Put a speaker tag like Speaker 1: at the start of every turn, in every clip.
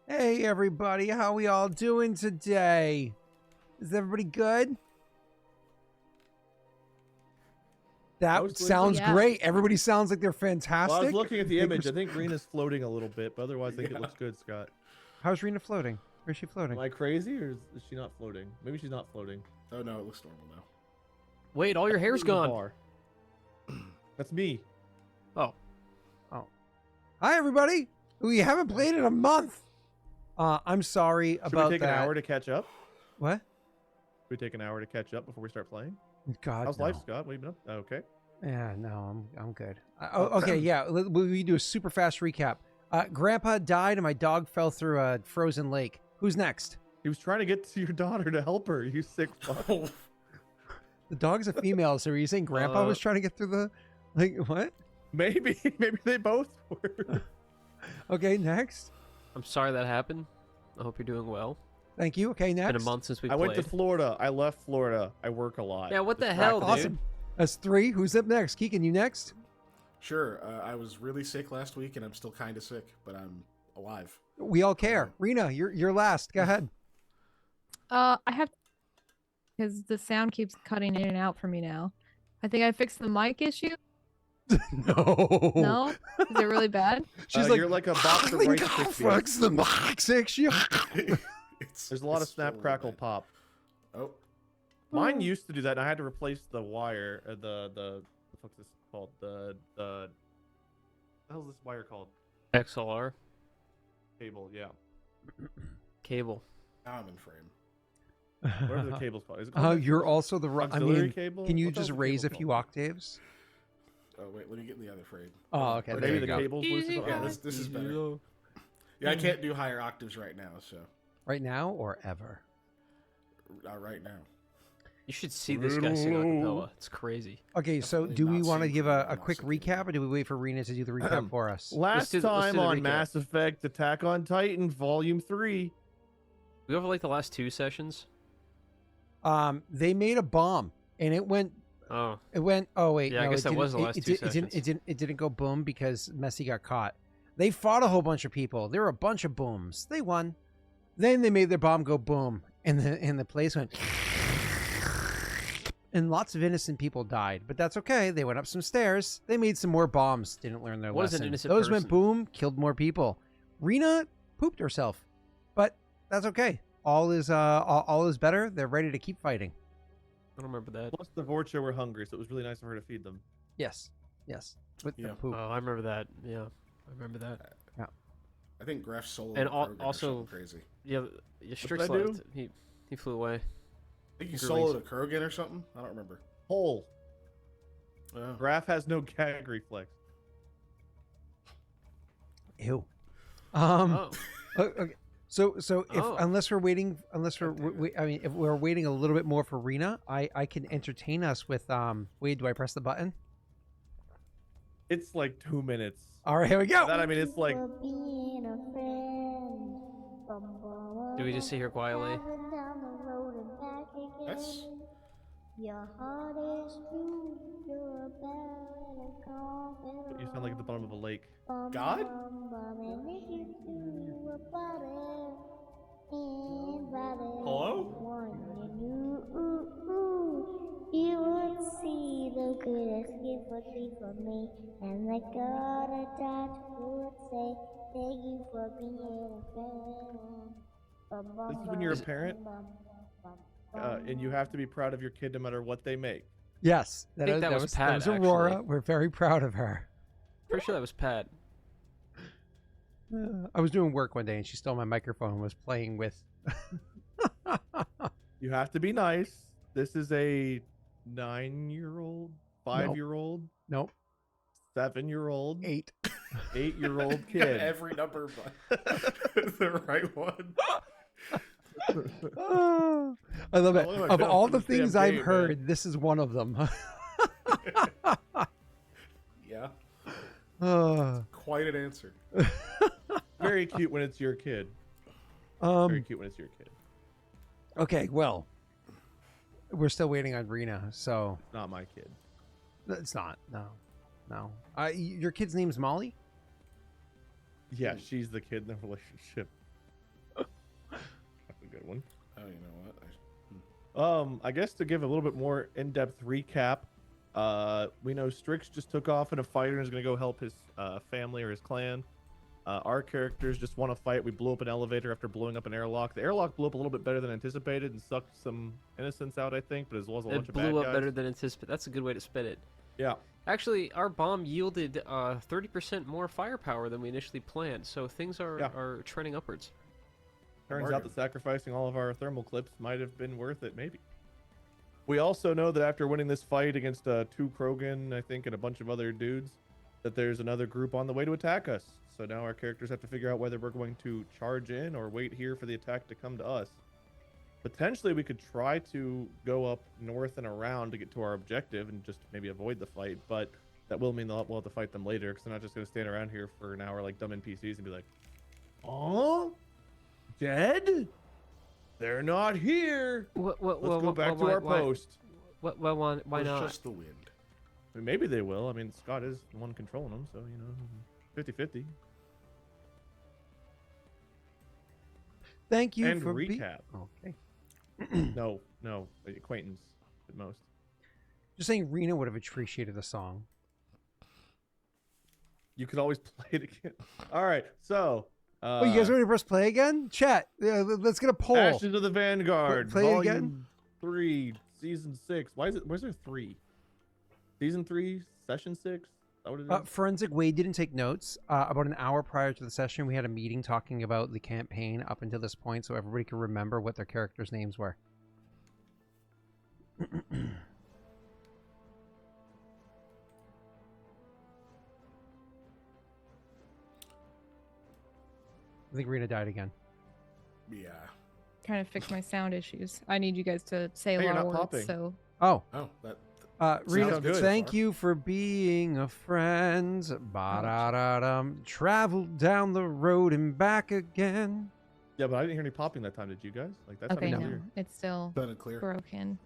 Speaker 1: Hey everybody, how we all doing today? Is everybody good? That sounds great. Everybody sounds like they're fantastic.
Speaker 2: Well, I was looking at the image. I think Rena's floating a little bit, but otherwise I think it looks good, Scott.
Speaker 1: How's Rena floating? Where's she floating?
Speaker 2: Am I crazy or is she not floating? Maybe she's not floating.
Speaker 3: Oh no, it looks normal now.
Speaker 4: Wait, all your hair's gone.
Speaker 2: That's me.
Speaker 4: Oh.
Speaker 1: Hi everybody. We haven't played in a month. I'm sorry about that.
Speaker 2: Should we take an hour to catch up?
Speaker 1: What?
Speaker 2: Should we take an hour to catch up before we start playing?
Speaker 1: God,
Speaker 2: how's life, Scott? What have you been up? Okay.
Speaker 1: Yeah, no, I'm good. Okay, yeah, we do a super fast recap. Grandpa died and my dog fell through a frozen lake. Who's next?
Speaker 2: He was trying to get to your daughter to help her. You sick fuck.
Speaker 1: The dog's a female, so are you saying Grandpa was trying to get through the... Like, what?
Speaker 2: Maybe they both were.
Speaker 1: Okay, next.
Speaker 4: I'm sorry that happened. I hope you're doing well.
Speaker 1: Thank you. Okay, next.
Speaker 4: It's been a month since we
Speaker 2: played.
Speaker 4: played.
Speaker 2: Went to Florida. I left Florida. I work a lot.
Speaker 4: Yeah, what the hell, dude?
Speaker 1: Awesome. That's 3. Who's up next? Keegan, you next?
Speaker 3: Sure. I was really sick last week, and I'm still kind of sick, but I'm alive.
Speaker 1: We all care. Rena, you're last. Go ahead.
Speaker 5: I have, because the sound keeps cutting in and out for me now. I think I fixed the mic issue.
Speaker 1: No.
Speaker 5: No? Is it really bad?
Speaker 2: She's like, you're like a box of Rice Krispies.
Speaker 1: Fix the mic issue.
Speaker 2: There's a lot of snap, crackle, pop.
Speaker 3: Oh.
Speaker 2: Mine used to do that, and I had to replace the wire. The fuck's this called? The what the hell's this wire called?
Speaker 4: XLR.
Speaker 2: Cable, yeah.
Speaker 4: Cable.
Speaker 3: Now I'm in frame.
Speaker 2: Whatever the cable's called. Is it called
Speaker 1: You're also the
Speaker 2: auxiliary cable?
Speaker 1: Can you
Speaker 2: What the
Speaker 1: just
Speaker 2: hell's the
Speaker 1: raise a
Speaker 2: cable
Speaker 1: few
Speaker 2: called?
Speaker 1: octaves?
Speaker 3: Oh wait, let me get in the other frame.
Speaker 1: Oh, okay.
Speaker 2: Or
Speaker 1: There
Speaker 2: maybe
Speaker 1: you
Speaker 2: the
Speaker 1: go.
Speaker 2: cable's loose.
Speaker 3: Yeah, this is better. Yeah, I can't do higher octaves right now, so.
Speaker 1: Right now or ever?
Speaker 3: Right now.
Speaker 4: You should see this guy sing a cappella. It's crazy.
Speaker 1: Okay, so do we want to give a quick recap, or do we wait for Rena to do the recap for us?
Speaker 2: Last
Speaker 4: let's
Speaker 2: time
Speaker 4: do the
Speaker 2: on
Speaker 4: recap.
Speaker 2: Mass Effect Attack on Titan Volume 3.
Speaker 4: We go over like the last 2 sessions.
Speaker 1: They made a bomb, and it went.
Speaker 4: Oh.
Speaker 1: It went. Oh wait,
Speaker 4: Yeah,
Speaker 1: no,
Speaker 4: I guess
Speaker 1: it
Speaker 4: that
Speaker 1: didn't-
Speaker 4: was the last
Speaker 1: it,
Speaker 4: 2
Speaker 1: it,
Speaker 4: sessions.
Speaker 1: it didn't go boom because Messi got caught. They fought a whole bunch of people. There were a bunch of booms. They won. Then they made their bomb go boom, and the place went. And lots of innocent people died, but that's okay. They went up some stairs. They made some more bombs. Didn't learn their
Speaker 4: What is
Speaker 1: lesson.
Speaker 4: an innocent
Speaker 1: Those went
Speaker 4: person?
Speaker 1: boom, killed more people. Rena pooped herself, but that's okay. All is better. They're ready to keep fighting.
Speaker 4: I don't remember that.
Speaker 2: Plus, the Vorcha were hungry, so it was really nice of her to feed them.
Speaker 1: Yes, with the poop.
Speaker 4: Oh, I remember that. Yeah, I remember that.
Speaker 1: Yeah.
Speaker 3: I think Graff solo
Speaker 4: And
Speaker 3: also crazy.
Speaker 4: Yeah, Strix
Speaker 2: did I
Speaker 4: left. He flew away.
Speaker 3: I think you soloed a Kurgan or something. I don't remember.
Speaker 2: Hole.
Speaker 3: Oh.
Speaker 2: Graff has no gag reflex.
Speaker 1: Ew.
Speaker 4: Oh.
Speaker 1: Okay. So if unless we're waiting, if we're waiting a little bit more for Rena, I can entertain us with Wait, do I press the button?
Speaker 2: It's like 2 minutes.
Speaker 1: All right, here we go.
Speaker 2: That I mean, it's like.
Speaker 4: Do we just sit here quietly?
Speaker 3: That's.
Speaker 6: Your heart is true, you're a
Speaker 2: You sound like at the bottom of a lake.
Speaker 3: God?
Speaker 6: Hello? You would see the greatest gift would be for me, and the God I died would say, thank you for being a friend.
Speaker 2: This is when you're a parent, and you have to be proud of your kid no matter what they make.
Speaker 1: Yes,
Speaker 4: I think that was Pat,
Speaker 1: that was Aurora.
Speaker 4: actually.
Speaker 1: We're very proud of her.
Speaker 4: Pretty sure that was Pat.
Speaker 1: I was doing work one day and she stole my microphone and was playing with.
Speaker 2: You have to be nice. This is a 9-year-old, 5-year-old,
Speaker 1: Nope.
Speaker 2: 7-year-old,
Speaker 1: 8.
Speaker 2: 8-year-old kid.
Speaker 3: Every number but the right one.
Speaker 1: I love it.
Speaker 2: I love
Speaker 1: Of
Speaker 2: it.
Speaker 1: all the
Speaker 2: This damn
Speaker 1: things I've
Speaker 2: game,
Speaker 1: heard,
Speaker 2: man.
Speaker 1: this is one of them.
Speaker 3: Yeah.
Speaker 1: Uh,
Speaker 3: Quite an answer.
Speaker 2: Very cute when it's your kid. Very
Speaker 1: um.
Speaker 2: cute when it's your kid.
Speaker 1: Okay. Well, we're still waiting on Rena, so
Speaker 2: Not my kid.
Speaker 1: it's not. No. Your kid's name's Molly.
Speaker 2: Yeah, she's the kid in the relationship. good one.
Speaker 3: Oh, you know what?
Speaker 2: I guess to give a little bit more in-depth recap, we know Strix just took off in a fight and is going to go help his family or his clan. Our characters just want to fight. We blew up an elevator after blowing up an airlock. The airlock blew up a little bit better than anticipated and sucked some innocents out, I think, but as well as a bunch
Speaker 4: It
Speaker 2: of bad
Speaker 4: blew up
Speaker 2: guys.
Speaker 4: better than anticipated. That's a good way to spin it.
Speaker 2: Yeah.
Speaker 4: Actually, our bomb yielded 30% more firepower than we initially planned, so things are trending upwards.
Speaker 2: Turns out that sacrificing all of our thermal clips might have been worth it, maybe. We also know that after winning this fight against 2 Krogan, I think, and a bunch of other dudes, that there's another group on the way to attack us. So now our characters have to figure out whether we're going to charge in or wait here for the attack to come to us. Potentially, we could try to go up north and around to get to our objective and just maybe avoid the fight, but that will mean we'll have to fight them later, because they're not just going to stand around here for an hour like dumb NPCs and be like, oh? Dead? They're not here. Let's go back to our post.
Speaker 4: Why
Speaker 3: It's
Speaker 4: not?
Speaker 3: just the wind.
Speaker 2: I mean, maybe they will. I mean, Scott is the one controlling them, so, 50-50.
Speaker 1: Thank you
Speaker 2: And
Speaker 1: for
Speaker 2: recap.
Speaker 1: Okay.
Speaker 2: No, acquaintance at most.
Speaker 1: Just saying, Rena would have appreciated the song.
Speaker 2: You could always play it again. All right, so.
Speaker 1: Oh, you guys ready to press play again? Chat. Let's get a poll.
Speaker 2: Ashes of the Vanguard.
Speaker 1: Play it
Speaker 2: Volume
Speaker 1: again?
Speaker 2: 3, Season 6. Where's there 3? Season 3, Session 6? Is that what it is?
Speaker 1: Forensic Wade didn't take notes. About an hour prior to the session, we had a meeting talking about the campaign up until this point, so everybody could remember what their characters' names were. I think Rena died again.
Speaker 3: Yeah.
Speaker 5: Trying to fix my sound issues. I need you guys to say a
Speaker 2: Hey,
Speaker 5: lot
Speaker 2: you're
Speaker 5: of
Speaker 2: not
Speaker 5: words.
Speaker 2: popping.
Speaker 5: So
Speaker 1: Oh,
Speaker 3: that
Speaker 1: Rena,
Speaker 3: sounds good so
Speaker 1: thank
Speaker 3: far.
Speaker 1: you for being a friend. Ba-da-da-dum. Travel down the road and back again.
Speaker 2: Yeah, but I didn't hear any popping that time. Did you guys? Like that
Speaker 5: okay,
Speaker 2: sounded
Speaker 5: no,
Speaker 2: weird.
Speaker 5: it's still
Speaker 3: Sounded clear.
Speaker 5: broken.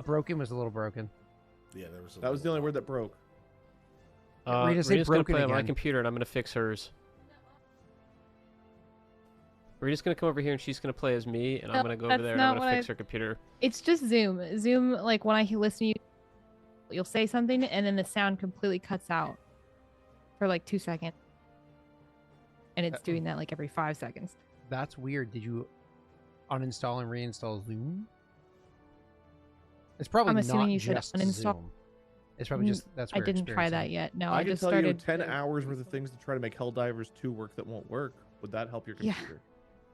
Speaker 1: Broken was a little broken.
Speaker 3: Yeah, there was.
Speaker 2: That was the only word that broke.
Speaker 1: Rena, say
Speaker 4: Rena's gonna
Speaker 1: broken
Speaker 4: play on my
Speaker 1: again.
Speaker 4: computer, and I'm gonna fix hers. Rena's gonna come over here, and she's gonna play as me, and I'm
Speaker 5: No,
Speaker 4: gonna go over
Speaker 5: that's
Speaker 4: there, and
Speaker 5: not
Speaker 4: I'm gonna
Speaker 5: what
Speaker 4: fix her computer.
Speaker 5: It's just Zoom. Zoom, like when I listen to you, you'll say something, and then the sound completely cuts out for like 2 seconds, and it's doing that like every 5 seconds.
Speaker 1: That's weird. Did you uninstall and reinstall Zoom? It's probably
Speaker 5: I'm
Speaker 1: not
Speaker 5: assuming you should
Speaker 1: just
Speaker 5: uninstall-
Speaker 1: Zoom. It's probably just that's.
Speaker 5: I
Speaker 1: what
Speaker 5: didn't try that yet. No,
Speaker 2: I
Speaker 5: I
Speaker 2: can
Speaker 5: just
Speaker 2: tell
Speaker 5: started.
Speaker 2: you 10 hours worth of things to try to make Helldivers 2 work that won't work. Would that help your
Speaker 5: Yeah.
Speaker 2: computer?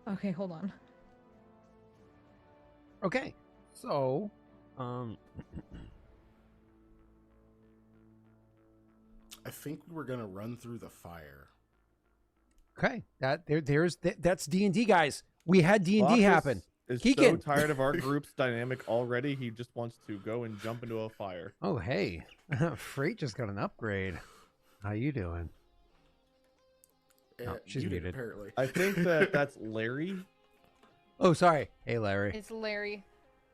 Speaker 5: Okay, hold on.
Speaker 1: Okay, so
Speaker 3: I think we were gonna run through the fire.
Speaker 1: okay, that's D&D, guys. We had D&D happen.
Speaker 2: Is
Speaker 1: Kiken.
Speaker 2: so tired of our group's dynamic already. He just wants to go and jump into a fire.
Speaker 1: Oh, hey, Frait just got an upgrade. How you doing? Oh, she's
Speaker 3: You did,
Speaker 1: muted.
Speaker 3: apparently.
Speaker 2: I think that's Larry.
Speaker 1: Oh, sorry. Hey, Larry.
Speaker 5: It's Larry.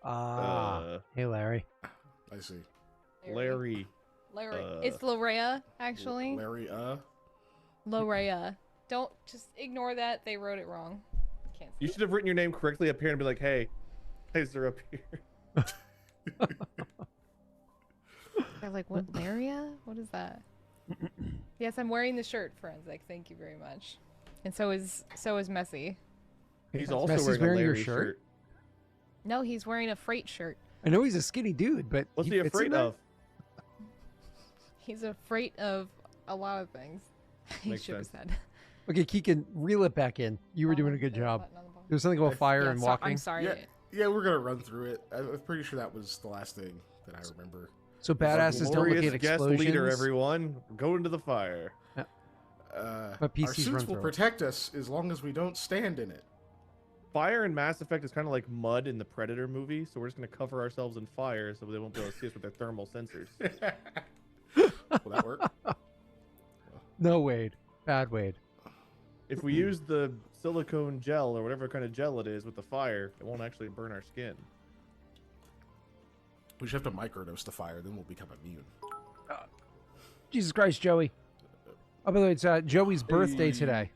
Speaker 1: Hey, Larry.
Speaker 3: I see.
Speaker 2: Larry.
Speaker 5: Larry. It's Larrea, actually.
Speaker 3: Larry.
Speaker 5: Larrea. Don't just ignore that. They wrote it wrong. Can't
Speaker 2: You should have written your name correctly up here and be like, hey, they're up here.
Speaker 5: They're like, what, Larrea? What is that? Yes, I'm wearing the shirt, Forensic. Thank you very much. And so is Messy.
Speaker 2: He's also
Speaker 1: Messy's
Speaker 2: wearing a
Speaker 1: wearing your
Speaker 2: Larry
Speaker 1: shirt?
Speaker 2: shirt.
Speaker 5: No, he's wearing a Frait shirt.
Speaker 1: I know he's a skinny dude, but
Speaker 2: What's he
Speaker 1: fits in
Speaker 2: afraid
Speaker 1: there?
Speaker 2: of?
Speaker 5: He's afraid of a lot of things. He
Speaker 2: Makes
Speaker 5: shook his
Speaker 2: sense.
Speaker 5: head.
Speaker 1: Okay, Keegan, reel it back in. You were doing a good job. There's something about fire and walking.
Speaker 5: I'm sorry.
Speaker 3: Yeah, we're gonna run through it. I'm pretty sure that was the last thing that I remember.
Speaker 1: So badasses don't
Speaker 2: Glorious
Speaker 1: locate
Speaker 2: guest
Speaker 1: explosions.
Speaker 2: leader, everyone. Go into the fire.
Speaker 1: But
Speaker 3: Our
Speaker 1: PCs run
Speaker 3: suits will
Speaker 1: through it.
Speaker 3: protect us as long as we don't stand in it.
Speaker 2: Fire in Mass Effect is kind of like mud in the Predator movie, so we're just going to cover ourselves in fire so they won't be able to see us with their thermal sensors.
Speaker 3: Will that work?
Speaker 1: No, Wade. Bad Wade.
Speaker 2: If we use the silicone gel or whatever kind of gel it is with the fire, it won't actually burn our skin.
Speaker 3: We should have to microdose the fire, then we'll become immune.
Speaker 1: Jesus Christ, Joey. Oh, by the way, it's Joey's birthday today.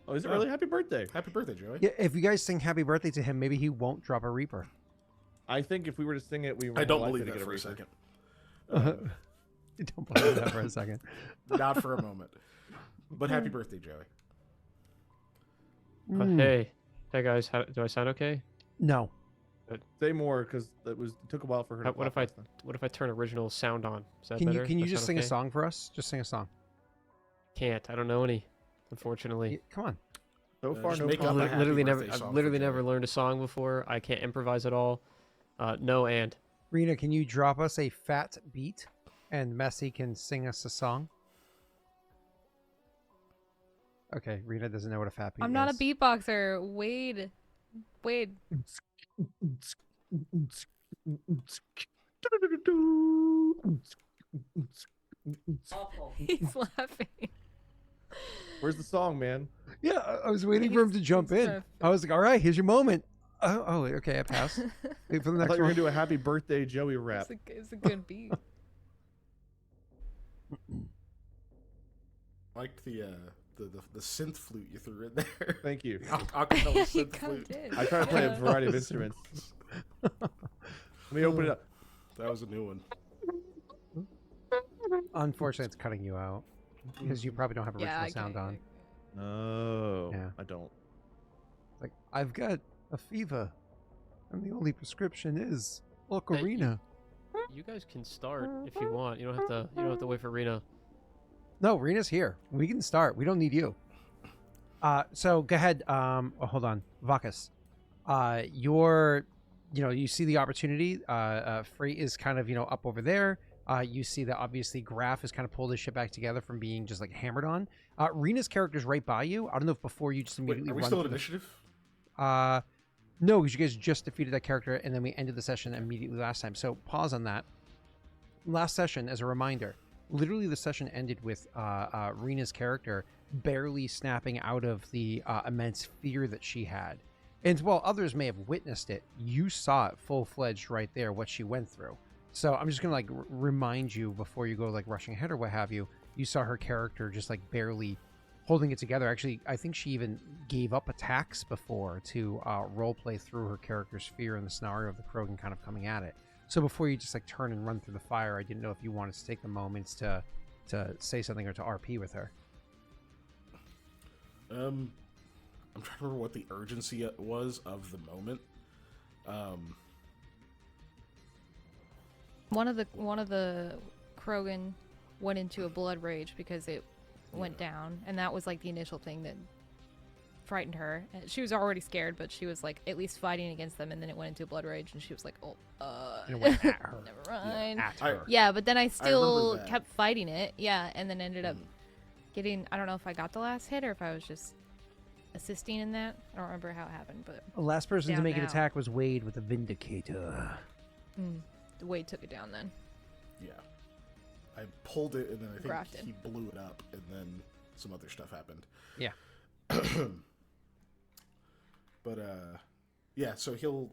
Speaker 2: Oh, is it really? Happy birthday.
Speaker 3: Happy birthday, Joey.
Speaker 1: Yeah, if you guys sing happy birthday to him, maybe he won't drop a Reaper.
Speaker 2: I think if we were to sing it, we were
Speaker 3: I don't
Speaker 2: more likely
Speaker 3: believe
Speaker 2: to
Speaker 3: that
Speaker 2: get
Speaker 3: for a
Speaker 2: Reaper.
Speaker 3: second.
Speaker 1: Don't believe that for a second.
Speaker 3: Not for a moment. But happy birthday, Joey.
Speaker 4: Hey guys, do I sound okay?
Speaker 1: No.
Speaker 2: Say more, because it took a while for her to
Speaker 4: What if I turn original sound on? Is that
Speaker 1: Can
Speaker 4: better?
Speaker 1: you
Speaker 4: Does that
Speaker 1: just
Speaker 4: sound
Speaker 1: sing a
Speaker 4: okay?
Speaker 1: song for us? Just sing a song.
Speaker 4: Can't. I don't know any, unfortunately.
Speaker 1: Come on.
Speaker 2: So far,
Speaker 3: just
Speaker 2: no
Speaker 3: make up
Speaker 2: problem.
Speaker 3: a happy
Speaker 4: Literally never.
Speaker 3: birthday
Speaker 4: I've
Speaker 3: song
Speaker 4: literally
Speaker 3: for
Speaker 4: never
Speaker 3: Joey.
Speaker 4: learned a song before. I can't improvise at all. No and.
Speaker 1: Rena, can you drop us a fat beat and Messi can sing us a song? Okay, Rena doesn't know what a fat beat is.
Speaker 5: I'm not a beatboxer. Wade. He's laughing.
Speaker 2: Where's the song, man?
Speaker 1: Yeah, I was waiting for him to jump
Speaker 5: he's
Speaker 1: in.
Speaker 5: trying to-
Speaker 1: I was like, all right, here's your moment. Oh, okay, I passed. Wait for the
Speaker 2: I
Speaker 1: next
Speaker 2: thought you were
Speaker 1: one.
Speaker 2: gonna do a happy birthday Joey rap.
Speaker 5: It's a good beat.
Speaker 3: Liked the synth flute you threw in there.
Speaker 2: Thank you.
Speaker 3: Acapella
Speaker 5: He
Speaker 3: synth
Speaker 5: kind of
Speaker 3: flute.
Speaker 5: did.
Speaker 2: I try to play a
Speaker 5: Yeah.
Speaker 2: variety of instruments. Let me open it up.
Speaker 3: That was a new one.
Speaker 1: Unfortunately, it's cutting you out because you probably don't have original
Speaker 5: Yeah, I
Speaker 1: sound
Speaker 5: can't-
Speaker 1: on.
Speaker 2: No,
Speaker 1: Yeah.
Speaker 2: I don't.
Speaker 1: Like, I've got a fever, and the only prescription is ocarina.
Speaker 4: You guys can start if you want. You don't have to. You don't have to wait for Rena.
Speaker 1: No, Rena's here. We can start. We don't need you. So go ahead. Hold on, Vakas. You see the opportunity. Frait is kind of, up over there. You see that obviously Graff has kind of pulled his shit back together from being just like hammered on. Rena's character's right by you. I don't know if before you just
Speaker 3: Wait,
Speaker 1: immediately
Speaker 3: are we
Speaker 1: run
Speaker 3: still at
Speaker 1: through the-
Speaker 3: initiative?
Speaker 1: No, because you guys just defeated that character and then we ended the session immediately last time. So pause on that. Last session, as a reminder, literally the session ended with Rena's character barely snapping out of the immense fear that she had. And while others may have witnessed it, you saw it full-fledged right there, what she went through. So I'm just going to remind you before you go rushing ahead or what have you, you saw her character just barely holding it together. Actually, I think she even gave up attacks before to role play through her character's fear in the scenario of the Krogan kind of coming at it. So before you just turn and run through the fire, I didn't know if you wanted to take the moments to say something or to RP with her.
Speaker 3: I'm trying to remember what the urgency was of the moment.
Speaker 5: One of the Krogan went into a blood rage because it went down, and that was the initial thing that frightened her. And she was already scared, but she was at least fighting against them, and then it went into a blood rage, and she was like,
Speaker 1: And it went at her.
Speaker 5: never mind.
Speaker 1: At
Speaker 3: I-
Speaker 1: her.
Speaker 5: Yeah, but then I still
Speaker 3: that.
Speaker 5: kept fighting it. Yeah, and then ended up getting. I don't know if I got the last hit or if I was just assisting in that. I don't remember how it happened, but
Speaker 1: The last person to
Speaker 5: Down
Speaker 1: make an
Speaker 5: now.
Speaker 1: attack was Wade with a Vindicator.
Speaker 5: the Wade took it down then.
Speaker 3: Yeah. I pulled it, and then I
Speaker 5: Graft
Speaker 3: think
Speaker 5: it.
Speaker 3: he blew it up, and then some other stuff happened.
Speaker 1: Yeah.
Speaker 3: But yeah. So he'll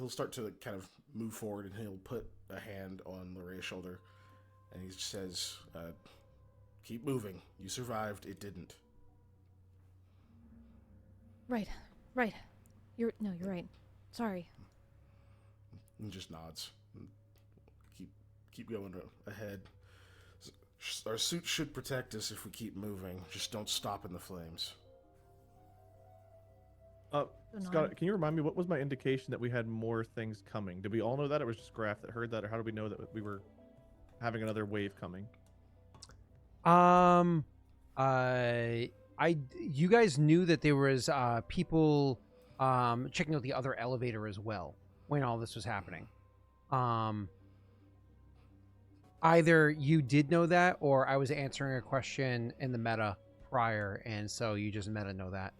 Speaker 3: start to kind of move forward, and he'll put a hand on Larrea's shoulder, and he says, "Keep moving. You survived. It didn't."
Speaker 5: Right. You're right. Sorry.
Speaker 3: And just nods. And keep going ahead. Our suit should protect us if we keep moving. Just don't stop in the flames.
Speaker 2: Scott, can you remind me, what was my indication that we had more things coming? Did we all know that, or was just Graff that heard that, or how did we know that we were having another wave coming?
Speaker 1: You guys knew that there was people checking out the other elevator as well when all this was happening. Either you did know that, or I was answering a question in the meta prior, and so you just meta know that.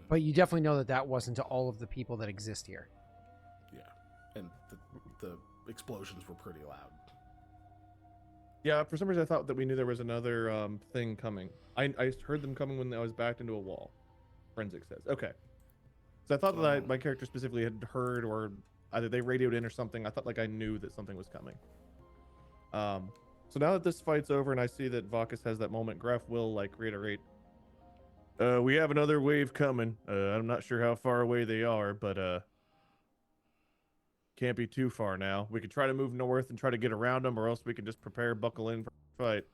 Speaker 1: But you definitely know that that wasn't to all of the people that exist here.
Speaker 3: Yeah. And the explosions were pretty loud.
Speaker 2: Yeah, for some reason I thought that we knew there was another thing coming. I heard them coming when I was backed into a wall. Forensic says. Okay. So I thought that my character specifically had heard, or either they radioed in or something. I thought I knew that something was coming. So now that this fight's over and I see that Vakas has that moment, Graff will reiterate We have another wave coming. I'm not sure how far away they are, but can't be too far now. We could try to move north and try to get around them, or else we can just prepare, buckle in for the fight.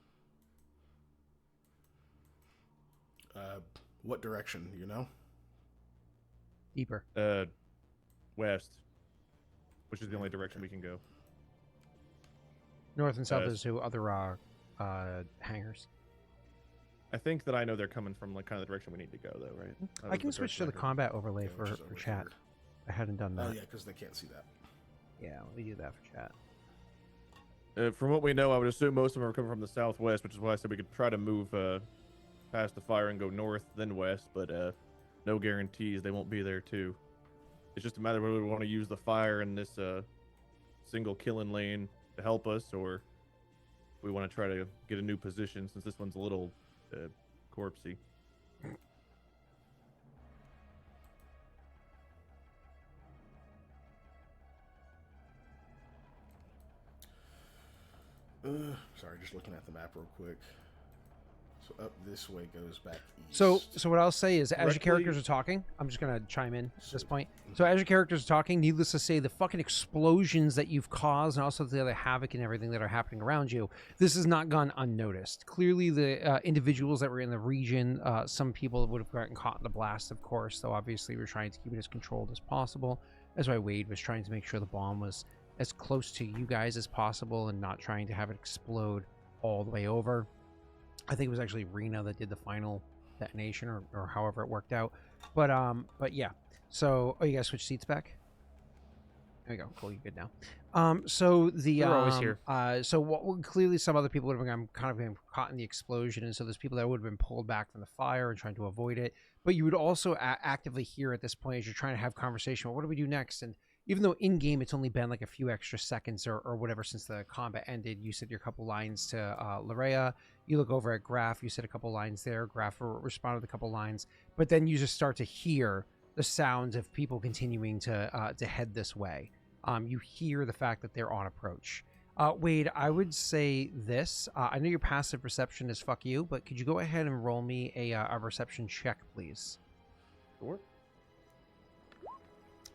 Speaker 3: What direction, you know?
Speaker 1: Deeper.
Speaker 2: West, which is the only direction we can go.
Speaker 1: North and south is to other hangars.
Speaker 2: I think that I know they're coming from like kind of the direction we need to go, though, right?
Speaker 1: I can switch to the combat overlay for chat. I hadn't done that.
Speaker 3: Oh yeah, because they can't see that.
Speaker 1: Yeah, let me do that for chat.
Speaker 2: From what we know, I would assume most of them are coming from the southwest, which is why I said we could try to move past the fire and go north, then west, but no guarantees they won't be there too. It's just a matter of whether we want to use the fire in this single killing lane to help us, or we want to try to get a new position since this one's a little corpsey.
Speaker 3: Sorry, just looking at the map real quick. So up this way goes back east.
Speaker 1: So what I'll say is, as your characters are talking, I'm just gonna chime in at this point. So as your characters are talking, needless to say, the fucking explosions that you've caused, and also the other havoc and everything that are happening around you, this has not gone unnoticed. Clearly, the individuals that were in the region, some people would have gotten caught in the blast, of course. So obviously, we're trying to keep it as controlled as possible. That's why Wade was trying to make sure the bomb was as close to you guys as possible and not trying to have it explode all the way over. I think it was actually Rena that did the final detonation, or however it worked out. But yeah. So, you guys switch seats back? There we go. Cool, you're good now. So the
Speaker 4: We're always here.
Speaker 1: So what clearly some other people would have been kind of been caught in the explosion, and so there's people that would have been pulled back from the fire and trying to avoid it. But you would also actively hear at this point as you're trying to have conversation. Well, what do we do next? And even though in game it's only been like a few extra seconds or whatever since the combat ended, you said your couple lines to Larrea. You look over at Graff. You said a couple lines there. Graff responded with a couple lines, but then you just start to hear the sounds of people continuing to head this way. You hear the fact that they're on approach. Wade, I would say this. I know your passive perception is fuck you, but could you go ahead and roll me a perception check, please?
Speaker 2: Sure.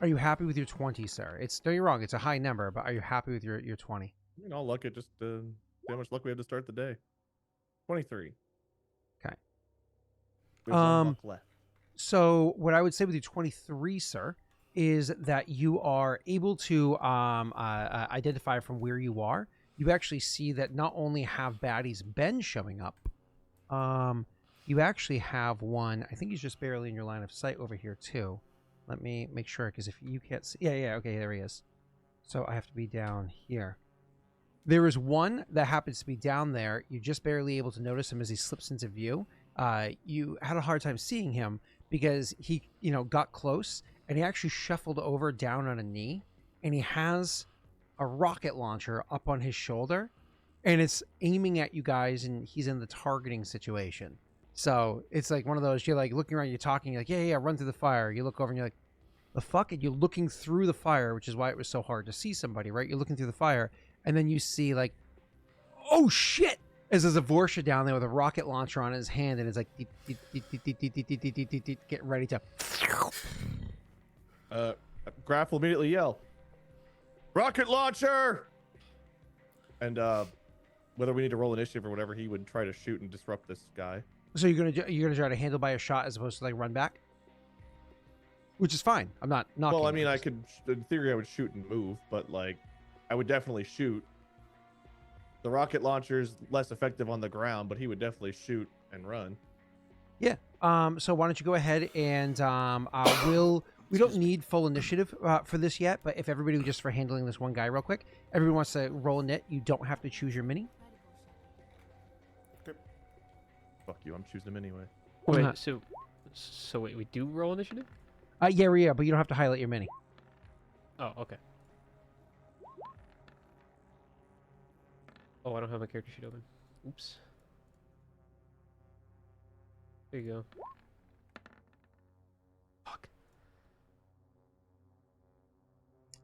Speaker 1: Are you happy with your 20, sir? Don't get me wrong, it's a high number, but are you happy with your 20?
Speaker 2: You know, luck it just see how much luck we had to start the day. 23.
Speaker 1: Okay.
Speaker 2: We have one luck left.
Speaker 1: So what I would say with your 23, sir, is that you are able to identify from where you are. You actually see that not only have baddies been showing up, you actually have one. I think he's just barely in your line of sight over here too. Let me make sure, because if you can't see, yeah, okay, there he is. So I have to be down here. There is one that happens to be down there. You're just barely able to notice him as he slips into view. You had a hard time seeing him because he, got close and he actually shuffled over down on a knee, and he has a rocket launcher up on his shoulder, and it's aiming at you guys, and he's in the targeting situation. So it's like one of those, you're like looking around, you're talking, you're like, yeah, run through the fire. You look over and you're like, the fuck? And you're looking through the fire, which is why it was so hard to see somebody, right? You're looking through the fire, and then you see like, oh shit! As there's a Vorsha down there with a rocket launcher on his hand, and it's like, getting ready to.
Speaker 2: Graff will immediately yell, "Rocket launcher!" And whether we need to roll initiative or whatever, he would try to shoot and disrupt this guy.
Speaker 1: So you're gonna try to handle by a shot as opposed to like run back, which is fine. I'm not knocking.
Speaker 2: Well, I mean, I could, in theory, I would shoot and move, but like, I would definitely shoot. The rocket launcher's less effective on the ground, but he would definitely shoot and run.
Speaker 1: Yeah. So why don't you go ahead and we don't need full initiative for this yet, but if everybody just for handling this one guy real quick, everyone wants to roll a knit, you don't have to choose your mini.
Speaker 2: Fuck you, I'm choosing him anyway.
Speaker 4: Wait, so wait, we do roll initiative?
Speaker 1: Yeah, but you don't have to highlight your mini.
Speaker 4: Oh, okay. Oh, I don't have my character sheet open. Oops. There you go. Fuck.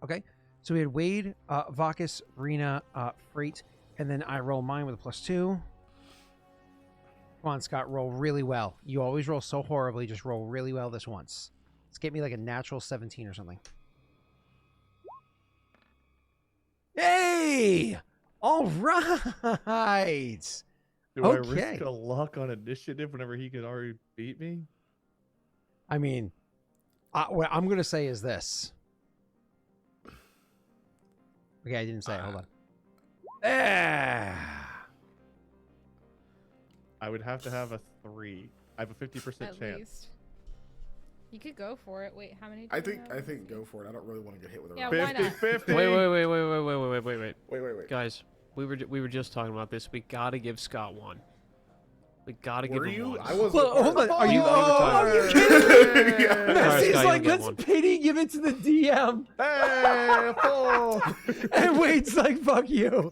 Speaker 1: Okay, so we had Wade, Vakas, Rena, Frait, and then I roll mine with a +2. Come on, Scott, roll really well. You always roll so horribly. Just roll really well this once. Let's get me like a natural 17 or something. Hey! All right.
Speaker 2: Do I risk a luck on initiative whenever he could already beat me?
Speaker 1: I mean, what I'm going to say is this. Okay, I didn't say it. Hold on.
Speaker 2: I would have to have a 3. I have a 50%
Speaker 5: At
Speaker 2: chance.
Speaker 5: least. You could go for it. Wait, how many?
Speaker 3: I think go for it. I don't really want to get hit with a rock.
Speaker 5: why not?
Speaker 2: 50-50.
Speaker 4: Wait. Guys, we were just talking about this. We gotta give Scott one. We gotta give him one.
Speaker 3: I wasn't.
Speaker 1: Well, hold on. Are you?
Speaker 4: Are
Speaker 1: you kidding me?
Speaker 3: Yeah.
Speaker 1: Messi's
Speaker 4: Scott,
Speaker 1: like,
Speaker 4: you'll get
Speaker 1: let's
Speaker 4: one.
Speaker 1: pity give it to the DM.
Speaker 2: Hey, fool.
Speaker 1: And Wade's like, fuck you.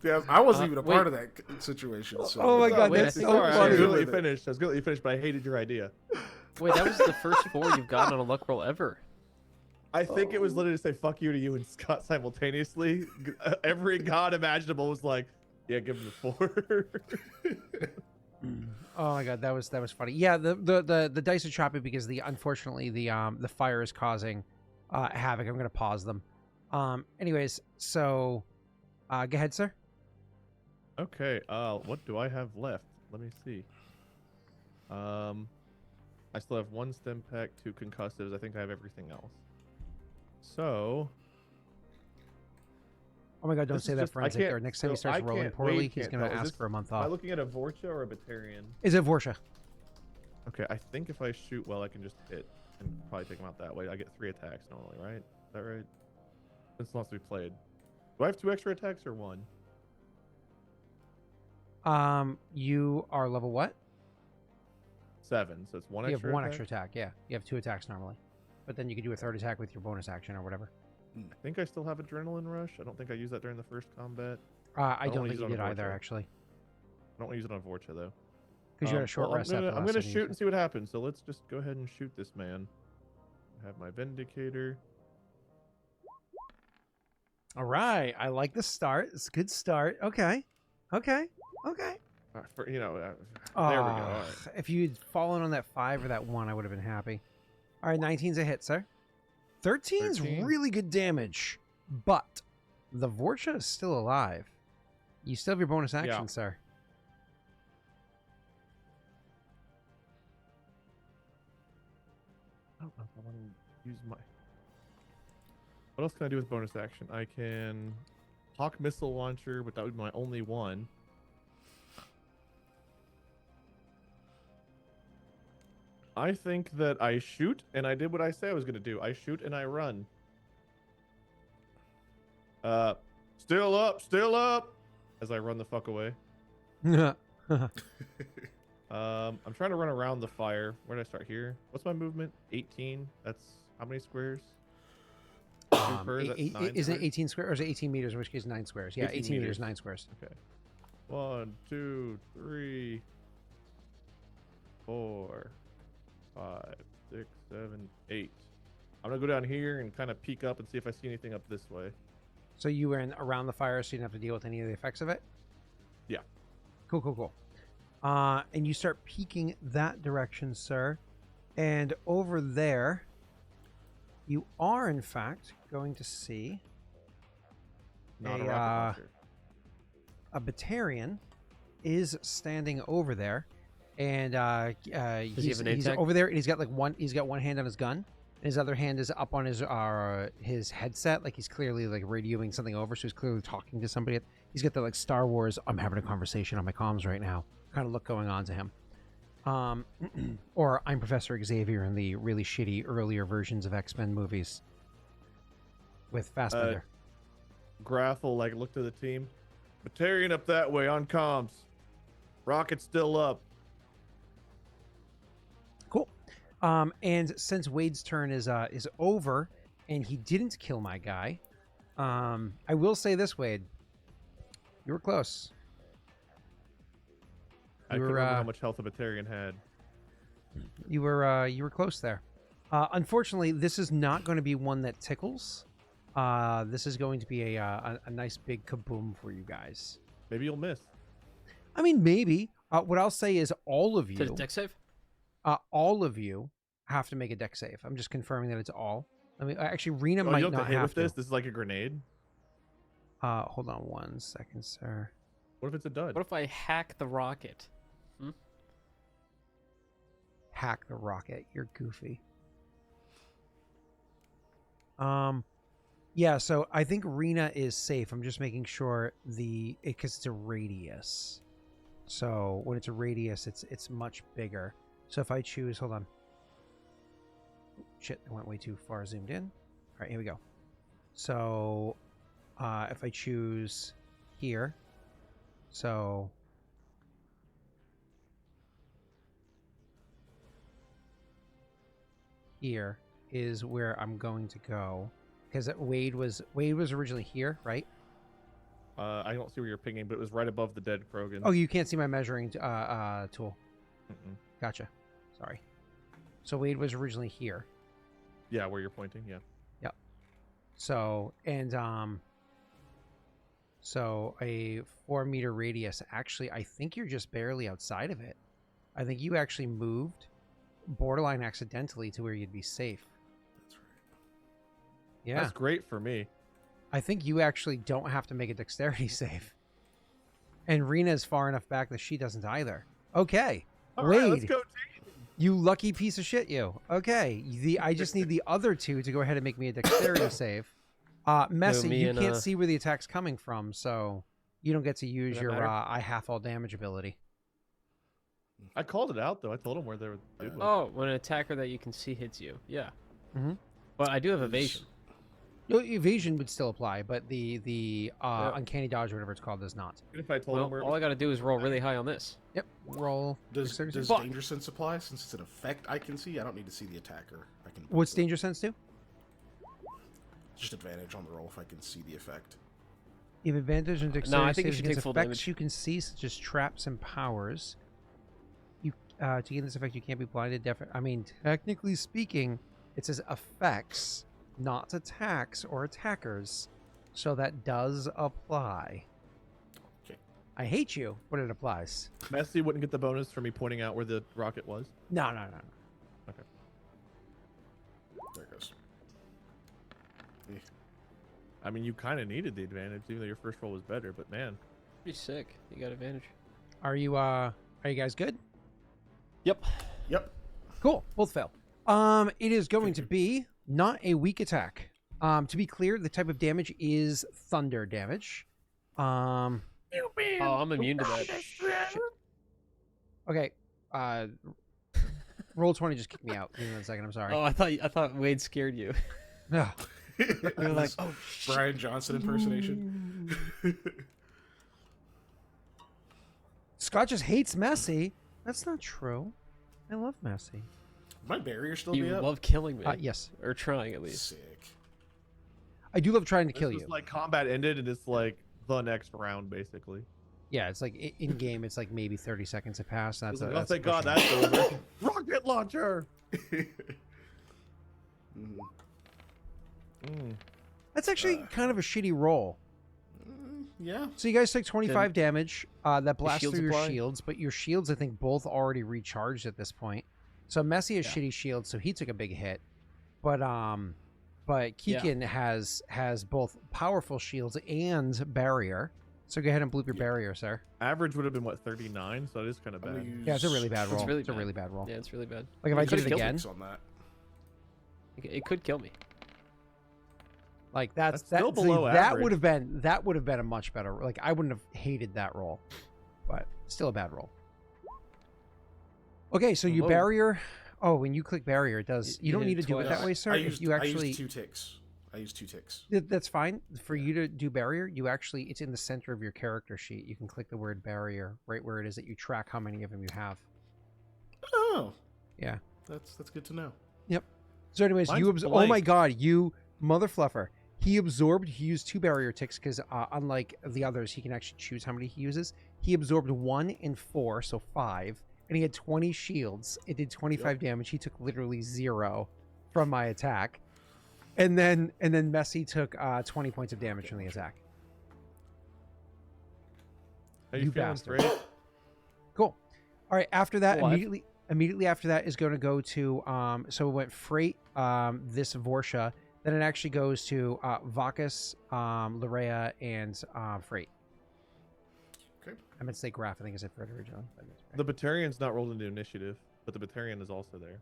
Speaker 3: Yeah, I wasn't even a
Speaker 4: wait.
Speaker 3: part of that situation. So.
Speaker 1: Oh my God,
Speaker 4: wait,
Speaker 1: that's
Speaker 4: I
Speaker 1: so
Speaker 4: think-
Speaker 2: Sorry, I was
Speaker 1: funny.
Speaker 2: good to let you finish. I was good to let you finish, but I hated your idea.
Speaker 4: Wait, that was the first 4 you've gotten on a luck roll ever.
Speaker 2: I think it was literally to say fuck you to you and Scott simultaneously. Every god imaginable was like, yeah, give him the 4.
Speaker 1: Oh my God, that was funny. Yeah, the dice are choppy because unfortunately the fire is causing havoc. I'm gonna pause them. Anyways, so go ahead, sir.
Speaker 2: Okay, what do I have left? Let me see. I still have 1 stem pack, 2 concussives. I think I have everything else. So,
Speaker 1: Oh my God, don't
Speaker 2: This
Speaker 1: say
Speaker 2: is
Speaker 1: that,
Speaker 2: just- I
Speaker 1: forensic.
Speaker 2: can't-
Speaker 1: Or next time he
Speaker 2: so
Speaker 1: starts
Speaker 2: I
Speaker 1: rolling
Speaker 2: can't-
Speaker 1: poorly,
Speaker 2: Wade
Speaker 1: he's
Speaker 2: can't
Speaker 1: gonna
Speaker 2: tell. Is
Speaker 1: ask
Speaker 2: this-
Speaker 1: for a month
Speaker 2: am I
Speaker 1: off.
Speaker 2: looking at a Vorcha or a Batarian?
Speaker 1: Is it Vorsha?
Speaker 2: Okay, I think if I shoot well, I can just hit and probably take him out that way. I get 3 attacks normally, right? Is that right? Since last we played. Do I have 2 extra attacks or 1?
Speaker 1: You are level what?
Speaker 2: 7, so it's 1
Speaker 1: You
Speaker 2: extra
Speaker 1: have 1
Speaker 2: attack?
Speaker 1: extra attack. Yeah, you have 2 attacks normally, but then you can do a 3rd attack with your bonus action or whatever.
Speaker 2: I think I still have Adrenaline Rush. I don't think I used that during the first combat.
Speaker 1: I
Speaker 2: don't
Speaker 1: don't
Speaker 2: wanna
Speaker 1: think
Speaker 2: use
Speaker 1: you
Speaker 2: it on
Speaker 1: did
Speaker 2: a
Speaker 1: either,
Speaker 2: Vorcha.
Speaker 1: actually,
Speaker 2: I don't want to use it on Vorcha, though.
Speaker 1: because you had a short
Speaker 2: well,
Speaker 1: rest.
Speaker 2: I'm
Speaker 1: after
Speaker 2: gonna
Speaker 1: last time you
Speaker 2: shoot
Speaker 1: used
Speaker 2: and
Speaker 1: it.
Speaker 2: see what happens. So let's just go ahead and shoot this man. Have my Vindicator.
Speaker 1: All right, I like the start. It's a good start. Okay. There we go. All right. If you'd fallen on that 5 or that 1, I would have been happy. All right, 19's a hit, sir. 13's
Speaker 2: 13.
Speaker 1: really good damage, but the Vorcha is still alive. You still have your bonus action,
Speaker 2: Yeah.
Speaker 1: sir.
Speaker 2: I don't know if I want to use my. What else can I do with bonus action? I can Hawk Missile Launcher, but that would be my only one. I think that I shoot, and I did what I say I was going to do. I shoot and I run. Still up, as I run the fuck away. I'm trying to run around the fire. Where did I start? Here. What's my movement? 18. That's how many squares?
Speaker 1: Isn't it 18 squares, or is it 18 meters, in which case 9 squares? Yeah, 18 meters, 9 squares.
Speaker 2: Okay. 1, 2, 3, 4, 5, 6, 7, 8. I'm gonna go down here and kind of peek up and see if I see anything up this way.
Speaker 1: So you were around the fire, so you didn't have to deal with any of the effects of it?
Speaker 2: Yeah.
Speaker 1: Cool. And you start peeking that direction, sir. And over there, you are, in fact, going to see
Speaker 2: Not a rocket launcher.
Speaker 1: a Batarian is standing over there. And he's
Speaker 4: have an ATAC?
Speaker 1: over there, and he's got one hand on his gun, and his other hand is up on his headset, like he's clearly like radioing something over, so he's clearly talking to somebody. He's got the like Star Wars, I'm having a conversation on my comms right now kind of look going on to him. Or I'm Professor Xavier in the really shitty earlier versions of X-Men movies with Fassbender.
Speaker 2: Graff will like look to the team. Batarian up that way on comms. Rocket's still up.
Speaker 1: Cool. And since Wade's turn is over, and he didn't kill my guy, I will say this, Wade, you were close.
Speaker 2: I couldn't remember how much health a Batarian had.
Speaker 1: You were close there. Unfortunately, this is not going to be one that tickles. This is going to be a nice big kaboom for you guys.
Speaker 2: Maybe you'll miss.
Speaker 1: I mean, maybe. What I'll say is all of
Speaker 4: Is it a
Speaker 1: you,
Speaker 4: deck save?
Speaker 1: all of you have to make a deck save. I'm just confirming that it's all. I mean, actually, Rena
Speaker 2: Oh,
Speaker 1: might
Speaker 2: you don't
Speaker 1: not
Speaker 2: have to hit
Speaker 1: have
Speaker 2: with this. This is like a grenade.
Speaker 1: Hold on 1 second, sir.
Speaker 2: What if it's a dud?
Speaker 4: What if I hack the rocket?
Speaker 1: Hack the rocket. You're goofy. Yeah, so I think Rena is safe. I'm just making sure because it's a radius. So when it's a radius, it's much bigger. So if I choose, hold on. Shit, I went way too far zoomed in. All right, here we go. So if I choose here, so here is where I'm going to go, because Wade was originally here, right?
Speaker 2: I don't see where you're pinging, but it was right above the dead Krogan.
Speaker 1: Oh, you can't see my measuring tool.
Speaker 2: Mm-mm.
Speaker 1: Gotcha. Sorry. So Wade was originally here.
Speaker 2: Yeah, where you're pointing. Yeah.
Speaker 1: Yep. So so a 4-meter radius. Actually, I think you're just barely outside of it. I think you actually moved borderline accidentally to where you'd be safe.
Speaker 3: That's right.
Speaker 1: Yeah.
Speaker 2: That's great for me.
Speaker 1: I think you actually don't have to make a dexterity save. And Rena's far enough back that she doesn't either. Okay.
Speaker 2: All
Speaker 1: Wade,
Speaker 2: right, let's go.
Speaker 1: you lucky piece of shit, you. Okay. I just need the other two to go ahead and make me a dexterity save. Messy,
Speaker 4: me
Speaker 1: you
Speaker 4: and,
Speaker 1: can't see where the attack's coming from, so you don't get to use
Speaker 4: Does that
Speaker 1: your
Speaker 4: matter?
Speaker 1: I half all damage ability.
Speaker 2: I called it out though. I told him where the dude was.
Speaker 4: Oh, when an attacker that you can see hits you. Yeah.
Speaker 1: Mhm.
Speaker 4: But I do have evasion.
Speaker 1: No, evasion would still apply, but the uncanny dodge or whatever it's called does not.
Speaker 2: If I told him
Speaker 4: Well,
Speaker 2: where it
Speaker 4: all
Speaker 2: was.
Speaker 4: I gotta do is roll really high on this.
Speaker 1: Yep. Roll.
Speaker 3: Does
Speaker 1: dexterity save.
Speaker 4: Fuck.
Speaker 3: danger sense apply since it's an effect I can see? I don't need to see the attacker. I can.
Speaker 1: What's danger sense do?
Speaker 3: Just advantage on the roll if I can see the effect.
Speaker 1: You have advantage on
Speaker 4: No,
Speaker 1: dexterity
Speaker 4: I think you
Speaker 1: saves
Speaker 4: should take
Speaker 1: against
Speaker 4: full
Speaker 1: effects
Speaker 4: damage.
Speaker 1: you can see, such as traps and powers. You to gain this effect, you can't be blinded. I mean, technically speaking, it says effects, not attacks or attackers, so that does apply.
Speaker 3: Okay.
Speaker 1: I hate you, but it applies.
Speaker 2: Messy wouldn't get the bonus for me pointing out where the rocket was.
Speaker 1: No.
Speaker 3: There it goes.
Speaker 2: I mean, you kind of needed the advantage, even though your first roll was better. But man,
Speaker 4: Pretty sick. You got advantage.
Speaker 1: Are you guys good?
Speaker 4: Yep.
Speaker 3: Yep.
Speaker 1: Cool. Both fail. It is going to be not a weak attack. To be clear, the type of damage is thunder damage.
Speaker 4: Oh, I'm immune to that.
Speaker 1: Okay. Roll 20 just kicked me out. Give me 1 second. I'm sorry.
Speaker 4: Oh, I thought Wade scared you.
Speaker 1: Ugh.
Speaker 3: You're
Speaker 1: like, oh,
Speaker 3: Brian Johnson impersonation.
Speaker 1: Scott just hates Messi. That's not true. I love Messi.
Speaker 3: My barrier still
Speaker 4: You
Speaker 3: be up?
Speaker 4: love killing me.
Speaker 1: Yes.
Speaker 4: Or trying at least.
Speaker 3: Sick.
Speaker 1: I do love trying to kill
Speaker 2: this
Speaker 1: you.
Speaker 2: is like combat ended, and it's like the next round, basically.
Speaker 1: Yeah, it's like in game, it's like maybe 30 seconds have passed. That's
Speaker 2: It's like,
Speaker 1: that's
Speaker 2: oh, thank God
Speaker 1: pushing it.
Speaker 2: that's over. Rocket launcher.
Speaker 3: Mhm.
Speaker 1: That's actually kind of a shitty roll.
Speaker 3: Yeah.
Speaker 1: So you guys take 25 damage. That blasts
Speaker 4: shields
Speaker 1: through your
Speaker 4: apply?
Speaker 1: shields, but your shields, I think, both already recharged at this point. So Messi has shitty shields, so he took a big hit. But Keegan has both powerful shields and barrier. So go ahead and bloop your barrier, sir.
Speaker 2: Average would have been what 39, so that is kind of
Speaker 3: I'm
Speaker 2: bad.
Speaker 3: gonna use
Speaker 1: Yeah, it's a really bad roll.
Speaker 4: It's really
Speaker 1: It's a
Speaker 4: bad.
Speaker 1: really bad roll.
Speaker 4: Yeah, it's really bad.
Speaker 1: Like if I did
Speaker 4: could've
Speaker 1: it
Speaker 4: killed
Speaker 1: again,
Speaker 3: X on that.
Speaker 4: It could kill me.
Speaker 1: like
Speaker 2: That's
Speaker 1: that
Speaker 2: still below
Speaker 1: that
Speaker 2: average.
Speaker 1: would have been a much better. Like I wouldn't have hated that roll, but still a bad roll. Okay, so you
Speaker 4: Whoa.
Speaker 1: barrier. Oh, when you click barrier, it does. You
Speaker 4: You
Speaker 1: don't
Speaker 4: hit
Speaker 1: need to do it
Speaker 4: twice.
Speaker 1: that way, sir.
Speaker 3: I
Speaker 1: If
Speaker 3: used,
Speaker 1: you
Speaker 3: I
Speaker 1: actually,
Speaker 3: used 2 ticks. I used 2 ticks.
Speaker 1: that's fine for you to do barrier. You actually, it's in the center of your character sheet. You can click the word barrier right where it is that you track how many of them you have.
Speaker 3: Oh.
Speaker 1: Yeah.
Speaker 3: That's good to know.
Speaker 1: So, anyways,
Speaker 2: Mine's
Speaker 1: oh my
Speaker 2: blank.
Speaker 1: God, you mother fluffer. He absorbed. He used 2 barrier ticks because unlike the others, he can actually choose how many he uses. He absorbed 1 and 4, so 5, and he had 20 shields. It did 25 damage. He took literally 0 from my attack, and then Messi took 20 points of damage from the attack.
Speaker 2: How
Speaker 1: You
Speaker 2: you feeling,
Speaker 1: bastard.
Speaker 2: Frait?
Speaker 1: Cool. All right. After that,
Speaker 4: Alive.
Speaker 1: immediately after that is going to go to so it went Frait, this Vorsha, then it actually goes to Vakas, Larrea, and Frait.
Speaker 3: Okay.
Speaker 1: I meant to say Graff. I think I said Frait originally.
Speaker 2: The Batarian's not rolled into initiative, but the Batarian is also there.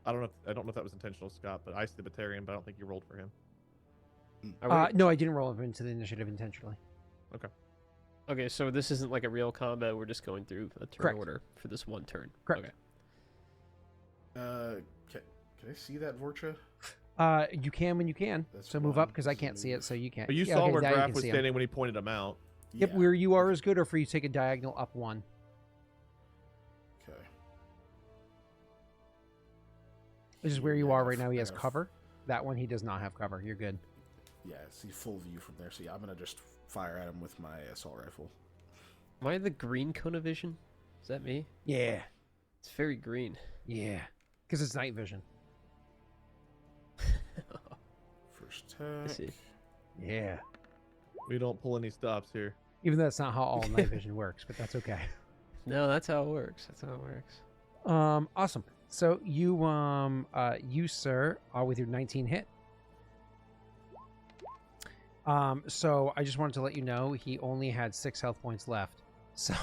Speaker 2: I don't know if that was intentional, Scott, but I see the Batarian, but I don't think you rolled for him.
Speaker 1: No, I didn't roll him into the initiative intentionally.
Speaker 4: Okay, so this isn't like a real combat. We're just going through a turn
Speaker 1: Correct.
Speaker 4: order for this one turn.
Speaker 1: Correct.
Speaker 4: Okay.
Speaker 3: Can I see that Vorcha?
Speaker 1: You can when you can.
Speaker 3: That's
Speaker 1: so move
Speaker 3: one.
Speaker 1: up because I can't see it, so you can't.
Speaker 2: But you
Speaker 1: Yeah,
Speaker 2: saw
Speaker 1: okay,
Speaker 2: where
Speaker 1: now you
Speaker 2: Graff
Speaker 1: can
Speaker 2: was
Speaker 1: see him.
Speaker 2: standing when he pointed him out.
Speaker 1: Yep, where you are is good, or for you to take a diagonal up one.
Speaker 3: Okay.
Speaker 1: Which is where you are right now. He has
Speaker 3: Fair enough.
Speaker 1: cover. That one he does not have cover. You're good.
Speaker 3: Yeah, see full view from there. So yeah, I'm gonna just fire at him with my assault rifle.
Speaker 4: Am I the green cone of vision? Is that me?
Speaker 1: Yeah,
Speaker 4: It's very green.
Speaker 1: yeah, because it's night vision.
Speaker 3: First
Speaker 4: I
Speaker 3: attack.
Speaker 4: see.
Speaker 1: Yeah,
Speaker 2: We don't pull any stops here.
Speaker 1: even though that's not how all night vision works, but that's okay.
Speaker 4: No, that's how it works. That's how it works.
Speaker 1: Awesome. So you sir, are with your 19 hit. So I just wanted to let you know he only had 6 health points left. So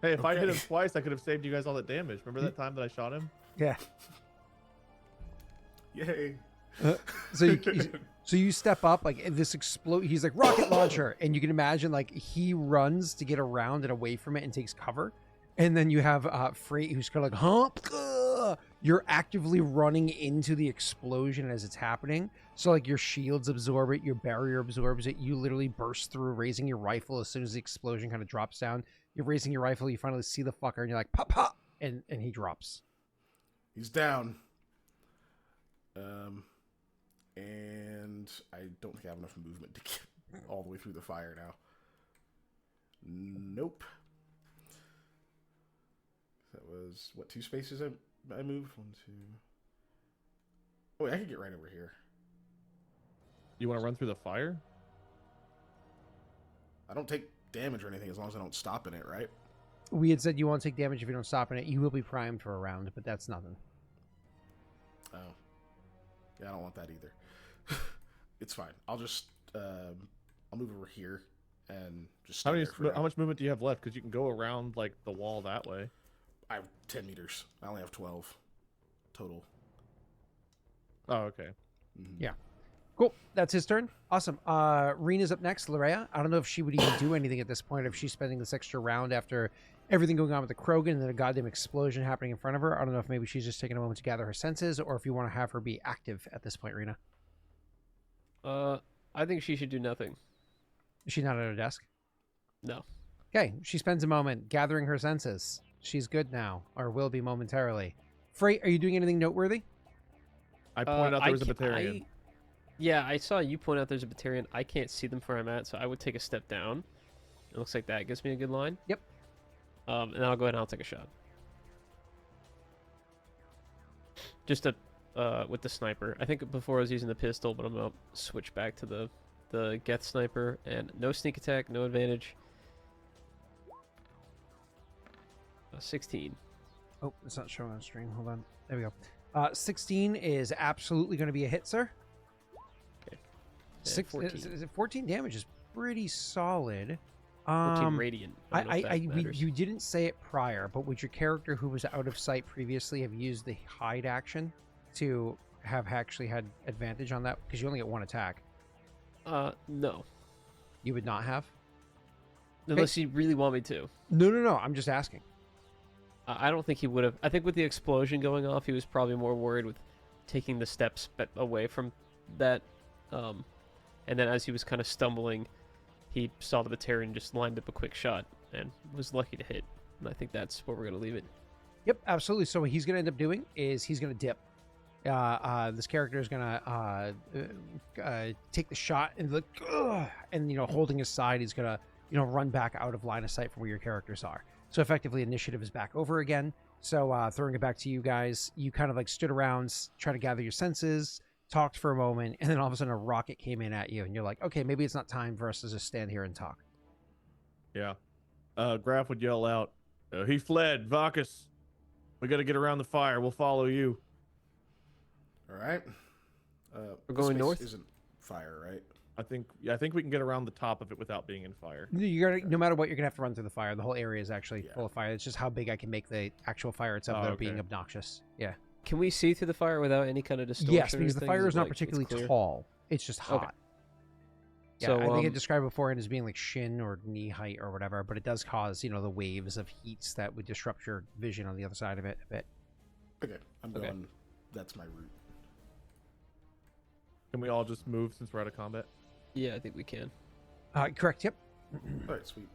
Speaker 2: Hey, if I hit him
Speaker 3: Okay.
Speaker 2: twice, I could have saved you guys all that damage. Remember that time that I shot him?
Speaker 1: yeah.
Speaker 3: Yay!
Speaker 1: So you step up like this explode. He's like rocket launcher, and you can imagine like he runs to get around and away from it and takes cover, and then you have Frait who's kind of like you're actively running into the explosion as it's happening. So like your shields absorb it, your barrier absorbs it. You literally burst through, raising your rifle as soon as the explosion kind of drops down. You're raising your rifle. You finally see the fucker, and you're like pop pop, and he drops.
Speaker 3: He's down. And I don't think I have enough movement to get all the way through the fire now. Nope. That was, what, 2 spaces I moved? 1, 2. Oh, wait, I could get right over here.
Speaker 2: You want to run through the fire?
Speaker 3: I don't take damage or anything as long as I don't stop in it, right?
Speaker 1: We had said you won't take damage if you don't stop in it. You will be primed for a round, but that's nothing.
Speaker 3: Oh. Yeah, I don't want that either. It's fine. I'll just, I'll move over here and just stay there for
Speaker 2: How
Speaker 3: now.
Speaker 2: much movement do you have left? Because you can go around like the wall that way.
Speaker 3: I have 10 meters. I only have 12 total.
Speaker 2: Oh, okay.
Speaker 3: Mhm.
Speaker 1: Yeah. Cool. That's his turn. Awesome. Rena's up next. Larrea. I don't know if she would even do anything at this point, if she's spending this extra round after everything going on with the Krogan and then a goddamn explosion happening in front of her. I don't know if maybe she's just taking a moment to gather her senses, or if you want to have her be active at this point, Rena.
Speaker 4: I think she should do nothing.
Speaker 1: Is she not at her desk?
Speaker 4: No.
Speaker 1: Okay. She spends a moment gathering her senses. She's good now, or will be momentarily. Frait, are you doing anything noteworthy?
Speaker 2: I pointed out there was a
Speaker 4: ca-
Speaker 2: Batarian.
Speaker 4: Yeah, I saw you point out there's a Batarian. I can't see them from where I'm at, so I would take a step down. It looks like that gives me a good line.
Speaker 1: Yep.
Speaker 4: And I'll go ahead and I'll take a shot. Just with the sniper. I think before I was using the pistol, but I'm gonna switch back to the Geth sniper, and no sneak attack, no advantage. 16.
Speaker 1: Oh, it's not showing on stream. Hold on. There we go. 16 is absolutely going to be a hit, sir.
Speaker 4: Okay. Yeah, 14.
Speaker 1: 14 damage is pretty solid.
Speaker 4: 14 radiant. I don't know if that matters.
Speaker 1: You didn't say it prior, but would your character who was out of sight previously have used the hide action to have actually had advantage on that? Because you only get 1 attack.
Speaker 4: No.
Speaker 1: You would not have?
Speaker 4: Unless you really want me to.
Speaker 1: No. I'm just asking.
Speaker 4: I don't think he would have. I think with the explosion going off, he was probably more worried with taking the steps away from that. And then as he was kind of stumbling, he saw the Batarian, just lined up a quick shot and was lucky to hit. And I think that's where we're going to leave it.
Speaker 1: Yep, absolutely. So what he's going to end up doing is he's going to dip. This character is going to take the shot and holding his side, he's going to run back out of line of sight from where your characters are. So effectively, initiative is back over again. So throwing it back to you guys, you kind of like stood around, trying to gather your senses, talked for a moment, and then all of a sudden a rocket came in at you, and you're like, okay, maybe it's not time for us to just stand here and talk.
Speaker 2: Yeah. Graff would yell out, "He fled, Vakas. We got to get around the fire. We'll follow you."
Speaker 3: All right.
Speaker 4: We're going
Speaker 3: this
Speaker 4: north?
Speaker 3: Isn't fire, right?
Speaker 2: I think we can get around the top of it without being in fire.
Speaker 1: You're gonna, no matter what, you're gonna have to run through the fire. The whole area is actually
Speaker 3: Yeah.
Speaker 1: full of fire. It's just how big I can make the actual fire itself without being
Speaker 2: okay.
Speaker 1: obnoxious. Yeah.
Speaker 4: Can we see through the fire without any kind of distortion?
Speaker 1: Yes,
Speaker 4: or
Speaker 1: because the
Speaker 4: anything?
Speaker 1: fire
Speaker 4: it
Speaker 1: is not
Speaker 4: like, it's
Speaker 1: particularly
Speaker 4: clear?
Speaker 1: tall. It's just hot.
Speaker 4: Okay.
Speaker 1: Yeah,
Speaker 4: So,
Speaker 1: I think I
Speaker 4: um,
Speaker 1: described beforehand as being like shin or knee height or whatever, but it does cause, the waves of heats that would disrupt your vision on the other side of it a bit.
Speaker 3: Okay, I'm
Speaker 4: Okay.
Speaker 3: going. That's my route.
Speaker 2: Can we all just move since we're out of combat?
Speaker 4: Yeah, I think we can.
Speaker 1: Correct, yep.
Speaker 3: All right, sweet.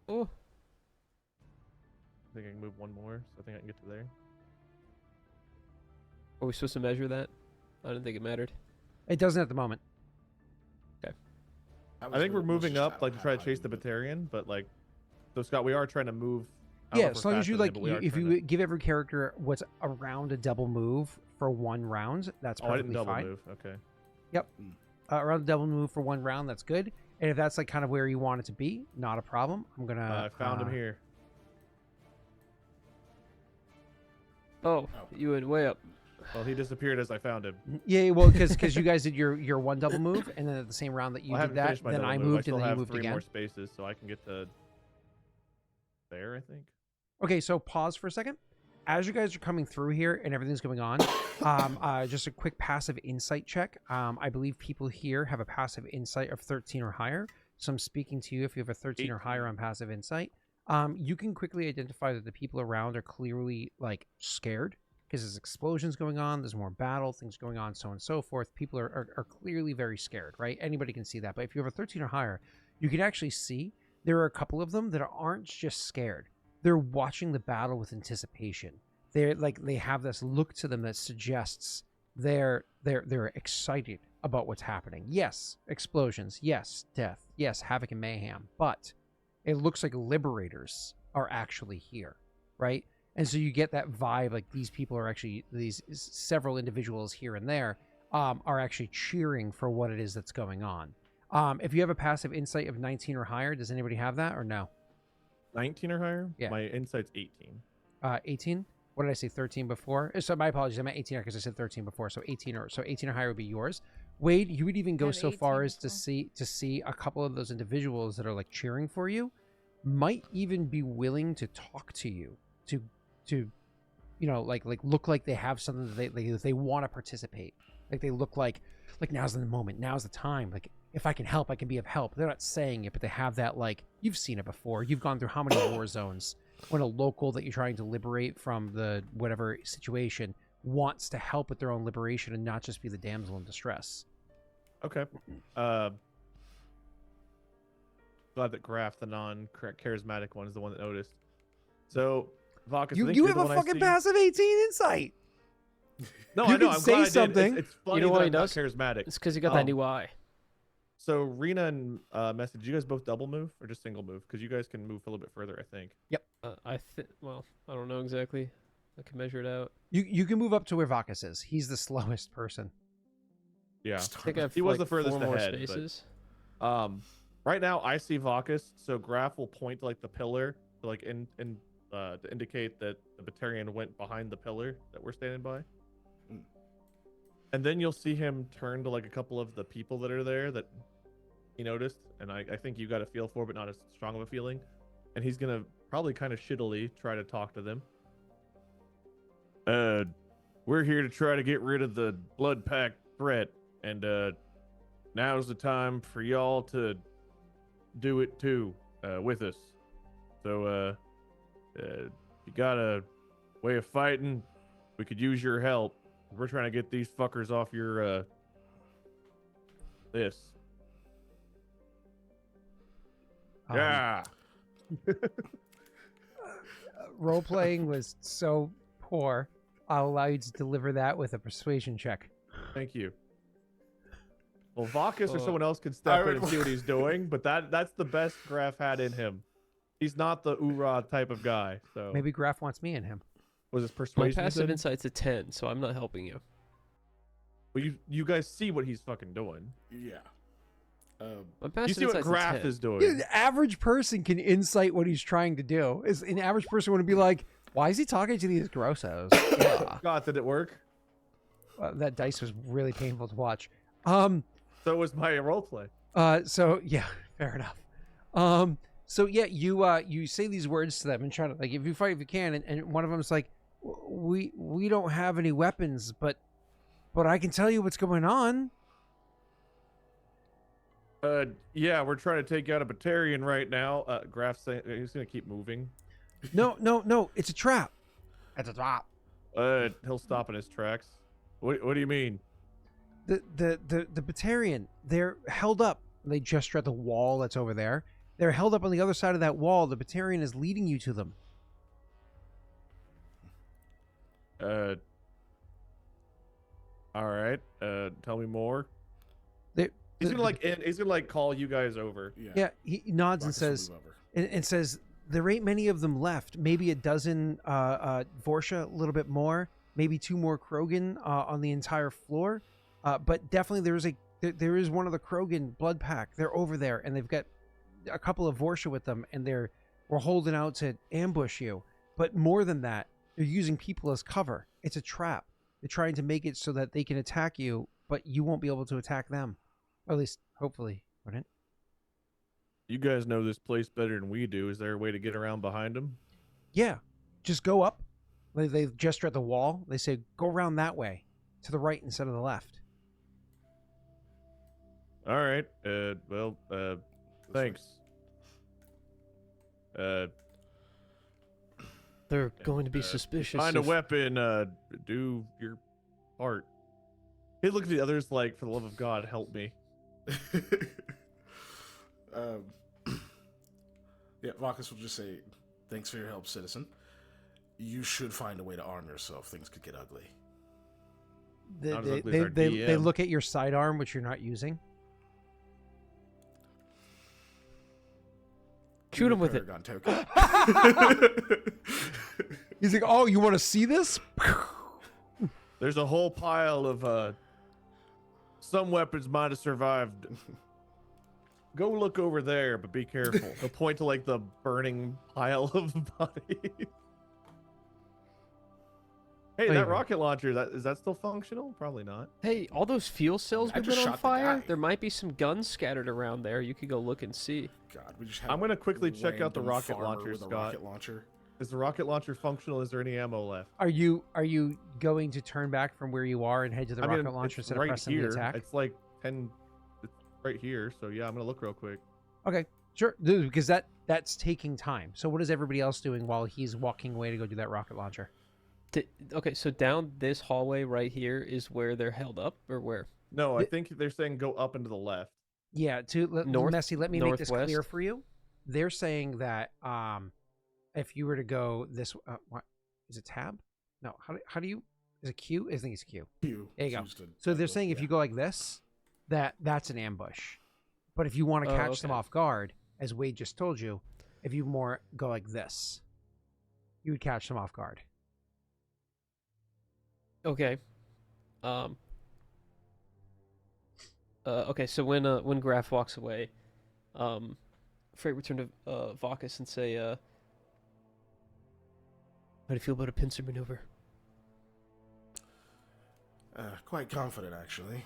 Speaker 4: Oh,
Speaker 2: I think I can move one more, so I think I can get to there.
Speaker 4: are we supposed to measure that? I didn't think it mattered.
Speaker 1: It doesn't at the moment.
Speaker 2: I think we're moving up, like, to try to chase the Batarian, but, like, so, Scott, we are trying to move. I don't know
Speaker 1: Yeah,
Speaker 2: if
Speaker 1: as
Speaker 2: we're
Speaker 1: long as
Speaker 2: faster
Speaker 1: you
Speaker 2: than
Speaker 1: like,
Speaker 2: they, but we are
Speaker 1: if
Speaker 2: trying
Speaker 1: you
Speaker 2: to-
Speaker 1: give every character what's around a double move for one round, that's
Speaker 2: Oh, I didn't
Speaker 1: perfectly
Speaker 2: double
Speaker 1: fine.
Speaker 2: move. Okay.
Speaker 1: Around the double move for one round, that's good. And if that's like kind of where you want it to be, not a problem. I'm gonna.
Speaker 2: I found him here.
Speaker 4: Oh, you went way up.
Speaker 2: Well, he disappeared as I found him.
Speaker 1: Yeah, well, because you guys did your one double move, and then at the same round that you
Speaker 2: Well, I
Speaker 1: did
Speaker 2: haven't
Speaker 1: that,
Speaker 2: finished my
Speaker 1: then
Speaker 2: double
Speaker 1: I
Speaker 2: move.
Speaker 1: moved,
Speaker 2: still
Speaker 1: and then you
Speaker 2: have
Speaker 1: moved
Speaker 2: 3
Speaker 1: again.
Speaker 2: more spaces, so I can get to there, I think.
Speaker 1: Okay, so pause for a second. As you guys are coming through here and everything's going on, just a quick passive insight check. I believe people here have a passive insight of 13 or higher. So I'm speaking to you if you have a 13 or higher on passive insight. You can quickly identify that the people around are clearly like scared because there's explosions going on, there's more battle, things going on, so on and so forth. People are clearly very scared, right? Anybody can see that. But if you have a 13 or higher, you can actually see there are a couple of them that aren't just scared. They're watching the battle with anticipation. They're like, they have this look to them that suggests they're excited about what's happening. Yes, explosions. Yes, death. Yes, havoc and mayhem. But it looks like liberators are actually here, right? And so you get that vibe, like these people are actually, these several individuals here and there are actually cheering for what it is that's going on. If you have a passive insight of 19 or higher, does anybody have that or no?
Speaker 2: 19 or higher?
Speaker 1: Yeah.
Speaker 2: My insight's 18.
Speaker 1: 18? What did I say? 13 before? So my apologies. I meant 18 because I said 13 before. So 18 or higher would be yours. Wade, you would even go
Speaker 5: had
Speaker 1: so
Speaker 5: 18
Speaker 1: far as to
Speaker 5: before.
Speaker 1: see a couple of those individuals that are like cheering for you, might even be willing to talk to you, to like look like they have something that they want to participate. Like they look like now's the moment, now's the time. Like if I can help, I can be of help. They're not saying it, but they have that, like, you've seen it before. You've gone through how many war zones when a local that you're trying to liberate from the whatever situation wants to help with their own liberation and not just be the damsel in distress.
Speaker 2: Okay. Glad that Graff, the non-charismatic one, is the one that noticed. So, Vakas, I think
Speaker 1: You
Speaker 2: you're
Speaker 1: have
Speaker 2: the
Speaker 1: a
Speaker 2: one I
Speaker 1: fucking
Speaker 2: see.
Speaker 1: passive 18 insight.
Speaker 2: No,
Speaker 1: you
Speaker 2: I know.
Speaker 1: can
Speaker 2: I'm
Speaker 1: say
Speaker 2: glad I did.
Speaker 1: something.
Speaker 2: It's funny
Speaker 4: You know
Speaker 2: that
Speaker 4: why he
Speaker 2: I'm not
Speaker 4: does?
Speaker 2: charismatic.
Speaker 4: It's because you got that
Speaker 2: Oh.
Speaker 4: new eye.
Speaker 2: So Rena and Message, did you guys both double move or just single move? Because you guys can move a little bit further, I think.
Speaker 4: Well, I don't know exactly. I can measure it out.
Speaker 1: You can move up to where Vakas is. He's the slowest person.
Speaker 2: Yeah.
Speaker 4: I think I have
Speaker 2: He was
Speaker 4: like
Speaker 2: the furthest
Speaker 4: 4 more
Speaker 2: ahead, but-
Speaker 4: spaces.
Speaker 2: Right now I see Vakas, so Graff will point to like the pillar to like to indicate that the Batarian went behind the pillar that we're standing by.
Speaker 3: Mm.
Speaker 2: And then you'll see him turn to like a couple of the people that are there that he noticed, and I think you got a feel for, but not as strong of a feeling. And he's gonna probably kind of shittily try to talk to them. We're here to try to get rid of the blood pact threat, and now's the time for y'all to do it too, with us. So, you got a way of fighting, we could use your help. We're trying to get these fuckers off your, this. Yeah.
Speaker 1: Role playing was so poor. I'll allow you to deliver that with a persuasion check.
Speaker 2: Thank you. Well, Vakas or
Speaker 4: Oh.
Speaker 2: someone else could step in and see what he's doing, but that's the best Graff had in him. He's not the oorah type of guy. So
Speaker 1: Maybe Graff wants me and him.
Speaker 2: was his
Speaker 4: My
Speaker 2: persuasion? you
Speaker 4: passive
Speaker 2: said?
Speaker 4: insight's a 10, so I'm not helping you.
Speaker 2: Well, you guys see what he's fucking doing.
Speaker 3: Yeah.
Speaker 2: You see what Graff is doing.
Speaker 1: Yeah, the average person can insight what he's trying to do. Is an average person want to be like, why is he talking to these grossos? Yeah.
Speaker 2: God, did it work?
Speaker 1: That dice was really painful to watch.
Speaker 2: So was my roleplay.
Speaker 1: So yeah, fair enough. So yeah, you say these words to them and try to like, if you fight if you can, and one of them is like, we don't have any weapons, but I can tell you what's going on.
Speaker 2: Yeah, we're trying to take out a Batarian right now. Graff saying he's gonna keep moving.
Speaker 1: No, it's a trap. It's a trap.
Speaker 2: He'll stop in his tracks. What do you mean?
Speaker 1: The Batarian, they're held up. They gesture at the wall that's over there. They're held up on the other side of that wall. The Batarian is leading you to them.
Speaker 2: All right. Tell me more.
Speaker 1: He's
Speaker 2: gonna call you guys over.
Speaker 1: Yeah, he nods and says, and says, there ain't many of them left. Maybe a dozen Vorsha, a little bit more. Maybe 2 more Krogan on the entire floor. But definitely there is one of the Krogan blood pack. They're over there, and they've got a couple of Vorsha with them, and we're holding out to ambush you. But more than that, they're using people as cover. It's a trap. They're trying to make it so that they can attack you, but you won't be able to attack them. Or at least, hopefully, wouldn't.
Speaker 2: You guys know this place better than we do. Is there a way to get around behind them?
Speaker 1: Yeah, just go up. They gesture at the wall. They say, go around that way, to the right instead of the left.
Speaker 2: All right. Thanks.
Speaker 4: They're going to be suspicious.
Speaker 2: Find a weapon. Do your part. He looked at the others like, for the love of God, help me.
Speaker 3: Yeah, Vakas will just say, thanks for your help, citizen. You should find a way to arm yourself. Things could get ugly.
Speaker 1: They look at your sidearm, which you're not using.
Speaker 4: Shoot him with it.
Speaker 3: Token.
Speaker 1: He's like, oh, you want to see this?
Speaker 2: There's a whole pile of some weapons might have survived. Go look over there, but be careful. He'll point to like the burning pile of bodies. Hey, that rocket launcher, is that still functional? Probably not.
Speaker 4: Hey, all those fuel cells
Speaker 3: I
Speaker 4: we've
Speaker 3: just
Speaker 4: lit on
Speaker 3: shot the
Speaker 4: fire?
Speaker 3: guy.
Speaker 4: There might be some guns scattered around there. You could go look and see.
Speaker 3: God, we just have
Speaker 2: I'm gonna quickly check out the
Speaker 3: random
Speaker 2: rocket
Speaker 3: farmer
Speaker 2: launcher,
Speaker 3: with a
Speaker 2: Scott.
Speaker 3: rocket launcher.
Speaker 2: Is the rocket launcher functional? Is there any ammo left?
Speaker 1: Are you going to turn back from where you are and head to the rocket launcher
Speaker 2: it's
Speaker 1: instead
Speaker 2: right
Speaker 1: of pressing
Speaker 2: here.
Speaker 1: the attack?
Speaker 2: It's like 10. It's right here. So yeah, I'm gonna look real quick.
Speaker 1: Okay, sure. Because that's taking time. So what is everybody else doing while he's walking away to go do that rocket launcher?
Speaker 4: Okay, so down this hallway right here is where they're held up, or where?
Speaker 2: No, I think they're saying go up and to the left.
Speaker 1: Yeah,
Speaker 4: North-
Speaker 1: Messy, let me make this clear
Speaker 4: northwest?
Speaker 1: for you. They're saying that if you were to go this, what is it? Tab? No, how do you? Is it Q? I think it's Q.
Speaker 3: You.
Speaker 1: There you go.
Speaker 3: choose to-
Speaker 1: So they're saying if you go like this, that's an ambush. But if you want to
Speaker 4: Oh,
Speaker 1: catch them
Speaker 4: okay.
Speaker 1: off guard, as Wade just told you, if you more go like this, you would catch them off guard.
Speaker 4: Okay. Okay, so when Graff walks away, Frait return to Vakas and say, how do you feel about a pincer maneuver?
Speaker 3: Quite confident, actually.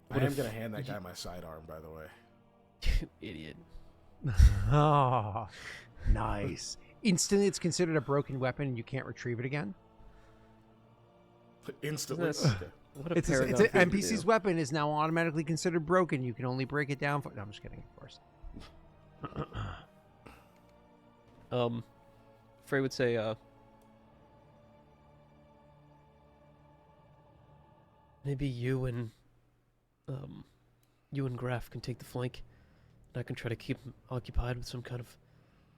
Speaker 4: What
Speaker 3: I am
Speaker 4: if
Speaker 3: going to hand that guy my sidearm, by the way.
Speaker 4: You idiot.
Speaker 1: Oh, nice. Instantly, it's considered a broken weapon and you can't retrieve it again.
Speaker 3: Instantly.
Speaker 4: That's-
Speaker 3: Okay.
Speaker 4: What a
Speaker 1: It's
Speaker 4: paragon
Speaker 1: an
Speaker 4: thing to
Speaker 1: NPC's
Speaker 4: do.
Speaker 1: weapon is now automatically considered broken. You can only break it down for. No, I'm just kidding, of course.
Speaker 4: Frait would say, maybe you and Graff can take the flank, and I can try to keep him occupied with some kind of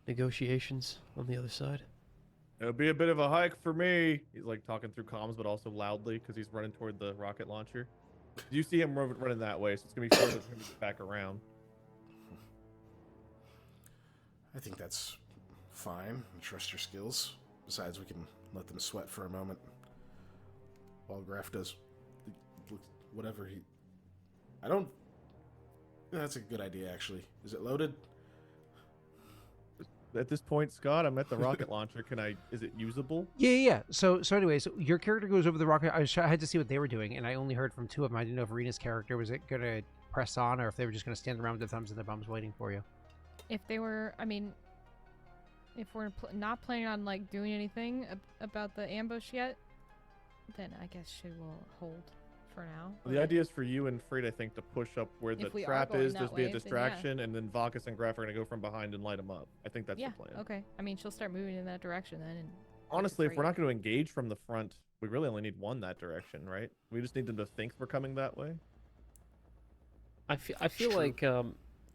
Speaker 4: negotiations on the other side.
Speaker 2: It'll be a bit of a hike for me. He's like talking through comms, but also loudly because he's running toward the rocket launcher. You see him running that way, so it's gonna be further for him to get back around.
Speaker 3: I think that's fine. I trust your skills. Besides, we can let them sweat for a moment. while Graff does whatever he. I don't. That's a good idea, actually. Is it loaded?
Speaker 2: At this point, Scott, I'm at the rocket launcher. Is it usable?
Speaker 1: Yeah. So anyways, your character goes over the rocket. I had to see what they were doing, and I only heard from two of them. I didn't know if Rena's character was going to press on, or if they were just going to stand around with their thumbs and their bums waiting for you.
Speaker 5: If they were, I mean, if we're not planning on like doing anything about the ambush yet, then I guess she will hold for now.
Speaker 2: The idea is for you and Frait, I think, to push up where the
Speaker 5: If we are
Speaker 2: trap
Speaker 5: going
Speaker 2: is.
Speaker 5: that
Speaker 2: There's be a
Speaker 5: way, then yeah.
Speaker 2: distraction, and then Vakas and Graff are going to go from behind and light them up. I think that's
Speaker 5: Yeah.
Speaker 2: the plan.
Speaker 5: Okay. I mean, she'll start moving in that direction then. And
Speaker 2: Honestly, if we're not going to engage from the front, we really only need one that direction, right? We just need them to think we're coming that way.
Speaker 4: I feel
Speaker 3: True.
Speaker 4: like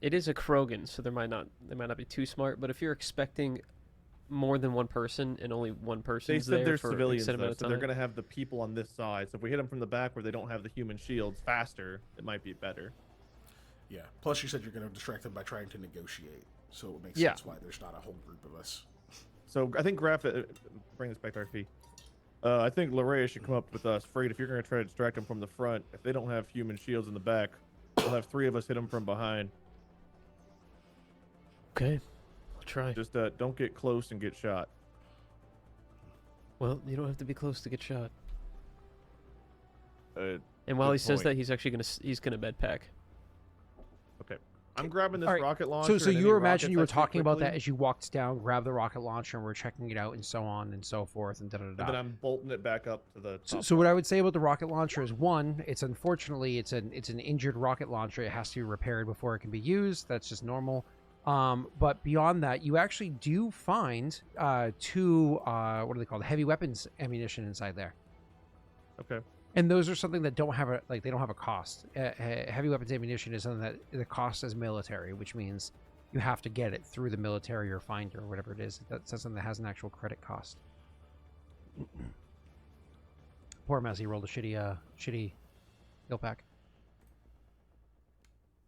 Speaker 4: it is a Krogan, so they might not be too smart. But if you're expecting more than one person and only one person
Speaker 2: They
Speaker 4: is
Speaker 2: said
Speaker 4: there
Speaker 2: they're
Speaker 4: for
Speaker 2: civilians,
Speaker 4: extended
Speaker 2: though,
Speaker 4: amount of
Speaker 2: so they're
Speaker 4: time,
Speaker 2: going to have the people on this side. So if we hit them from the back where they don't have the human shields faster, it might be better.
Speaker 3: Yeah. Plus, you said you're going to distract them by trying to negotiate, so it makes
Speaker 4: Yeah.
Speaker 3: sense why there's not a whole group of us.
Speaker 2: So I think Graff, bring this back to RP. I think Larrea should come up with us. Frait, if you're going to try to distract them from the front, if they don't have human shields in the back, we'll have three of us hit them from behind.
Speaker 4: Okay, I'll try.
Speaker 2: Just don't get close and get shot.
Speaker 4: Well, you don't have to be close to get shot. And
Speaker 2: good
Speaker 4: while he says
Speaker 2: point.
Speaker 4: that, he's gonna bed pack.
Speaker 2: Okay. I'm grabbing this
Speaker 1: All right,
Speaker 2: rocket launcher.
Speaker 1: So
Speaker 2: and
Speaker 1: you
Speaker 2: any
Speaker 1: were imagining you were
Speaker 2: rockets I see
Speaker 1: talking about that
Speaker 2: quickly,
Speaker 1: as you walked down, grabbed the rocket launcher, and we're checking it out, and so on and so forth, and da da
Speaker 2: and
Speaker 1: da.
Speaker 2: then I'm bolting it back up to the top.
Speaker 1: So what I would say about the rocket launcher is, one, it's unfortunately it's an injured rocket launcher. It has to be repaired before it can be used. That's just normal. But beyond that, you actually do find two what are they called? Heavy weapons ammunition inside there.
Speaker 2: Okay.
Speaker 1: And those are something that don't have they don't have a cost. Heavy weapons ammunition is something that the cost is military, which means you have to get it through the military or finder or whatever it is. That's something that has an actual credit cost. Poor Mazzy rolled a shitty heal pack.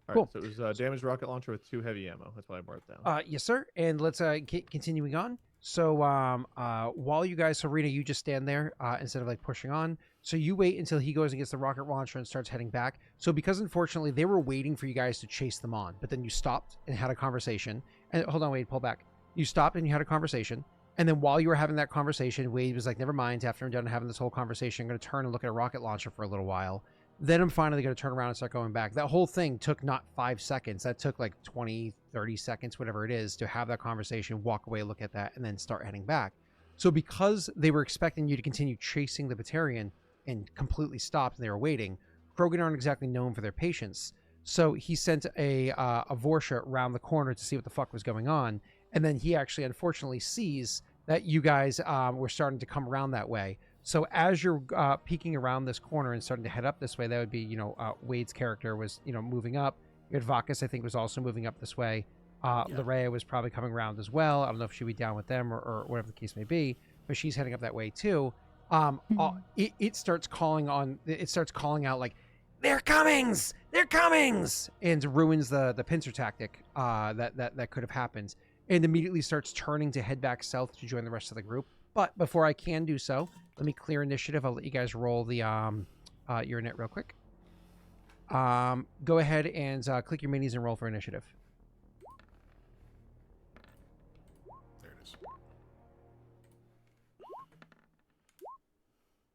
Speaker 2: All
Speaker 1: Cool.
Speaker 2: right, so it was damaged rocket launcher with 2 heavy ammo. That's why I marked down.
Speaker 1: Yes, sir. And let's continuing on. So while you guys, so Rena, you just stand there instead of like pushing on. So you wait until he goes and gets the rocket launcher and starts heading back. So because unfortunately they were waiting for you guys to chase them on, but then you stopped and had a conversation. And hold on, Wade, pull back. You stopped and you had a conversation. And then while you were having that conversation, Wade was like, never mind. After I'm done having this whole conversation, I'm going to turn and look at a rocket launcher for a little while. Then I'm finally going to turn around and start going back. That whole thing took not 5 seconds. That took like 20, 30 seconds, whatever it is, to have that conversation, walk away, look at that, and then start heading back. So because they were expecting you to continue chasing the Batarian and completely stopped and they were waiting, Krogan aren't exactly known for their patience. So he sent a Vorsha around the corner to see what the fuck was going on. And then he actually, unfortunately, sees that you guys were starting to come around that way. So as you're peeking around this corner and starting to head up this way, that would be, Wade's character was, moving up. You had Vakas, I think, was also moving up this way. Larrea was probably coming around as well. I don't know if she'd be down with them or whatever the case may be, but she's heading up that way too. It starts calling out like, "They're comings! They're comings!" and ruins the pincer tactic that could have happened, and immediately starts turning to head back south to join the rest of the group. But before I can do so, let me clear initiative. I'll let you guys roll the your net real quick. Go ahead and click your minis and roll for initiative.
Speaker 3: There it is.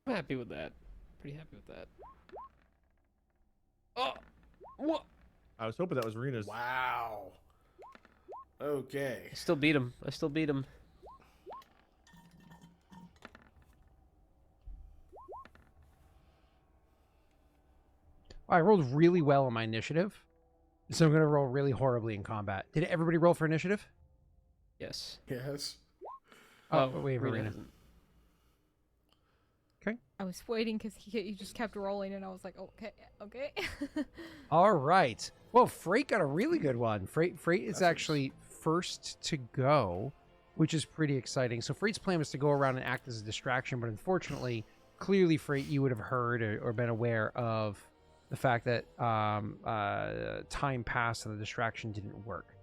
Speaker 4: I'm happy with that. Pretty happy with that. Oh, what?
Speaker 2: I was hoping that was Rena's.
Speaker 3: Wow. Okay.
Speaker 4: I still beat him.
Speaker 1: I rolled really well on my initiative, so I'm going to roll really horribly in combat. Did everybody roll for initiative?
Speaker 4: Yes.
Speaker 3: Yes.
Speaker 1: Wait,
Speaker 4: Rena
Speaker 1: Rena.
Speaker 4: hasn't.
Speaker 5: I was waiting because he just kept rolling, and I was like, okay.
Speaker 1: All right. Well, Frait got a really good one. Frait is
Speaker 3: That's
Speaker 1: actually first to go, which is pretty exciting. So Freight's plan was to go around and act as a distraction, but unfortunately, clearly, Frait, you would have heard or been aware of the fact that time passed and the distraction didn't work.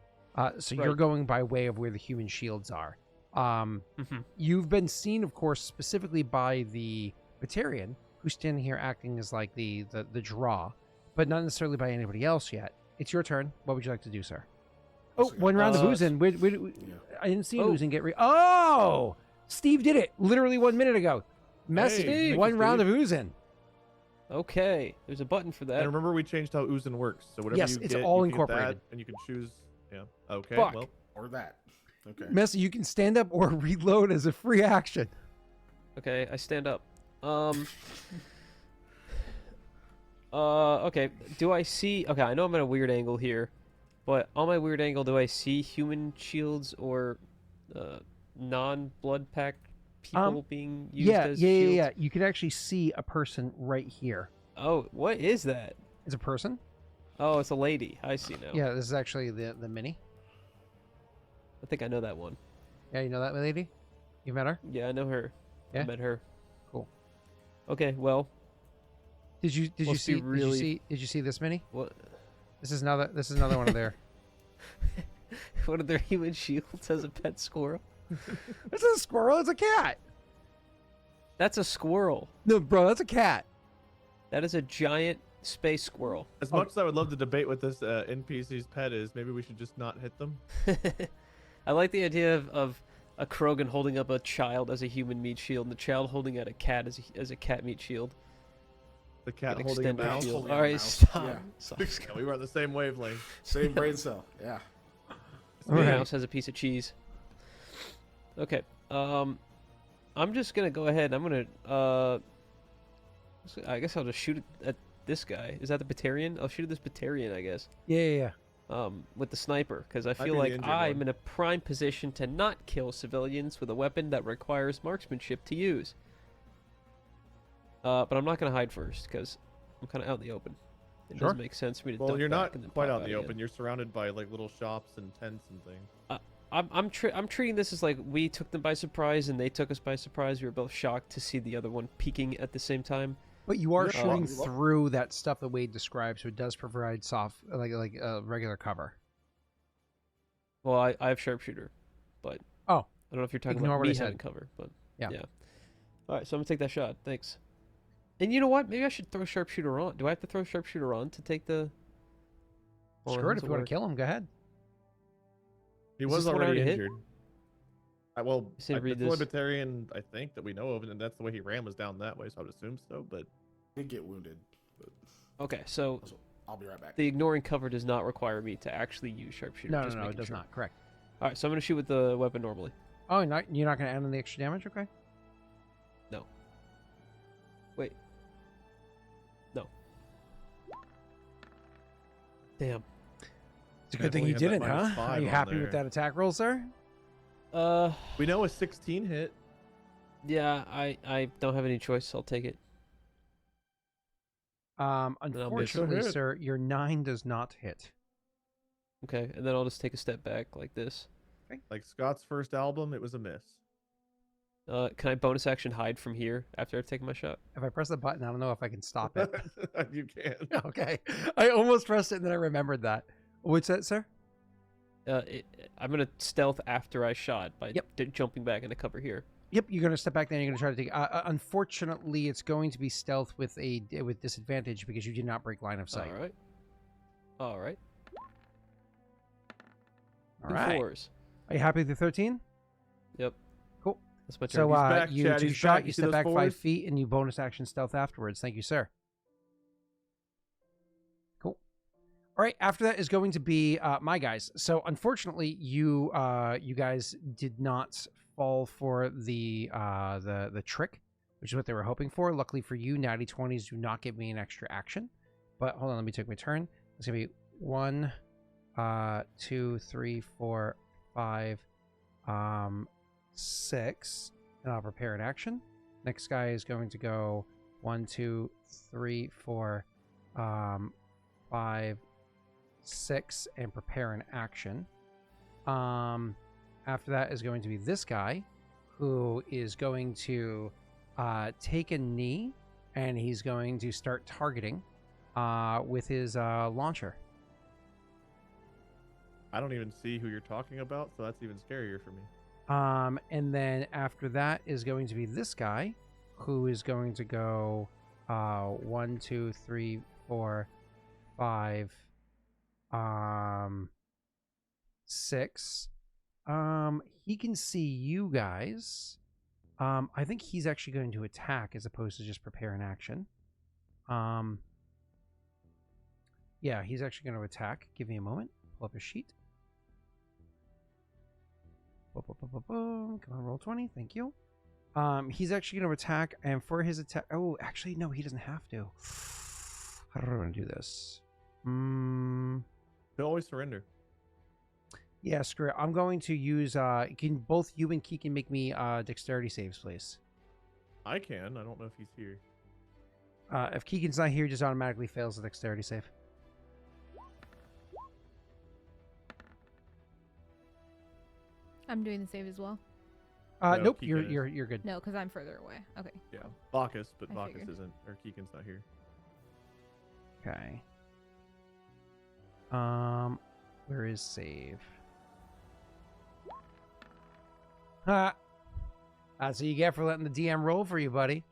Speaker 1: So you're
Speaker 4: Right.
Speaker 1: going by way of where the human shields You've been seen, of course, specifically by the Batarian, who's standing here acting as like the draw, but not necessarily by anybody else yet. It's your turn. What would you like to do, sir? Oh,
Speaker 3: Okay.
Speaker 1: one round of Oozin. I didn't see Oozin get Oh! Steve did it literally 1 minute ago. Message.
Speaker 2: Hey, thank
Speaker 1: one
Speaker 2: you,
Speaker 1: round
Speaker 2: Steve.
Speaker 1: of Oozin.
Speaker 4: Okay, there's a button for that.
Speaker 2: And remember, we changed how Oozin works. So whatever
Speaker 1: Yes,
Speaker 2: you
Speaker 1: it's
Speaker 2: get,
Speaker 1: all
Speaker 2: you get that,
Speaker 1: incorporated.
Speaker 2: and you can choose. Yeah. Okay.
Speaker 4: Fuck.
Speaker 2: Well,
Speaker 3: Or that. Okay.
Speaker 1: Messy, you can stand up or reload as a free action.
Speaker 4: Okay, I stand up. Okay. Do I see? Okay, I know I'm at a weird angle here, but on my weird angle, do I see human shields or non-blood pack people being used as shields?
Speaker 1: Yeah. You can actually see a person right here.
Speaker 4: Oh, what is that?
Speaker 1: It's a person.
Speaker 4: Oh, it's a lady. I see now.
Speaker 1: Yeah, this is actually the mini.
Speaker 4: I think I know that one.
Speaker 1: Yeah, you know that lady? You met her?
Speaker 4: Yeah, I know her.
Speaker 1: Yeah?
Speaker 4: I met her.
Speaker 1: Cool.
Speaker 4: Okay, well,
Speaker 1: Did you
Speaker 4: Must
Speaker 1: see
Speaker 4: be really-
Speaker 1: did you see this mini?
Speaker 4: what?
Speaker 1: This is another one of their.
Speaker 4: What are their human shields as a pet squirrel?
Speaker 1: It's a squirrel. It's a cat.
Speaker 4: That's a squirrel.
Speaker 1: No, bro, that's a cat.
Speaker 4: That is a giant space squirrel.
Speaker 2: as much as I would love to debate what this NPC's pet is, maybe we should just not hit them.
Speaker 4: I like the idea of a Krogan holding up a child as a human meat shield, and the child holding out a cat as a cat meat shield.
Speaker 2: The cat
Speaker 4: An
Speaker 2: holding a
Speaker 4: extended
Speaker 2: mouse.
Speaker 4: shield.
Speaker 3: Holding
Speaker 4: All
Speaker 3: a
Speaker 4: right,
Speaker 3: mouse.
Speaker 4: stop.
Speaker 3: Yeah.
Speaker 4: Stop.
Speaker 2: Yeah, we were on the same wavelength.
Speaker 3: Same brain cell. Yeah.
Speaker 4: The
Speaker 1: All right.
Speaker 4: mouse has a piece of cheese. Okay. I'm just gonna go ahead. I'm gonna. I guess I'll just shoot at this guy. Is that the Batarian? I'll shoot at this Batarian, I guess.
Speaker 1: Yeah.
Speaker 4: With the sniper, because I
Speaker 2: Might
Speaker 4: feel
Speaker 2: be the
Speaker 4: like
Speaker 2: injured
Speaker 4: I'm
Speaker 2: one.
Speaker 4: in a prime position to not kill civilians with a weapon that requires marksmanship to use. But I'm not gonna hide first, because I'm kind of out in the open. It
Speaker 1: Sure.
Speaker 4: doesn't make sense for me to.
Speaker 2: Well,
Speaker 4: duck
Speaker 2: you're
Speaker 4: back
Speaker 2: not
Speaker 4: and then
Speaker 2: quite
Speaker 4: pop
Speaker 2: out in the
Speaker 4: again.
Speaker 2: open. You're surrounded by like little shops and tents and things.
Speaker 4: I'm treating this as like we took them by surprise and they took us by surprise. We were both shocked to see the other one peeking at the same time.
Speaker 1: But you are
Speaker 2: Yeah.
Speaker 1: shooting
Speaker 3: Oh.
Speaker 1: through that stuff that Wade described, so it does provide soft, like regular cover.
Speaker 4: Well, I have sharpshooter, but
Speaker 1: Oh.
Speaker 4: I don't know if you're talking
Speaker 1: Ignore
Speaker 4: about
Speaker 1: what I
Speaker 4: me
Speaker 1: said.
Speaker 4: having cover, but
Speaker 1: Yeah.
Speaker 4: All right, so I'm gonna take that shot. Thanks. And you know what? Maybe I should throw sharpshooter on. Do I have to throw sharpshooter on to take the? Hold on,
Speaker 1: Sure,
Speaker 4: how's
Speaker 1: if
Speaker 4: it
Speaker 1: you want
Speaker 4: work?
Speaker 1: to kill him, go ahead.
Speaker 2: He
Speaker 4: Is
Speaker 2: was
Speaker 4: this the one I
Speaker 2: already
Speaker 4: already hit?
Speaker 2: injured. Well,
Speaker 4: Just need to read
Speaker 2: it's the only
Speaker 4: this.
Speaker 2: Batarian I think that we know of, and that's the way he ran was down that way, so I would assume so. But
Speaker 3: Did get wounded, but
Speaker 4: Okay, so
Speaker 3: I'll be right back.
Speaker 4: the ignoring cover does not require me to actually use sharpshooter.
Speaker 1: No,
Speaker 4: just
Speaker 1: it
Speaker 4: making
Speaker 1: does
Speaker 4: sure.
Speaker 1: not. Correct.
Speaker 4: All right, so I'm gonna shoot with the weapon normally.
Speaker 1: Oh, you're not going to add on the extra damage? Okay.
Speaker 4: Wait. No. Damn.
Speaker 1: It's a
Speaker 2: Yeah,
Speaker 1: good thing
Speaker 2: only
Speaker 1: you
Speaker 2: had that
Speaker 1: didn't, huh?
Speaker 2: -5
Speaker 1: Are you
Speaker 2: on
Speaker 1: happy
Speaker 2: there.
Speaker 1: with that attack roll, sir?
Speaker 2: we know a 16 hit.
Speaker 4: Yeah, I don't have any choice. I'll take it.
Speaker 2: miss.
Speaker 1: Unfortunately,
Speaker 2: Hit.
Speaker 1: sir, your 9 does not hit.
Speaker 4: Okay, and then I'll just take a step back like this.
Speaker 2: Like Scott's first album, it was a miss.
Speaker 4: Can I bonus action hide from here after I've taken my shot?
Speaker 1: If I press the button, I don't know if I can stop it.
Speaker 2: You can.
Speaker 1: Okay. I almost pressed it and then I remembered that. What's that, sir?
Speaker 4: I'm gonna stealth after I shot by
Speaker 1: Yep.
Speaker 4: jumping back into cover here.
Speaker 1: Yep, you're going to step back there and you're going to try to take... unfortunately, it's going to be stealth with disadvantage because you did not break line of sight.
Speaker 4: All right. All right.
Speaker 1: All
Speaker 4: Two
Speaker 1: right.
Speaker 4: fours.
Speaker 1: Are you happy with the 13?
Speaker 4: Yep.
Speaker 1: Cool.
Speaker 4: That's my turn.
Speaker 1: So
Speaker 2: He's back,
Speaker 1: you
Speaker 2: Chad,
Speaker 1: do
Speaker 2: he's
Speaker 1: shot,
Speaker 2: back.
Speaker 1: you
Speaker 2: You see
Speaker 1: step
Speaker 2: those
Speaker 1: back 5
Speaker 2: fours?
Speaker 1: feet, and you bonus action stealth afterwards. Thank you, sir. Cool. All right. After that is going to be my guys. So unfortunately, you guys did not fall for the trick, which is what they were hoping for. Luckily for you, natty 20s do not give me an extra action. But hold on, let me take my turn. It's gonna be 1, 2, 3, 4, 5, 6, and I'll prepare an action. Next guy is going to go 1, 2, 3, 4, 5, 6, and prepare an action. After that is going to be this guy, who is going to take a knee, and he's going to start targeting with his launcher.
Speaker 2: I don't even see who you're talking about, so that's even scarier for me.
Speaker 1: And then after that is going to be this guy, who is going to go 1, 2, 3, 4, 5, 6. He can see you guys. I think he's actually going to attack as opposed to just prepare an action. Yeah, he's actually going to attack. Give me a moment. Pull up his sheet. Come on, roll 20. Thank you. He's actually going to attack, and for his attack... Oh, actually, no, he doesn't have to. How do I want to do this?
Speaker 2: He'll always surrender.
Speaker 1: Yeah, screw it. I'm going to use... can both you and Keegan make me dexterity saves, please?
Speaker 2: I can. I don't know if he's here.
Speaker 1: If Keegan's not here, he just automatically fails the dexterity save.
Speaker 5: I'm doing the save as well.
Speaker 2: No,
Speaker 1: Nope,
Speaker 2: Keegan is.
Speaker 1: you're good.
Speaker 5: No, because I'm further away. Okay.
Speaker 2: Yeah, Vakas, but
Speaker 5: I
Speaker 2: Vakas
Speaker 5: figured.
Speaker 2: isn't, or Keegan's not here.
Speaker 1: Okay. Where is save? Ha! That's what you get for letting the DM roll for you, buddy.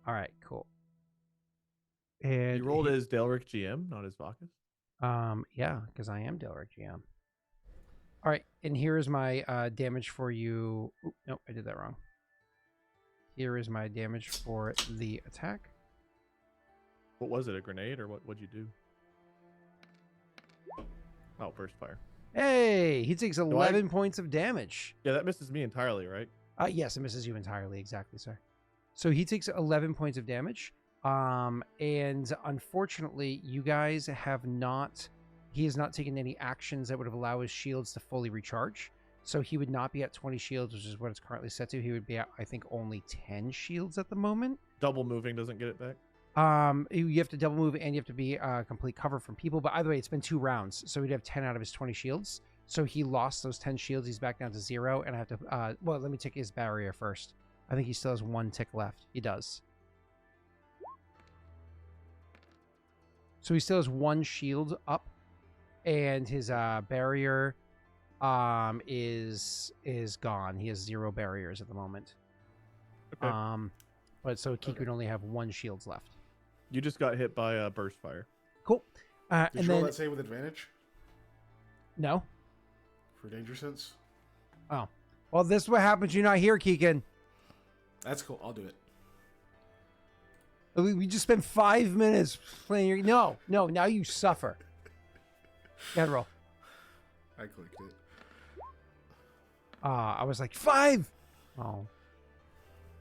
Speaker 1: All right, cool. And
Speaker 2: You rolled as Daelric GM, not as Vakas.
Speaker 1: yeah, because I am Daelric GM. All right, and here is my damage for you. Oop, nope, I did that wrong. Here is my damage for the attack.
Speaker 2: What was it? A grenade, or what'd you do? Oh, burst fire.
Speaker 1: Hey, he takes
Speaker 2: I-
Speaker 1: 11 points of damage.
Speaker 2: Yeah, that misses me entirely, right?
Speaker 1: Yes, it misses you entirely. Exactly, sir. So he takes 11 points of damage. And unfortunately, you guys have not... He has not taken any actions that would have allowed his shields to fully recharge. So he would not be at 20 shields, which is what it's currently set to. He would be at, I think, only 10 shields at the moment.
Speaker 2: Double moving doesn't get it back.
Speaker 1: You have to double move and you have to be complete cover from people. But either way, it's been 2 rounds. So he'd have 10 out of his 20 shields. So he lost those 10 shields. He's back down to 0. And I have to... well, let me take his barrier first. I think he still has 1 tick left. He does. So he still has 1 shield up. And his barrier is gone. He has 0 barriers at the moment.
Speaker 2: Okay.
Speaker 1: But so Keek would only have 1 shields left.
Speaker 2: You just got hit by a burst fire.
Speaker 1: Cool.
Speaker 3: Did
Speaker 1: And
Speaker 3: you roll
Speaker 1: then
Speaker 3: that save with advantage
Speaker 1: no.
Speaker 3: for danger sense?
Speaker 1: Oh, well, this is what happens. You're not here, Keegan.
Speaker 3: That's cool. I'll do it.
Speaker 1: We just spent 5 minutes playing your... No. Now you suffer. Gotta roll.
Speaker 3: I clicked it.
Speaker 1: I was like 5. Oh.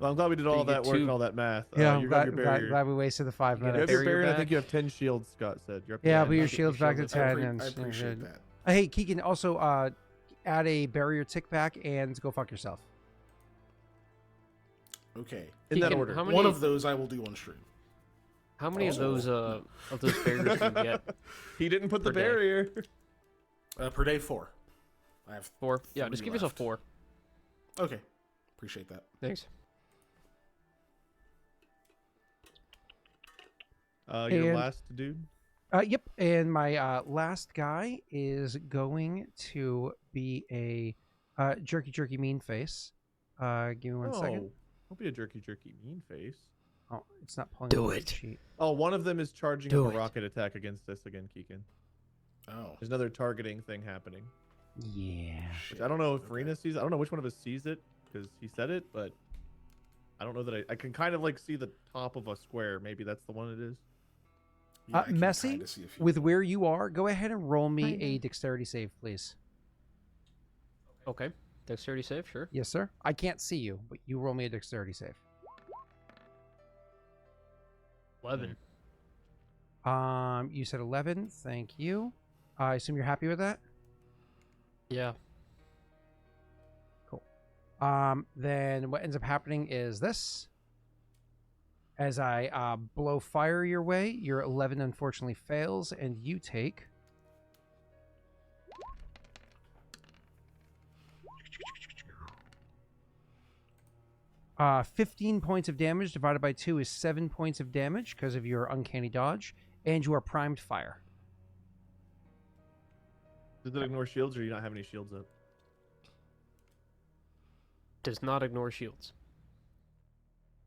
Speaker 2: Well, I'm glad we did all
Speaker 4: you get
Speaker 2: that work
Speaker 4: 2.
Speaker 2: and all that math.
Speaker 1: Yeah,
Speaker 2: You
Speaker 1: I'm
Speaker 2: got your
Speaker 1: glad,
Speaker 2: barrier.
Speaker 1: glad we wasted the 5
Speaker 4: You get
Speaker 2: You have
Speaker 1: minutes.
Speaker 2: your
Speaker 4: barrier
Speaker 2: barrier, and I
Speaker 4: back?
Speaker 2: think you have 10 shields, Scott said. You're up to
Speaker 1: Yeah,
Speaker 2: 10.
Speaker 1: but your
Speaker 3: Okay,
Speaker 1: shield's back to
Speaker 3: shield.
Speaker 1: 10.
Speaker 3: I
Speaker 1: And
Speaker 3: appreciate
Speaker 1: good.
Speaker 3: that.
Speaker 1: Hey, Keegan, also add a barrier tick back and go fuck yourself.
Speaker 3: Okay.
Speaker 2: In that
Speaker 4: Keegan,
Speaker 2: order.
Speaker 4: how many-
Speaker 3: One of those I will do on stream.
Speaker 4: How many of
Speaker 3: Oh.
Speaker 4: those barriers do you get?
Speaker 2: He didn't put the
Speaker 4: Per day.
Speaker 2: barrier.
Speaker 3: Per day, 4. I have
Speaker 4: 4? Yeah, just
Speaker 3: 3
Speaker 4: give yourself
Speaker 3: left.
Speaker 4: 4.
Speaker 3: Okay. Appreciate that.
Speaker 4: Thanks.
Speaker 2: Your
Speaker 1: And-
Speaker 2: last dude.
Speaker 1: Yep, and my last guy is going to be a jerky mean face. Give me one second.
Speaker 2: Don't be a jerky mean face.
Speaker 1: Oh, it's not pulling
Speaker 4: Do
Speaker 1: up the
Speaker 4: it.
Speaker 1: sheet.
Speaker 2: Oh, one of them is charging
Speaker 4: Do
Speaker 2: up a
Speaker 4: it.
Speaker 2: rocket attack against us again, Keegan.
Speaker 3: Oh.
Speaker 2: There's another targeting thing happening.
Speaker 1: Yeah.
Speaker 2: Which I don't know if
Speaker 3: Okay.
Speaker 2: Rena sees. I don't know which one of us sees it because he said it, but I don't know that I can kind of like see the top of a square. Maybe that's the one it is.
Speaker 3: Yeah, I can
Speaker 1: Messy,
Speaker 3: kinda see a few.
Speaker 1: with where you are, go ahead and roll me
Speaker 5: Kinda.
Speaker 1: a dexterity save, please.
Speaker 4: Okay. Dexterity save, sure.
Speaker 1: Yes, sir. I can't see you, but you roll me a dexterity save.
Speaker 4: 11.
Speaker 1: You said 11. Thank you. I assume you're happy with that?
Speaker 4: Yeah.
Speaker 1: Then what ends up happening is this. As I blow fire your way, your 11 unfortunately fails, and you take... Uh, 15 points of damage divided by 2 is 7 points of damage because of your uncanny dodge, and you are primed fire.
Speaker 2: Does it ignore shields, or do you not have any shields up?
Speaker 4: Does not ignore shields.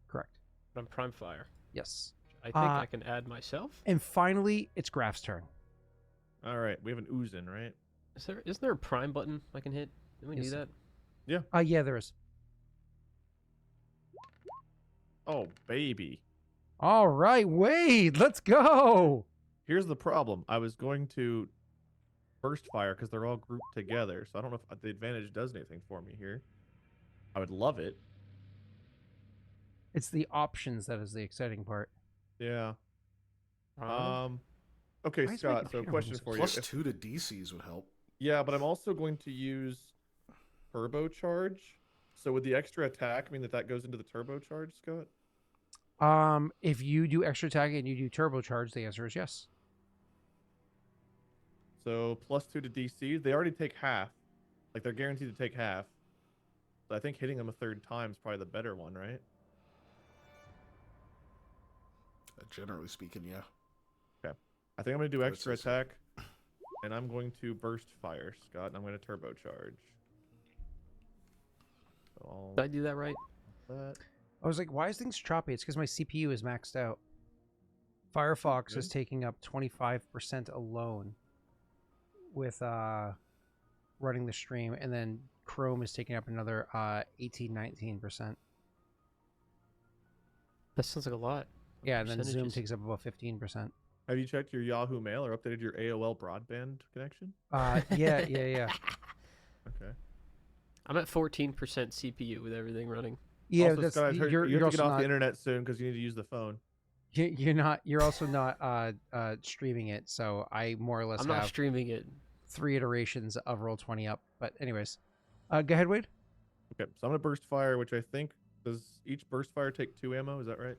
Speaker 1: Correct.
Speaker 4: But I'm prime fire.
Speaker 1: Yes.
Speaker 4: I think I can add myself.
Speaker 1: And finally, it's Graff's turn.
Speaker 2: All right, we have an Oozin, right?
Speaker 4: Isn't there a prime button I can hit? Did we do that?
Speaker 1: Yeah, there is.
Speaker 2: Oh, baby.
Speaker 1: All right, Wade, let's go.
Speaker 2: Here's the problem. I was going to burst fire because they're all grouped together, so I don't know if the advantage does anything for me here. I would love it.
Speaker 1: It's the options that is the exciting part.
Speaker 2: Yeah.
Speaker 4: Prime?
Speaker 2: Okay,
Speaker 1: Why is my
Speaker 2: Scott, so
Speaker 1: computer
Speaker 2: question
Speaker 1: moving so
Speaker 2: for you.
Speaker 3: Plus
Speaker 2: If-
Speaker 3: 2 to DCs would help.
Speaker 2: Yeah, but I'm also going to use turbocharge. So would the extra attack mean that goes into the turbocharge, Scott?
Speaker 1: If you do extra attack and you do turbocharge, the answer is yes.
Speaker 2: So plus 2 to DC. They already take half. Like, they're guaranteed to take half. So I think hitting them a third time is probably the better one, right?
Speaker 3: Generally speaking, yeah.
Speaker 2: I think I'm going to do
Speaker 3: I would
Speaker 2: extra
Speaker 3: say so.
Speaker 2: attack. And I'm going to burst fire, Scott. And I'm going to turbocharge. So I'll
Speaker 4: Did I do that right?
Speaker 2: that.
Speaker 1: I was like, why is things choppy? It's because my CPU is maxed out. Firefox is
Speaker 2: Good.
Speaker 1: taking up 25% alone with running the stream, and then Chrome is taking up another 19%.
Speaker 4: That sounds like a lot.
Speaker 1: Yeah, and then Zoom
Speaker 4: Percentages.
Speaker 1: takes up about 15%.
Speaker 2: Have you checked your Yahoo Mail or updated your AOL broadband connection?
Speaker 1: Yeah.
Speaker 2: Okay.
Speaker 4: I'm at 14% CPU with everything running.
Speaker 1: Yeah,
Speaker 2: Also,
Speaker 1: that's
Speaker 2: Scott, I've heard
Speaker 1: you're
Speaker 2: you have to get
Speaker 1: also
Speaker 2: off
Speaker 1: not
Speaker 2: the internet soon because you need to use the phone.
Speaker 1: you're also not streaming it, so I more or less
Speaker 4: I'm
Speaker 1: have
Speaker 4: not streaming it.
Speaker 1: 3 iterations of Roll20 up. But anyways, go ahead, Wade.
Speaker 2: Okay, so I'm gonna burst fire, which I think does each burst fire take 2 ammo? Is that right?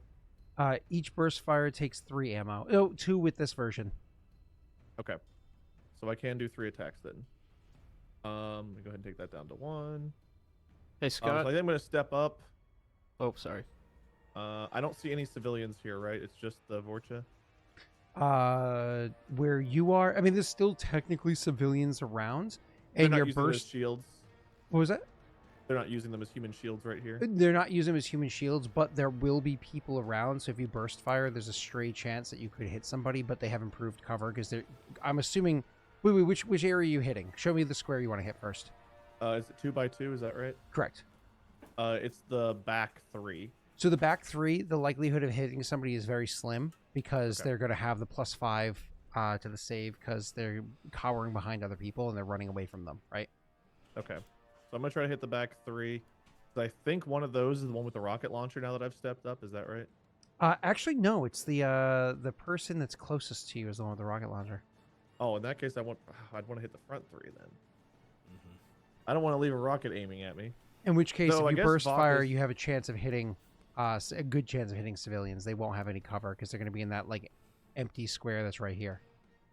Speaker 1: Each burst fire takes 3 ammo. Oh, 2 with this version.
Speaker 2: Okay, so I can do 3 attacks then. Let me go ahead and take that down to 1.
Speaker 4: Hey,
Speaker 2: So
Speaker 4: Scott.
Speaker 2: I think I'm gonna step up.
Speaker 4: Oh, sorry.
Speaker 2: I don't see any civilians here, right? It's just the Vorcha.
Speaker 1: Where you are, I mean, there's still technically civilians around,
Speaker 2: They're
Speaker 1: and
Speaker 2: not
Speaker 1: your
Speaker 2: using them as
Speaker 1: burst.
Speaker 2: shields.
Speaker 1: What was that?
Speaker 2: They're not using them as human shields right here.
Speaker 1: They're not using them as human shields, but there will be people around. So if you burst fire, there's a stray chance that you could hit somebody, but they have improved cover because they're. I'm assuming. Wait, which area are you hitting? Show me the square you want to hit first.
Speaker 2: Is it 2x2? Is that right?
Speaker 1: Correct.
Speaker 2: It's the back 3.
Speaker 1: So the back 3, the likelihood of hitting somebody is very slim because
Speaker 2: Okay.
Speaker 1: they're going to have the +5 to the save because they're cowering behind other people and they're running away from them, right?
Speaker 2: Okay, so I'm gonna try to hit the back 3. So I think one of those is the one with the rocket launcher. Now that I've stepped up, is that right?
Speaker 1: Actually, no. It's the person that's closest to you is the one with the rocket launcher.
Speaker 2: Oh, in that case, I'd want to hit the front 3 then.
Speaker 3: Mm-hmm.
Speaker 2: I don't want to leave a rocket aiming at me.
Speaker 1: In which case,
Speaker 2: So I
Speaker 1: if you
Speaker 2: guess
Speaker 1: burst fire,
Speaker 2: Vakas-
Speaker 1: you have a chance of hitting a good chance of hitting civilians. They won't have any cover because they're going to be in that like empty square that's right here.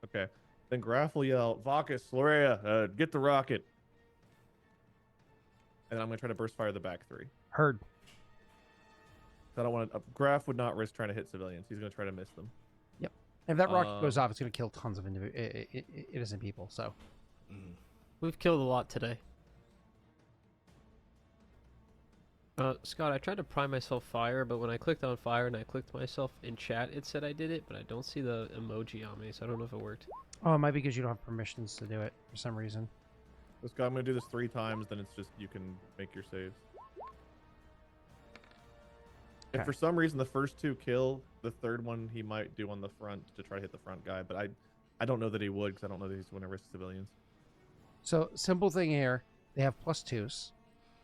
Speaker 2: Okay, then Graff will yell, "Vakas, Larrea, get the rocket," and then I'm gonna try to burst fire the back 3.
Speaker 1: Heard.
Speaker 2: I don't want to. Graff would not risk trying to hit civilians. He's gonna try to miss them.
Speaker 1: If that rocket goes off, it's going to kill tons of innocent people. So
Speaker 3: Mm-hmm.
Speaker 4: We've killed a lot today. Scott, I tried to prime myself fire, but when I clicked on fire and I clicked myself in chat, it said I did it, but I don't see the emoji on me, so I don't know if it worked.
Speaker 1: it might be because you don't have permissions to do it for some reason.
Speaker 2: This guy, I'm gonna do this 3 times. Then it's just you can make your saves.
Speaker 1: Okay.
Speaker 2: If for some reason the first 2 kill, the third one he might do on the front to try to hit the front guy, but I don't know that he would because I don't know that he's going to risk civilians.
Speaker 1: So simple thing here, they have +2s,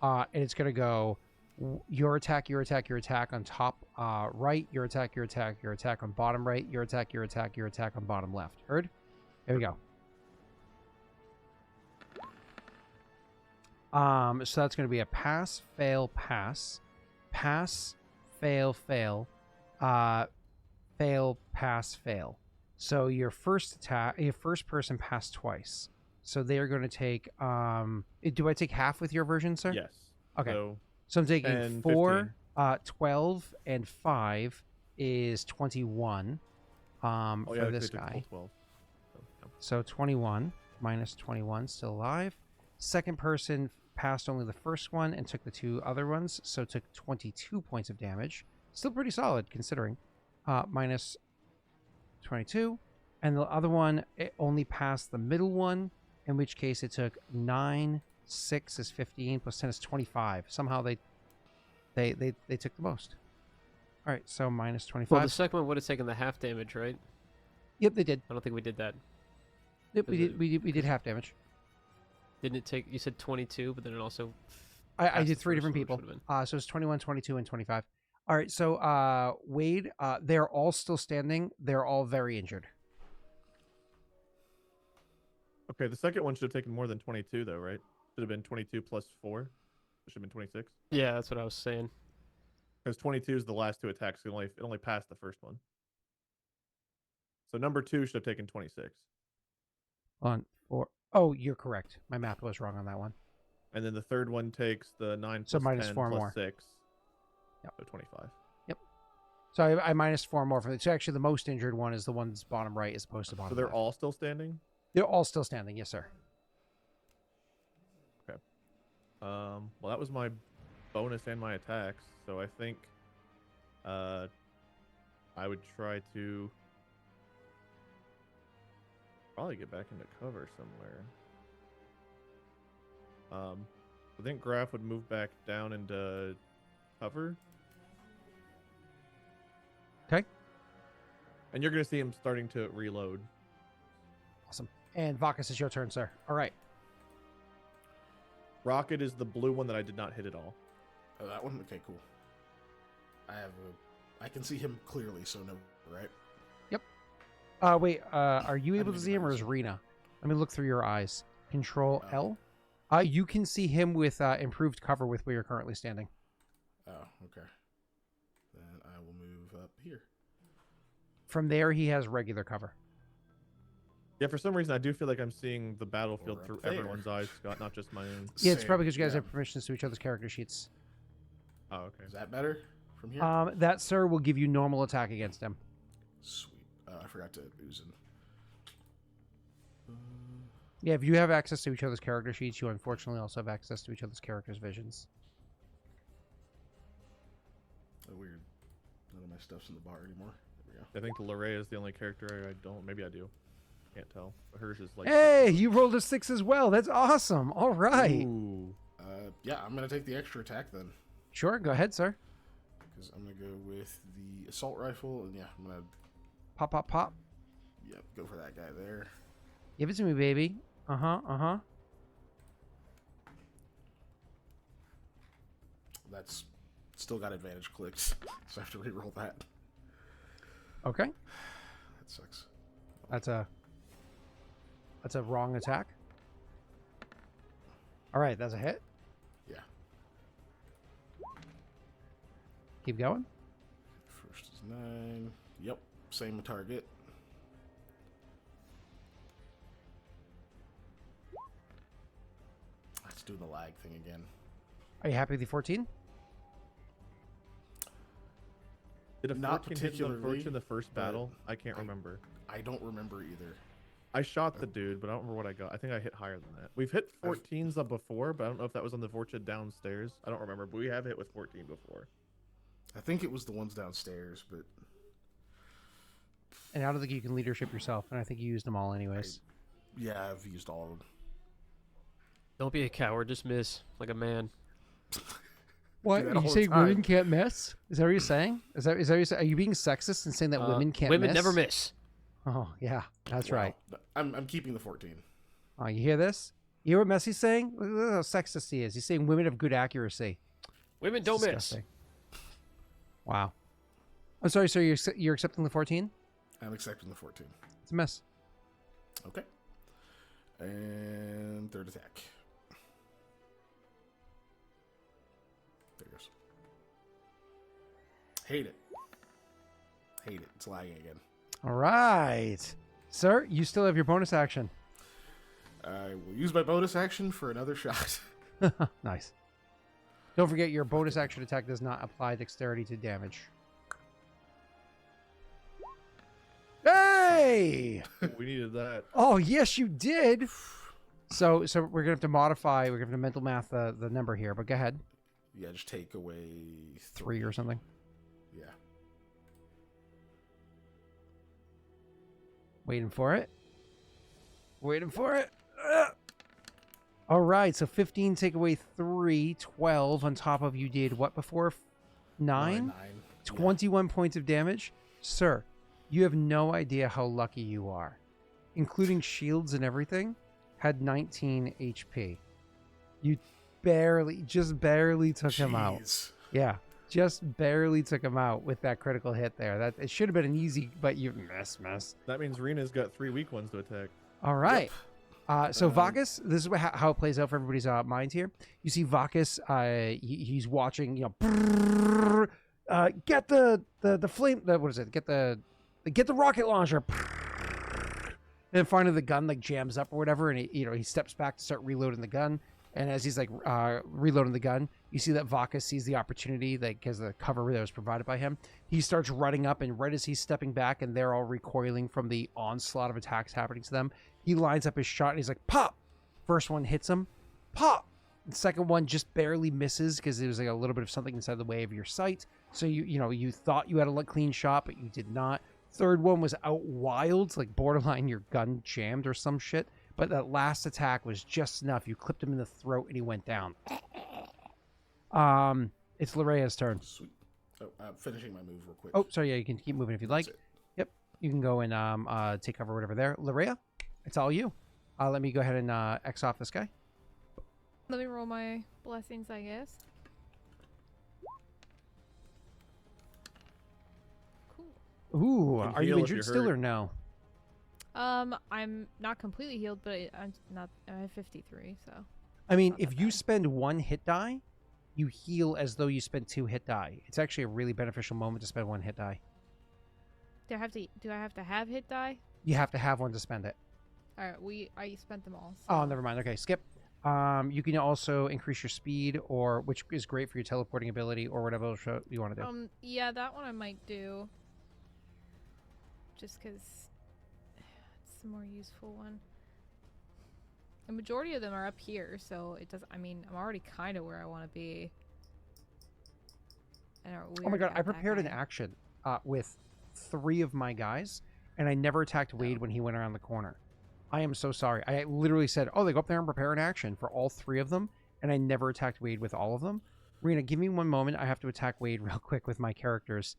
Speaker 1: and it's going to go your attack on top right, your attack on bottom right, your attack on bottom left. Heard? There we go. So that's going to be a pass, fail, pass, pass, fail, fail, fail, pass, fail. So your first person passed twice. So they are going to take. Do I take half with your version, sir?
Speaker 2: Yes.
Speaker 1: Okay.
Speaker 2: So
Speaker 1: So I'm taking
Speaker 2: 10,
Speaker 1: 4, 12, and 5 is 21
Speaker 2: oh yeah,
Speaker 1: for this
Speaker 2: they took
Speaker 1: guy.
Speaker 2: full 12. So, yeah.
Speaker 1: So 21 minus 21, still alive. Second person passed only the first one and took the 2 other ones, so took 22 points of damage. Still pretty solid considering. minus 22. And the other one, it only passed the middle one, in which case it took 9, 6 is 15, plus 10 is 25. Somehow they took the most. All right, so minus 25.
Speaker 4: Well, the second one would have taken the half damage, right?
Speaker 1: Yep, they did.
Speaker 4: I don't think we did that.
Speaker 1: Yep,
Speaker 4: Is it-
Speaker 1: we did half damage.
Speaker 4: Didn't it take? You said 22, but then it also.
Speaker 1: I
Speaker 4: passed
Speaker 1: did
Speaker 4: the
Speaker 1: 3
Speaker 4: first
Speaker 1: different
Speaker 4: one, which
Speaker 1: people.
Speaker 4: would've been-
Speaker 1: So it's 21, 22, and 25. All right, so Wade, they're all still standing. They're all very injured.
Speaker 2: Okay, the second one should have taken more than 22, though, right? Should have been 22 plus 4. It should have been 26.
Speaker 4: Yeah, that's what I was saying.
Speaker 2: Because 22 is the last 2 attacks. It only passed the first one. So number 2 should have taken 26.
Speaker 1: On 4. Oh, you're correct. My math was wrong on that one.
Speaker 2: And then the third one takes the 9
Speaker 1: So
Speaker 2: plus
Speaker 1: minus
Speaker 2: 10
Speaker 1: 4
Speaker 2: plus
Speaker 1: more.
Speaker 2: 6.
Speaker 1: Yep.
Speaker 2: So 25.
Speaker 1: So I minus 4 more from it. So actually, the most injured one is the one that's bottom right, as opposed to bottom.
Speaker 2: So they're
Speaker 1: left.
Speaker 2: all still standing?
Speaker 1: They're all still standing. Yes, sir.
Speaker 2: Well, that was my bonus and my attacks. So I think I would try to probably get back into cover somewhere. I think Graff would move back down into cover.
Speaker 1: Okay.
Speaker 2: And you're going to see him starting to reload.
Speaker 1: Awesome. And Vakas, it's your turn, sir. All right.
Speaker 2: Rocket is the blue one that I did not hit at all.
Speaker 3: Oh, that one? Okay, cool. I can see him clearly, so no, right?
Speaker 1: Wait. Are you able to
Speaker 3: didn't
Speaker 1: see him, or
Speaker 3: notice.
Speaker 1: is Rena? Let me look through your eyes. Control
Speaker 3: Oh.
Speaker 1: L. You can see him with improved cover with where you're currently standing.
Speaker 3: Oh, okay. Then I will move up here.
Speaker 1: From there, he has regular cover.
Speaker 2: Yeah, for some reason, I do feel like I'm seeing the battlefield
Speaker 3: Or
Speaker 2: through
Speaker 3: up there.
Speaker 2: everyone's eyes, Scott, not just my own.
Speaker 1: Yeah, it's
Speaker 3: Same,
Speaker 1: probably because you guys
Speaker 3: yeah.
Speaker 1: have permissions to each other's character sheets.
Speaker 2: Oh, okay.
Speaker 3: Is that better from here?
Speaker 1: That, sir, will give you normal attack against him.
Speaker 3: Sweet. I forgot to ooze in.
Speaker 1: Yeah, if you have access to each other's character sheets, you unfortunately also have access to each other's characters' visions.
Speaker 3: Oh, weird. None of my stuff's in the bar anymore. There we go.
Speaker 2: I think Larrea is the only character I don't. Maybe I do. Can't tell. But hers is like.
Speaker 1: Hey, you rolled a 6 as well. That's awesome. All right.
Speaker 2: Ooh.
Speaker 3: Yeah, I'm gonna take the extra attack then,
Speaker 1: Sure, go ahead, sir.
Speaker 3: because I'm gonna go with the assault rifle, and yeah, I'm gonna
Speaker 1: Pop, pop, pop.
Speaker 3: go for that guy there.
Speaker 1: Give it to me, baby. Uh-huh.
Speaker 3: That's still got advantage clicked, so I have to re-roll that.
Speaker 1: Okay.
Speaker 3: That sucks.
Speaker 1: That's a wrong attack. All right, that's a hit.
Speaker 3: Yeah.
Speaker 1: Keep going.
Speaker 3: First is 9. Yep, same target. Let's do the lag thing again.
Speaker 1: Are you happy with the 14?
Speaker 2: Did a
Speaker 3: Not
Speaker 2: 14 hit the
Speaker 3: particularly,
Speaker 2: in the first
Speaker 3: but
Speaker 2: battle? I can't
Speaker 3: I-
Speaker 2: remember.
Speaker 3: I don't remember either.
Speaker 2: I shot the dude, but I don't remember what I got. I think I hit higher than that. We've hit 14s up before, but I don't know if that was on the Vorcha downstairs. I don't remember, but we have hit with 14 before.
Speaker 3: I think it was the ones downstairs, but
Speaker 1: And I don't think you can leadership yourself, and I think you used them all anyways.
Speaker 3: yeah, I've used all of them.
Speaker 4: Don't be a coward. Just miss like a man.
Speaker 1: What?
Speaker 3: that
Speaker 1: Are
Speaker 3: all
Speaker 1: you
Speaker 3: the
Speaker 1: saying
Speaker 3: time.
Speaker 1: women can't miss? Is that what you're saying? Is that what you're saying? Are you being sexist and saying that women can't
Speaker 4: Women
Speaker 1: miss?
Speaker 4: never miss.
Speaker 1: Oh, yeah, that's
Speaker 3: Well,
Speaker 1: right.
Speaker 3: I'm keeping the 14.
Speaker 1: Oh, you hear this? You hear what Messi's saying? Look at how sexist he is. He's saying women have good accuracy.
Speaker 4: Women
Speaker 1: It's
Speaker 4: don't miss.
Speaker 1: disgusting. Wow. I'm sorry, sir. You're accepting the 14?
Speaker 3: I'm accepting the 14.
Speaker 1: It's a miss.
Speaker 3: Okay. And third attack. There it goes. Hate it. Hate it. It's lagging again.
Speaker 1: All right. Sir, you still have your bonus action.
Speaker 3: I will use my bonus action for another shot.
Speaker 1: Nice. Don't forget your bonus action attack does not apply dexterity to damage. Hey!
Speaker 2: We needed that.
Speaker 1: Oh, yes, you did. So we're gonna have to modify. We're gonna have to mental math the number here. But go ahead,
Speaker 3: Yeah, just take away
Speaker 1: 3 or something.
Speaker 3: Yeah.
Speaker 1: Waiting for it. Waiting for it. All right, so 15 take away 3, 12 on top of you did what before? 9?
Speaker 3: 9.
Speaker 1: 21 points of damage. Sir, you have no idea how lucky you are. Including shields and everything, had 19 HP. You just barely took him out.
Speaker 3: Jeez.
Speaker 1: Yeah, just barely took him out with that critical hit there. That it should have been an easy, but you miss.
Speaker 2: That means Rena's got 3 weak ones to attack.
Speaker 1: All right. So Vakas, this is how it plays out for everybody's mind here. You see Vakas, he's watching, get the flame, what is it? Get the rocket launcher. And finally the gun like jams up or whatever, and he steps back to start reloading the gun. And as he's like reloading the gun, you see that Vakas sees the opportunity, like because the cover that was provided by him. He starts running up, and right as he's stepping back, and they're all recoiling from the onslaught of attacks happening to them, he lines up his shot, and he's like, "Pop!" First one hits him, pop. The second one just barely misses because there was like a little bit of something inside the way of your sight. So you thought you had a clean shot, but you did not. Third one was out wild, like borderline your gun jammed or some shit. But that last attack was just enough. You clipped him in the throat and he went down. It's Larrea's turn.
Speaker 3: Sweet. Oh, I'm finishing my move real quick.
Speaker 1: Oh, sorry. Yeah, you can keep moving if you'd like.
Speaker 3: That's it.
Speaker 1: Yep. You can go and take cover, whatever there. Larrea, it's all you. Let me go ahead and X off this guy.
Speaker 5: Let me roll my blessings, I guess. Cool.
Speaker 1: Ooh,
Speaker 2: You can
Speaker 1: are you
Speaker 2: heal if
Speaker 1: injured
Speaker 2: you're
Speaker 1: still
Speaker 2: hurt.
Speaker 1: or no?
Speaker 5: I'm not completely healed, but I'm at 53, so.
Speaker 1: I mean,
Speaker 5: Not that
Speaker 1: if you
Speaker 5: bad.
Speaker 1: spend 1 hit die, you heal as though you spent 2 hit die. It's actually a really beneficial moment to spend 1 hit die.
Speaker 5: Do I have to have hit die?
Speaker 1: You have to have one to spend it.
Speaker 5: All right, I spent them all.
Speaker 1: Oh,
Speaker 5: so-
Speaker 1: never mind. Okay, skip. You can also increase your speed, which is great for your teleporting ability, or whatever else you want to do.
Speaker 5: Yeah, that one I might do. Just because it's the more useful one. The majority of them are up here, so it does. I mean, I'm already kind of where I want to be. And
Speaker 1: Oh my god, I prepared an action with 3 of my guys, and I never attacked Wade when he went around the corner. I am so sorry. I literally said, "Oh, they go up there and prepare an action for all 3 of them," and I never attacked Wade with all of them. Rena, give me 1 moment. I have to attack Wade real quick with my characters.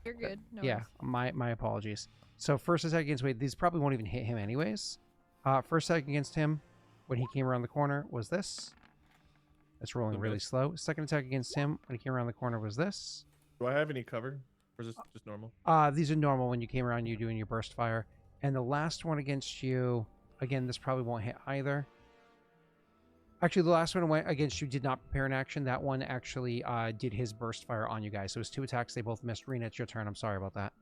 Speaker 5: You're good. No
Speaker 1: Yeah,
Speaker 5: worries.
Speaker 1: my apologies. So first attack against Wade. These probably won't even hit him anyways. First attack against him when he came around the corner was this. That's rolling really slow. Second attack against him when he came around the corner was this.
Speaker 2: Do I have any cover? Or is this just normal?
Speaker 1: These are normal when you came around you doing your burst fire. And the last one against you, again, this probably won't hit either. Actually, the last one went against you did not prepare an action. That one actually did his burst fire on you guys. So it was 2 attacks. They both missed. Rena, it's your turn. I'm sorry about that.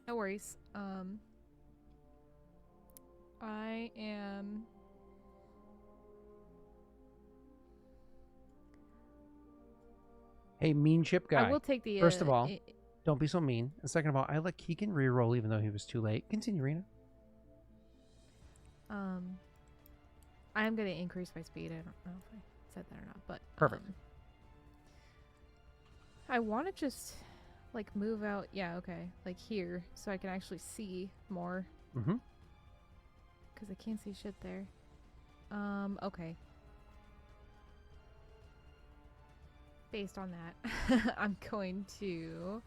Speaker 5: No worries. I am.
Speaker 1: Hey, mean chip guy.
Speaker 5: I will take the.
Speaker 1: First of all, don't be so mean. And second of all, I let Keegan re-roll even though he was too late. Continue, Rena.
Speaker 5: I am going to increase my speed. I don't know if I said that or not, but
Speaker 1: Perfect.
Speaker 5: I want to just like move out. Yeah, okay, like here, so I can actually see more.
Speaker 1: Mm-hmm.
Speaker 5: Because I can't see shit there. Okay. Based on that, I'm going to.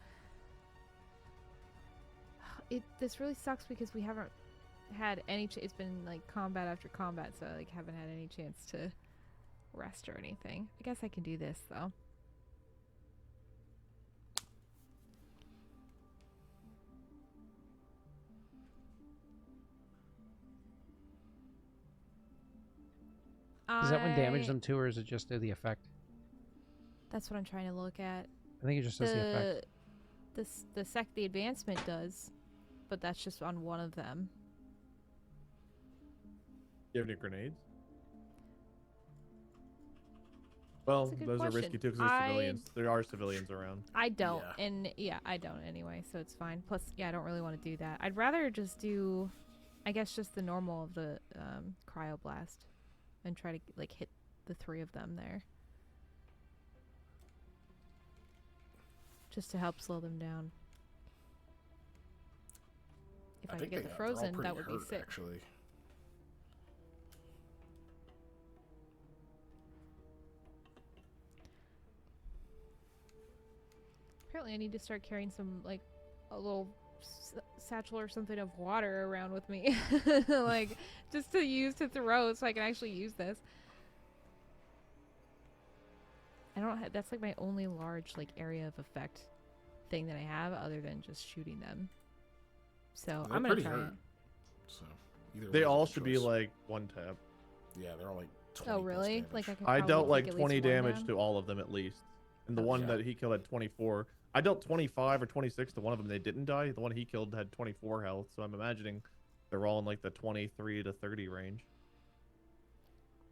Speaker 5: This really sucks because we haven't had any. It's been like combat after combat, so I like haven't had any chance to rest or anything. I guess I can do this though.
Speaker 1: Does that one damage them too, or is it just the effect?
Speaker 5: That's what I'm trying to look at.
Speaker 1: I think it just does the effect.
Speaker 5: The advancement does, but that's just on one of them.
Speaker 2: Do you have any grenades? Well,
Speaker 5: That's a good
Speaker 2: those are
Speaker 5: question.
Speaker 2: risky too because there's civilians. There are civilians around.
Speaker 5: I don't,
Speaker 3: Yeah.
Speaker 5: and yeah, I don't anyway, so it's fine. Plus, yeah, I don't really want to do that. I'd rather just do, I guess, just the normal of the cryoblast, and try to like hit the 3 of them there, just to help slow them down. If
Speaker 3: I
Speaker 5: I
Speaker 3: think
Speaker 5: could get
Speaker 3: they're
Speaker 5: the
Speaker 3: all
Speaker 5: frozen,
Speaker 3: pretty
Speaker 5: that would be
Speaker 3: hurt,
Speaker 5: sick.
Speaker 3: Actually.
Speaker 5: Apparently, I need to start carrying some, like, a little satchel or something of water around with me. Like, just to use to throw so I can actually use this. I don't have, that's like my only large, like, area of effect thing that I have other than just shooting them. So
Speaker 3: They're
Speaker 5: I'm gonna
Speaker 3: pretty
Speaker 5: try
Speaker 3: hurt.
Speaker 5: it.
Speaker 3: So either way
Speaker 2: They
Speaker 3: is a
Speaker 2: all
Speaker 3: good
Speaker 2: should be
Speaker 3: choice.
Speaker 2: like one tap.
Speaker 3: Yeah, they're all like 20
Speaker 5: Oh,
Speaker 3: plus
Speaker 5: really?
Speaker 3: damage.
Speaker 5: Like, I could
Speaker 2: I
Speaker 5: probably
Speaker 2: dealt
Speaker 5: take
Speaker 2: like
Speaker 5: at least
Speaker 2: 20
Speaker 5: one
Speaker 2: damage
Speaker 5: down?
Speaker 2: to all of them at least. And the
Speaker 5: Oh,
Speaker 2: one
Speaker 3: yeah.
Speaker 2: that he killed had 24. I dealt 25 or 26 to one of them. They didn't die. The one he killed had 24 health. So I'm imagining they're all in like the 23 to 30 range.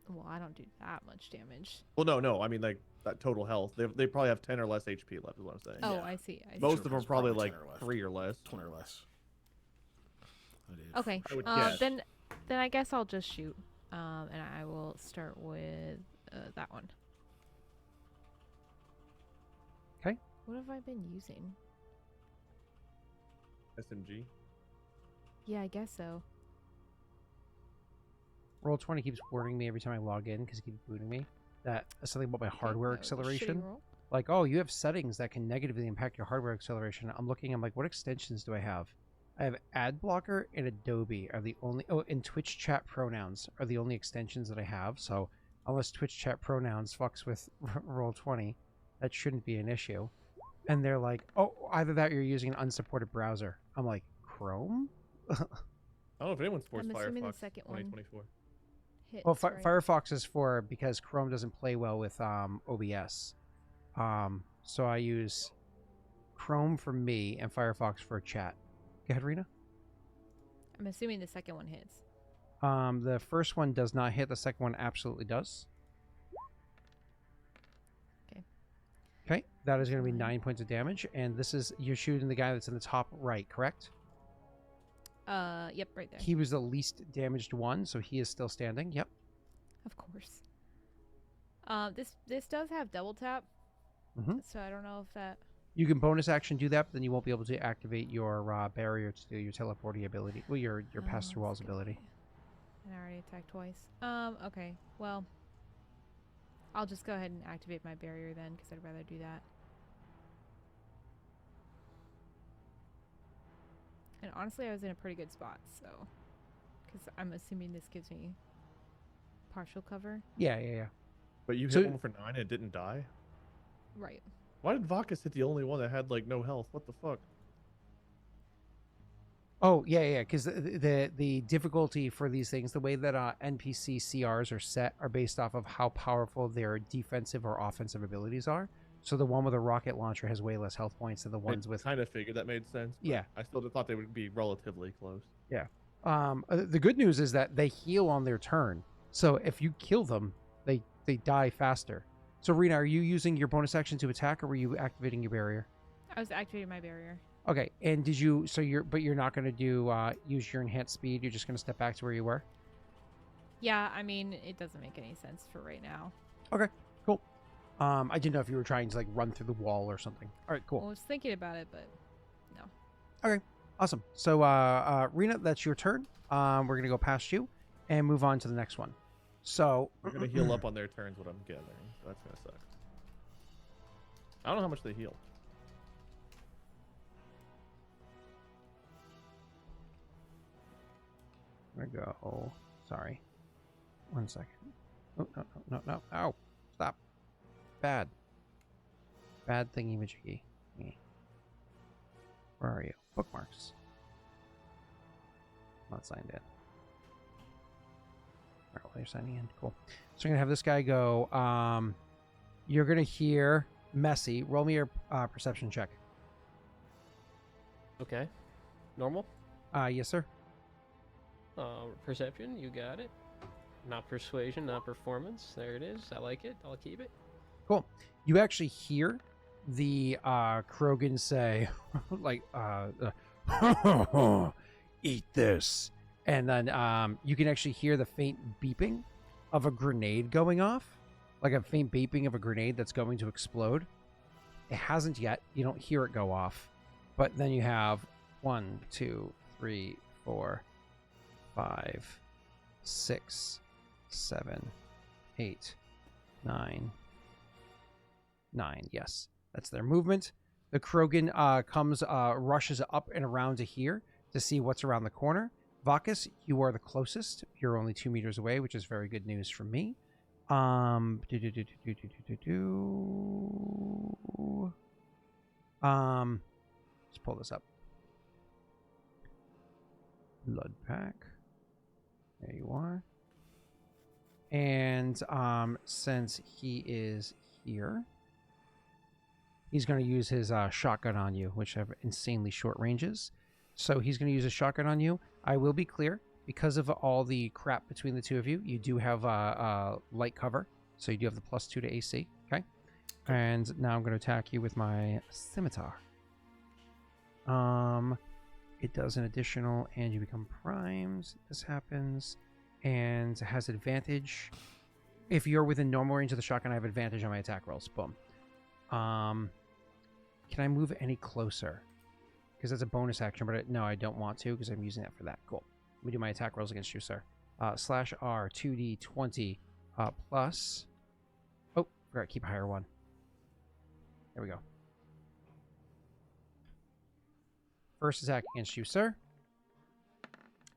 Speaker 5: Well, I don't do that much damage.
Speaker 2: Well, no. I mean, like that total health. They probably have 10 or less HP left, is what I'm saying.
Speaker 5: Oh,
Speaker 3: Yeah.
Speaker 5: I see. I see.
Speaker 2: Most
Speaker 3: Each
Speaker 2: of them are
Speaker 3: has
Speaker 2: probably
Speaker 3: probably
Speaker 2: like
Speaker 3: 10 or less.
Speaker 2: 3 or less.
Speaker 3: 20 or less. I did.
Speaker 5: Okay.
Speaker 2: I would guess.
Speaker 5: Then I guess I'll just shoot. And I will start with that one.
Speaker 1: Okay.
Speaker 5: What have I been using?
Speaker 2: SMG.
Speaker 5: Yeah, I guess so.
Speaker 1: Roll20 keeps warning me every time I log in because it keeps booting me. That something about my
Speaker 5: Okay,
Speaker 1: hardware
Speaker 5: that was a shitty
Speaker 1: acceleration.
Speaker 5: roll.
Speaker 1: Like, oh, you have settings that can negatively impact your hardware acceleration. I'm looking, I'm like, what extensions do I have? I have Ad Blocker and Adobe are the only, oh, and Twitch Chat Pronouns are the only extensions that I have. So unless Twitch Chat Pronouns fucks with Roll20, that shouldn't be an issue. And they're like, oh, either that or you're using an unsupported browser. I'm like, Chrome?
Speaker 2: I don't know if anyone supports
Speaker 5: I'm assuming the
Speaker 2: Firefox
Speaker 5: second one
Speaker 2: 2024.
Speaker 5: hits,
Speaker 1: Well,
Speaker 5: right?
Speaker 1: Firefox is for because Chrome doesn't play well with OBS. So I use Chrome for me and Firefox for chat. Go ahead, Rena.
Speaker 5: I'm assuming the second one hits.
Speaker 1: The first one does not hit. The second one absolutely does.
Speaker 5: Okay.
Speaker 1: Okay, that is going to be
Speaker 5: Fine.
Speaker 1: 9 points of damage, and this is you're shooting the guy that's in the top right, correct?
Speaker 5: Yep, right there.
Speaker 1: He was the least damaged one, so he is still standing. Yep.
Speaker 5: Of course. This does have double tap,
Speaker 1: Mhm.
Speaker 5: so I don't know if that.
Speaker 1: You can bonus action do that, but then you won't be able to activate your barrier to do your teleporting ability. Well, your pass through walls
Speaker 5: let's
Speaker 1: ability.
Speaker 5: go. And I already attacked twice. Okay. Well, I'll just go ahead and activate my barrier then, because I'd rather do that. And honestly, I was in a pretty good spot, so because I'm assuming this gives me partial cover.
Speaker 1: Yeah.
Speaker 2: But you
Speaker 1: So-
Speaker 2: hit one for 9 and it didn't die?
Speaker 5: Right.
Speaker 2: Why did Vakas hit the only one that had like no health? What the fuck?
Speaker 1: Oh, yeah, because the difficulty for these things, the way that NPC CRs are set, are based off of how powerful their defensive or offensive abilities are. So the one with a rocket launcher has way less health points than the ones with...
Speaker 2: kind of figured that made sense. but
Speaker 1: Yeah.
Speaker 2: I still thought they would be relatively close.
Speaker 1: The good news is that they heal on their turn. So if you kill them, they die faster. So Rena, are you using your bonus action to attack, or were you activating your barrier?
Speaker 5: I was activating my barrier.
Speaker 1: Okay, and did you... So you're not going to do use your enhanced speed. You're just going to step back to where you were.
Speaker 5: Yeah, I mean, it doesn't make any sense for right now.
Speaker 1: Okay, cool. I didn't know if you were trying to like run through the wall or something. All right, cool.
Speaker 5: I was thinking about it, but no.
Speaker 1: Awesome. So, Rena, that's your turn. We're going to go past you and move on to the next one. So,
Speaker 2: We're gonna heal up on their turns, what I'm gathering. So that's gonna suck. I don't know how much they heal.
Speaker 1: I'm going to go. Sorry. 1 second. Oh, no. Ow. Stop. Bad thingy-majiggy. Where are you? Bookmarks. Not signed in. All right, well, you're signing in. Cool. So I'm going to have this guy go. You're going to hear Messy. Roll me your perception check.
Speaker 4: Okay. Normal.
Speaker 1: Yes, sir.
Speaker 4: Perception, you got it. Not persuasion, not performance. There it is. I like it. I'll keep it.
Speaker 1: Cool. You actually hear the Krogan say, like, eat this. And then you can actually hear the faint beeping of a grenade going off. Like a faint beeping of a grenade that's going to explode. It hasn't yet. You don't hear it go off. But then you have 1, 2, 3, 4, 5, 6, 7, 8, 9. 9. Yes, that's their movement. The Krogan rushes up and around to here to see what's around the corner. Vakas, you are the closest. You're only 2 meters away, which is very good news for me. Let's pull this up. Blood pack. There you are. And since he is here, he's going to use his shotgun on you, which have insanely short ranges. So he's going to use a shotgun on you. I will be clear, because of all the crap between the two of you, you do have light cover. So you do have the +2 to AC, okay? And now I'm going to attack you with my scimitar. It does an additional, and you become primed. This happens, and has advantage. If you're within normal range of the shotgun, I have advantage on my attack rolls. Boom. Can I move any closer? Because that's a bonus action, but no, I don't want to because I'm using that for that. Cool. Let me do my attack rolls against you, sir. /R 2d20 plus. Oh, forgot to keep a higher one. There we go. First attack against you, sir,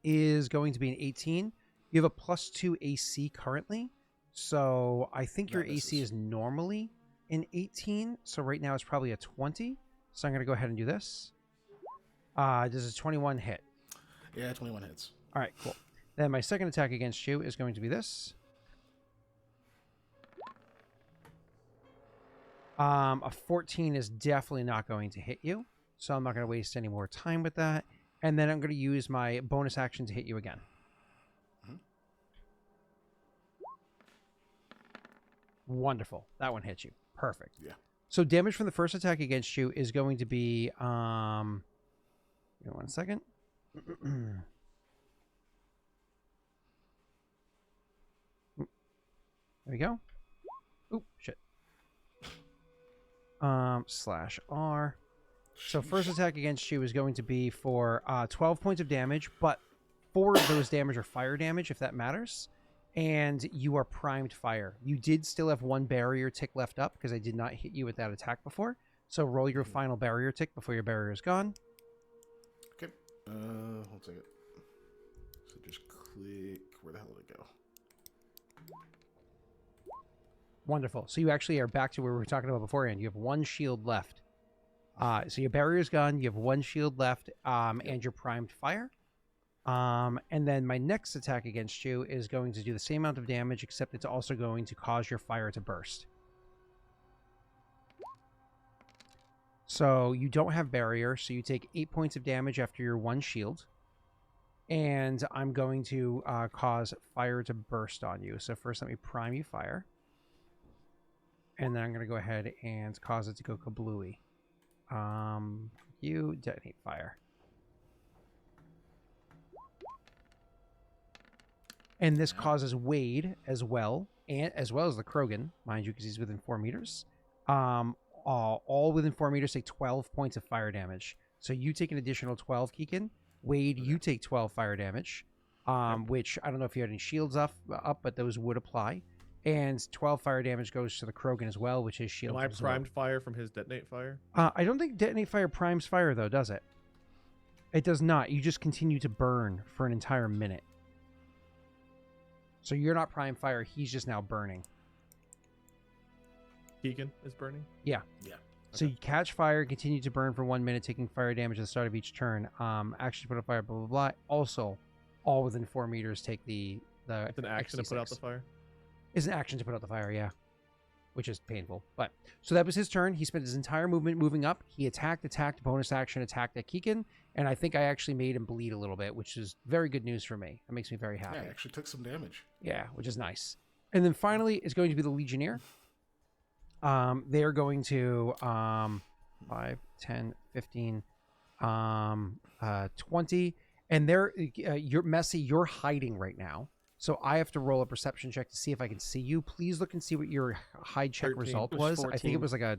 Speaker 1: is going to be an 18. You have a +2 AC currently, so I think your AC is normally an 18. So right now it's probably a 20. So I'm going to go ahead and do this. Does a 21 hit?
Speaker 3: Yeah, 21 hits.
Speaker 1: All right, cool. Then my second attack against you is going to be this. A 14 is definitely not going to hit you. So I'm not going to waste any more time with that. And then I'm going to use my bonus action to hit you again.
Speaker 3: Mm-hmm.
Speaker 1: Wonderful. That one hits you. Perfect.
Speaker 3: Yeah.
Speaker 1: So damage from the first attack against you is going to be... give me 1 second. There we go. Oop, shit. /R. So first attack against you is going to be for 12 points of damage, but 4 of those damage are fire damage, if that matters. And you are primed fire. You did still have 1 barrier tick left up because I did not hit you with that attack before. So roll your final barrier tick before your barrier is gone.
Speaker 3: Okay. Hold a second. So just click. Where the hell did it go?
Speaker 1: Wonderful. So you actually are back to where we were talking about beforehand. You have 1 shield left. So your barrier's gone. You have 1 shield left, and you're primed fire. And then my next attack against you is going to do the same amount of damage, except it's also going to cause your fire to burst. So you don't have barrier, so you take 8 points of damage after your 1 shield. And I'm going to cause fire to burst on you. So first let me prime you fire. And then I'm going to go ahead and cause it to go kablooey. You detonate fire. And this causes Wade as well, and as well as the Krogan, mind you, because he's within 4 meters. All within 4 meters take 12 points of fire damage. So you take an additional 12, Kiken. Wade, you take 12 fire damage, which I don't know if you had any shields up, but those would apply. And 12 fire damage goes to the Krogan as well, which is shield.
Speaker 2: Am I primed fire from his detonate fire?
Speaker 1: I don't think detonate fire primes fire, though, does it? It does not. You just continue to burn for an entire minute. So you're not prime fire. He's just now burning.
Speaker 2: Keegan is burning?
Speaker 1: Yeah.
Speaker 3: Yeah.
Speaker 1: So you catch fire, continue to burn for 1 minute, taking fire damage at the start of each turn. Action to put out fire, blah, blah, blah. Also, all within 4 meters take the
Speaker 2: It's an action to put out the
Speaker 1: XD6.
Speaker 2: fire?
Speaker 1: It's an action to put out the fire, yeah. Which is painful. But so that was his turn. He spent his entire movement moving up. He attacked, bonus action, attacked at Keegan. And I think I actually made him bleed a little bit, which is very good news for me. That makes me very happy.
Speaker 3: Yeah, I actually took some damage.
Speaker 1: Yeah, which is nice. And then finally is going to be the Legionnaire. They're going to 5, 10, 15, 20. And they're you're messy. You're hiding right now. So I have to roll a perception check to see if I can see you. Please look and see what your hide check
Speaker 2: 13.
Speaker 1: result
Speaker 4: It was
Speaker 1: was. I think
Speaker 4: 14.
Speaker 1: it was like a...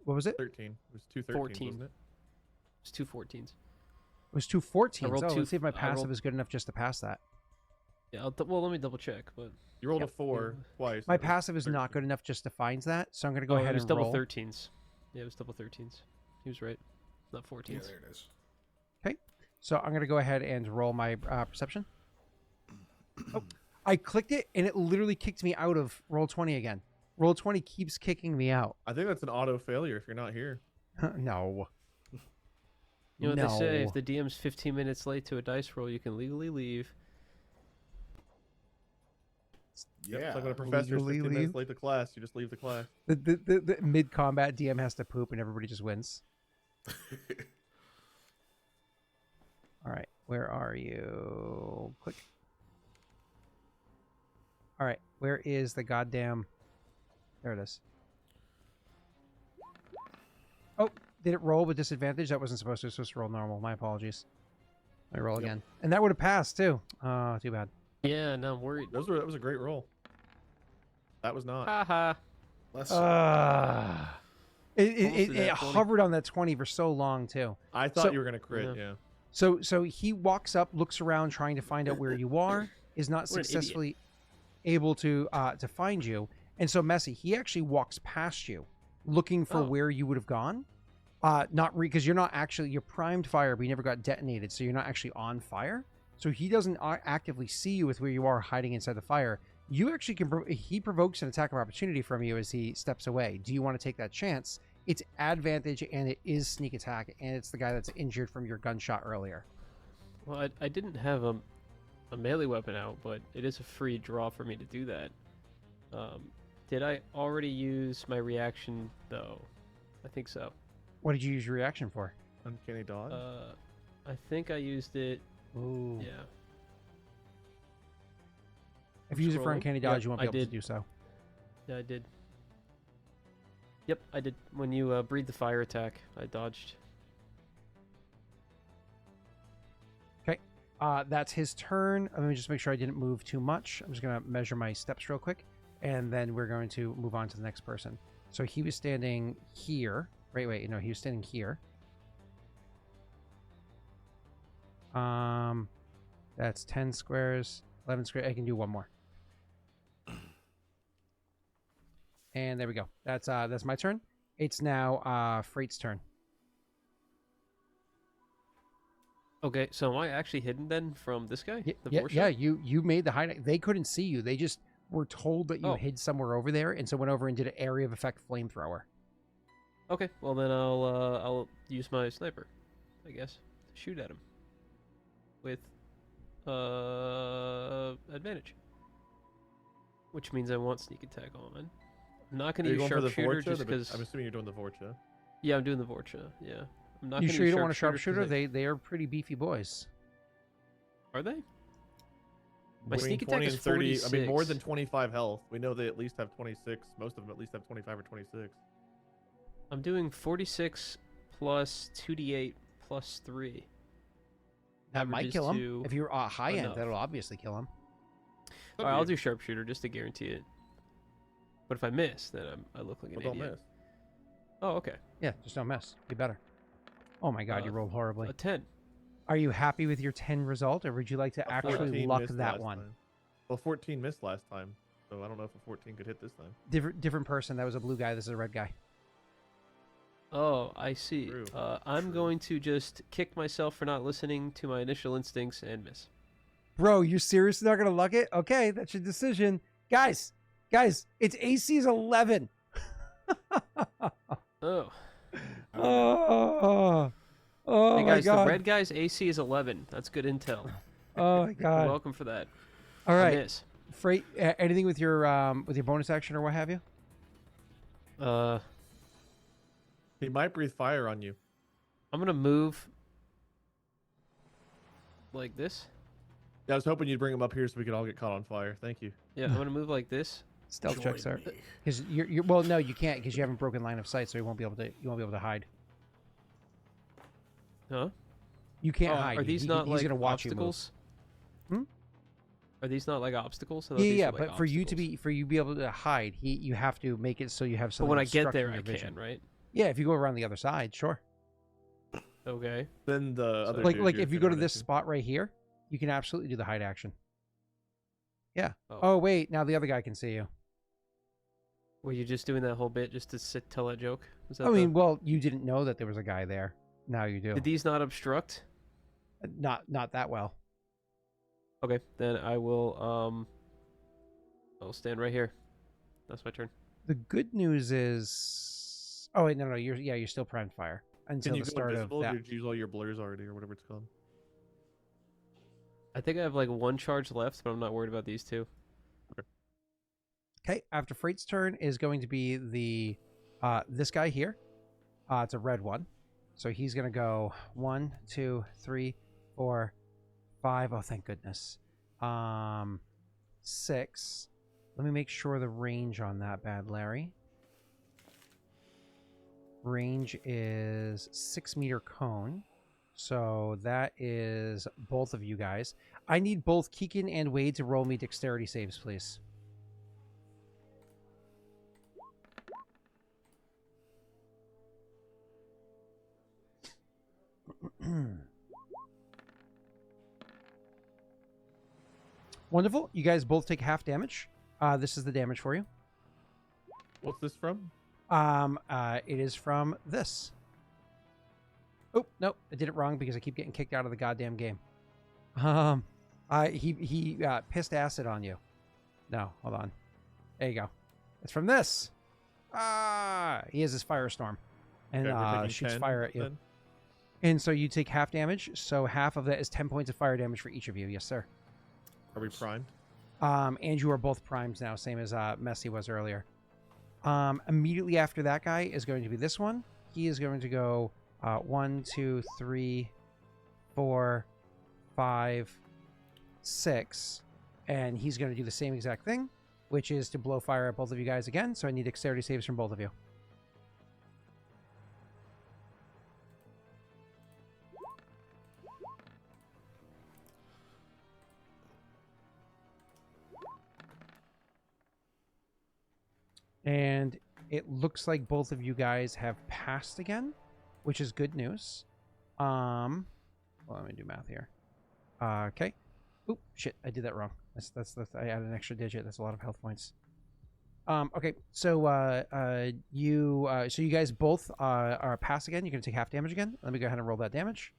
Speaker 1: What was it?
Speaker 2: 13. It was 2 13s,
Speaker 4: 14.
Speaker 2: wasn't it?
Speaker 4: It's 2 14s.
Speaker 1: It was 2 14s.
Speaker 4: rolled
Speaker 1: Oh,
Speaker 4: two-
Speaker 1: let's see if my
Speaker 4: I
Speaker 1: passive
Speaker 4: rolled-
Speaker 1: is good enough just to pass that.
Speaker 4: Yeah. Well, let me double check. But
Speaker 2: You rolled
Speaker 1: Yep.
Speaker 2: a 4 twice.
Speaker 1: My
Speaker 2: That was
Speaker 1: passive is not
Speaker 2: 13.
Speaker 1: good enough just to find that, so I'm going to go
Speaker 4: oh,
Speaker 1: ahead
Speaker 4: it was
Speaker 1: and
Speaker 4: double
Speaker 1: roll.
Speaker 4: 13s. Yeah, it was double 13s. He was right. Not 14s.
Speaker 3: Yeah, there it is.
Speaker 1: So I'm going to go ahead and roll my perception. Oh, I clicked it, and it literally kicked me out of roll 20 again. Roll 20 keeps kicking me out.
Speaker 2: I think that's an auto failure if you're not here.
Speaker 1: No.
Speaker 4: You know what they say?
Speaker 1: No.
Speaker 4: If the DM's 15 minutes late to a dice roll, you can legally leave.
Speaker 2: Yep,
Speaker 3: Yeah.
Speaker 2: it's like when a professor's
Speaker 1: Legally
Speaker 2: 15 minutes
Speaker 1: leave?
Speaker 2: late to class, you just leave the class.
Speaker 1: The mid-combat DM has to poop, and everybody just wins. All right, where are you? Click. All right, where is the goddamn... There it is. Oh, did it roll with disadvantage? That wasn't supposed to. It was supposed to roll normal. My apologies. Let me roll again. And that would have passed, too. Oh, too bad.
Speaker 4: Yeah, no, I'm worried.
Speaker 2: That was a great roll. That was not.
Speaker 4: Haha.
Speaker 3: Let's
Speaker 1: It,
Speaker 4: Almost
Speaker 1: it,
Speaker 4: did
Speaker 1: it
Speaker 4: that 20.
Speaker 1: hovered on that 20 for so long, too.
Speaker 2: I thought
Speaker 1: So-
Speaker 2: you were gonna crit.
Speaker 4: Yeah.
Speaker 2: Yeah.
Speaker 1: So he walks up, looks around, trying to find out where you are, is not
Speaker 4: What an idiot.
Speaker 1: successfully able to find you, and so Messy, he actually walks past you, looking for
Speaker 4: Oh.
Speaker 1: where you would have gone. Not because you're not actually you're primed fire, but you never got detonated, so you're not actually on fire. So he doesn't actively see you with where you are hiding inside the fire. You actually can. He provokes an attack of opportunity from you as he steps away. Do you want to take that chance? It's advantage, and it is sneak attack, and it's the guy that's injured from your gunshot earlier.
Speaker 4: Well, I didn't have a melee weapon out, but it is a free draw for me to do that. Did I already use my reaction, though? I think so.
Speaker 1: What did you use your reaction for?
Speaker 2: Uncanny dodge.
Speaker 4: I think I used it.
Speaker 1: Ooh.
Speaker 4: Yeah.
Speaker 1: If you use it for
Speaker 4: Scrolling?
Speaker 1: uncanny dodge,
Speaker 4: Yep,
Speaker 1: you won't
Speaker 4: I
Speaker 1: be able
Speaker 4: did.
Speaker 1: to do so.
Speaker 4: Yeah, I did. Yep, I did. When you breathe the fire attack, I dodged.
Speaker 1: That's his turn. Let me just make sure I didn't move too much. I'm just going to measure my steps real quick, and then we're going to move on to the next person. So he was standing here. Wait, no, he was standing here. That's 10 squares, 11 squares. I can do one more. And there we go. That's my turn. It's now Freight's turn.
Speaker 4: Okay, so am I actually hidden then from this guy? The
Speaker 1: Yeah,
Speaker 4: Vorship?
Speaker 1: you made the hide. They couldn't see you. They just were told that you
Speaker 4: Oh.
Speaker 1: hid somewhere over there, and so went over and did an area of effect flamethrower.
Speaker 4: Okay, well then I'll use my sniper, I guess, to shoot at him with advantage, which means I want sneak attack on. I'm not
Speaker 2: Are
Speaker 4: gonna
Speaker 2: you
Speaker 4: use
Speaker 2: going for the
Speaker 4: sharpshooter
Speaker 2: Vorcha?
Speaker 4: just because.
Speaker 2: I'm assuming you're doing the Vorcha.
Speaker 4: Yeah, I'm doing the Vorcha. Yeah, I'm not.
Speaker 1: You
Speaker 4: gonna
Speaker 1: sure you
Speaker 4: use
Speaker 1: don't want a
Speaker 4: sharpshooter 'cause
Speaker 1: sharpshooter? They are pretty beefy boys.
Speaker 4: Are they? My
Speaker 2: Between
Speaker 4: sneak attack
Speaker 2: 20
Speaker 4: is
Speaker 2: and 30. I mean, more
Speaker 4: 46.
Speaker 2: than 25 health. We know they at least have 26. Most of them at least have 25 or 26.
Speaker 4: I'm doing 46 plus 2d8 plus 3.
Speaker 1: That might
Speaker 4: Averages
Speaker 1: kill him.
Speaker 4: to
Speaker 1: If you're high end,
Speaker 4: enough.
Speaker 1: that'll obviously kill him.
Speaker 4: Alright, I'll do sharpshooter just to guarantee it. But if I miss, then I look like an
Speaker 2: But don't
Speaker 4: idiot.
Speaker 2: miss.
Speaker 4: Oh, okay.
Speaker 1: Yeah, just don't miss. Be better. Oh my god, you rolled horribly.
Speaker 4: A 10.
Speaker 1: Are you happy with your 10 result, or would you like to
Speaker 2: A
Speaker 1: actually
Speaker 2: 14
Speaker 1: luck
Speaker 2: missed
Speaker 1: that
Speaker 2: last
Speaker 1: one?
Speaker 2: time. Well, 14 missed last time, so I don't know if a 14 could hit this time.
Speaker 1: Different person. That was a blue guy. This is a red guy.
Speaker 4: Oh, I see.
Speaker 2: True.
Speaker 4: I'm
Speaker 3: True.
Speaker 4: going to just kick myself for not listening to my initial instincts and miss.
Speaker 1: Bro, you seriously not gonna luck it? Okay, that's your decision, guys. It's AC's 11.
Speaker 4: Oh.
Speaker 1: Oh
Speaker 4: Hey
Speaker 1: my
Speaker 4: guys,
Speaker 1: god.
Speaker 4: the red guy's AC is 11. That's good intel.
Speaker 1: Oh my
Speaker 4: You're
Speaker 1: god.
Speaker 4: welcome for that.
Speaker 1: All
Speaker 4: I
Speaker 1: right,
Speaker 4: miss.
Speaker 1: Freight. Anything with your bonus action or what have you?
Speaker 2: He might breathe fire on you.
Speaker 4: I'm gonna move like this.
Speaker 2: Yeah, I was hoping you'd bring him up here so we could all get caught on fire. Thank you.
Speaker 4: Yeah, I'm gonna move like this.
Speaker 1: Stealth
Speaker 3: Join
Speaker 1: check, sir.
Speaker 3: me.
Speaker 1: Because you're well, no, you can't because you haven't broken line of sight, so you won't be able to hide.
Speaker 4: Huh?
Speaker 1: You can't
Speaker 4: Oh,
Speaker 1: hide.
Speaker 4: Are these
Speaker 1: He-
Speaker 4: not
Speaker 1: he's
Speaker 4: like
Speaker 1: gonna watch
Speaker 4: obstacles?
Speaker 1: Hmm?
Speaker 4: Are these not like obstacles? I thought
Speaker 1: you.
Speaker 4: these
Speaker 1: Yeah,
Speaker 4: were,
Speaker 1: but
Speaker 4: like,
Speaker 1: for you to
Speaker 4: obstacles.
Speaker 1: be able to hide, you have to make it so you have
Speaker 4: But
Speaker 1: something.
Speaker 4: when I get
Speaker 1: obstructing
Speaker 4: there,
Speaker 1: your
Speaker 4: I
Speaker 1: vision.
Speaker 4: can, right?
Speaker 1: Yeah, if you go around the other side, sure.
Speaker 4: Okay.
Speaker 2: Then the other
Speaker 1: Like
Speaker 2: dude
Speaker 1: like
Speaker 2: you're
Speaker 1: if you
Speaker 2: gonna
Speaker 1: go to
Speaker 2: run
Speaker 1: this
Speaker 2: into.
Speaker 1: spot right here, you can absolutely do the hide action. Yeah.
Speaker 4: Oh.
Speaker 1: Oh wait, now the other guy can see you.
Speaker 4: Were you just doing that whole bit just to tell that joke? Was that
Speaker 1: I mean, well, you didn't know that there was a guy there. Now you do.
Speaker 4: did these not obstruct?
Speaker 1: Not that well.
Speaker 4: Okay, then I will I'll stand right here. That's my turn.
Speaker 1: The good news is, oh wait, no, you're still primed fire until
Speaker 2: Can you
Speaker 1: the
Speaker 2: go
Speaker 1: start of
Speaker 2: invisible?
Speaker 1: that.
Speaker 2: Did you use all your blurs already, or whatever it's called?
Speaker 4: I think I have like one charge left, but I'm not worried about these two.
Speaker 1: Okay, after Freight's turn is going to be the this guy here. It's a red one, so he's gonna go 1, 2, 3, 4, 5. Oh, thank goodness. 6. Let me make sure the range on that bad Larry. Range is 6-meter cone. So that is both of you guys. I need both Keegan and Wade to roll me dexterity saves, please. Wonderful. You guys both take half damage. This is the damage for you.
Speaker 2: What's this from?
Speaker 1: It is from this. Oh, nope. I did it wrong because I keep getting kicked out of the goddamn game. He pissed acid on you. No, hold on. There you go. It's from this. He has his firestorm. And
Speaker 2: Okay, we're taking
Speaker 1: shoots
Speaker 2: 10
Speaker 1: fire at you.
Speaker 2: then?
Speaker 1: And so you take half damage. So half of that is 10 points of fire damage for each of you. Yes, sir.
Speaker 2: Are we primed?
Speaker 1: And you are both primed now, same as Messi was earlier. Immediately after that guy is going to be this one. He is going to go 1, 2, 3, 4, 5, 6. And he's going to do the same exact thing, which is to blow fire at both of you guys again. So I need dexterity saves from both of you. And it looks like both of you guys have passed again, which is good news. Well, let me do math here. Okay. Oop, shit, I did that wrong. That's I added an extra digit. That's a lot of health points. Okay, so you guys both are pass again. You're gonna take half damage again. Let me go ahead and roll that damage.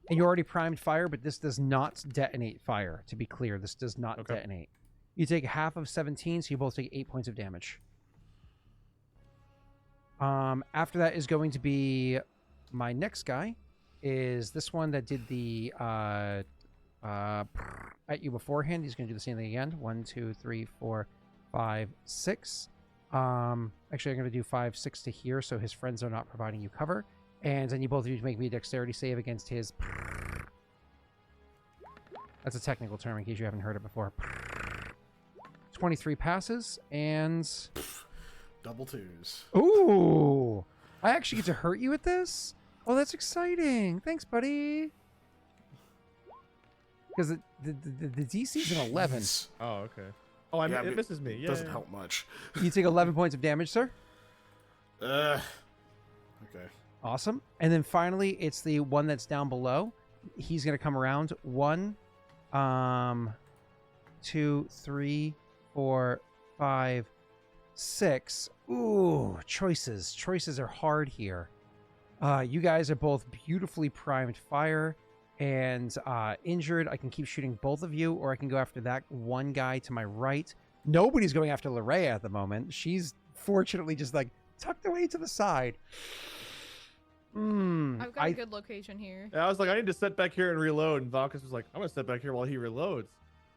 Speaker 1: And you already primed fire, but this does not detonate fire. To be clear, this does not detonate. You take half of 17, so you both take 8 points of damage. After that is going to be my next guy. Is this one that did the at you beforehand? He's going to do the same thing again. 1, 2, 3, 4, 5, 6. Actually, I'm going to do 5, 6 to here, so his friends are not providing you cover. And then you both need to make me a dexterity save against his. That's a technical term in case you haven't heard it before. 23 passes and
Speaker 3: Double twos.
Speaker 1: ooh, I actually get to hurt you with this. Oh, that's exciting. Thanks, buddy. Because the DC is an 11.
Speaker 3: Jeez.
Speaker 2: Oh, okay. Oh,
Speaker 3: Yeah,
Speaker 2: it
Speaker 3: but
Speaker 2: misses me. Yeah.
Speaker 3: Doesn't help much.
Speaker 1: You take 11 points of damage, sir.
Speaker 3: Okay.
Speaker 1: Awesome. And then finally, it's the one that's down below. He's gonna come around. 1, 2, 3, 4, 5, 6. Ooh, choices. Choices are hard here. You guys are both beautifully primed fire and injured. I can keep shooting both of you, or I can go after that one guy to my right. Nobody's going after Larrea at the moment. She's fortunately just like tucked away to the side.
Speaker 5: I've got a good location here.
Speaker 2: Yeah, I was like, I need to sit back here and reload. And Vakas was like, I'm going to sit back here while he reloads.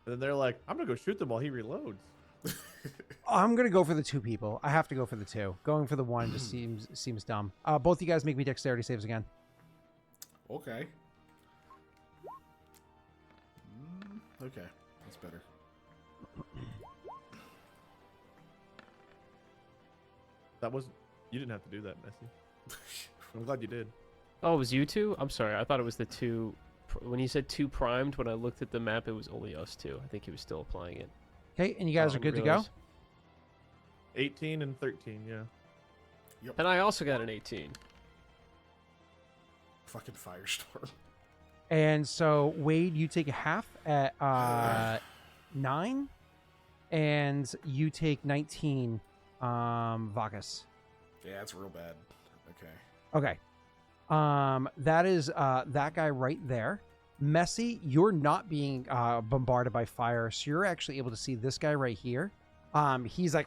Speaker 2: And then they're like, I'm going to go shoot them while he reloads.
Speaker 1: I'm gonna go for the 2 people. I have to go for the 2. Going for the 1 just seems dumb. Both you guys make me dexterity saves again.
Speaker 3: Okay. Okay, that's better.
Speaker 2: That was, you didn't have to do that, Messi. I'm glad you did.
Speaker 4: Oh, it was you two? I'm sorry. I thought it was the 2. When you said 2 primed, when I looked at the map, it was only us 2. I think he was still applying it.
Speaker 1: Okay, and you guys
Speaker 4: Oh,
Speaker 1: are good to go.
Speaker 4: realize.
Speaker 2: 18 and 13, yeah.
Speaker 4: And I also got an 18.
Speaker 3: fucking firestorm.
Speaker 1: And so, Wade, you take a half at 9, and you take 19, Vakas.
Speaker 3: Yeah, that's real bad.
Speaker 1: Okay.
Speaker 3: Okay.
Speaker 1: That is that guy right there. Messy, you're not being bombarded by fire, so you're actually able to see this guy right here. He's like,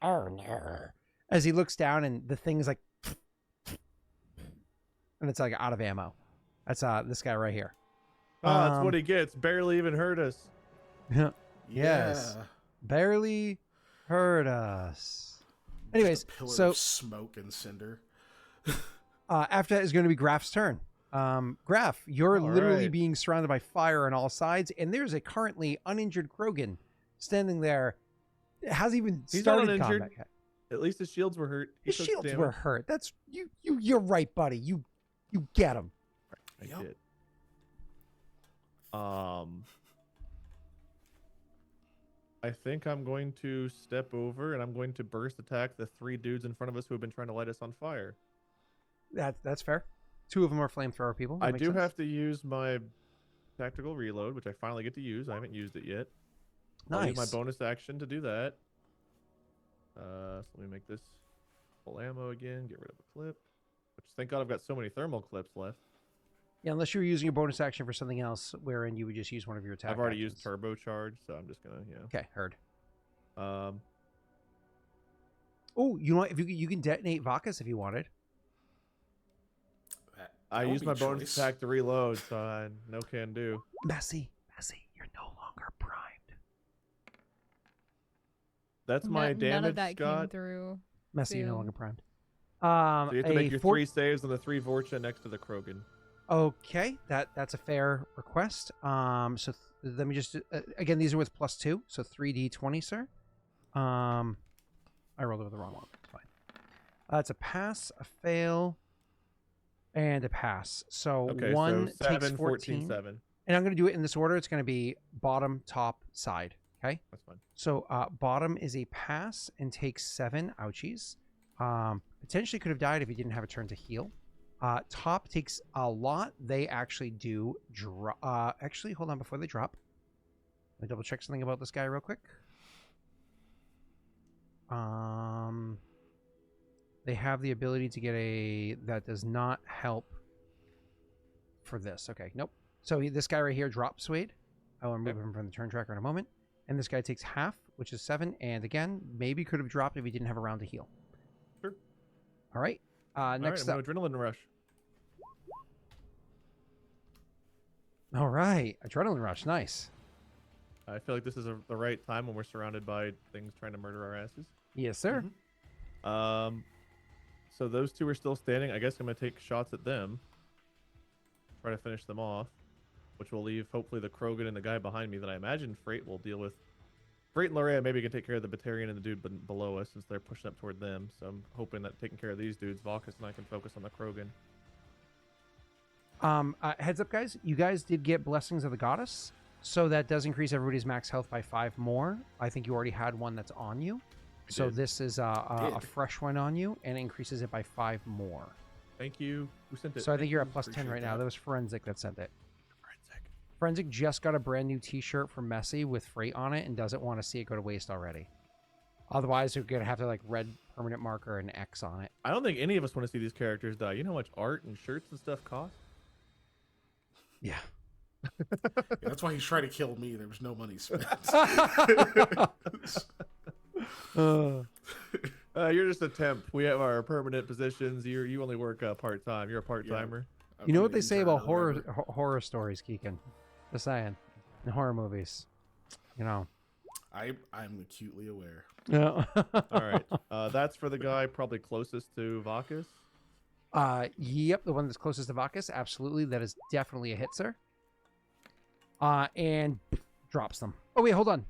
Speaker 1: oh no, as he looks down, and the thing's like, and it's like out of ammo. That's this guy right here.
Speaker 2: That's what he gets. Barely even hurt us.
Speaker 1: Yes,
Speaker 3: Yeah.
Speaker 1: barely hurt us. Anyways,
Speaker 3: Just a pillar
Speaker 1: so
Speaker 3: of smoke and cinder.
Speaker 1: after that is going to be Graff's turn. Graff, you're
Speaker 2: All
Speaker 1: literally
Speaker 2: right.
Speaker 1: being surrounded by fire on all sides, and there's a currently uninjured Krogan standing there. It hasn't even
Speaker 2: He's not
Speaker 1: started
Speaker 2: uninjured.
Speaker 1: combat yet.
Speaker 2: At least his shields were hurt. He
Speaker 1: His
Speaker 2: took
Speaker 1: shields
Speaker 2: damage.
Speaker 1: were hurt. That's you're right, buddy. You get him.
Speaker 2: I
Speaker 3: Yep.
Speaker 2: did. I think I'm going to step over and I'm going to burst attack the 3 dudes in front of us who have been trying to light us on fire.
Speaker 1: That's fair. 2 of them are flamethrower people. That
Speaker 2: I
Speaker 1: makes
Speaker 2: do
Speaker 1: sense.
Speaker 2: have to use my tactical reload, which I finally get to use. I haven't used it yet. I'll use my
Speaker 1: Nice.
Speaker 2: bonus action to do that. So let me make this full ammo again. Get rid of a clip. Which, thank God I've got so many thermal clips left.
Speaker 1: Yeah, unless you're using your bonus action for something else, wherein you would just use one of your attack.
Speaker 2: I've already
Speaker 1: actions.
Speaker 2: used turbocharge, so I'm just gonna,
Speaker 1: Okay, heard.
Speaker 2: Um,
Speaker 1: Oh, you know what? If you can detonate Vakas if you wanted.
Speaker 2: I
Speaker 3: That would
Speaker 2: used
Speaker 3: be
Speaker 2: my
Speaker 3: a
Speaker 2: bonus
Speaker 3: choice.
Speaker 2: attack to reload, so I no can do.
Speaker 1: Messy, you're no longer primed.
Speaker 2: That's my
Speaker 5: None
Speaker 2: damage,
Speaker 5: of that came
Speaker 2: Scott.
Speaker 5: through.
Speaker 1: Messy, you're no
Speaker 5: Zoom.
Speaker 1: longer primed.
Speaker 2: So you have to make your
Speaker 1: 4
Speaker 2: 3 saves on the 3 Vorcha next to the Krogan.
Speaker 1: Okay, that's a fair request. So let me just again, these are with +2, so 3d20, sir. I rolled over the wrong one. It's fine. That's a pass, a fail, and a pass. So
Speaker 2: Okay,
Speaker 1: one
Speaker 2: so 7,
Speaker 1: takes 14,
Speaker 2: 7.
Speaker 1: and I'm going to do it in this order. It's going to be bottom, top, side. Okay.
Speaker 2: That's fine.
Speaker 1: So bottom is a pass and takes 7. Ouchies. Potentially could have died if he didn't have a turn to heal. Top takes a lot. They actually do drop. Actually, hold on before they drop. Let me double check something about this guy real quick. They have the ability to get a that does not help for this. Okay, nope. So this guy right here drops Wade. I will remove him from the turn tracker in a moment. And this guy takes half, which is 7. And again, maybe could have dropped if he didn't have a round to heal.
Speaker 2: Sure.
Speaker 1: All right. Next
Speaker 2: All
Speaker 1: up.
Speaker 2: right, I'm gonna adrenaline rush.
Speaker 1: All right. Adrenaline rush. Nice.
Speaker 2: I feel like this is the right time when we're surrounded by things trying to murder our asses.
Speaker 1: Yes, sir.
Speaker 2: So those 2 are still standing. I guess I'm gonna take shots at them. Try to finish them off, which will leave hopefully the Krogan and the guy behind me that I imagine Frait will deal with. Frait and Larrea maybe can take care of the Batarian and the dude below us since they're pushing up toward them. So I'm hoping that taking care of these dudes, Vakas and I can focus on the Krogan.
Speaker 1: Heads up, guys. You guys did get Blessings of the Goddess, so that does increase everybody's max health by 5 more. I think you already had one that's on you. So
Speaker 2: did.
Speaker 1: this is a fresh one on you, and it increases it by 5 more.
Speaker 2: Thank you. Who sent it?
Speaker 1: So I think you're at +10
Speaker 3: Appreciate
Speaker 1: right now.
Speaker 3: that.
Speaker 1: That was Forensic that sent it.
Speaker 2: Forensic.
Speaker 1: Forensic just got a brand new T-shirt from Messy with Frait on it, and doesn't want to see it go to waste already. Otherwise, you're gonna have to like red permanent marker and X on it.
Speaker 2: I don't think any of us want to see these characters die. You know how much art and shirts and stuff cost?
Speaker 1: Yeah.
Speaker 3: Yeah, that's why he's trying to kill me. There was no money spent.
Speaker 2: You're just a temp. We have our permanent positions. You only work part time. You're a part timer.
Speaker 3: I'm
Speaker 1: You know what
Speaker 3: an
Speaker 1: they say
Speaker 3: intern
Speaker 1: about
Speaker 3: or whatever.
Speaker 1: horror stories, Keegan? Just saying, in horror movies, you know.
Speaker 3: I'm acutely aware.
Speaker 1: Yeah.
Speaker 2: All right. That's for the guy probably closest to Vakas.
Speaker 1: Yep, the one that's closest to Vakas. Absolutely, that is definitely a hit, sir. And drops them. Oh wait, hold on.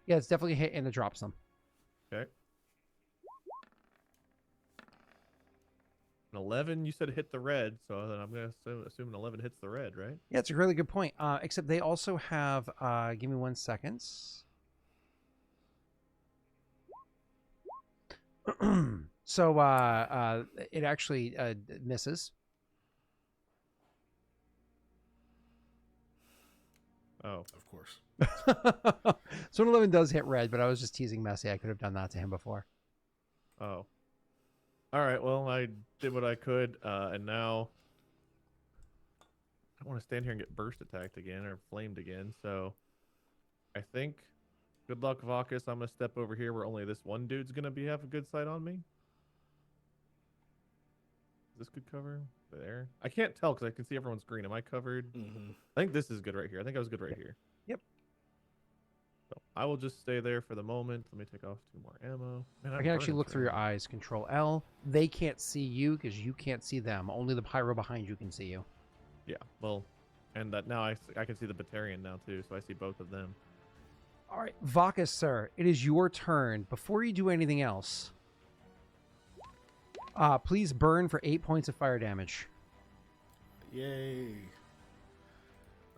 Speaker 1: Yeah, it's definitely a hit, and it drops them.
Speaker 2: Okay. An 11, you said hit the red, so then I'm going to assume an 11 hits the red, right?
Speaker 1: Yeah, it's a really good point. Except they also have. Give me 1 second. So it actually misses.
Speaker 2: Oh,
Speaker 3: Of course.
Speaker 1: So an 11 does hit red, but I was just teasing Messy. I could have done that to him before.
Speaker 2: oh. All right. Well, I did what I could, and now I don't want to stand here and get burst attacked again or flamed again. So I think, good luck, Vakas. I'm gonna step over here where only this one dude's gonna have a good sight on me. Is this good cover? There. I can't tell because I can see everyone's green. Am I covered?
Speaker 3: Mm-hmm.
Speaker 2: I think this is good right here. I think I was good right here.
Speaker 1: Yep.
Speaker 2: So I will just stay there for the moment. Let me take off 2 more ammo. Man,
Speaker 1: I
Speaker 2: I'm
Speaker 1: can actually
Speaker 2: burning
Speaker 1: look through your
Speaker 2: today.
Speaker 1: eyes. Control L. They can't see you because you can't see them. Only the pyro behind you can see you.
Speaker 2: Yeah. Well, and that now I can see the Batarian now too, so I see both of them.
Speaker 1: All right, Vakas, sir, it is your turn. Before you do anything else, please burn for 8 points of fire damage.
Speaker 3: Yay.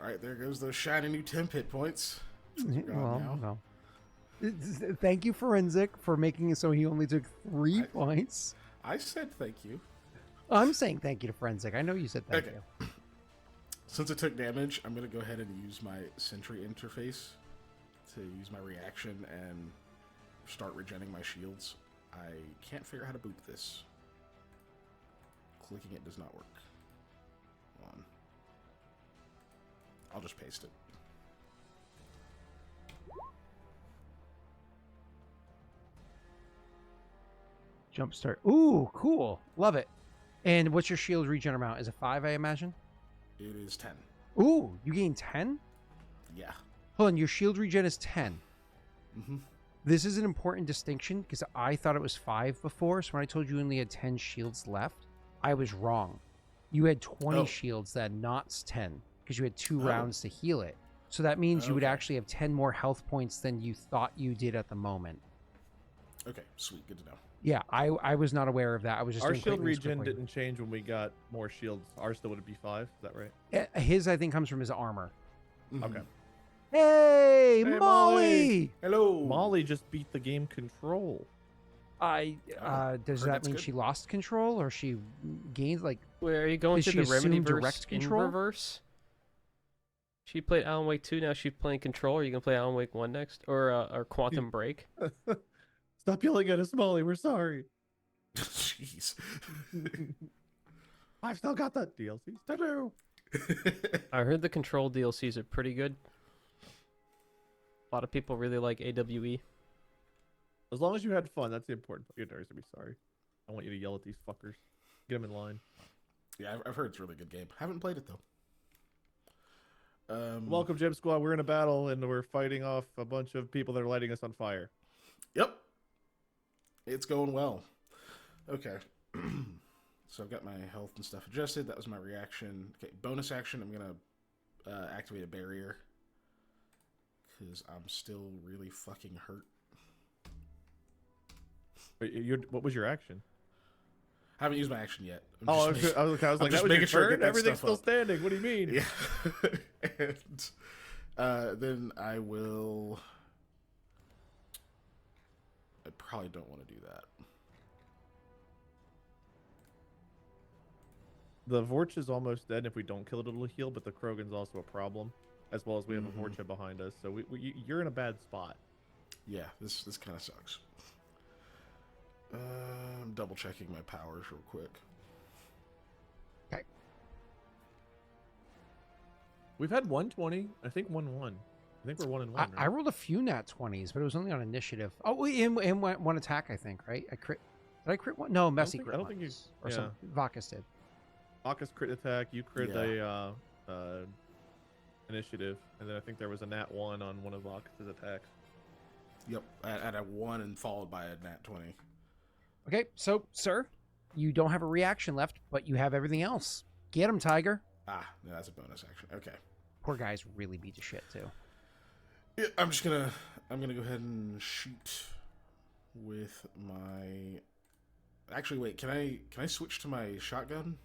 Speaker 3: All right, there goes those shiny new temp hit points. Gone now.
Speaker 1: Thank you, Forensic, for making it so he only took 3 points.
Speaker 3: I said thank you.
Speaker 1: I'm saying thank you to Forensic. I know you said thank
Speaker 3: Okay.
Speaker 1: you.
Speaker 3: Since it took damage, I'm going to go ahead and use my sentry interface to use my reaction and start regenerating my shields. I can't figure out how to boot this. Clicking it does not work. Hold on. I'll just paste it.
Speaker 1: Jumpstart. Ooh, cool. Love it. And what's your shield regen amount? Is it 5, I imagine?
Speaker 3: It is 10.
Speaker 1: Ooh, you gain 10?
Speaker 3: Yeah.
Speaker 1: Hold on, your shield regen is 10.
Speaker 3: Mm-hmm.
Speaker 1: This is an important distinction because I thought it was 5 before. So when I told you only had 10 shields left, I was wrong. You had 20
Speaker 3: Oh.
Speaker 1: shields that knots 10 because you had 2
Speaker 3: Oh.
Speaker 1: rounds to heal it. So that means you would
Speaker 3: Okay.
Speaker 1: actually have 10 more health points than you thought you did at the moment.
Speaker 3: Okay, sweet. Good to know.
Speaker 1: Yeah, I was not aware of that. I was just
Speaker 2: Our
Speaker 1: doing
Speaker 2: shield
Speaker 1: quick moves
Speaker 2: regen
Speaker 1: quickly.
Speaker 2: didn't change when we got more shields. Ours still would be 5. Is that right?
Speaker 1: His, I think, comes from his armor.
Speaker 3: Mhm.
Speaker 2: Okay.
Speaker 1: Hey,
Speaker 2: Hey,
Speaker 1: Molly!
Speaker 3: Hello.
Speaker 2: Molly just beat the game Control.
Speaker 1: Does
Speaker 3: heard
Speaker 1: that
Speaker 3: that's
Speaker 1: mean
Speaker 3: good.
Speaker 1: she lost control or she gained like?
Speaker 4: Where are you going
Speaker 1: Did
Speaker 4: to
Speaker 1: she
Speaker 4: the remedy
Speaker 1: assume direct
Speaker 4: verse in
Speaker 1: control?
Speaker 4: reverse? She played Alan Wake 2, now she's playing Control. Are you gonna play Alan Wake 1 next? Or Quantum Break?
Speaker 2: Stop yelling at us, Molly. We're sorry.
Speaker 3: Jeez.
Speaker 2: I've still got the DLCs to do.
Speaker 4: I heard the Control DLCs are pretty good. A lot of people really like AWE.
Speaker 2: As long as you had fun, that's the important part. You don't have to be sorry. I want you to yell at these fuckers. Get them in line.
Speaker 3: Yeah, I've heard it's a really good game. Haven't played it though.
Speaker 2: Welcome, Gem Squad. We're in a battle and we're fighting off a bunch of people that are lighting us on fire.
Speaker 3: Yep. It's going well. Okay. So I've got my health and stuff adjusted. That was my reaction. Okay, bonus action. I'm going to activate a barrier. Because I'm still really fucking hurt.
Speaker 2: Wait, what was your action?
Speaker 3: I haven't used my action yet. I'm
Speaker 2: Oh,
Speaker 3: just
Speaker 2: I was like,
Speaker 3: I'm
Speaker 2: that
Speaker 3: just
Speaker 2: was
Speaker 3: making
Speaker 2: your
Speaker 3: sure I
Speaker 2: turn?
Speaker 3: get that
Speaker 2: Everything's
Speaker 3: stuff
Speaker 2: still
Speaker 3: up.
Speaker 2: standing. What do you mean?
Speaker 3: Yeah. And then I will... I probably don't want to do that.
Speaker 2: The Vorch is almost dead, and if we don't kill it, it'll heal, but the Krogan's also a problem, as well as we have
Speaker 3: Mhm.
Speaker 2: a Vorcha behind us, so you're in a bad spot.
Speaker 3: Yeah, this kind of sucks. I'm double checking my powers real quick.
Speaker 1: Okay.
Speaker 2: We've had 120, I think 1-1. I think we're 1-1. Right?
Speaker 1: I rolled a few nat 20s, but it was only on initiative. Oh, in one attack, I think, right? I crit. Did I crit one? No, Messy crit.
Speaker 2: I don't think you.
Speaker 1: once. Or some Vakas did.
Speaker 2: Vakas crit attack. You crit
Speaker 3: Yeah.
Speaker 2: a initiative, and then I think there was a nat 1 on one of Vakas' attacks.
Speaker 3: Yep, at a 1 and followed by a nat 20.
Speaker 1: Okay, so sir, you don't have a reaction left, but you have everything else. Get him, Tiger.
Speaker 3: Ah, no, that's a bonus action. Okay.
Speaker 1: Poor guy's really beat to shit too.
Speaker 3: Yeah, I'm gonna go ahead and shoot with my. Actually, wait. Can I switch to my shotgun?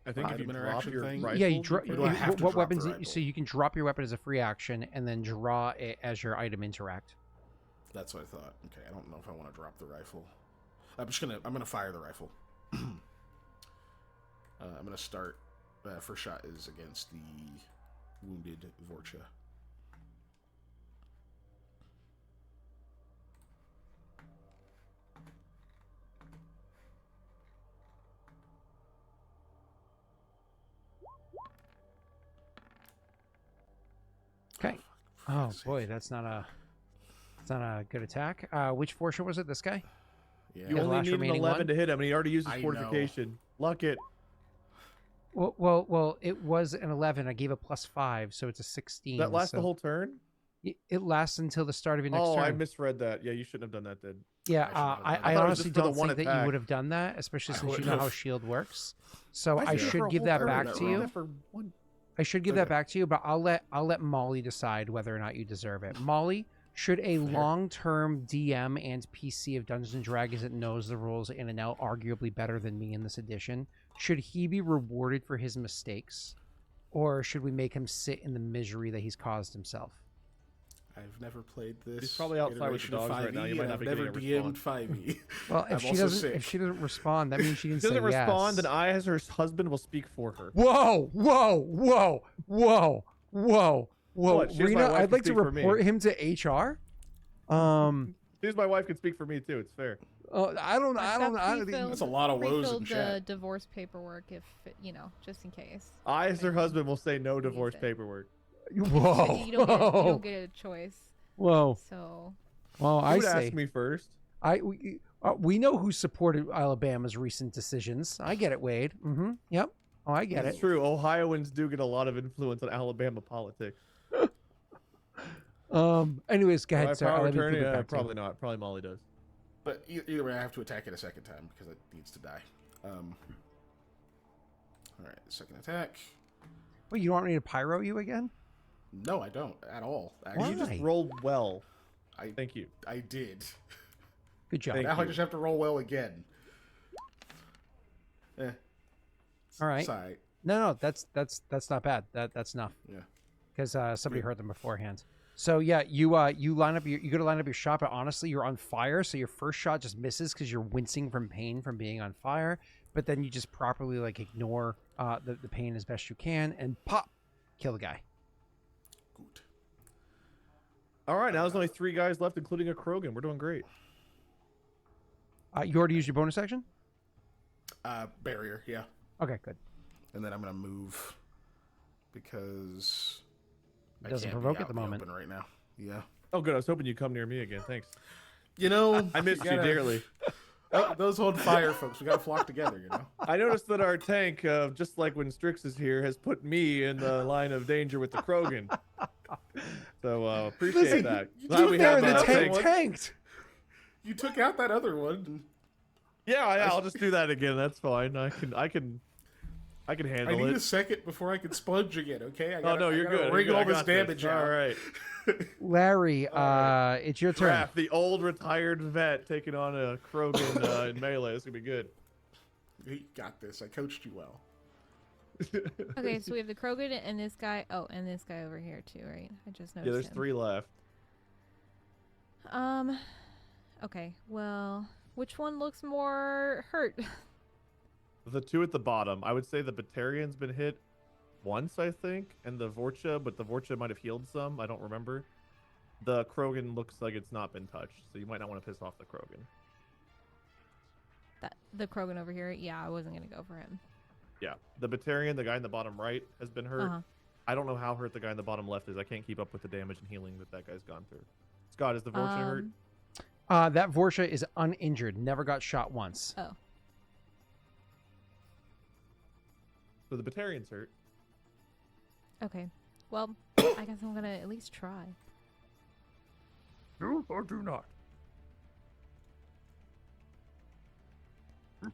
Speaker 2: I think if
Speaker 3: Item
Speaker 2: you drop
Speaker 3: interaction
Speaker 2: your
Speaker 3: thing?
Speaker 2: rifle,
Speaker 1: Yeah, you drop.
Speaker 3: Or do I have to
Speaker 1: What
Speaker 3: drop
Speaker 1: weapons?
Speaker 3: the rifle?
Speaker 1: So you can drop your weapon as a free action and then draw it as your item interact.
Speaker 3: That's what I thought. Okay, I don't know if I want to drop the rifle. I'm gonna fire the rifle. I'm gonna start. First shot is against the wounded Vorcha.
Speaker 1: Okay. Oh boy, that's not a good attack. Which Vorcha was it? This guy?
Speaker 3: Yeah.
Speaker 2: You
Speaker 1: the
Speaker 2: only
Speaker 1: last
Speaker 2: need an
Speaker 1: remaining
Speaker 2: 11
Speaker 1: one?
Speaker 2: to hit him, and he already used
Speaker 3: I
Speaker 2: his
Speaker 3: know.
Speaker 2: fortification. Luck it.
Speaker 1: Well, it was an 11. I gave a +5, so it's a 16.
Speaker 2: That lasts
Speaker 1: so
Speaker 2: the whole turn?
Speaker 1: It lasts until the start of your next
Speaker 2: Oh,
Speaker 1: turn.
Speaker 2: I misread that. Yeah, you shouldn't have done that then.
Speaker 1: Yeah,
Speaker 3: I should have done that.
Speaker 1: I
Speaker 2: I thought it was
Speaker 1: honestly
Speaker 2: just for the
Speaker 1: don't
Speaker 2: one
Speaker 1: think that you
Speaker 2: attack.
Speaker 1: would have done that, especially
Speaker 3: I
Speaker 1: since you
Speaker 3: wouldn't
Speaker 1: know how
Speaker 3: have.
Speaker 1: shield works. So
Speaker 2: Why
Speaker 1: I
Speaker 2: is it for
Speaker 1: should
Speaker 2: a
Speaker 1: give
Speaker 2: whole
Speaker 1: that
Speaker 2: turn?
Speaker 1: back
Speaker 3: that
Speaker 1: to
Speaker 3: wrong.
Speaker 1: you.
Speaker 2: That for one.
Speaker 1: I should give that
Speaker 2: Okay.
Speaker 1: back to you, but I'll let Molly decide whether or not you deserve it. Molly, should a long-term DM and PC of Dungeons and Dragons that knows the rules in and out arguably better than me in this edition, should he be rewarded for his mistakes, or should we make him sit in the misery that he's caused himself?
Speaker 3: I've never played this.
Speaker 2: He's probably outside with the
Speaker 3: iteration of
Speaker 2: dogs right now.
Speaker 3: 5e,
Speaker 2: You might
Speaker 3: and
Speaker 2: not
Speaker 3: I've
Speaker 2: be
Speaker 3: never
Speaker 2: getting a
Speaker 3: DM'd 5e.
Speaker 1: Well,
Speaker 3: I'm also sick.
Speaker 1: if she doesn't respond, that means she didn't
Speaker 2: If she doesn't
Speaker 1: say
Speaker 2: respond,
Speaker 1: yes.
Speaker 2: then I, as her husband, will speak for her.
Speaker 1: Whoa!
Speaker 2: What? She was my
Speaker 1: Rena,
Speaker 2: wife
Speaker 1: I'd
Speaker 2: to
Speaker 1: like to
Speaker 2: speak for me.
Speaker 1: report him to HR.
Speaker 2: Since my wife could speak for me too. It's fair.
Speaker 1: I don't.
Speaker 3: That's a lot of woes in
Speaker 5: Pre-filled
Speaker 3: chat.
Speaker 5: divorce paperwork, if just in case.
Speaker 2: I, as her husband, will say no
Speaker 5: Use
Speaker 2: divorce
Speaker 5: it.
Speaker 2: paperwork.
Speaker 1: Whoa!
Speaker 5: You don't get a choice.
Speaker 1: Whoa!
Speaker 5: So
Speaker 1: Well,
Speaker 2: Who
Speaker 1: I
Speaker 2: would
Speaker 1: say
Speaker 2: ask me first?
Speaker 1: we know who supported Alabama's recent decisions. I get it, Wade. Mm-hmm. Yep. Oh, I get
Speaker 2: It's
Speaker 1: it.
Speaker 2: true. Ohioans do get a lot of influence on Alabama politics.
Speaker 1: Anyways, go
Speaker 2: Do I
Speaker 1: ahead,
Speaker 2: have
Speaker 1: sir. I'll
Speaker 2: power
Speaker 1: let
Speaker 2: of
Speaker 1: me put
Speaker 2: attorney?
Speaker 1: it back to you.
Speaker 2: Probably not. Probably Molly does.
Speaker 3: But either way, I have to attack it a second time because it needs to die. All right, second attack.
Speaker 1: Wait, you want me to pyro you again?
Speaker 3: No, I don't at all.
Speaker 2: You
Speaker 3: Actually,
Speaker 1: Why?
Speaker 2: just rolled well.
Speaker 3: I
Speaker 2: Thank you.
Speaker 3: I did.
Speaker 1: Good job.
Speaker 2: Thank
Speaker 3: Now I
Speaker 2: you.
Speaker 3: just have to roll well again.
Speaker 1: All right.
Speaker 3: Sorry.
Speaker 1: No, that's not bad. That's enough.
Speaker 3: Yeah.
Speaker 1: Because somebody heard them beforehand. So yeah, you line up you go to line up your shot, but honestly, you're on fire. So your first shot just misses because you're wincing from pain from being on fire. But then you just properly ignore the pain as best you can and pop, kill the guy.
Speaker 3: Good.
Speaker 2: All right, now there's only 3 guys left, including a Krogan. We're doing great.
Speaker 1: You already used your bonus action?
Speaker 3: Barrier. Yeah.
Speaker 1: Okay, good.
Speaker 3: And then I'm gonna move because
Speaker 1: It doesn't
Speaker 3: I can't
Speaker 1: provoke
Speaker 3: be
Speaker 1: at the
Speaker 3: out in
Speaker 1: moment.
Speaker 3: open right now. Yeah.
Speaker 2: Oh, good. I was hoping you'd come near me again. Thanks.
Speaker 3: You know,
Speaker 2: I missed you
Speaker 3: gotta-
Speaker 2: dearly.
Speaker 3: Those on fire, folks. We gotta flock together. You know.
Speaker 2: I noticed that our tank, just like when Strix is here, has put me in the line of danger with the Krogan. So appreciate
Speaker 1: Listen,
Speaker 2: that.
Speaker 3: you
Speaker 2: Glad
Speaker 3: took
Speaker 2: we
Speaker 3: care
Speaker 2: have
Speaker 3: of the
Speaker 2: that
Speaker 3: tank.
Speaker 2: thing.
Speaker 1: tanked.
Speaker 3: You took out that other one.
Speaker 2: Yeah, I'll just do that again. That's fine. I can
Speaker 3: I
Speaker 2: handle
Speaker 3: need
Speaker 2: it.
Speaker 3: a second before I can splunge again. Okay.
Speaker 2: Oh no, you're good.
Speaker 3: Wring
Speaker 2: You're good.
Speaker 3: all
Speaker 2: I
Speaker 3: this
Speaker 2: got
Speaker 3: damage out.
Speaker 2: All right.
Speaker 1: Larry,
Speaker 2: All
Speaker 1: it's your turn.
Speaker 2: Graff, the old retired vet taking on a Krogan in melee. It's gonna be good.
Speaker 3: You got this. I coached you well.
Speaker 5: okay, so we have the Krogan and this guy. Oh, and this guy over here too, right? I just noticed.
Speaker 2: Yeah, there's
Speaker 5: him.
Speaker 2: 3 left.
Speaker 5: Okay. Well, which one looks more hurt?
Speaker 2: The 2 at the bottom. I would say the Batarian's been hit once, I think, and the Vorcha, but the Vorcha might have healed some. I don't remember. The Krogan looks like it's not been touched, so you might not want to piss off the Krogan.
Speaker 5: The Krogan over here. Yeah, I wasn't gonna go for him.
Speaker 2: Yeah, the Batarian, the guy in the bottom right, has been hurt.
Speaker 5: Uh-huh.
Speaker 2: I don't know how hurt the guy in the bottom left is. I can't keep up with the damage and healing that guy's gone through. Scott, is the Vorcha hurt?
Speaker 1: That Vorcha is uninjured. Never got shot once.
Speaker 5: Oh.
Speaker 2: So the Batarian's hurt.
Speaker 5: Okay. Well, I guess I'm gonna at least try.
Speaker 2: Do or do not.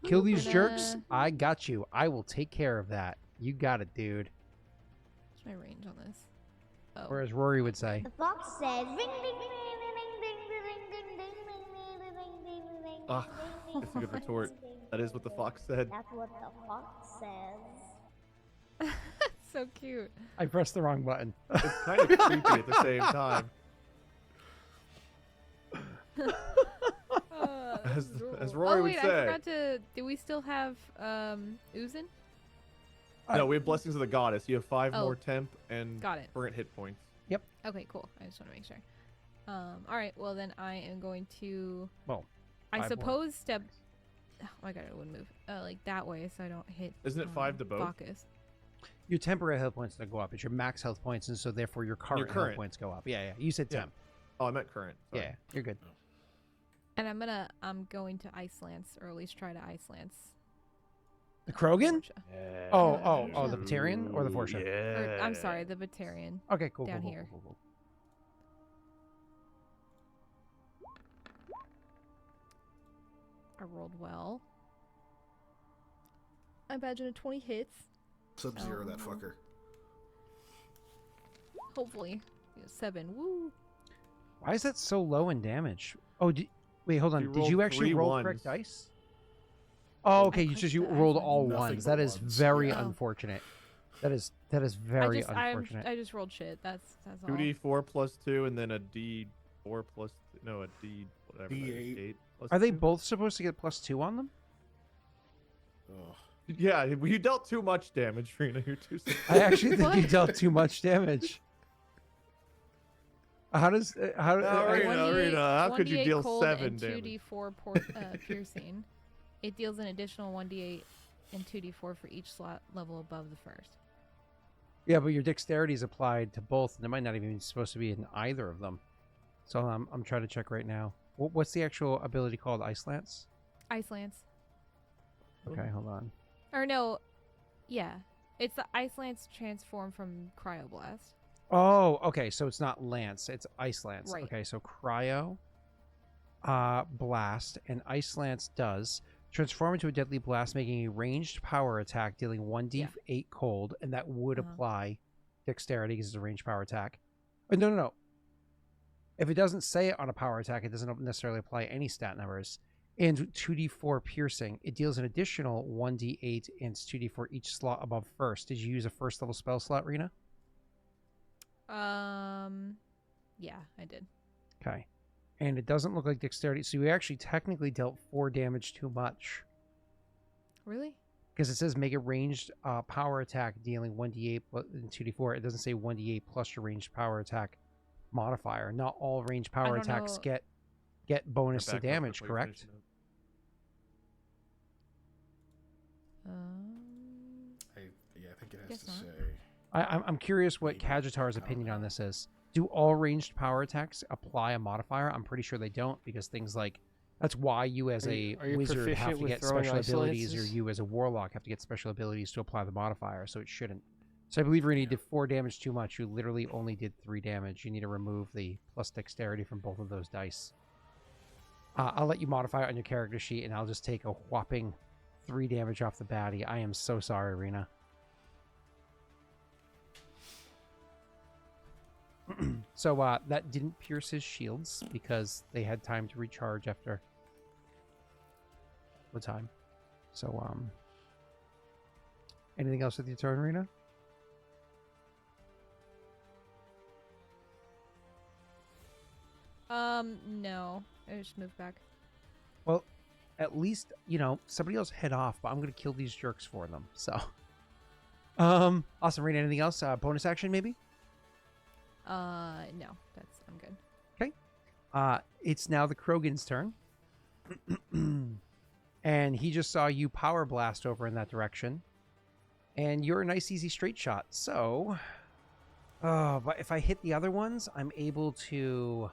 Speaker 1: Kill these
Speaker 5: Gonna-
Speaker 1: jerks. I got you. I will take care of that. You got it, dude.
Speaker 5: What's my range on this? Oh.
Speaker 1: Or as Rory would say.
Speaker 6: The fox said, ring, ding, ding, ding, ding, ding, ding, ding, ding, ding, ding, ding, ding, ding, ding,
Speaker 2: Ah,
Speaker 6: ding,
Speaker 2: That's a good
Speaker 6: ding,
Speaker 2: retort.
Speaker 6: ding, ding,
Speaker 2: That is what the fox said.
Speaker 6: That's what the fox says.
Speaker 5: So cute.
Speaker 1: I pressed the wrong button.
Speaker 2: It's kind of creepy at the same time. As-
Speaker 5: this is horrible.
Speaker 2: as Roy
Speaker 5: oh
Speaker 2: would
Speaker 5: wait,
Speaker 2: say.
Speaker 5: I forgot to. Do we still have Uzin?
Speaker 2: No, we have Blessings of the Goddess. You have 5
Speaker 5: Oh.
Speaker 2: more temp and
Speaker 5: Got it.
Speaker 2: current hit points.
Speaker 5: Okay, cool. I just want to make sure. All right. Well, then I am going to.
Speaker 1: Well,
Speaker 5: I
Speaker 1: 5 more.
Speaker 5: suppose step. Oh my god, it wouldn't move. Like that way, so I don't hit.
Speaker 2: Isn't it 5 to both?
Speaker 5: Vakas.
Speaker 1: Your temporary health points don't go up. It's your max health points, and so therefore your current, health
Speaker 2: current.
Speaker 1: points go up. Yeah, yeah. You said
Speaker 2: Yeah.
Speaker 1: temp.
Speaker 2: Oh, I meant current. Sorry.
Speaker 1: Yeah, you're good.
Speaker 5: And I'm going to Ice Lance, or at least try to Ice Lance.
Speaker 1: The Krogan?
Speaker 5: Portia.
Speaker 1: Oh, the Batarian or the Forsha?
Speaker 5: Or, I'm sorry, the Batarian.
Speaker 1: Okay, cool.
Speaker 5: Down
Speaker 1: cool,
Speaker 5: here.
Speaker 1: Cool, cool,
Speaker 5: I rolled well. I imagine a 20 hits.
Speaker 3: Sub-zero that fucker.
Speaker 5: Hopefully. 7. Woo.
Speaker 1: Why is that so low in damage? Oh, wait, hold on.
Speaker 2: You
Speaker 1: Did you
Speaker 2: rolled
Speaker 1: actually
Speaker 2: 3
Speaker 1: roll
Speaker 2: ones.
Speaker 1: correct dice? Oh, okay. You
Speaker 5: clicked
Speaker 1: just
Speaker 5: the
Speaker 1: rolled
Speaker 5: ice
Speaker 1: all
Speaker 3: ones. Nothing
Speaker 1: ones.
Speaker 3: but
Speaker 1: That is
Speaker 3: ones.
Speaker 1: very
Speaker 5: Yeah. Oh.
Speaker 1: unfortunate. That is very unfortunate.
Speaker 5: I just rolled shit. That's all.
Speaker 2: 2d4 plus 2, and then a d4 plus... No, a d... whatever. that is,
Speaker 3: D8.
Speaker 2: 8 plus
Speaker 1: Are they
Speaker 2: 2?
Speaker 1: both supposed to get +2 on them?
Speaker 3: Ugh.
Speaker 2: Yeah, you dealt too much damage, Rena. You're too...
Speaker 1: I actually think you
Speaker 5: What?
Speaker 1: dealt too much damage. How does how?
Speaker 2: No, Rena, how could you
Speaker 5: 1d8
Speaker 2: deal
Speaker 5: cold
Speaker 2: 7
Speaker 5: and
Speaker 2: damage?
Speaker 5: 2d4 piercing. It deals an additional 1d8 and 2d4 for each slot level above the first.
Speaker 1: Yeah, but your dexterity is applied to both, and it might not even be supposed to be in either of them. So I'm trying to check right now. What's the actual ability called? Ice Lance?
Speaker 5: Ice Lance.
Speaker 1: Okay, hold on.
Speaker 5: Or no, yeah. It's the Ice Lance transformed from Cryoblast.
Speaker 1: Oh, okay. So it's not Lance, it's Ice Lance.
Speaker 5: Right.
Speaker 1: Okay, so Cryo, Blast, and Ice Lance does transform into a deadly blast, making a ranged power attack, dealing 1d8 cold, and that would apply dexterity because it's a ranged power attack. No. If it doesn't say it on a power attack, it doesn't necessarily apply any stat numbers. And 2d4 piercing, it deals an additional 1d8 and 2d4 each slot above first. Did you use a first level spell slot, Rena?
Speaker 5: Yeah, I did.
Speaker 1: Okay. And it doesn't look like dexterity, so you actually technically dealt 4 damage too much.
Speaker 5: Really?
Speaker 1: Because it says make a ranged power attack dealing 1d8 and 2d4. It doesn't say 1d8 plus your ranged power attack modifier. Not all ranged power
Speaker 5: don't
Speaker 1: attacks
Speaker 5: know.
Speaker 1: get bonus to
Speaker 2: Back up
Speaker 1: damage,
Speaker 2: before you
Speaker 1: correct?
Speaker 2: finish it up.
Speaker 3: I think it has
Speaker 5: Guess
Speaker 3: to
Speaker 5: not.
Speaker 3: say.
Speaker 1: I'm curious what
Speaker 3: Maybe
Speaker 1: Kajitar's
Speaker 3: power
Speaker 1: opinion on
Speaker 3: attack.
Speaker 1: this is. Do all ranged power attacks apply a modifier? I'm pretty sure they don't, because things like that's why you as
Speaker 4: Are you
Speaker 1: a wizard have
Speaker 4: proficient
Speaker 1: to
Speaker 4: with
Speaker 1: get
Speaker 4: throwing
Speaker 1: special
Speaker 4: ice
Speaker 1: abilities, or
Speaker 4: lances?
Speaker 1: you as a warlock have to get special abilities to apply the modifier, so it shouldn't. So I believe Rena did 4 damage too much. You literally only did 3 damage. You need to remove the plus dexterity from both of those dice. I'll let you modify it on your character sheet, and I'll just take a whopping 3 damage off the baddie. I am so sorry, Rena. So that didn't pierce his shields because they had time to recharge after the time. So anything else with your turn, Rena?
Speaker 5: No. I just moved back.
Speaker 1: Well, at least, somebody else head off, but I'm going to kill these jerks for them. So awesome, Rena. Anything else? Bonus action maybe?
Speaker 5: No. I'm good.
Speaker 1: It's now the Krogan's turn. And he just saw you power blast over in that direction. And you're a nice, easy straight shot. So, but if I hit the other ones, I'm able to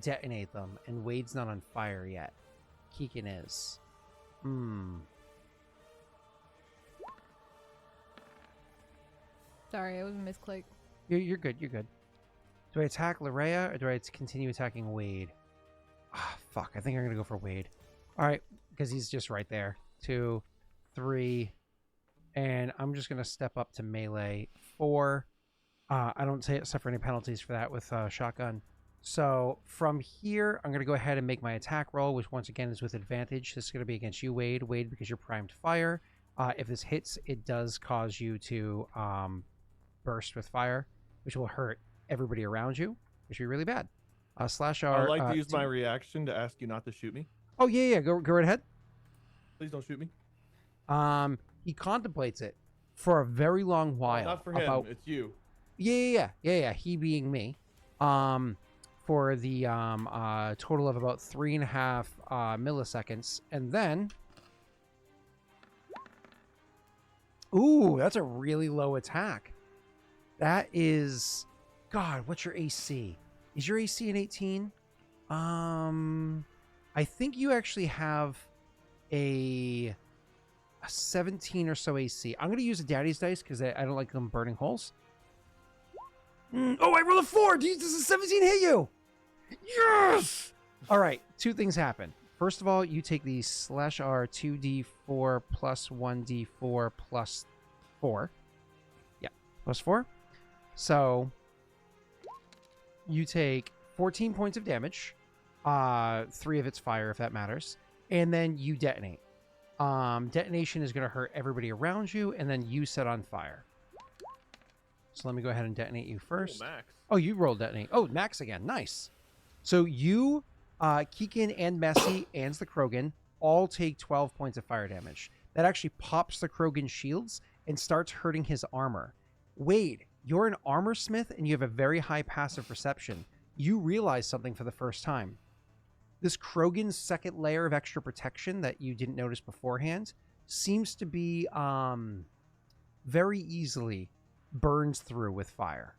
Speaker 1: detonate them. And Wade's not on fire yet. Keegan is.
Speaker 5: Sorry, it was a misclick.
Speaker 1: You're good. You're good. Do I attack Larrea or do I continue attacking Wade? Fuck. I think I'm going to go for Wade. All right. Because he's just right there. 2, 3. And I'm just going to step up to melee. 4. I don't suffer any penalties for that with shotgun. So from here, I'm going to go ahead and make my attack roll, which once again is with advantage. This is going to be against you, Wade. Wade, because you're primed fire. If this hits, it does cause you to burst with fire, which will hurt everybody around you, which would be really bad. Slash
Speaker 2: I
Speaker 1: R.
Speaker 2: would like to use
Speaker 1: two-
Speaker 2: my reaction to ask you not to shoot me.
Speaker 1: Oh yeah. Go right ahead.
Speaker 2: Please don't shoot me.
Speaker 1: He contemplates it for a very long while.
Speaker 2: Not for him. It's you.
Speaker 1: Yeah. He being me. For the total of about 3.5 milliseconds, and then. Ooh, that's a really low attack. That is, God, what's your AC? Is your AC an 18? I think you actually have a 17 or so AC. I'm gonna use a daddy's dice because I don't like them burning holes. Oh, I rolled a 4. Does a 17 hit you? Yes. All right, two things happen. First of all, you take the slash R 2d4 plus 1d4 plus 4. Yeah, plus 4. So you take 14 points of damage. 3 of it's fire, if that matters. And then you detonate. Detonation is going to hurt everybody around you, and then you set on fire. So let me go ahead and detonate you first.
Speaker 2: Max.
Speaker 1: Oh, you rolled detonate. Oh, Max again. Nice. So you, Kiken and Messy and the Krogan all take 12 points of fire damage. That actually pops the Krogan shields and starts hurting his armor. Wade, you're an armor smith and you have a very high passive perception. You realize something for the first time. This Krogan's second layer of extra protection that you didn't notice beforehand seems to be very easily burns through with fire.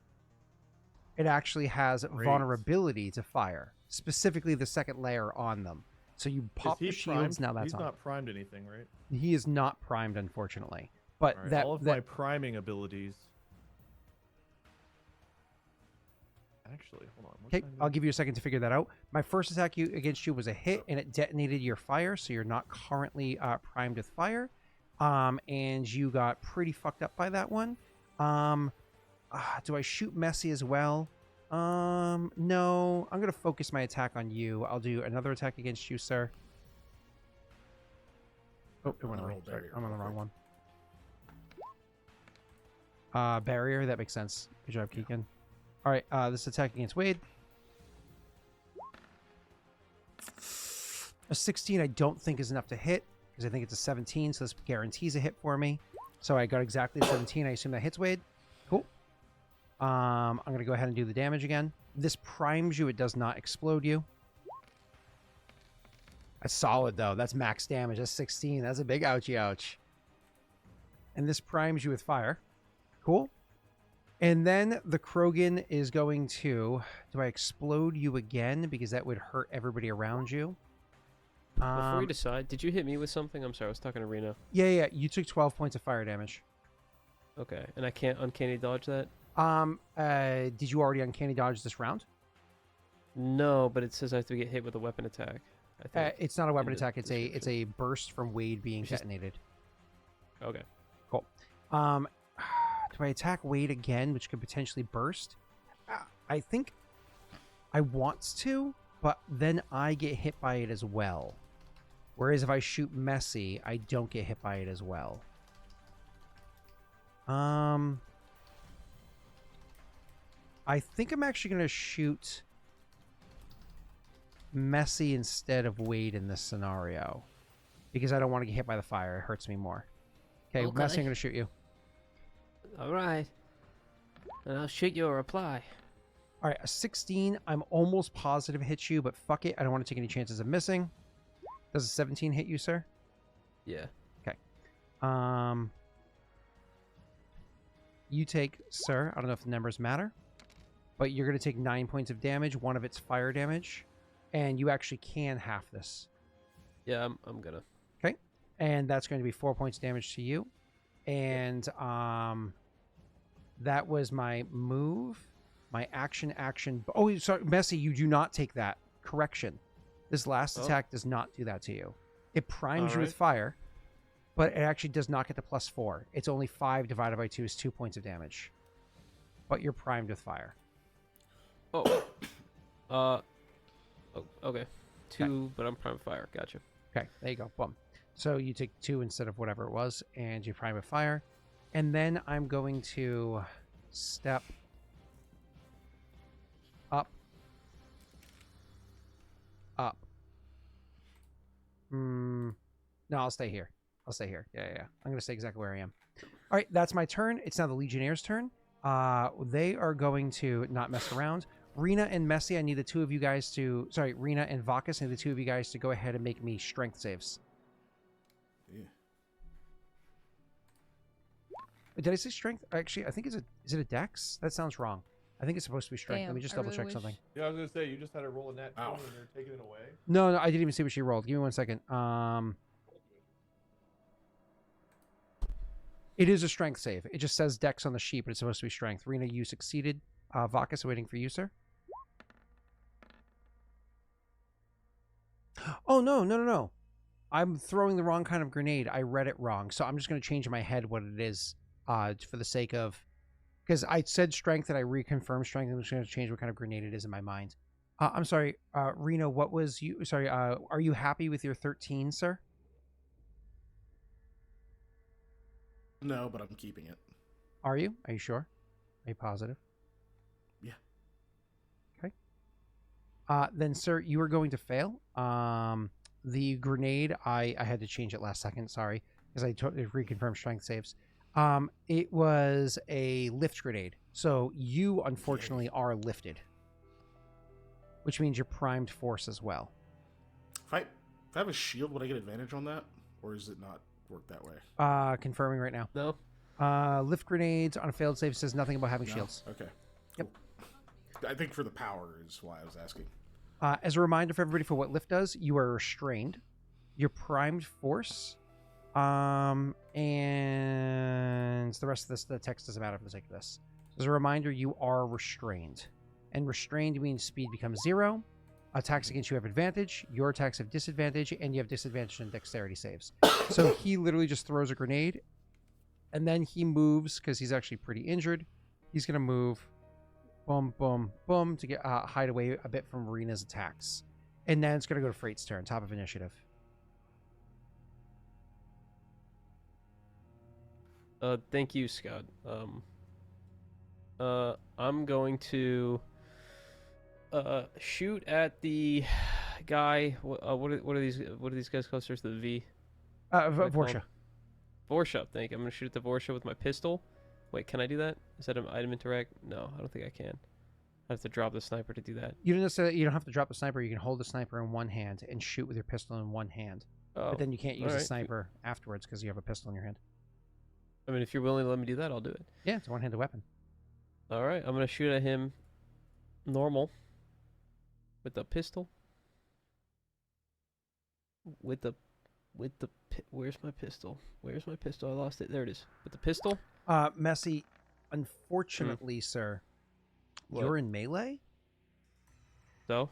Speaker 1: It actually has vulnerability to fire, specifically the second layer on them. So you pop the shields, now that's
Speaker 2: He's
Speaker 1: on.
Speaker 2: not primed anything, right?
Speaker 1: He is not primed, unfortunately. But
Speaker 2: All right,
Speaker 1: that
Speaker 2: all of my priming abilities. Actually, hold on.
Speaker 1: Okay, I'll give you a second to figure that out. My first attack against you was a hit, and it detonated your fire, so you're not currently primed with fire. And you got pretty fucked up by that one. Do I shoot Messy as well? No. I'm going to focus my attack on you. I'll do another attack against you, sir. Oh, it went away. Sorry, I'm on the wrong one. Barrier, that makes sense. Good job, Kiken. All right, this attack against Wade. A 16 I don't think is enough to hit, because I think it's a 17, so this guarantees a hit for me. So I got exactly 17. I assume that hits Wade. Cool. I'm going to go ahead and do the damage again. This primes you. It does not explode you. That's solid, though. That's max damage. That's 16. That's a big ouchie ouch. And this primes you with fire. Cool. And then the Krogan is going to... Do I explode you again? Because that would hurt everybody around you.
Speaker 4: Before you decide, did you hit me with something? I'm sorry, I was talking to Rena.
Speaker 1: Yeah. You took 12 points of fire damage.
Speaker 4: Okay, and I can't uncanny dodge that?
Speaker 1: Did you already uncanny dodge this round?
Speaker 4: No, but it says I have to get hit with a weapon attack. I think.
Speaker 1: It's not a weapon
Speaker 4: in the
Speaker 1: attack. It's a burst from Wade being detonated.
Speaker 4: Okay.
Speaker 1: Cool. Do I attack Wade again, which could potentially burst? I think I want to, but then I get hit by it as well. Whereas if I shoot Messy, I don't get hit by it as well. I think I'm actually going to shoot Messy instead of Wade in this scenario. Because I don't want to get hit by the fire. It hurts me more. Okay, Messy, I'm going to shoot you.
Speaker 4: All right. And I'll shoot you a reply.
Speaker 1: All right, a 16. I'm almost positive hits you, but fuck it. I don't want to take any chances of missing. Does a 17 hit you, sir?
Speaker 4: Yeah.
Speaker 1: Okay. You take, sir, I don't know if the numbers matter, but you're going to take 9 points of damage. One of it's fire damage, and you actually can half this.
Speaker 4: Yeah, I'm gonna.
Speaker 1: Okay. And that's going to be 4 points of damage to you. And that was my move. My action. Oh, sorry, Messy, you do not take that. Correction. This last attack does not do that to you. It primes you with fire, but it actually does not get the +4. It's only 5 divided by 2 is 2 points of damage. But you're primed with fire.
Speaker 4: Oh. Okay. 2, but I'm prime fire. Gotcha.
Speaker 1: Okay, there you go. Boom. So you take 2 instead of whatever it was, and you prime with fire. And then I'm going to step up up. No, I'll stay here. Yeah. I'm gonna stay exactly where I am. All right, that's my turn. It's now the Legionnaires' turn. They are going to not mess around. Rena and Messi, I need the two of you guys to... Sorry, Rena and Vakas, I need the two of you guys to go ahead and make me strength saves.
Speaker 3: Yeah.
Speaker 1: Did I say strength? Actually, I think is it a dex? That sounds wrong. I think it's supposed to be strength. Let me just double check something.
Speaker 2: Yeah, I was gonna say you just had to roll a nat 20 and you're taking it away.
Speaker 1: No, I didn't even see what she rolled. Give me 1 second. It is a strength save. It just says dex on the sheet, but it's supposed to be strength. Rena, you succeeded. Vakas, waiting for you, sir. Oh, no. I'm throwing the wrong kind of grenade. I read it wrong. So I'm just going to change in my head what it is for the sake of... Because I said strength and I reconfirmed strength. I'm just going to change what kind of grenade it is in my mind. I'm sorry, Rena, what was you... Sorry, are you happy with your 13, sir?
Speaker 3: No, but I'm keeping it.
Speaker 1: Are you? Are you sure? Are you positive?
Speaker 3: Yeah.
Speaker 1: Okay. Then, sir, you are going to fail. The grenade, I had to change it last second, sorry, because I reconfirmed strength saves. It was a lift grenade. So you, unfortunately, are lifted. Which means you're primed force as well.
Speaker 3: If I have a shield, would I get advantage on that? Or does it not work that way?
Speaker 1: Confirming right now.
Speaker 4: No.
Speaker 1: Lift grenades on a failed save says nothing about having
Speaker 3: No?
Speaker 1: shields.
Speaker 3: Okay.
Speaker 1: Yep.
Speaker 3: Cool. I think for the power is why I was asking.
Speaker 1: As a reminder for everybody for what lift does, you are restrained. You're primed force. And the rest of this, the text doesn't matter for the sake of this. As a reminder, you are restrained. And restrained means speed becomes 0. Attacks against you have advantage. Your attacks have disadvantage. And you have disadvantage in dexterity saves. So he literally just throws a grenade. And then he moves, because he's actually pretty injured. He's going to move, boom, boom, boom, to get hide away a bit from Rena's attacks. And then it's going to go to Freight's turn, top of initiative.
Speaker 4: Thank you, Scott. I'm going to shoot at the guy. What are these guys called? There's the V.
Speaker 1: Vorsha.
Speaker 4: Vorsha, thank you. I'm gonna shoot at the Vorsha with my pistol. Wait, can I do that? Is that an item interact? No, I don't think I can. I have to drop the sniper to do that.
Speaker 1: You don't have to drop the sniper. You can hold the sniper in one hand and shoot with your pistol in one hand.
Speaker 4: Oh,
Speaker 1: But then you can't use the
Speaker 4: alright.
Speaker 1: sniper afterwards because you have a pistol in your hand.
Speaker 4: I mean, if you're willing to let me do that, I'll do it.
Speaker 1: Yeah, it's a one-handed weapon.
Speaker 4: All right, I'm gonna shoot at him normal with the pistol. Where's my pistol? Where's my pistol? I lost it. There it is. With the pistol.
Speaker 1: Messi, unfortunately, sir,
Speaker 4: What?
Speaker 1: you're in melee.
Speaker 4: So,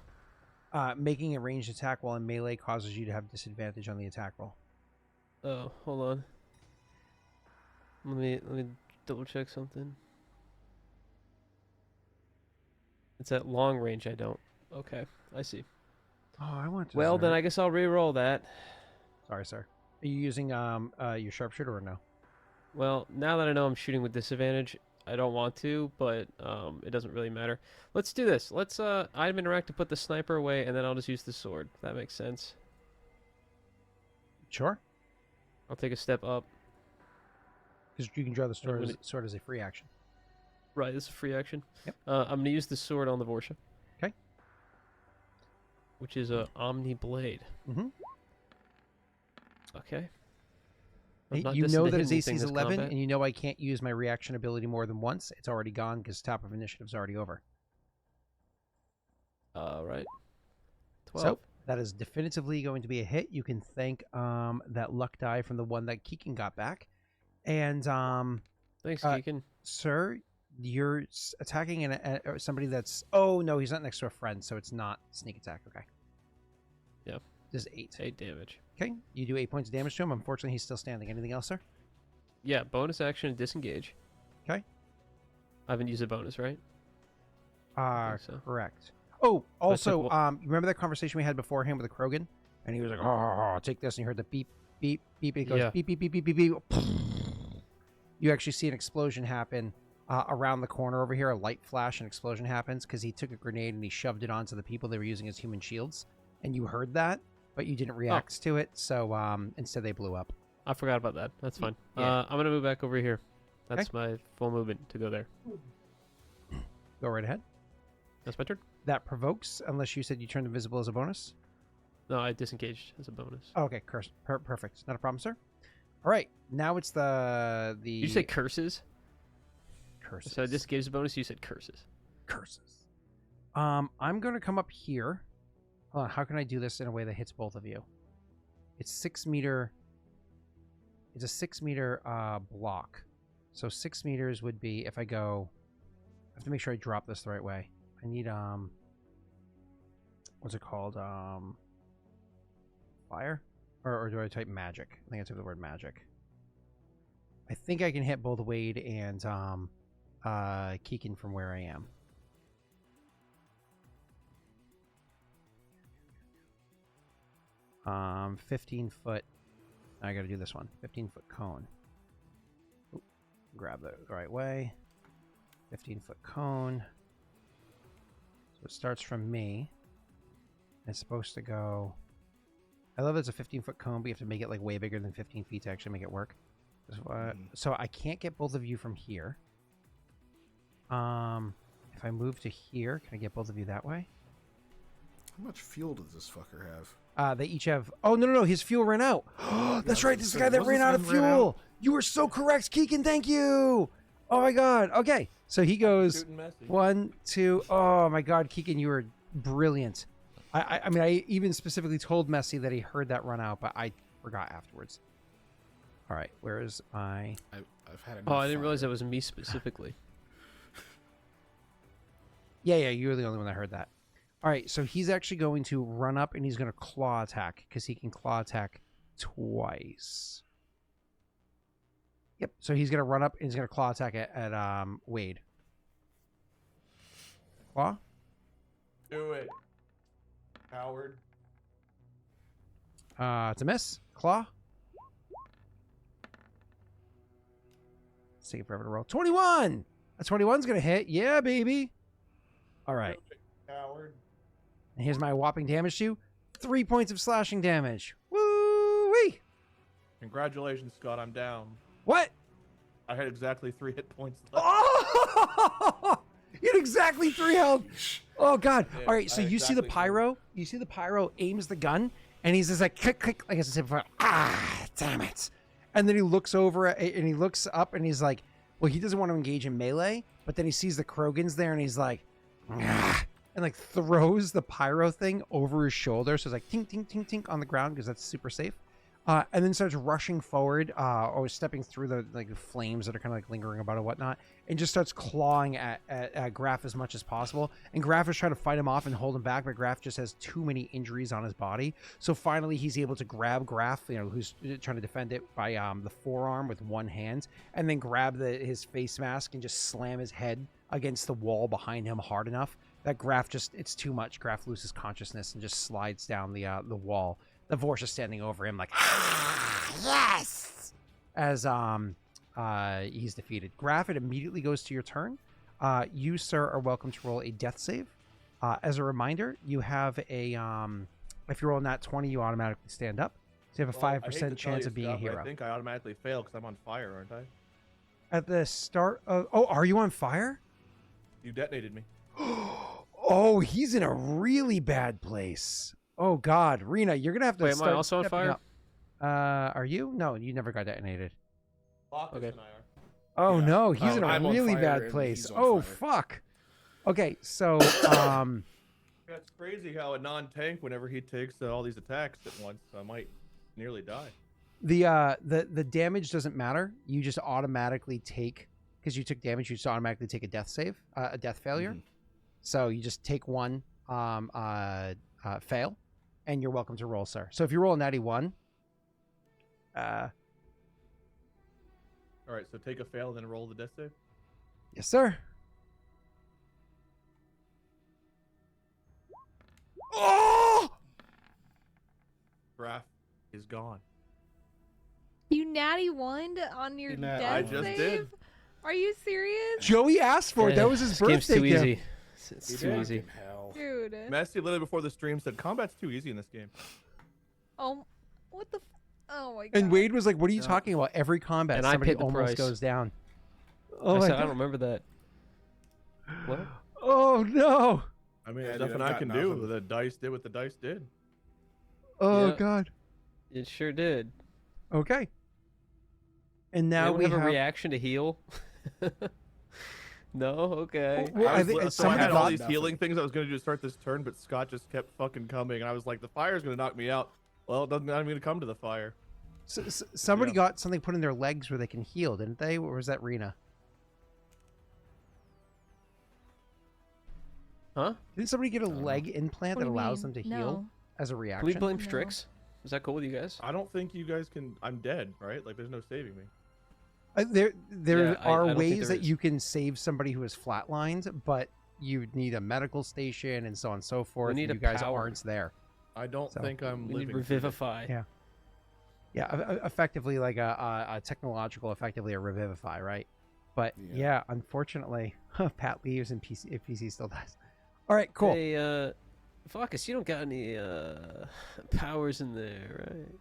Speaker 1: Making a ranged attack while in melee causes you to have disadvantage on the attack roll.
Speaker 4: oh, hold on. Let me double check something. It's at long range. I don't. Okay, I see.
Speaker 1: Oh, I want to.
Speaker 4: Well, then I guess I'll re-roll that.
Speaker 1: Sorry, sir. Are you using your sharpshooter or no?
Speaker 4: Well, now that I know I'm shooting with disadvantage, I don't want to, but it doesn't really matter. Let's do this. Let's item interact to put the sniper away, and then I'll just use the sword. If that makes sense.
Speaker 1: Sure.
Speaker 4: I'll take a step up.
Speaker 1: Because you can draw the sword,
Speaker 4: gonna-
Speaker 1: sword as a free action.
Speaker 4: Right, this is a free action.
Speaker 1: Yep.
Speaker 4: I'm gonna use the sword on the Vorsha.
Speaker 1: Okay.
Speaker 4: Which is a Omni Blade.
Speaker 1: Mm-hmm.
Speaker 4: Okay. I'm
Speaker 1: Hey,
Speaker 4: not
Speaker 1: you
Speaker 4: dissing
Speaker 1: know
Speaker 4: to
Speaker 1: that
Speaker 4: hit
Speaker 1: his AC
Speaker 4: anything
Speaker 1: is
Speaker 4: this
Speaker 1: 11,
Speaker 4: combat.
Speaker 1: and you know I can't use my reaction ability more than once. It's already gone because top of initiative's already over.
Speaker 4: Right. 12.
Speaker 1: So that is definitively going to be a hit. You can thank that luck die from the one that Keegan got back. And
Speaker 4: Thanks,
Speaker 1: uh,
Speaker 4: Keegan.
Speaker 1: sir, you're attacking somebody that's... Oh, no, he's not next to a friend, so it's not sneak attack. Okay.
Speaker 4: Yeah.
Speaker 1: This is 8.
Speaker 4: 8 damage.
Speaker 1: Okay, you do 8 points of damage to him. Unfortunately, he's still standing. Anything else, sir?
Speaker 4: Yeah, bonus action and disengage.
Speaker 1: Okay.
Speaker 4: I haven't used a bonus, right? think so.
Speaker 1: Correct. Oh, also,
Speaker 4: took
Speaker 1: remember that conversation we had beforehand with the Krogan? And he was like, oh, take this. And you heard the beep, beep, beep. It goes
Speaker 4: Yeah.
Speaker 1: beep, beep, beep, beep, beep, beep. You actually see an explosion happen around the corner over here. A light flash and explosion happens because he took a grenade and he shoved it onto the people they were using as human shields. and you heard that, but you didn't react to it. So instead they blew up.
Speaker 4: I forgot about that. That's fine.
Speaker 1: Yeah.
Speaker 4: I'm gonna move back over here. That's my full movement to go there.
Speaker 1: Go right ahead.
Speaker 4: That's my turn.
Speaker 1: That provokes, unless you said you turned invisible as a bonus.
Speaker 4: No, I disengaged as a bonus.
Speaker 1: Oh, okay, perfect. Not a problem, sir. All right, now it's the
Speaker 4: You said curses?
Speaker 1: curses.
Speaker 4: So I disengaged a bonus. You said curses.
Speaker 1: Curses. I'm going to come up here. Hold on, how can I do this in a way that hits both of you? It's 6 meter. It's a 6 meter block. So 6 meters would be if I go. I have to make sure I drop this the right way. I need what's it called? Fire, or do I type magic? I think I type the word magic. I think I can hit both Wade and Kiken from where I am. 15 foot. I got to do this one. 15-foot cone. Oop, grab the right way. 15-foot cone. So it starts from me. It's supposed to go. I love it's a 15-foot cone, but you have to make it like way bigger than 15 feet to actually make it work. So I can't get both of you from here. If I move to here, can I get both of you that way?
Speaker 3: How much fuel does this fucker have?
Speaker 1: They each have. Oh no! His fuel ran out. That's right. This is the guy that ran out of fuel. You were so correct, Kiken. Thank you. Oh my God. Okay, so he goes 1, 2. Oh my God, Kiken, you were brilliant. I mean, I even specifically told Messi that he heard that run out, but I forgot afterwards. All right, where is my?
Speaker 3: I've had.
Speaker 4: Oh, I didn't realize that was me specifically.
Speaker 1: Yeah, you were the only one that heard that. All right, so he's actually going to run up and he's going to claw attack because he can claw attack twice. Yep, so he's going to run up and he's going to claw attack at Wade. Claw?
Speaker 2: Do it. Howard.
Speaker 1: It's a miss. Claw. Let's take it forever to roll. 21! A 21's going to hit. Yeah, baby. All right.
Speaker 2: Howard.
Speaker 1: And here's my whopping damage to you. 3 points of slashing damage. Woo-wee!
Speaker 2: Congratulations, Scott. I'm down.
Speaker 1: What?
Speaker 2: I had exactly 3 hit points left.
Speaker 1: Oh! You had exactly 3 health. Oh, God.
Speaker 2: Yeah,
Speaker 1: All right, so you see the
Speaker 2: exactly
Speaker 1: pyro. You see the pyro aims the gun, and he's just like, click, click, like I said before. Ah, damn it. And then he looks over and he looks up, and he's like, well, he doesn't want to engage in melee, but then he sees the Krogans there, and he's like, ah, and like throws the pyro thing over his shoulder. So it's like tink, tink, tink, tink on the ground because that's super safe. And then starts rushing forward or stepping through the like flames that are kind of like lingering about and whatnot, and just starts clawing at Graff as much as possible. And Graff is trying to fight him off and hold him back, but Graff just has too many injuries on his body. So finally he's able to grab Graff, who's trying to defend it, by the forearm with one hand, and then grab his face mask and just slam his head against the wall behind him hard enough that Graff it's too much. Graff loses consciousness and just slides down the wall. The Vorsh is standing over him like, yes! As he's defeated. Graff, it immediately goes to your turn. You, sir, are welcome to roll a death save. As a reminder, you have a, if you roll nat 20, you automatically stand up. So you have a 5% chance of being a hero.
Speaker 2: I think I automatically fail because I'm on fire, aren't I?
Speaker 1: At the start of... Oh, are you on fire?
Speaker 2: You detonated me.
Speaker 1: Oh, he's in a really bad place. Oh, God. Rena, you're going to have to
Speaker 4: Wait, am I also on fire?
Speaker 1: Up. Are you? No, you never got detonated.
Speaker 2: Vakas
Speaker 4: Okay.
Speaker 2: and I are.
Speaker 1: Oh,
Speaker 3: Yeah.
Speaker 1: no. He's in a
Speaker 3: I'm on
Speaker 1: really
Speaker 3: fire
Speaker 1: bad
Speaker 3: and
Speaker 1: place.
Speaker 3: he's on
Speaker 1: Oh,
Speaker 3: fire.
Speaker 1: fuck. Okay, so...
Speaker 2: That's crazy how a non-tank, whenever he takes all these attacks at once, I might nearly die.
Speaker 1: The damage doesn't matter. You just automatically take... Because you took damage, you just automatically take a death save, a death failure.
Speaker 3: Mhm.
Speaker 1: So you just take one fail, and you're welcome to roll, sir. So if you roll a natty 1...
Speaker 2: All right, so take a fail and then roll the death save.
Speaker 1: Yes, sir. Oh!
Speaker 2: Graff is gone.
Speaker 5: You natty 1 on your
Speaker 3: You nat-
Speaker 5: death
Speaker 2: I just
Speaker 5: save?
Speaker 2: did.
Speaker 5: Are you serious?
Speaker 1: Joey asked for it. That was his
Speaker 4: This game's
Speaker 1: birthday
Speaker 4: too
Speaker 1: gift.
Speaker 4: easy. It's
Speaker 2: He
Speaker 4: too
Speaker 2: did.
Speaker 4: easy.
Speaker 3: Fucking hell.
Speaker 5: Dude.
Speaker 2: Messi literally before the stream said combat's too easy in this game.
Speaker 5: Oh, what the? Oh my god.
Speaker 1: And Wade was like, "What are you
Speaker 2: Yeah.
Speaker 1: talking about? Every combat,
Speaker 4: And I
Speaker 1: somebody
Speaker 4: paid the
Speaker 1: almost
Speaker 4: price.
Speaker 1: goes down." Oh
Speaker 4: I
Speaker 1: my
Speaker 4: said, I
Speaker 1: god!
Speaker 4: don't remember that. What?
Speaker 1: Oh no!
Speaker 2: I mean,
Speaker 3: Yeah,
Speaker 2: there's
Speaker 3: dude,
Speaker 2: nothing
Speaker 3: I've
Speaker 2: I
Speaker 3: got
Speaker 2: can do.
Speaker 3: nothing.
Speaker 2: The dice did what the dice did.
Speaker 1: Oh
Speaker 4: Yeah.
Speaker 1: god!
Speaker 4: It sure did.
Speaker 1: Okay. And now
Speaker 4: Anyone
Speaker 1: we
Speaker 4: have a
Speaker 1: have.
Speaker 4: reaction to heal? No? Okay.
Speaker 1: Well, I think
Speaker 2: so I
Speaker 1: somebody
Speaker 2: had all
Speaker 1: got
Speaker 2: these
Speaker 3: nothing.
Speaker 2: healing things I was going to do to start this turn, but Scott just kept fucking coming, and I was like, the fire's going to knock me out. Well, it doesn't mean I'm going to come to the fire.
Speaker 1: Somebody
Speaker 2: Yeah.
Speaker 1: got something put in their legs where they can heal, didn't they? Or was that Rena?
Speaker 4: Huh?
Speaker 1: Didn't somebody get a
Speaker 3: don't know.
Speaker 1: leg implant
Speaker 5: What
Speaker 1: that
Speaker 5: do you
Speaker 1: allows
Speaker 5: mean?
Speaker 1: them to
Speaker 5: No.
Speaker 1: heal as a
Speaker 4: Can we
Speaker 1: reaction?
Speaker 4: blame
Speaker 5: No.
Speaker 4: Strix? Is that cool with you guys?
Speaker 2: I don't think you guys can. I'm dead, right? Like, there's no saving me.
Speaker 1: There
Speaker 4: Yeah, I
Speaker 1: are
Speaker 4: don't think
Speaker 1: ways
Speaker 4: there
Speaker 1: that
Speaker 4: is.
Speaker 1: you can save somebody who is flatlined, but you need a medical station and so on and so forth.
Speaker 4: need
Speaker 1: and
Speaker 4: a
Speaker 1: you guys
Speaker 4: power.
Speaker 1: aren't there.
Speaker 2: I don't
Speaker 1: So,
Speaker 2: think I'm
Speaker 4: We need
Speaker 2: living. through this.
Speaker 4: Revivify.
Speaker 1: Yeah. Yeah, effectively like a technological, effectively a revivify, right? But
Speaker 3: Yeah.
Speaker 1: yeah, unfortunately, Pat leaves and PC still does. All right, cool.
Speaker 4: Hey, Vakas, you don't got any powers in there, right?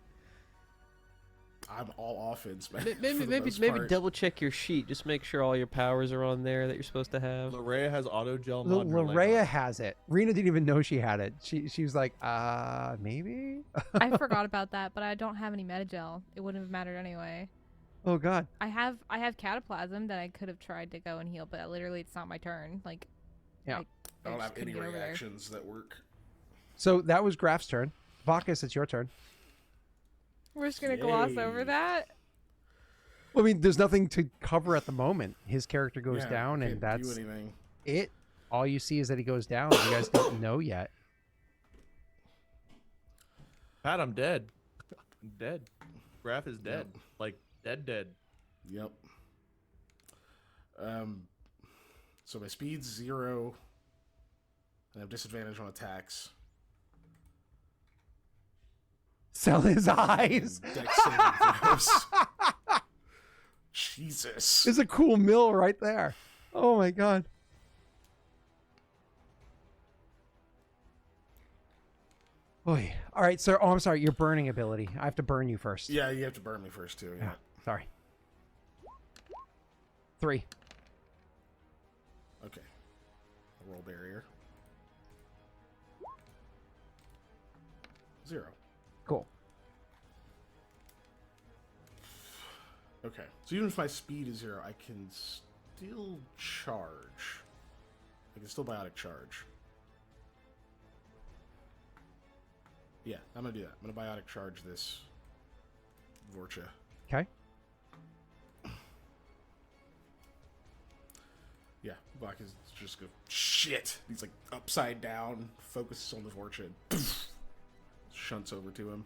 Speaker 3: I'm all offense, man.
Speaker 4: Maybe
Speaker 3: for the most
Speaker 4: maybe
Speaker 3: part.
Speaker 4: double check your sheet. Just make sure all your powers are on there that you're supposed to have.
Speaker 2: Larrea has auto gel mod. in her leg
Speaker 1: Larrea
Speaker 2: on.
Speaker 1: has it. Rena didn't even know she had it. She was like, maybe.
Speaker 5: I forgot about that, but I don't have any Metagel. It wouldn't have mattered anyway.
Speaker 1: Oh God.
Speaker 5: I have cataplasm that I could have tried to go and heal, but literally it's not my turn. Like,
Speaker 1: Yeah.
Speaker 3: I don't
Speaker 5: just
Speaker 3: have
Speaker 5: couldn't
Speaker 3: any
Speaker 5: get over there.
Speaker 3: reactions that work.
Speaker 1: So that was Graff's turn. Vakas, it's your turn.
Speaker 5: We're just gonna gloss
Speaker 3: Yay.
Speaker 5: over that.
Speaker 1: Well, I mean, there's nothing to cover at the moment. His character goes
Speaker 3: Yeah,
Speaker 1: down,
Speaker 3: can't
Speaker 1: and
Speaker 3: do
Speaker 1: that's
Speaker 3: anything.
Speaker 1: it. All you see is that he goes down. You guys don't know yet.
Speaker 2: Pat, I'm dead. I'm dead. Graff is dead.
Speaker 3: Yep.
Speaker 2: Like, dead.
Speaker 3: Yep. So my speed's 0. I have disadvantage on attacks.
Speaker 1: Sell his eyes.
Speaker 3: Dex saving throws. Jesus.
Speaker 1: It's a cool mill right there. Oh my God. Oy. All right, sir. Oh, I'm sorry. Your burning ability. I have to burn you first.
Speaker 3: Yeah, you have to burn me first too. Yeah.
Speaker 1: Sorry. 3.
Speaker 3: Okay. Roll barrier. 0.
Speaker 1: Cool.
Speaker 3: Okay. So even if my speed is 0, I can still charge. I can still biotic charge. Yeah, I'm gonna do that. I'm gonna biotic charge this Vorcha.
Speaker 1: Okay.
Speaker 3: Yeah, Bach is just go shit. He's like upside down, focuses on the Vorcha, and poof, shunts over to him.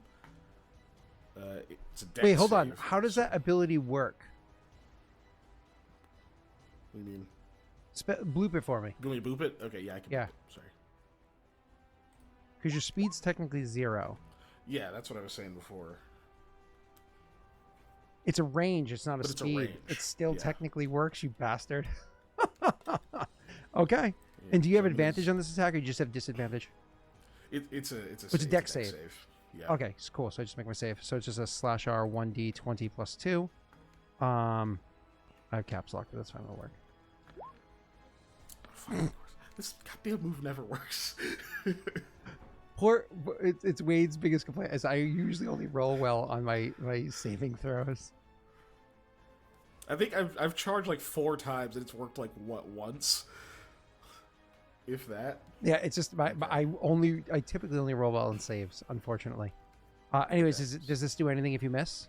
Speaker 3: It's a dex
Speaker 1: Wait, hold on.
Speaker 3: save.
Speaker 1: How does that ability work?
Speaker 3: What do you mean?
Speaker 1: Bloop it for me.
Speaker 3: You want me to boop it? Okay, yeah, I can.
Speaker 1: Yeah.
Speaker 3: Boop it. Sorry.
Speaker 1: Because your speed's technically 0.
Speaker 3: Yeah, that's what I was saying before.
Speaker 1: It's a range. It's not a
Speaker 3: But it's a
Speaker 1: speed.
Speaker 3: range,
Speaker 1: It still
Speaker 3: yeah.
Speaker 1: technically works, you bastard. Okay.
Speaker 3: Yeah,
Speaker 1: And do you have
Speaker 3: so it
Speaker 1: advantage
Speaker 3: is-
Speaker 1: on this attack, or you just have disadvantage?
Speaker 3: It's a
Speaker 1: It's a
Speaker 3: save,
Speaker 1: dex save.
Speaker 3: Yeah.
Speaker 1: Okay, it's cool. So I just make my save. So it's just a /R 1d20 plus 2. I have caps locked, but that's fine. It'll work.
Speaker 3: Fuck, this goddamn move never works.
Speaker 1: It's Wade's biggest complaint is I usually only roll well on my saving throws.
Speaker 3: I think I've charged like 4 times and it's worked like once, if that.
Speaker 1: Yeah, it's just I typically only roll well on saves, unfortunately. Anyways, does this do anything if you miss?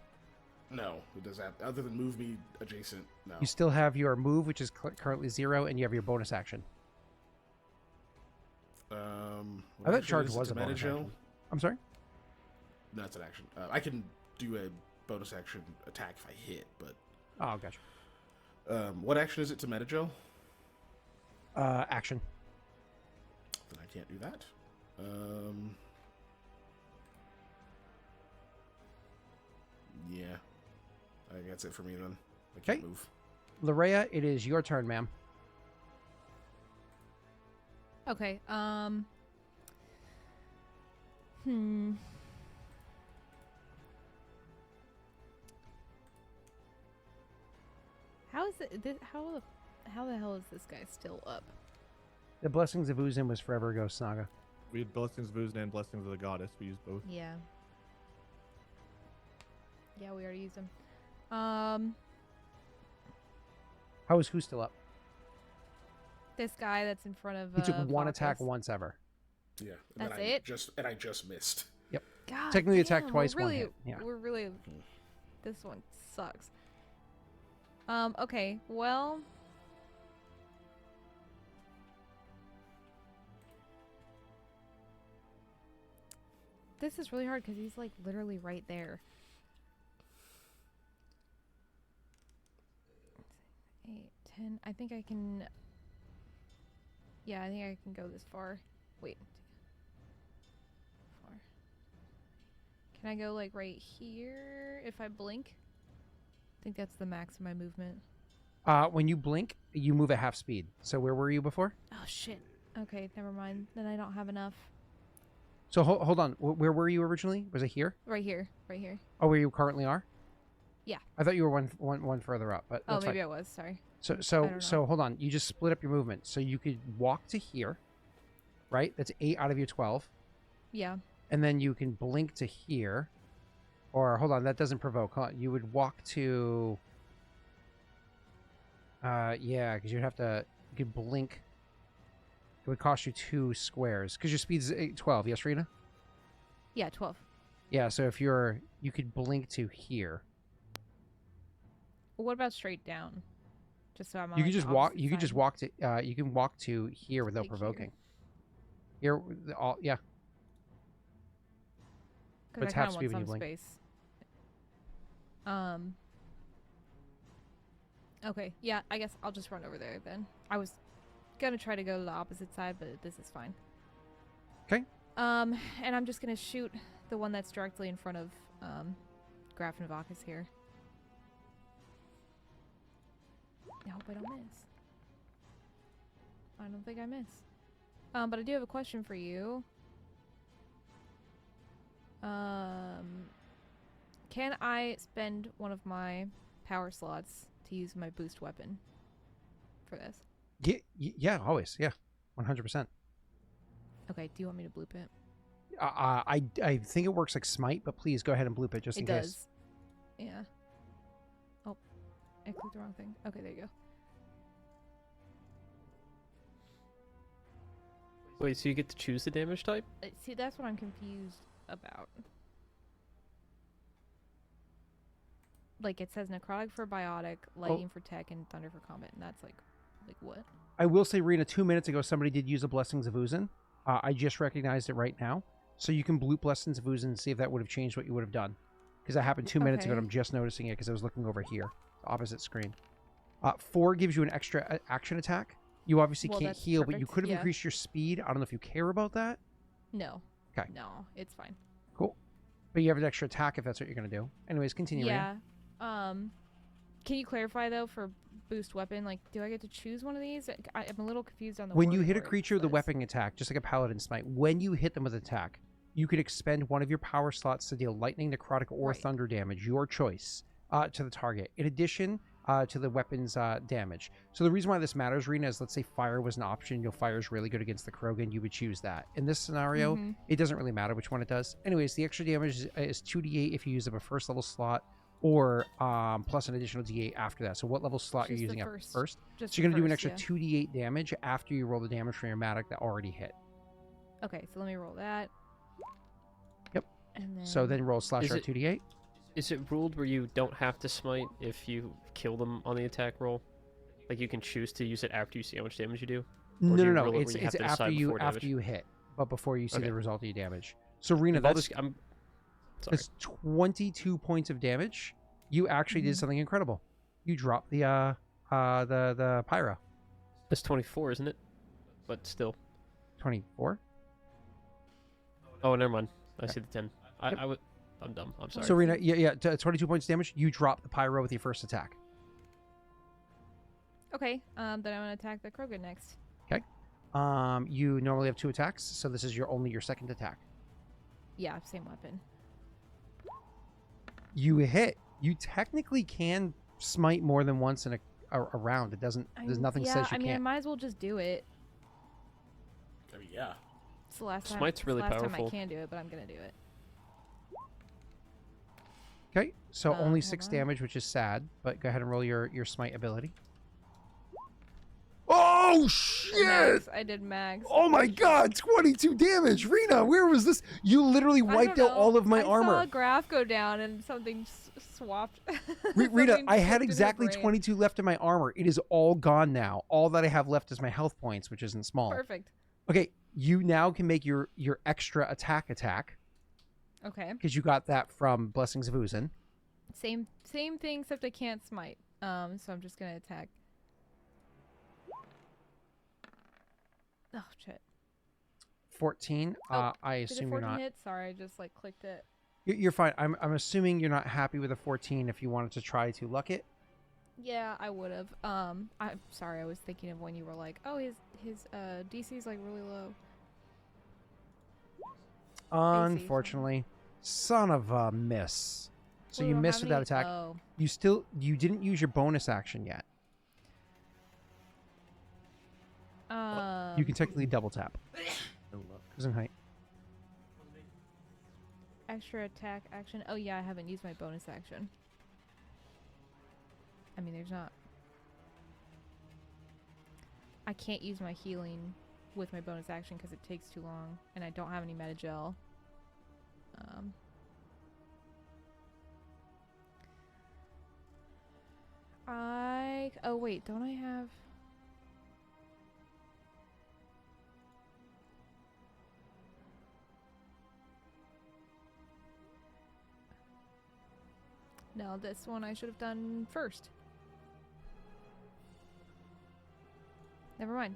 Speaker 3: No, it does that. Other than move me adjacent, no.
Speaker 1: You still have your move, which is currently 0, and you have your bonus action. I thought charge was a bonus action. I'm sorry?
Speaker 3: No, it's an action. I can do a bonus action attack if I hit, but
Speaker 1: Oh, gotcha.
Speaker 3: what action is it to metagel?
Speaker 1: Action.
Speaker 3: Then I can't do that. Yeah, I think that's it for me then. I can't
Speaker 1: Okay.
Speaker 3: move.
Speaker 1: Larrea, it is your turn, ma'am.
Speaker 5: Okay. How is it? How the hell is this guy still up?
Speaker 1: The Blessings of Uzin was forever ago, Snaga.
Speaker 2: We had Blessings of Uzin and Blessings of the Goddess. We used both.
Speaker 5: Yeah. Yeah, we already used them.
Speaker 1: How is who still up?
Speaker 5: This guy that's in front of.
Speaker 1: He took one
Speaker 5: Vakas.
Speaker 1: attack once ever.
Speaker 3: Yeah.
Speaker 5: That's it?
Speaker 3: I just missed.
Speaker 5: God
Speaker 1: Technically
Speaker 5: damn,
Speaker 1: attacked twice,
Speaker 5: we're
Speaker 1: one
Speaker 5: really,
Speaker 1: hit. Yeah.
Speaker 5: We're really. This one sucks. Okay. Well. This is really hard because he's like literally right there. 8, 10. I think I can. Yeah, I think I can go this far. Wait. 4. Can I go like right here if I blink? I think that's the max of my movement.
Speaker 1: When you blink, you move at half speed. So where were you before?
Speaker 5: Oh shit. Okay, never mind. Then I don't have enough.
Speaker 1: So hold on. Where were you originally? Was it here?
Speaker 5: Right here. Right here.
Speaker 1: Oh, where you currently are?
Speaker 5: Yeah.
Speaker 1: I thought you were one further up, but
Speaker 5: Oh,
Speaker 1: that's
Speaker 5: maybe
Speaker 1: fine.
Speaker 5: I was. Sorry.
Speaker 1: So
Speaker 5: I don't know.
Speaker 1: hold on. You just split up your movement. So you could walk to here, right? That's 8 out of your 12.
Speaker 5: Yeah.
Speaker 1: And then you can blink to here. Or hold on, that doesn't provoke. Hold on. You would walk to yeah, because you'd have to you could blink. It would cost you 2 squares. Because your speed's 12, yes, Rena?
Speaker 5: Yeah, 12.
Speaker 1: Yeah, so if you could blink to here.
Speaker 5: Well, what about straight down? Just so I'm on
Speaker 1: You
Speaker 5: like,
Speaker 1: can just
Speaker 5: the
Speaker 1: walk.
Speaker 5: opposite
Speaker 1: You can
Speaker 5: side.
Speaker 1: just walk to. You can walk to here without
Speaker 5: Like here.
Speaker 1: provoking. Here, all yeah.
Speaker 5: 'Cause
Speaker 1: but it's
Speaker 5: I
Speaker 1: half
Speaker 5: kinda
Speaker 1: speed
Speaker 5: want
Speaker 1: when you
Speaker 5: some
Speaker 1: blink.
Speaker 5: space. Okay, yeah, I guess I'll just run over there then. I was gonna try to go to the opposite side, but this is fine.
Speaker 1: 'Kay.
Speaker 5: And I'm just gonna shoot the one that's directly in front of Graff and Vakas here. I hope I don't miss. I don't think I miss. But I do have a question for you. Can I spend one of my power slots to use my boost weapon for this?
Speaker 1: Yeah, always. Yeah, 100%.
Speaker 5: Okay, do you want me to bloop it?
Speaker 1: I think it works like smite, but please go ahead and bloop it just in
Speaker 5: It
Speaker 1: case.
Speaker 5: does. Yeah. Oh, I clicked the wrong thing. Okay, there you go.
Speaker 4: Wait, so you get to choose the damage type?
Speaker 5: See, that's what I'm confused about. Like, it says necrotic for biotic, lightning for tech, and thunder for combat, and that's like what?
Speaker 1: I will say, Rena, 2 minutes ago, somebody did use the Blessings of Uzin. I just recognized it right now. So you can bloop Blessings of Uzin and see if that would have changed what you would have done. Because that happened 2 minutes ago, and
Speaker 5: Okay.
Speaker 1: I'm just noticing it because I was looking over here, the opposite screen. 4 gives you an extra action attack. You obviously
Speaker 5: Well,
Speaker 1: can't
Speaker 5: that's
Speaker 1: heal, but you
Speaker 5: perfect,
Speaker 1: could have
Speaker 5: yeah.
Speaker 1: increased your speed. I don't know if you care about that.
Speaker 5: No.
Speaker 1: 'Kay.
Speaker 5: No, it's fine.
Speaker 1: Cool. But you have an extra attack if that's what you're going to do. Anyways, continue, Rena.
Speaker 5: Yeah. Can you clarify though for boost weapon? Like, do I get to choose one of these? I'm a little confused on the.
Speaker 1: When you
Speaker 5: wording
Speaker 1: hit a
Speaker 5: where it
Speaker 1: creature with a
Speaker 5: says-
Speaker 1: weapon attack, just like a paladin smite, when you hit them with attack, you could expend one of your power slots to deal lightning, necrotic, or
Speaker 5: Right.
Speaker 1: thunder damage, your choice, to the target. In addition to the weapon's damage. So the reason why this matters, Rena, is let's say fire was an option. Fire is really good against the Krogan. You would choose that. In this scenario,
Speaker 5: Mhm.
Speaker 1: it doesn't really matter which one it does. Anyways, the extra damage is 2d8 if you use up a first level slot, or plus an additional d8 after that. So what level slot you're
Speaker 5: Just the
Speaker 1: using up
Speaker 5: first.
Speaker 1: first?
Speaker 5: Just
Speaker 1: So you're going to do an
Speaker 5: first,
Speaker 1: extra
Speaker 5: yeah.
Speaker 1: 2d8 damage after you roll the damage from your matic that already hit.
Speaker 5: Okay, so let me roll that.
Speaker 1: Yep.
Speaker 5: And then.
Speaker 1: So then roll slasher at
Speaker 4: it-
Speaker 1: 2d8.
Speaker 4: Is it ruled where you don't have to smite if you kill them on the attack roll? Like you can choose to use it after you see how much damage you do? Or
Speaker 1: No,
Speaker 4: do
Speaker 1: no,
Speaker 4: you
Speaker 1: no.
Speaker 4: rule it where
Speaker 1: It's
Speaker 4: you have to
Speaker 1: after
Speaker 4: decide
Speaker 1: you
Speaker 4: before
Speaker 1: after
Speaker 4: damage?
Speaker 1: you hit, but before you see
Speaker 4: Okay.
Speaker 1: the result of your damage. So Rena,
Speaker 4: If all
Speaker 1: that's
Speaker 4: this- Sorry.
Speaker 1: that's 22 points of damage. You actually did
Speaker 5: Mhm.
Speaker 1: something incredible. You dropped the pyro.
Speaker 4: That's 24, isn't it? But still.
Speaker 1: 24.
Speaker 4: Oh, never mind. I
Speaker 1: Okay.
Speaker 4: see the 10.
Speaker 1: Yep.
Speaker 4: I'm dumb. I'm sorry.
Speaker 1: So Rena, yeah, 22 points of damage. You drop the pyro with your first attack.
Speaker 5: Okay. Then I'm gonna attack the Krogan next.
Speaker 1: You normally have 2 attacks, so this is only your second attack.
Speaker 5: Yeah, same weapon.
Speaker 1: You hit. You technically can smite more than once in a round. It doesn't. There's nothing
Speaker 5: Yeah,
Speaker 1: says you
Speaker 5: I mean, I
Speaker 1: can't.
Speaker 5: might as well just do it.
Speaker 3: I mean, yeah.
Speaker 5: It's the last time.
Speaker 4: Smite's really
Speaker 5: last time
Speaker 4: powerful.
Speaker 5: I can do it, but I'm gonna do it.
Speaker 1: Okay, so only
Speaker 5: Hold
Speaker 1: 6
Speaker 5: on.
Speaker 1: damage, which is sad. But go ahead and roll your smite ability. Oh shit!
Speaker 5: Max, I did max.
Speaker 1: Oh my god, 22 damage! Rena, where was this? You literally
Speaker 5: I
Speaker 1: wiped
Speaker 5: don't
Speaker 1: out all
Speaker 5: know.
Speaker 1: of my
Speaker 5: I
Speaker 1: armor.
Speaker 5: saw a Graff go down and something swapped.
Speaker 1: Rena,
Speaker 5: Something
Speaker 1: I had
Speaker 5: flipped in her
Speaker 1: exactly
Speaker 5: brain.
Speaker 1: 22 left in my armor. It is all gone now. All that I have left is my health points, which isn't small.
Speaker 5: Perfect.
Speaker 1: Okay, you now can make your extra attack
Speaker 5: Okay.
Speaker 1: because you got that from Blessings of Uzin.
Speaker 5: Same thing, except I can't smite. So I'm just gonna attack. Oh shit.
Speaker 1: 14.
Speaker 5: Oh,
Speaker 1: I
Speaker 5: Did a
Speaker 1: assume you're
Speaker 5: 14
Speaker 1: not.
Speaker 5: hit? Sorry, I just like clicked it.
Speaker 1: You're fine. I'm assuming you're not happy with a 14 if you wanted to try to luck it.
Speaker 5: Yeah, I would have. I'm sorry. I was thinking of when you were like, oh, his DC is like really low.
Speaker 1: Unfortunately, son of a miss. So you
Speaker 5: Well,
Speaker 1: missed
Speaker 5: how
Speaker 1: with that
Speaker 5: many-
Speaker 1: attack.
Speaker 5: Oh,
Speaker 1: You didn't use your bonus action yet. You can technically double tap.
Speaker 2: No luck.
Speaker 1: Because in height.
Speaker 5: extra attack action. Oh yeah, I haven't used my bonus action. I mean, there's not. I can't use my healing with my bonus action because it takes too long, and I don't have any meta gel. Oh wait, don't I have? No, this one I should have done first. Never mind.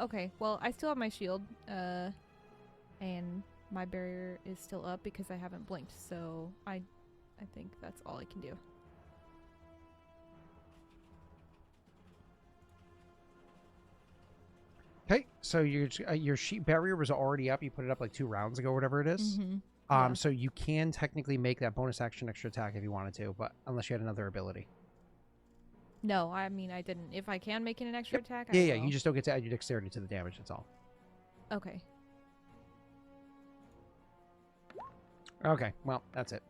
Speaker 5: Okay. Well, I still have my shield, and my barrier is still up because I haven't blinked. So I think that's all I can do.
Speaker 1: Okay, so your sheet barrier was already up. You put it up like 2 rounds ago, whatever it is.
Speaker 5: Mm-hmm. Yeah.
Speaker 1: So you can technically make that bonus action extra attack if you wanted to, but unless you had another ability.
Speaker 5: No, I mean I didn't. If I can make it an extra attack, I
Speaker 1: Yeah,
Speaker 5: will.
Speaker 1: you just don't get to add your dexterity to the damage. That's all.
Speaker 5: Okay.
Speaker 1: Okay, well that's it.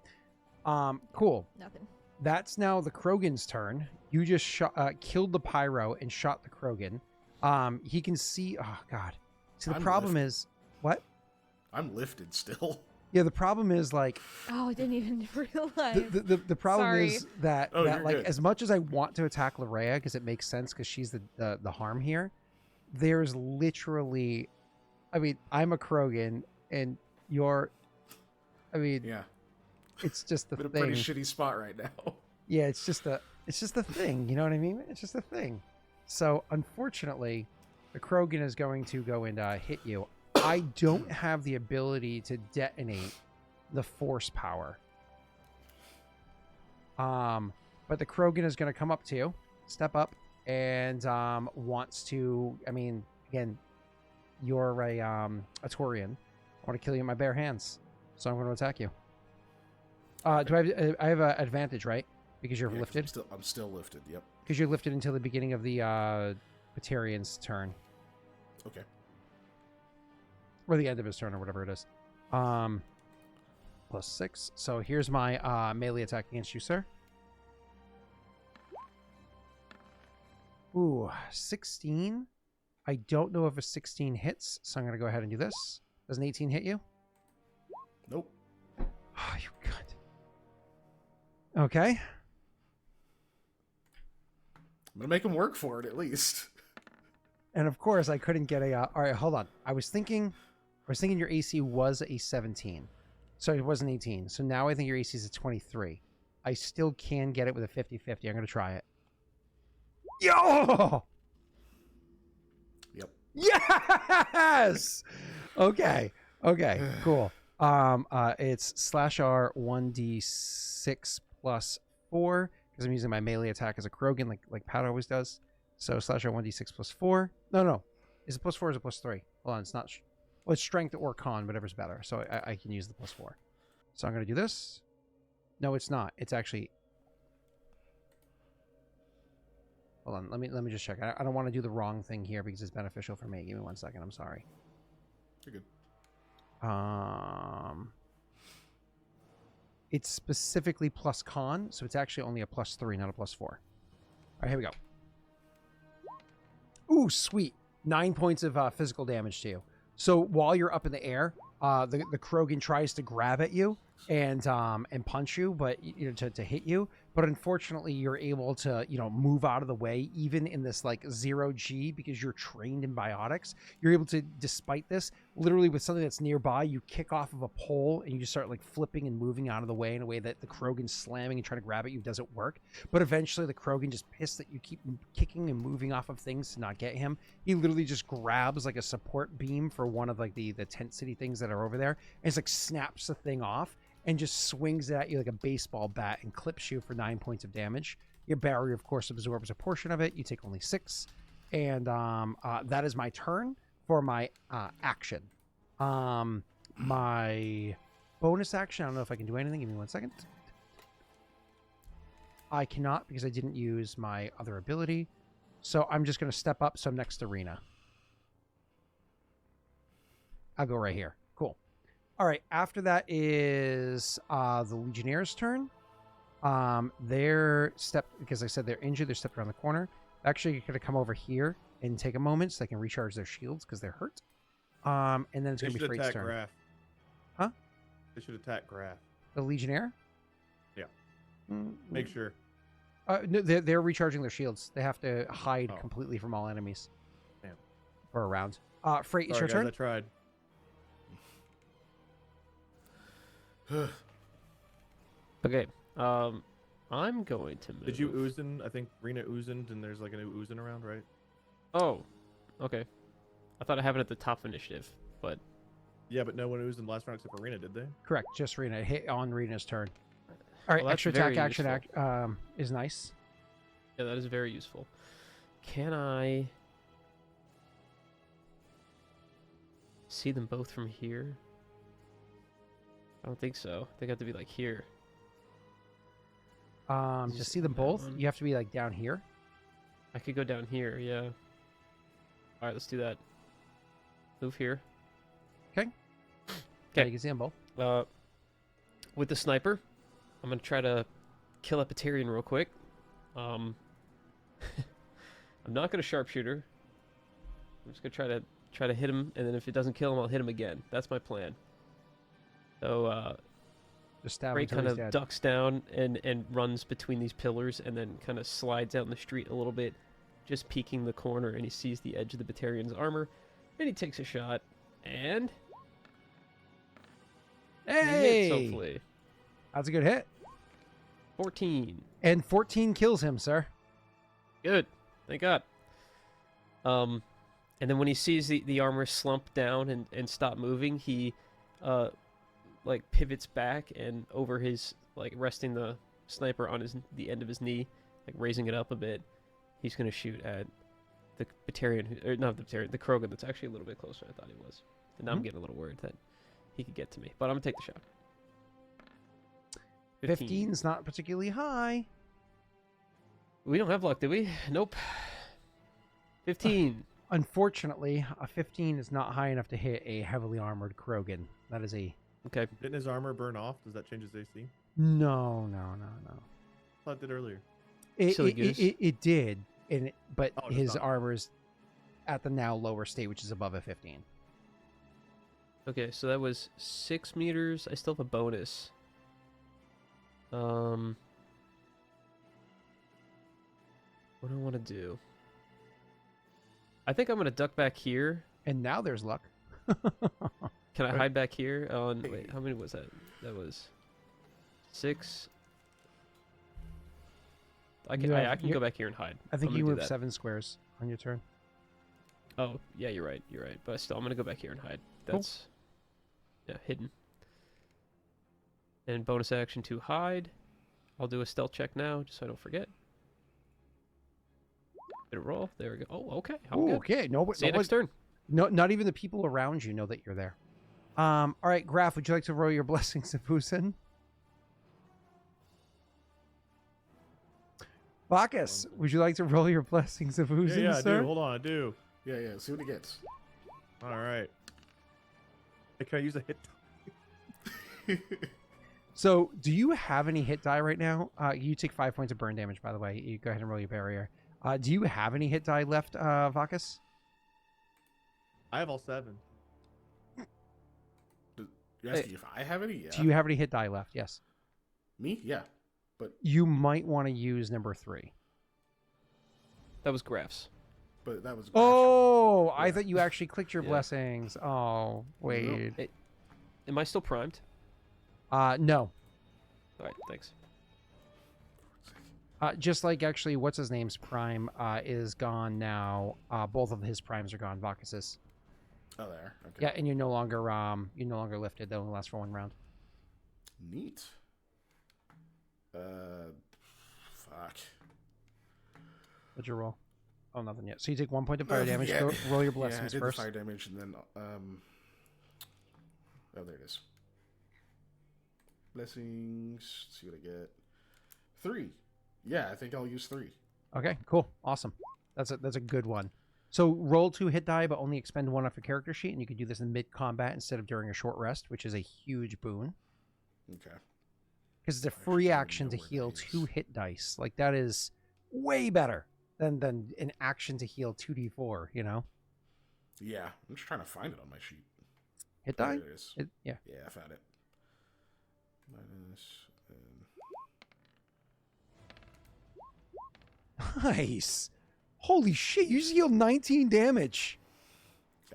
Speaker 1: Cool.
Speaker 5: Nothing.
Speaker 1: That's now the Krogan's turn. You just killed the pyro and shot the Krogan. He can see. Oh God. See, the
Speaker 3: I'm
Speaker 1: problem
Speaker 3: lifted.
Speaker 1: is what?
Speaker 3: I'm lifted still.
Speaker 1: Yeah, the problem is like
Speaker 5: Oh, I didn't even realize.
Speaker 1: the problem
Speaker 5: Sorry.
Speaker 1: is that
Speaker 3: Oh,
Speaker 1: that
Speaker 3: you're
Speaker 1: like
Speaker 3: good.
Speaker 1: as much as I want to attack Larrea because it makes sense because she's the harm here, there's literally, I mean, I'm a Krogan and you're, I mean,
Speaker 3: Yeah.
Speaker 1: it's just the
Speaker 3: I'm in a
Speaker 1: thing.
Speaker 3: pretty shitty spot right now.
Speaker 1: Yeah, it's just the thing. You know what I mean? It's just a thing. So unfortunately, the Krogan is going to go and hit you. I don't have the ability to detonate the force power. But the Krogan is going to come up to you, step up, and wants to. I mean, again, you're a Taurian. I want to kill you with my bare hands, so I'm going to attack you. Do I have an advantage, right? Because you're
Speaker 3: Yeah, 'cause
Speaker 1: lifted.
Speaker 3: I'm still lifted. Yep.
Speaker 1: Because you're lifted until the beginning of the Batarian's turn.
Speaker 3: Okay.
Speaker 1: Or the end of his turn, or whatever it is. +6. So here's my melee attack against you, sir. Ooh, 16. I don't know if a 16 hits, so I'm going to go ahead and do this. Does an 18 hit you?
Speaker 3: Nope.
Speaker 1: Oh, you cunt. Okay.
Speaker 3: I'm gonna make him work for it at least.
Speaker 1: And of course, I couldn't get a... all right, hold on. I was thinking your AC was a 17. So it was an 18. So now I think your AC is a 23. I still can get it with a 50-50. I'm going to try it. Yo!
Speaker 3: Yep.
Speaker 1: Yes! Okay. Okay, cool. It's /R 1d6 plus 4 because I'm using my melee attack as a Krogan like Pat always does. So /R 1d6 plus 4. No. Is it +4 or is it +3? Hold on, it's not. Well, it's strength or con, whatever's better. So I can use the +4. So I'm going to do this. No, it's not. It's actually. Hold on. Let me just check. I don't want to do the wrong thing here because it's beneficial for me. Give me 1 second. I'm sorry.
Speaker 3: You're good.
Speaker 1: It's specifically plus con, so it's actually only a +3, not a +4. All right, here we go. Ooh, sweet. 9 points of physical damage to you. So while you're up in the air, the Krogan tries to grab at you and punch you, but to hit you. But unfortunately, you're able to move out of the way, even in this like 0G, because you're trained in biotics. You're able to, despite this, literally with something that's nearby, you kick off of a pole and you just start like flipping and moving out of the way in a way that the Krogan slamming and trying to grab at you doesn't work. But eventually, the Krogan, just pissed that you keep kicking and moving off of things to not get him, he literally just grabs like a support beam for one of like the tent city things that are over there, and just like snaps the thing off and just swings it at you like a baseball bat and clips you for 9 points of damage. Your barrier, of course, absorbs a portion of it. You take only 6. And that is my turn for my action. My bonus action, I don't know if I can do anything. Give me 1 second. I cannot because I didn't use my other ability. So I'm just going to step up so I'm next to Rena. I'll go right here. Cool. All right, after that is the Legionnaire's turn. They're because I said they're injured, they're stepped around the corner. Actually, you're going to come over here and take a moment so they can recharge their shields because they're hurt. And then it's going to be Freight's turn.
Speaker 2: Graff.
Speaker 1: Huh?
Speaker 2: They should attack Graff.
Speaker 1: The Legionnaire?
Speaker 2: Yeah. Make sure.
Speaker 1: No, they're recharging their shields. They have to hide completely from all enemies.
Speaker 2: Damn.
Speaker 1: For a round. Frait, it's
Speaker 2: Sorry,
Speaker 1: your turn.
Speaker 2: I tried.
Speaker 4: Okay. I'm going to move.
Speaker 2: Did you Uzin? I think Rena Uzined, and there's like a new Uzin around, right?
Speaker 4: Oh, okay. I thought it happened at the top of initiative, but
Speaker 2: yeah, but no one Uzined last round except for Rena, did they?
Speaker 1: Correct, just Rena. Hit on Rena's turn. All right,
Speaker 4: Well,
Speaker 1: extra
Speaker 4: that's
Speaker 1: attack
Speaker 4: very
Speaker 1: action is nice.
Speaker 4: yeah, that is very useful. Can I see them both from here? I don't think so. They have to be like here.
Speaker 1: To
Speaker 4: Just
Speaker 1: see them
Speaker 4: that
Speaker 1: both,
Speaker 4: one.
Speaker 1: you have to be like down here.
Speaker 4: I could go down here, yeah. Alright, let's do that. Move here.
Speaker 1: Yeah, you can see them both.
Speaker 4: With the sniper, I'm gonna try to kill a Batarian real quick. I'm not gonna sharpshooter. I'm just gonna try to hit him, and then if it doesn't kill him, I'll hit him again. That's my plan. So
Speaker 1: Just stab him
Speaker 4: Frait
Speaker 1: till
Speaker 4: kind
Speaker 1: he's
Speaker 4: of
Speaker 1: dead.
Speaker 4: ducks down and runs between these pillars, and then kind of slides down the street a little bit, just peeking the corner, and he sees the edge of the Batarian's armor, and he takes a shot, and he
Speaker 1: Hey!
Speaker 4: hits, hopefully.
Speaker 1: That's a good hit.
Speaker 4: 14.
Speaker 1: And 14 kills him, sir.
Speaker 4: Good. Thank God. And then when he sees the armor slump down and stop moving, he like pivots back and over his, like, resting the sniper on the end of his knee, like raising it up a bit. He's gonna shoot at the Batarian, or not the Batarian, the Krogan that's actually a little bit closer than I thought he was. And now I'm getting a little worried that he could get to me, but I'm gonna take the shot.
Speaker 1: 15 is not particularly high.
Speaker 4: We don't have luck, do we? Nope. 15.
Speaker 1: Unfortunately, a 15 is not high enough to hit a heavily armored Krogan. That is a...
Speaker 4: Okay.
Speaker 2: Didn't his armor burn off? Does that change his AC?
Speaker 1: No.
Speaker 2: I thought it did earlier.
Speaker 4: Silly goose.
Speaker 1: It did, but
Speaker 2: Oh, it does
Speaker 1: his
Speaker 2: not.
Speaker 1: armor's at the now lower state, which is above a 15.
Speaker 4: Okay, so that was 6 meters. I still have a bonus. What do I want to do? I think I'm going to duck back here.
Speaker 1: And now there's luck.
Speaker 4: Can I hide back here? Wait, how many was that? That was 6. I can go back here and hide.
Speaker 1: I think
Speaker 4: I'm
Speaker 1: you
Speaker 4: gonna do
Speaker 1: move
Speaker 4: that.
Speaker 1: 7 squares on your turn.
Speaker 4: Oh, yeah, you're right. But still, I'm going to go back here and hide. That's yeah, hidden. And bonus action to hide. I'll do a stealth check now, just so I don't forget. Did it roll? There we go. Oh, okay. I'm
Speaker 1: Ooh,
Speaker 4: good.
Speaker 1: okay.
Speaker 4: See you next turn.
Speaker 1: No, not even the people around you know that you're there. All right, Graff, would you like to roll your blessings of Husin? Vakas, would you like to roll your blessings of Husin,
Speaker 2: Yeah, I
Speaker 1: sir?
Speaker 2: do. Hold on, I do.
Speaker 3: Yeah, yeah. See what he gets.
Speaker 2: All right. Hey, can I use a hit?
Speaker 1: So, do you have any hit die right now? You take 5 points of burn damage, by the way. You go ahead and roll your barrier. Do you have any hit die left, Vakas?
Speaker 2: I have all 7.
Speaker 3: You're asking if I have any? Yeah.
Speaker 1: Do you have any hit die left? Yes.
Speaker 3: Me? Yeah. But
Speaker 1: You might want to use number 3.
Speaker 4: That was Graff's.
Speaker 3: that was.
Speaker 1: Oh, I
Speaker 3: Yeah.
Speaker 1: thought you actually clicked your
Speaker 4: Yeah.
Speaker 1: blessings. Oh, wait.
Speaker 4: Am I still primed?
Speaker 1: No.
Speaker 4: All right, thanks.
Speaker 1: Just like actually, what's his name's prime is gone now. Both of his primes are gone. Vakas's.
Speaker 3: Oh, there. Okay.
Speaker 1: Yeah, and you're no longer lifted. That only lasts for 1 round.
Speaker 3: Neat. Fuck.
Speaker 1: What'd you roll? Oh, nothing yet. So you take 1 point of fire damage.
Speaker 3: Yeah.
Speaker 1: Go, roll your
Speaker 3: Yeah, I
Speaker 1: blessings
Speaker 3: did
Speaker 1: first.
Speaker 3: the fire damage and then oh, there it is. Blessings. Let's see what I get. 3. Yeah, I think I'll use 3.
Speaker 1: Okay, cool, awesome. That's a good one. So roll 2 hit die, but only expend 1 off your character sheet, and you can do this in mid combat instead of during a short rest, which is a huge boon.
Speaker 3: Okay.
Speaker 1: Because it's a
Speaker 3: actually
Speaker 1: free
Speaker 3: don't even
Speaker 1: action
Speaker 3: know
Speaker 1: to
Speaker 3: where
Speaker 1: heal
Speaker 3: that is.
Speaker 1: 2 hit dice. Like that is way better than an action to heal 2d4. You know,
Speaker 3: Yeah, I'm just trying to find it on my sheet.
Speaker 1: hit
Speaker 3: There
Speaker 1: die.
Speaker 3: it is.
Speaker 1: Yeah.
Speaker 3: Yeah, I found it. Minus.
Speaker 1: Nice. Holy shit! You just healed 19 damage.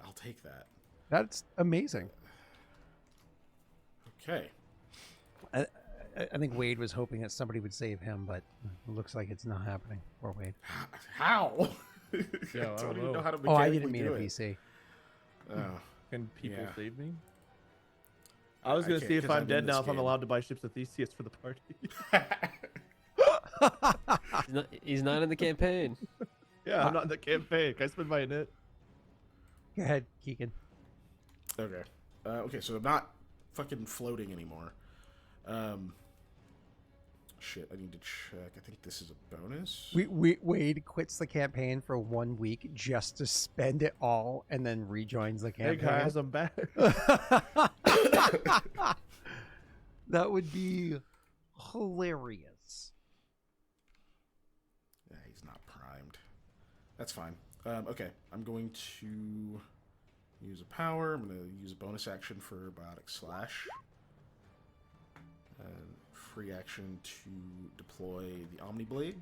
Speaker 3: I'll take that.
Speaker 1: That's amazing.
Speaker 3: Okay.
Speaker 1: I think Wade was hoping that somebody would save him, but it looks like it's not happening. Poor Wade.
Speaker 3: How?
Speaker 2: Yeah, I don't
Speaker 3: even
Speaker 2: know.
Speaker 3: how to
Speaker 1: Oh, I
Speaker 3: mechanically
Speaker 1: didn't mean
Speaker 3: do
Speaker 1: a
Speaker 3: it.
Speaker 1: PC.
Speaker 3: Oh.
Speaker 2: Can people
Speaker 3: Yeah.
Speaker 2: save me? I was
Speaker 3: I
Speaker 2: gonna
Speaker 3: can't
Speaker 2: see if
Speaker 3: 'cause
Speaker 2: I'm
Speaker 3: I'm in
Speaker 2: dead
Speaker 3: this
Speaker 2: now if I'm
Speaker 3: game.
Speaker 2: allowed to buy ships of Theseus for the party.
Speaker 4: He's not in the campaign.
Speaker 2: Yeah, I'm not in the campaign. Can I spend my init?
Speaker 1: Go ahead, Keegan.
Speaker 3: Okay. Okay, so I'm not fucking floating anymore. Shit, I need to check. I think this is a bonus.
Speaker 1: Wade quits the campaign for 1 week just to spend it all and then rejoins the
Speaker 2: Hey
Speaker 1: campaign.
Speaker 2: guys, I'm back.
Speaker 1: That would be hilarious.
Speaker 3: Yeah, he's not primed. That's fine. Okay, I'm going to use a power. I'm going to use a bonus action for Biotic Slash. Free action to deploy the Omni Blade.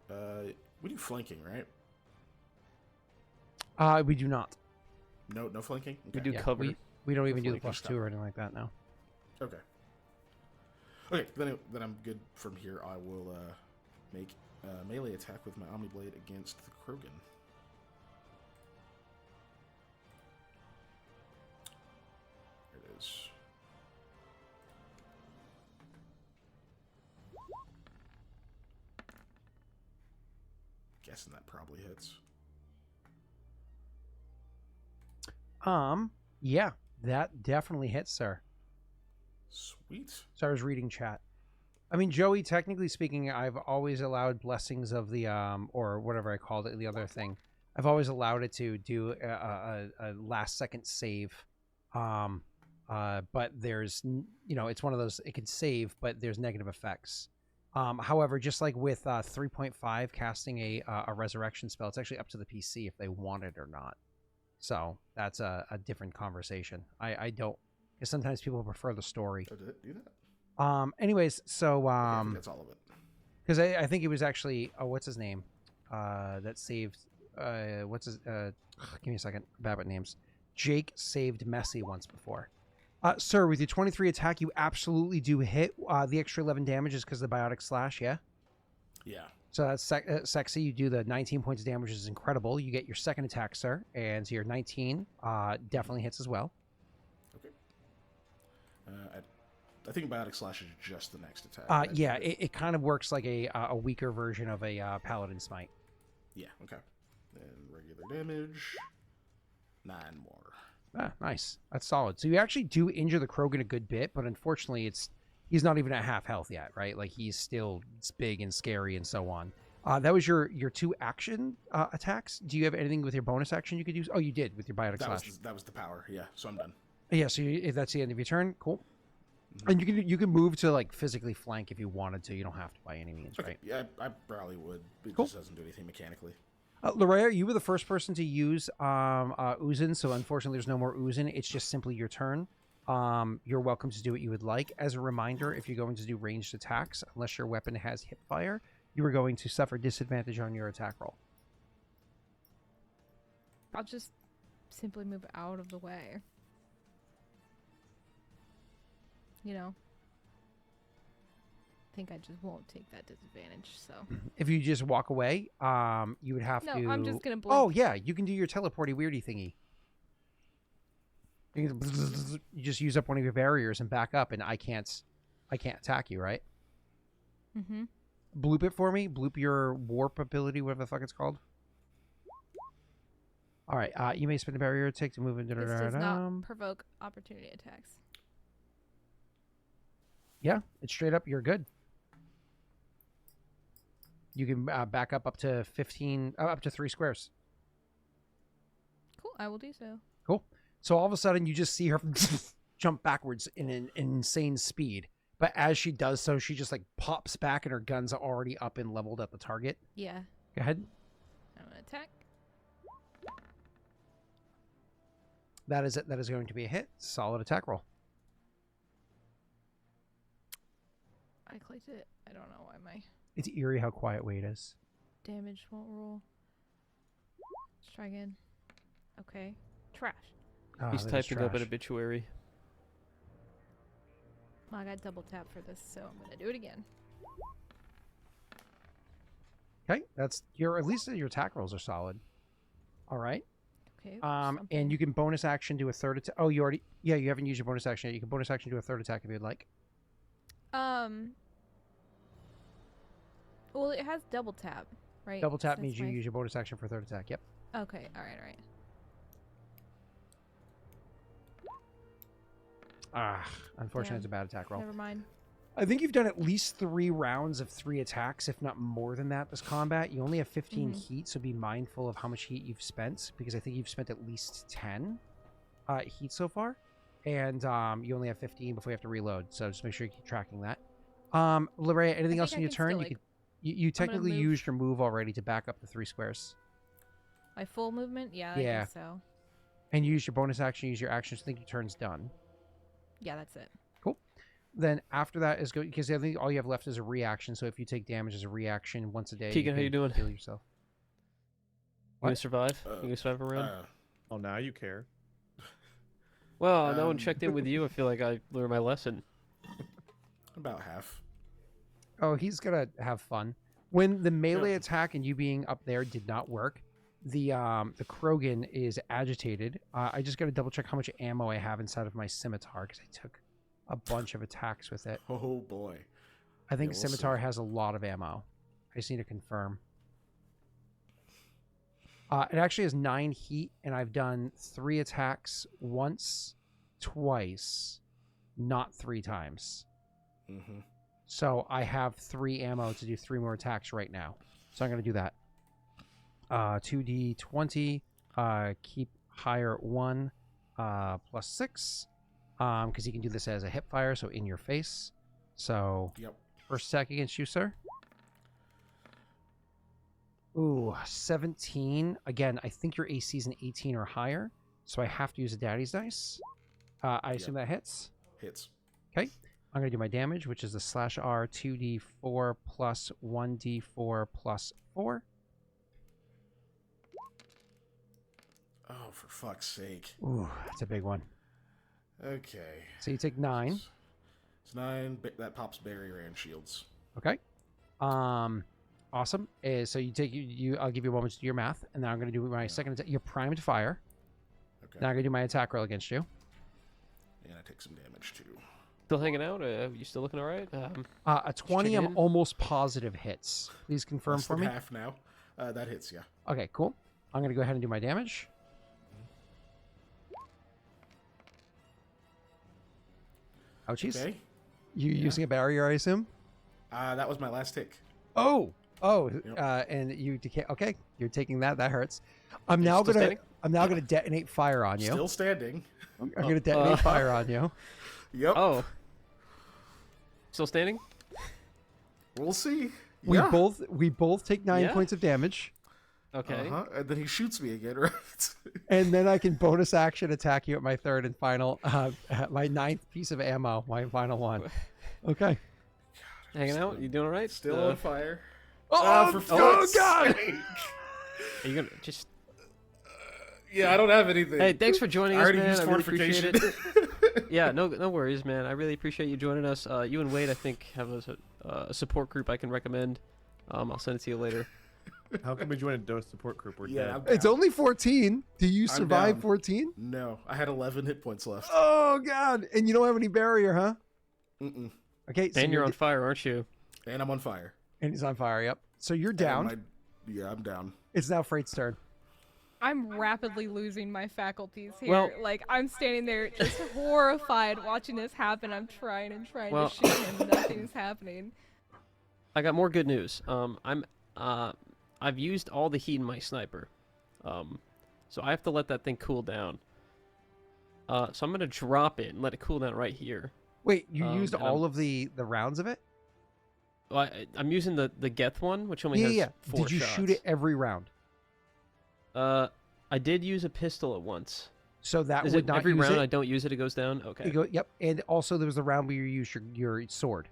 Speaker 3: We do flanking, right?
Speaker 1: We do not.
Speaker 3: No flanking?
Speaker 4: We
Speaker 3: Okay.
Speaker 4: do cover.
Speaker 1: We don't even do the
Speaker 3: Flanking
Speaker 1: +2 or anything like that now.
Speaker 3: Okay. Okay, then I'm good from here. I will make a melee attack with my Omni Blade against the Krogan. There it is. Guessing that probably hits.
Speaker 1: Yeah, that definitely hits, sir.
Speaker 3: Sweet.
Speaker 1: So I was reading chat. I mean, Joey, technically speaking, I've always allowed blessings of the or whatever I called it, the other thing. I've always allowed it to do a last second save. But there's, it's one of those, it can save, but there's negative effects. However, just like with 3.5 casting a resurrection spell, it's actually up to the PC if they want it or not. So that's a different conversation. I don't, because sometimes people prefer the story.
Speaker 3: Oh, did it do that?
Speaker 1: Anyways, so
Speaker 3: I think that's all of it.
Speaker 1: because I think it was actually what's his name that saved what's his give me a second, bad with names. Jake saved Messi once before. Sir, with your 23 attack, you absolutely do hit. The extra 11 damage is because of the biotic slash, yeah?
Speaker 3: Yeah.
Speaker 1: So that's sexy. You do the 19 points of damage, which is incredible. You get your second attack, sir, and so your 19 definitely hits as well.
Speaker 3: Okay. I think Biotic Slash is just the next attack.
Speaker 1: Yeah, it kind of works like a weaker version of a Paladin Smite.
Speaker 3: Yeah, okay. Then regular damage. 9 more.
Speaker 1: Ah, nice. That's solid. So you actually do injure the Krogan a good bit, but unfortunately he's not even at half health yet, right? Like it's big and scary and so on. That was your 2 action attacks. Do you have anything with your bonus action you could use? Oh, you did with your Biotic Slash.
Speaker 3: That was the power, yeah, so I'm done.
Speaker 1: Yeah, so if that's the end of your turn, cool. And you can move to like physically flank if you wanted to. You don't have to by any means,
Speaker 3: Okay,
Speaker 1: right?
Speaker 3: yeah, I probably would. It
Speaker 1: Cool.
Speaker 3: just doesn't do anything mechanically.
Speaker 1: Larrea, you were the first person to use Uzin, so unfortunately there's no more Uzin. It's just simply your turn. You're welcome to do what you would like. As a reminder, if you're going to do ranged attacks, unless your weapon has hip fire, you are going to suffer disadvantage on your attack roll.
Speaker 5: I'll just simply move out of the way. You know? I think I just won't take that disadvantage, so.
Speaker 1: If you just walk away, you would have
Speaker 5: No,
Speaker 1: to...
Speaker 5: I'm just gonna blink.
Speaker 1: Oh, yeah, you can do your teleporty weirdy thingy. You just use up one of your barriers and back up, and I can't attack you, right?
Speaker 5: Mm-hmm.
Speaker 1: Bloop it for me. Bloop your warp ability, whatever the fuck it's called. All right. You may spend a barrier take to move into.
Speaker 5: This does not provoke opportunity attacks.
Speaker 1: Yeah, it's straight up. You're good. You can back up to 15, up to 3 squares.
Speaker 5: Cool, I will do so.
Speaker 1: Cool. So all of a sudden, you just see her jump backwards in an insane speed. But as she does so, she just like pops back, and her guns are already up and leveled at the target.
Speaker 5: Yeah.
Speaker 1: Go ahead.
Speaker 5: I'm gonna attack.
Speaker 1: That is it. That is going to be a hit. Solid attack roll.
Speaker 5: I clicked it. I don't know why my
Speaker 1: It's eerie how quiet Wade is.
Speaker 5: damage won't roll. Let's try again. Okay. Trash.
Speaker 4: He's
Speaker 1: that is
Speaker 4: typing up an
Speaker 1: trash.
Speaker 4: obituary.
Speaker 5: Well, I got double tap for this, so I'm gonna do it again.
Speaker 1: Okay, that's your at least your attack rolls are solid. All right.
Speaker 5: Okay.
Speaker 1: And you can bonus action do a third attack. Oh, you haven't used your bonus action yet. You can bonus action do a third attack if you'd like.
Speaker 5: Well, it has double tap, right?
Speaker 1: Double tap
Speaker 5: So
Speaker 1: means
Speaker 5: that's
Speaker 1: you
Speaker 5: my-
Speaker 1: use your bonus action for a third attack. Yep.
Speaker 5: Okay. All right.
Speaker 1: Unfortunately,
Speaker 5: Damn.
Speaker 1: it's a bad attack roll.
Speaker 5: Never mind.
Speaker 1: I think you've done at least 3 rounds of 3 attacks, if not more than that, this combat. You only have 15 heat, so be mindful of how much heat you've spent, because I think you've spent at least 10 heat so far. And you only have 15 before you have to reload, so just make sure you keep tracking that. Larrea, anything else on your turn? You technically
Speaker 5: move.
Speaker 1: used your move already to back up the 3 squares.
Speaker 5: My full movement? Yeah, I
Speaker 1: Yeah.
Speaker 5: guess so.
Speaker 1: And you use your bonus action, use your action, so I think your turn's done.
Speaker 5: Yeah, that's it.
Speaker 1: Cool. Then after that is good, because I think all you have left is a reaction, so if you take damage as a reaction once a day,
Speaker 4: Keegan, how you doing?
Speaker 1: Heal yourself.
Speaker 4: You gonna
Speaker 1: What?
Speaker 4: survive? You gonna survive a round?
Speaker 2: Oh, now you care.
Speaker 4: Well, no one checked in with you. I feel like I learned my lesson.
Speaker 3: About half.
Speaker 1: Oh, he's gonna have fun. When the melee attack and you being up there did not work, the Krogan is agitated. I just gotta double check how much ammo I have inside of my scimitar, because I took a bunch of attacks with it.
Speaker 3: Oh boy.
Speaker 1: I think
Speaker 3: Yeah, we'll
Speaker 1: scimitar
Speaker 3: see.
Speaker 1: has a lot of ammo. I just need to confirm. It actually has 9 heat, and I've done 3 attacks once, twice, not 3 times.
Speaker 3: Mm-hmm.
Speaker 1: So I have 3 ammo to do 3 more attacks right now. So I'm going to do that. 2d20, keep higher 1, plus 6, because he can do this as a hip fire, so in your face. So
Speaker 3: Yep.
Speaker 1: first attack against you, sir. Ooh, 17. Again, I think your AC is an 18 or higher, so I have to use a daddy's dice. I assume that hits.
Speaker 3: Hits.
Speaker 1: Okay. I'm going to do my damage, which is the /R 2d4 plus 1d4 plus 4.
Speaker 3: Oh, for fuck's sake.
Speaker 1: Ooh, that's a big one.
Speaker 3: Okay.
Speaker 1: So you take 9.
Speaker 3: It's 9. That pops barrier and shields.
Speaker 1: Okay. Awesome. So you take I'll give you a moment to do your math, and then I'm going to do my second attack. You're primed fire.
Speaker 3: Okay.
Speaker 1: Now I'm going to do my attack roll against you.
Speaker 3: And I take some damage too.
Speaker 4: Still hanging out? You still looking all right?
Speaker 1: A 20,
Speaker 4: checking
Speaker 1: I'm
Speaker 4: in.
Speaker 1: almost positive hits. Please confirm
Speaker 3: Less
Speaker 1: for
Speaker 3: than
Speaker 1: me.
Speaker 3: half now. That hits, yeah.
Speaker 1: Okay, cool. I'm going to go ahead and do my damage. Ouchies.
Speaker 3: Okay.
Speaker 1: You using a barrier, I assume?
Speaker 3: That was my last tick.
Speaker 1: Oh,
Speaker 3: Yep.
Speaker 1: and you decay. Okay, you're taking that. That hurts. I'm
Speaker 4: You're
Speaker 1: now
Speaker 4: still
Speaker 1: gonna.
Speaker 4: standing?
Speaker 1: I'm now gonna detonate fire on you.
Speaker 3: Still standing.
Speaker 1: I'm gonna detonate fire on you.
Speaker 3: Yep.
Speaker 4: Oh. Still standing?
Speaker 3: We'll see.
Speaker 1: We
Speaker 3: Yeah.
Speaker 1: both take 9
Speaker 4: Yeah.
Speaker 1: points of damage,
Speaker 4: Okay.
Speaker 3: And then he shoots me again, right?
Speaker 1: and then I can bonus action attack you at my third and final, my 9th piece of ammo, my final one. Okay.
Speaker 4: Hanging out? You doing all right?
Speaker 3: Still on fire.
Speaker 1: Oh,
Speaker 3: for
Speaker 1: oh
Speaker 3: fuck's
Speaker 1: God!
Speaker 3: sake.
Speaker 4: Are you gonna just?
Speaker 3: Yeah, I don't have anything.
Speaker 4: Hey, thanks for joining
Speaker 3: I
Speaker 4: us,
Speaker 3: already
Speaker 4: man.
Speaker 3: used
Speaker 4: I really appreciate
Speaker 3: fortification.
Speaker 4: it. Yeah, no worries, man. I really appreciate you joining us. You and Wade, I think, have a support group I can recommend. I'll send it to you later.
Speaker 2: How can we join a dose support group? We're
Speaker 3: Yeah,
Speaker 2: dead.
Speaker 3: I'm
Speaker 1: It's
Speaker 3: down.
Speaker 1: only 14. Do you
Speaker 3: I'm
Speaker 1: survive
Speaker 3: down.
Speaker 1: 14?
Speaker 3: No, I had 11 hit points left.
Speaker 1: Oh God! And you don't have any barrier, huh?
Speaker 3: Mm-mm.
Speaker 1: Okay. So
Speaker 4: And you're on fire, aren't you?
Speaker 3: And I'm on fire.
Speaker 1: And he's on fire. Yep. So you're
Speaker 3: And
Speaker 1: down.
Speaker 3: yeah, I'm down.
Speaker 1: It's now Freight's turn.
Speaker 5: I'm rapidly losing my faculties here.
Speaker 4: Well-
Speaker 5: Like, I'm standing there just horrified watching this happen. I'm trying and trying
Speaker 4: Well-
Speaker 5: to shoot him. Nothing's happening.
Speaker 4: I got more good news. I've used all the heat in my sniper, so I have to let that thing cool down. So I'm gonna drop it and let it cool down right here.
Speaker 1: Wait, you used
Speaker 4: and
Speaker 1: all of the rounds of it?
Speaker 4: Well, I'm using the Geth one, which only has 4
Speaker 1: Did you
Speaker 4: shots.
Speaker 1: shoot it every round?
Speaker 4: I did use a pistol at once.
Speaker 1: So that
Speaker 4: Is
Speaker 1: would
Speaker 4: it
Speaker 1: not
Speaker 4: every
Speaker 1: use
Speaker 4: round
Speaker 1: it.
Speaker 4: I don't use it, it goes down? Okay.
Speaker 1: Yep. And also there was the round where you used your sword.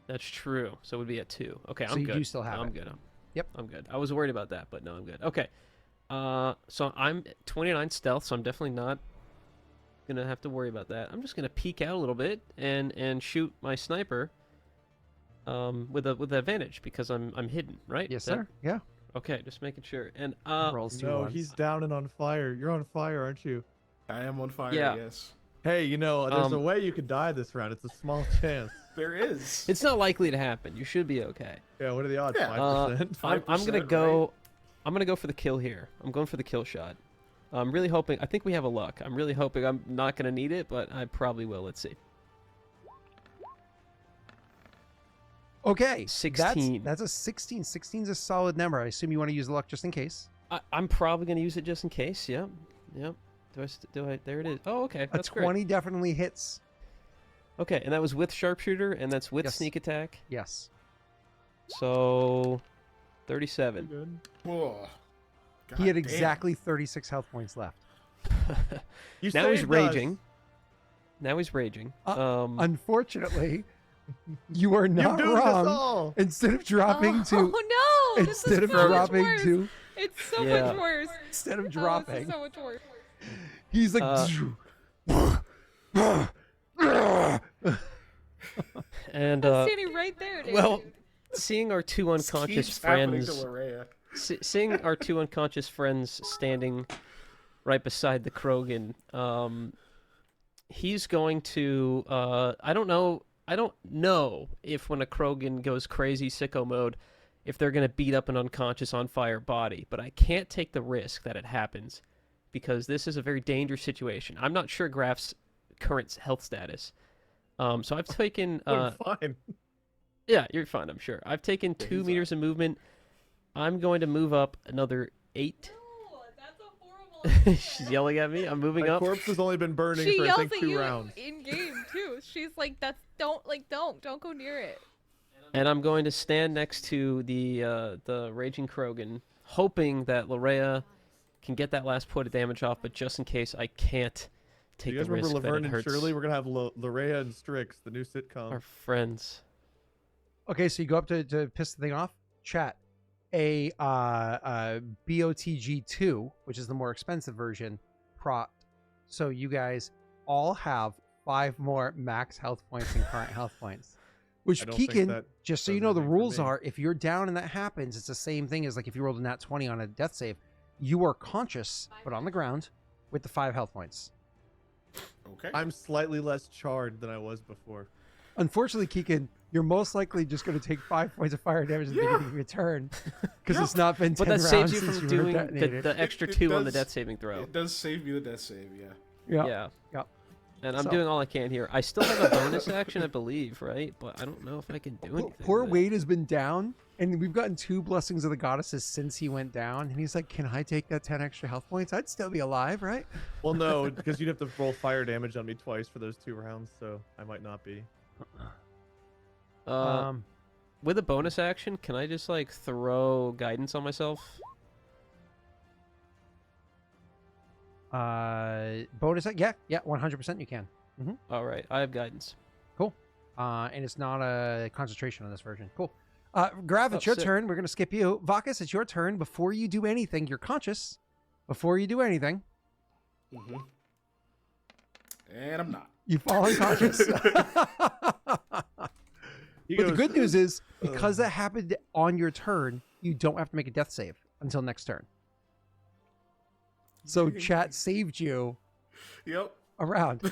Speaker 4: That's true. So it would be at 2. Okay,
Speaker 1: So
Speaker 4: I'm
Speaker 1: you
Speaker 4: good.
Speaker 1: do still have
Speaker 4: I'm
Speaker 1: it.
Speaker 4: good.
Speaker 1: Yep.
Speaker 4: I'm good. I was worried about that, but no, I'm good. Okay. So I'm 29 stealth, so I'm definitely not gonna have to worry about that. I'm just gonna peek out a little bit and shoot my sniper with advantage because I'm hidden, right?
Speaker 1: Yes,
Speaker 4: That-
Speaker 1: sir. Yeah.
Speaker 4: Okay, just making sure. And
Speaker 1: Rolls 2
Speaker 2: No,
Speaker 1: ones.
Speaker 2: he's down and on fire. You're on fire, aren't you?
Speaker 3: I am on fire,
Speaker 4: Yeah.
Speaker 3: yes.
Speaker 2: Hey, you know, there's a
Speaker 4: Um,
Speaker 2: way you could die this round. It's a small chance.
Speaker 3: There is.
Speaker 4: it's not likely to happen. You should be okay.
Speaker 2: Yeah, what are the odds?
Speaker 3: Yeah.
Speaker 2: 5%?
Speaker 4: I'm gonna
Speaker 3: 5%,
Speaker 4: go.
Speaker 3: right?
Speaker 4: I'm gonna go for the kill here. I'm going for the kill shot. I'm really hoping. I think we have a luck. I'm really hoping I'm not gonna need it, but I probably will. Let's see.
Speaker 1: Okay.
Speaker 4: 16.
Speaker 1: That's a 16. 16's a solid number. I assume you want to use the luck just in case.
Speaker 4: I'm probably gonna use it just in case. Yep. Yep. Do I? There it is. Oh, okay.
Speaker 1: A
Speaker 4: That's
Speaker 1: 20
Speaker 4: great.
Speaker 1: definitely hits.
Speaker 4: Okay, and that was with sharpshooter, and that's with
Speaker 1: Yes.
Speaker 4: sneak attack.
Speaker 1: Yes.
Speaker 4: So, 37.
Speaker 2: Good.
Speaker 3: Whoa.
Speaker 1: He had
Speaker 3: God
Speaker 1: exactly 36 health points left.
Speaker 2: You
Speaker 4: Now
Speaker 2: say
Speaker 4: he's
Speaker 2: it does.
Speaker 4: raging. Now he's raging.
Speaker 1: Unfortunately, you are
Speaker 2: You
Speaker 1: not
Speaker 2: do this
Speaker 1: wrong.
Speaker 2: all.
Speaker 1: Instead of dropping to
Speaker 5: Oh no! This
Speaker 1: instead
Speaker 5: is
Speaker 1: of
Speaker 5: so much
Speaker 1: dropping
Speaker 5: worse.
Speaker 1: to
Speaker 5: It's so
Speaker 4: Yeah.
Speaker 5: much worse.
Speaker 1: instead of
Speaker 5: Oh, this
Speaker 1: dropping,
Speaker 5: is so much worse.
Speaker 1: he's like
Speaker 4: And
Speaker 5: I'm standing right there, dude.
Speaker 4: well, seeing our two
Speaker 3: This
Speaker 4: unconscious
Speaker 3: keeps happening
Speaker 4: friends,
Speaker 3: to Larrea.
Speaker 4: seeing our two unconscious friends standing right beside the Krogan, he's going to. I don't know if when a Krogan goes crazy sicko mode, if they're gonna beat up an unconscious on fire body, but I can't take the risk that it happens because this is a very dangerous situation. I'm not sure Graff's current health status. So I've taken.
Speaker 2: I'm fine.
Speaker 4: Yeah, you're fine, I'm sure. I've taken
Speaker 3: Yeah,
Speaker 4: 2
Speaker 3: he's
Speaker 4: meters of movement. I'm going to move up another 8.
Speaker 5: No, that's a horrible.
Speaker 4: She's yelling at me. I'm moving
Speaker 2: My
Speaker 4: up.
Speaker 2: corpse has only been burning
Speaker 5: She
Speaker 2: for I
Speaker 5: yells
Speaker 2: think
Speaker 5: at
Speaker 2: 2
Speaker 5: you
Speaker 2: rounds.
Speaker 5: in game too. She's like, don't go near it.
Speaker 4: And I'm going to stand next to the Raging Krogan, hoping that Larrea can get that last point of damage off, but just in case I can't
Speaker 2: Do
Speaker 4: take
Speaker 2: you guys
Speaker 4: the risk
Speaker 2: remember
Speaker 4: that it
Speaker 2: Laverne and
Speaker 4: hurts
Speaker 2: Shirley? We're gonna have Larrea and Strix, the new sitcom.
Speaker 4: our friends.
Speaker 1: Okay, so you go up to piss the thing off. Chat. A BOTG2, which is the more expensive version, prot. So you guys all have 5 more max health points and current health points. Which
Speaker 2: I don't think
Speaker 1: Kiken,
Speaker 2: that
Speaker 1: just so you
Speaker 2: does
Speaker 1: know, the
Speaker 2: anything for
Speaker 1: rules
Speaker 2: me.
Speaker 1: are if you're down and that happens, it's the same thing as like if you rolled a nat 20 on a death save. You are conscious, but on the ground, with the 5 health points.
Speaker 3: Okay.
Speaker 2: I'm slightly less charred than I was before.
Speaker 1: Unfortunately, Keegan, you're most likely just going to take 5 points of fire damage at the beginning of your turn because it's not been 10
Speaker 4: But that
Speaker 1: rounds
Speaker 4: saves you
Speaker 1: since
Speaker 4: from
Speaker 1: you were
Speaker 4: doing
Speaker 1: detonated.
Speaker 4: the extra
Speaker 3: It
Speaker 4: 2 on the
Speaker 3: does-
Speaker 4: death saving throw.
Speaker 3: It does save me the death save, yeah.
Speaker 1: Yeah.
Speaker 4: Yeah. And I'm
Speaker 1: So-
Speaker 4: doing all I can here. I still have a bonus action, I believe, right? But I don't know if I can do anything.
Speaker 1: Poor
Speaker 4: with it.
Speaker 1: Wade has been down, and we've gotten 2 blessings of the goddesses since he went down. And he's like, "Can I take that 10 extra health points? I'd still be alive, right?"
Speaker 2: Well, no, because you'd have to roll fire damage on me twice for those 2 rounds, so I might not be.
Speaker 4: With a bonus action, can I just like throw guidance on myself?
Speaker 1: Bonus, yeah, 100% you can.
Speaker 4: All right, I have guidance.
Speaker 1: Cool. And it's not a concentration on this version. Cool. Graff, it's
Speaker 4: Oh,
Speaker 1: your
Speaker 4: sick.
Speaker 1: turn. We're going to skip you. Vakas, it's your turn. Before you do anything, you're conscious. Before you do anything,
Speaker 3: Mm-hmm. And I'm not.
Speaker 1: you fall unconscious.
Speaker 2: He
Speaker 1: But the
Speaker 2: goes,
Speaker 1: good news is, because that happened on your turn, you don't have to make a death save until next turn. So chat saved you
Speaker 3: Yep.
Speaker 1: around.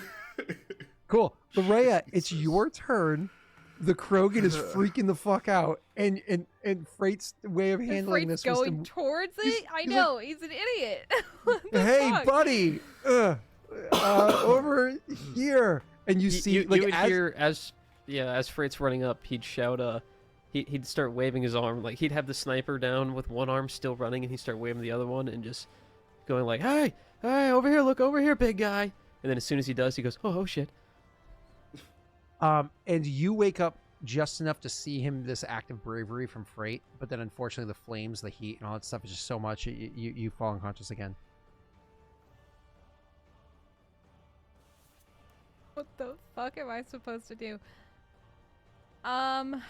Speaker 1: Cool. Larrea, it's your turn. The Krogan is freaking the fuck out. And Freight's way of
Speaker 5: And
Speaker 1: handling
Speaker 5: Freight's
Speaker 1: this was
Speaker 5: going
Speaker 1: to,
Speaker 5: towards
Speaker 1: he's-
Speaker 5: it. I
Speaker 1: he's
Speaker 5: know he's an idiot. What the
Speaker 1: hey,
Speaker 5: fuck?
Speaker 1: buddy, over here. And you see,
Speaker 4: you
Speaker 1: like,
Speaker 4: would
Speaker 1: as,
Speaker 4: hear as Freight's running up, he'd shout, he'd start waving his arm, like he'd have the sniper down with one arm still running, and he'd start waving the other one and just going like, hey, over here, look over here, big guy. And then as soon as he does, he goes, oh shit.
Speaker 1: and you wake up just enough to see him, this act of bravery from Frait, but then unfortunately the flames, the heat, and all that stuff is just so much, you fall unconscious again.
Speaker 5: What the fuck am I supposed to do? I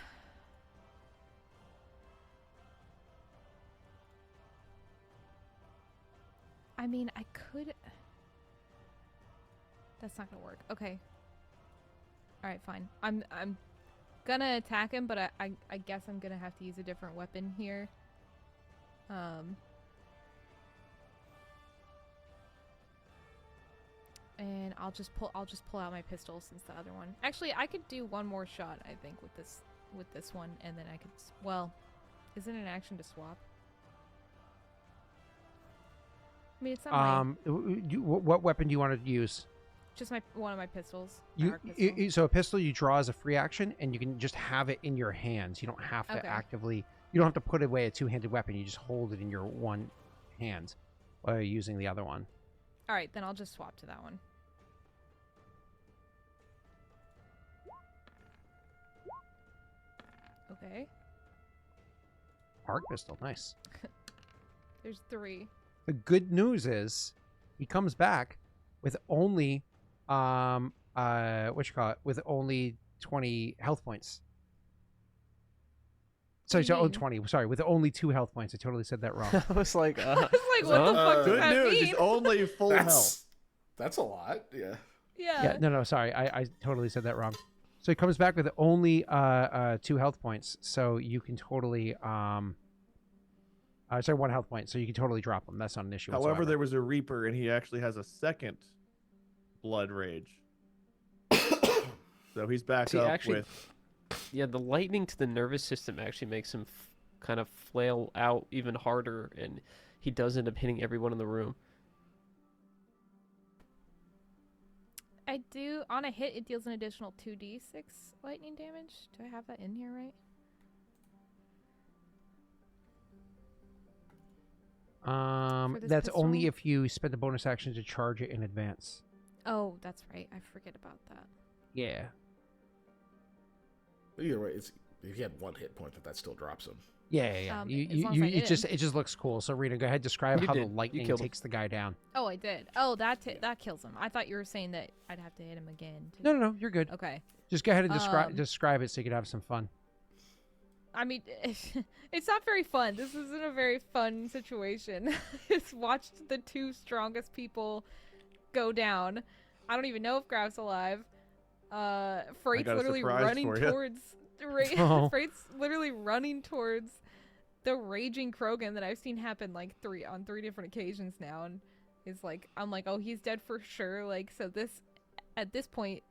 Speaker 5: mean, I could. That's not gonna work. Okay. All right, fine. I'm gonna attack him, but I guess I'm gonna have to use a different weapon here. And I'll just pull out my pistol since the other one. Actually, I could do one more shot, I think, with this one, and then I could. Well, is it an action to swap? I mean, it's not my,
Speaker 1: What weapon do you want to use?
Speaker 5: just one of my pistols. my
Speaker 1: You,
Speaker 5: arc pistol.
Speaker 1: so a pistol you draw as a free action, and you can just have it in your hands. You don't have to
Speaker 5: Okay.
Speaker 1: actively. You don't have to put away a 2-handed weapon. You just hold it in your one hand while you're using the other one.
Speaker 5: All right, then I'll just swap to that one. Okay,
Speaker 1: Arc pistol, nice.
Speaker 5: there's 3.
Speaker 1: The good news is, he comes back with only, with only 20 health points. Sorry,
Speaker 5: What do you mean?
Speaker 1: 20. Sorry, with only 2 health points. I totally said that wrong.
Speaker 4: I was like,
Speaker 5: I was like, what the fuck does
Speaker 2: Good
Speaker 5: that
Speaker 2: news,
Speaker 5: mean?
Speaker 2: he's only full health.
Speaker 3: That's a lot, yeah.
Speaker 5: Yeah.
Speaker 1: Yeah, no, sorry, I totally said that wrong. So he comes back with only 2 health points, so you can totally 1 health point, so you can totally drop him. That's not an issue.
Speaker 2: However,
Speaker 1: whatsoever.
Speaker 2: there was a Reaper, and he actually has a second Blood Rage. So he's back
Speaker 4: See,
Speaker 2: up
Speaker 4: actually-
Speaker 2: with.
Speaker 4: yeah, the lightning to the nervous system actually makes him kind of flail out even harder, and he does end up hitting everyone in the room.
Speaker 5: I do, on a hit, it deals an additional 2d6 lightning damage. Do I have that in here right? For this
Speaker 1: That's only
Speaker 5: pistol?
Speaker 1: if you spend a bonus action to charge it in advance.
Speaker 5: Oh, that's right. I forget about that.
Speaker 1: Yeah.
Speaker 3: Either way, it's if you had 1 hit point, that still drops him.
Speaker 1: Yeah.
Speaker 5: as long as I
Speaker 1: It just
Speaker 5: did.
Speaker 1: looks cool. So Rena, go ahead, describe
Speaker 4: You
Speaker 1: how
Speaker 4: did.
Speaker 1: the
Speaker 4: You
Speaker 1: lightning
Speaker 4: killed him.
Speaker 1: takes the guy down.
Speaker 5: Oh, I did. Oh, that kills him. I thought you were saying that I'd have to hit him again.
Speaker 1: No, you're good.
Speaker 5: Okay.
Speaker 1: Just go ahead and
Speaker 5: Um,
Speaker 1: describe it so you can have some fun.
Speaker 5: I mean, it's not very fun. This isn't a very fun situation. Just watched the 2 strongest people go down. I don't even know if Graff's alive. Freight's
Speaker 2: got a
Speaker 5: literally
Speaker 2: surprise
Speaker 5: running
Speaker 2: for ya.
Speaker 5: towards.
Speaker 1: Oh.
Speaker 5: Freight's literally running towards the raging Krogan that I've seen happen like on 3 different occasions now, and is like, I'm like, oh, he's dead for sure. Like, so at this point,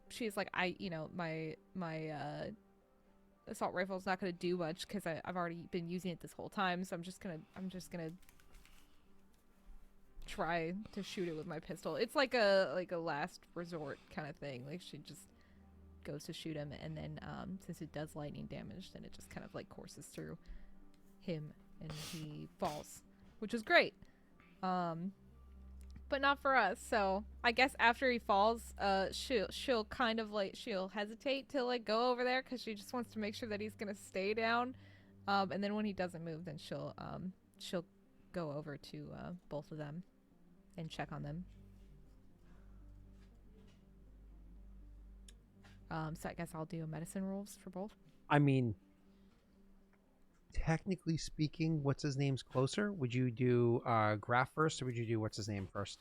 Speaker 5: she's like, my assault rifle's not going to do much because I've already been using it this whole time. So I'm just gonna try to shoot it with my pistol. It's like a last resort kind of thing. Like, she just goes to shoot him, and then since it does lightning damage, then it just kind of like courses through him and he falls, which is great. But not for us. So I guess after he falls, she'll kind of like, she'll hesitate to like go over there because she just wants to make sure that he's gonna stay down. And then when he doesn't move, then she'll go over to both of them and check on them. So I guess I'll do medicine rolls for both.
Speaker 1: I mean, technically speaking, what's his name's closer? Would you do Graff first, or would you do what's his name first?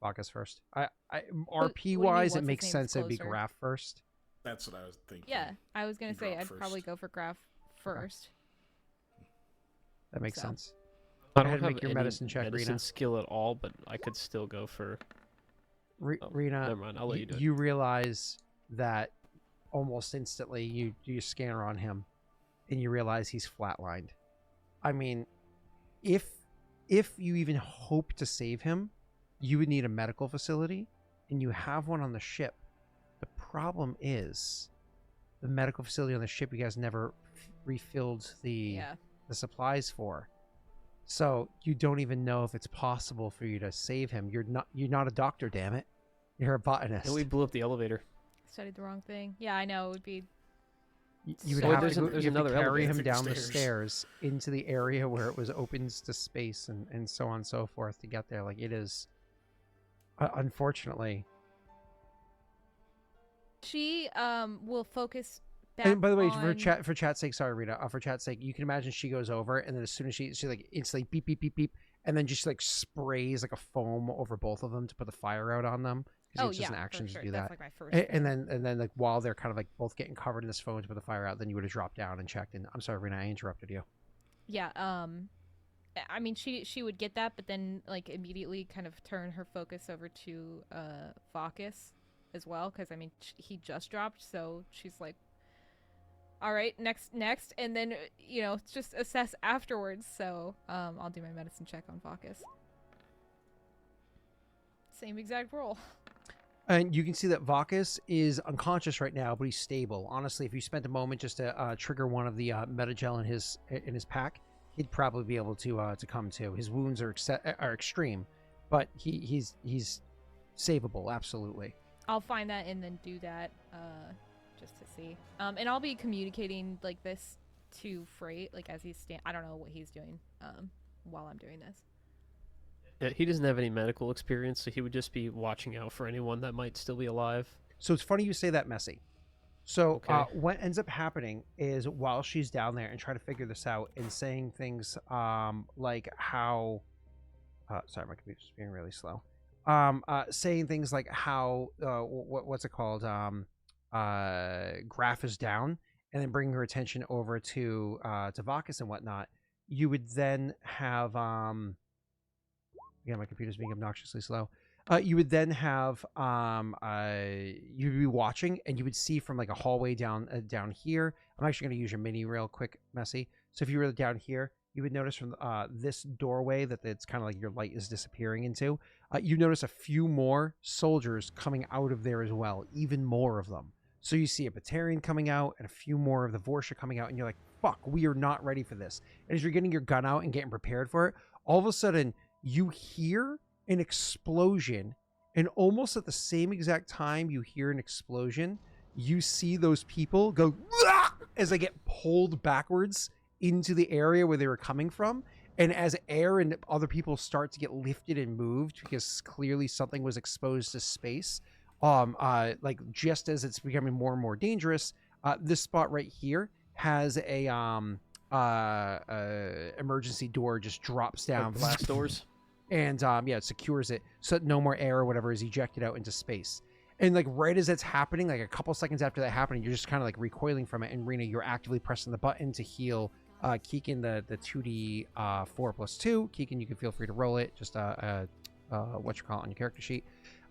Speaker 1: Vakas first. RP wise, it makes sense it'd be Graff first.
Speaker 3: That's what I was thinking.
Speaker 5: Yeah, I was gonna say I'd
Speaker 3: first.
Speaker 5: probably go for Graff first.
Speaker 1: That makes
Speaker 5: So.
Speaker 1: sense.
Speaker 4: I
Speaker 1: Go ahead
Speaker 4: don't
Speaker 1: and
Speaker 4: have
Speaker 1: make your
Speaker 4: any
Speaker 1: medicine check,
Speaker 4: medicine
Speaker 1: Rena.
Speaker 4: skill at all, but I could still go for.
Speaker 1: Rena,
Speaker 4: Never mind. I'll let you do it.
Speaker 1: you realize that almost instantly you do your scanner on him, and you realize he's flatlined. I mean, if you even hope to save him, you would need a medical facility, and you have one on the ship. The problem is, the medical facility on the ship you guys never refilled the supplies for. So you don't even know if it's possible for you to save him. You're not a doctor, damn it. You're a botanist.
Speaker 4: And we blew up the elevator.
Speaker 5: Studied the wrong thing. Yeah, I know. It would be.
Speaker 1: You would
Speaker 4: Wait,
Speaker 1: have
Speaker 4: there's
Speaker 1: to,
Speaker 4: a- there's
Speaker 1: you have to
Speaker 4: another
Speaker 1: carry
Speaker 4: elevator.
Speaker 1: him down the
Speaker 3: Stairs.
Speaker 1: stairs into the area where it was opens to space and so on and so forth to get there. Like, it is, unfortunately.
Speaker 5: She will focus back.
Speaker 1: And by the way,
Speaker 5: on...
Speaker 1: for chat's sake, sorry, Rita. For chat's sake, you can imagine she goes over, and then as soon as she like instantly beep beep beep beep, and then just like sprays like a foam over both of them to put the fire out on them. It's just an action
Speaker 5: for
Speaker 1: to
Speaker 5: sure.
Speaker 1: do
Speaker 5: That's
Speaker 1: that.
Speaker 5: like my first.
Speaker 1: And then like while they're kind of like both getting covered in this foam to put the fire out, then you would have dropped down and checked. And I'm sorry, Rena, I interrupted you.
Speaker 5: Yeah. I mean, she would get that, but then like immediately kind of turn her focus over to Vakas as well, because I mean he just dropped, so she's like, all right, next, and then just assess afterwards. So I'll do my medicine check on Vakas. Same exact roll.
Speaker 1: And you can see that Vakas is unconscious right now, but he's stable. Honestly, if you spent a moment just to trigger one of the metagel in his pack, he'd probably be able to come to. His wounds are extreme, but he's savable, absolutely.
Speaker 5: I'll find that and then do that just to see. And I'll be communicating like this to Frait, like as he's I don't know what he's doing while I'm doing this.
Speaker 4: Yeah, he doesn't have any medical experience, so he would just be watching out for anyone that might still be alive.
Speaker 1: So it's funny you say that, Messy. So
Speaker 4: Okay.
Speaker 1: what ends up happening is while she's down there and trying to figure this out and saying things like how sorry, my computer's being really slow. Saying things like how what's it called? Graff is down, and then bringing her attention over to Vakas and whatnot. You would then have again, my computer's being obnoxiously slow. You would then have you'd be watching, and you would see from like a hallway down here. I'm actually going to use your mini real quick, Messy. So if you were down here, you would notice from this doorway that it's kind of like your light is disappearing into. You notice a few more soldiers coming out of there as well, even more of them. So you see a Batarian coming out and a few more of the Vorsha coming out, and you're like, fuck, we are not ready for this. And as you're getting your gun out and getting prepared for it, all of a sudden you hear an explosion, and almost at the same exact time you hear an explosion, you see those people go as they get pulled backwards into the area where they were coming from. And as air and other people start to get lifted and moved, because clearly something was exposed to space, like just as it's becoming more and more dangerous, this spot right here has a emergency door just drops down,
Speaker 4: Like blast doors.
Speaker 1: and it secures it so that no more air or whatever is ejected out into space. And like right as it's happening, like a couple seconds after that happening, you're just kind of like recoiling from it. And Rena, you're actively pressing the button to heal Kiken, the 2d 4 plus 2. Kiken, you can feel free to roll it. Just what you call it on your character sheet.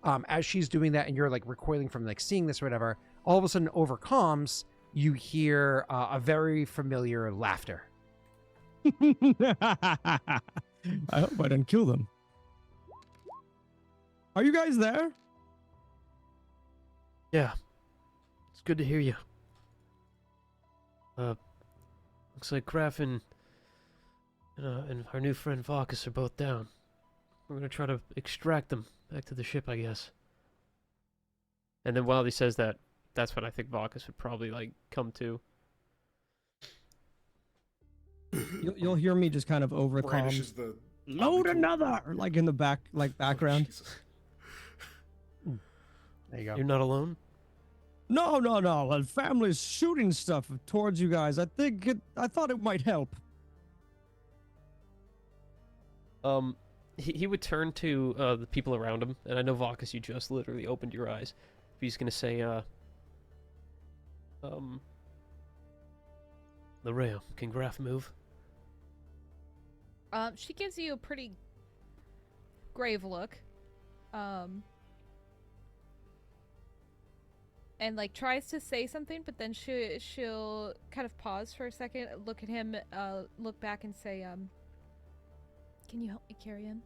Speaker 1: As she's doing that, and you're like recoiling from like seeing this or whatever, all of a sudden over comms, you hear a very familiar laughter.
Speaker 7: I hope I didn't kill them. Are you guys there?
Speaker 4: Yeah. It's good to hear you. Looks like Graff and our new friend Vakas are both down. We're gonna try to extract them back to the ship, I guess. And then while he says that, that's when I think Vakas would probably like come to.
Speaker 7: You'll hear me just kind of over
Speaker 3: Brandishes
Speaker 7: comms.
Speaker 3: the
Speaker 7: Load another, like in the background.
Speaker 3: Jesus.
Speaker 1: There you go.
Speaker 4: You're not alone?
Speaker 7: No. The family's shooting stuff towards you guys. I thought it might help.
Speaker 4: He would turn to the people around him, and I know Vakas, you just literally opened your eyes. He's gonna say, Larrea, can Graff move?
Speaker 5: She gives you a pretty grave look. And like tries to say something, but then she'll kind of pause for a second, look at him, look back and say, can you help me carry him?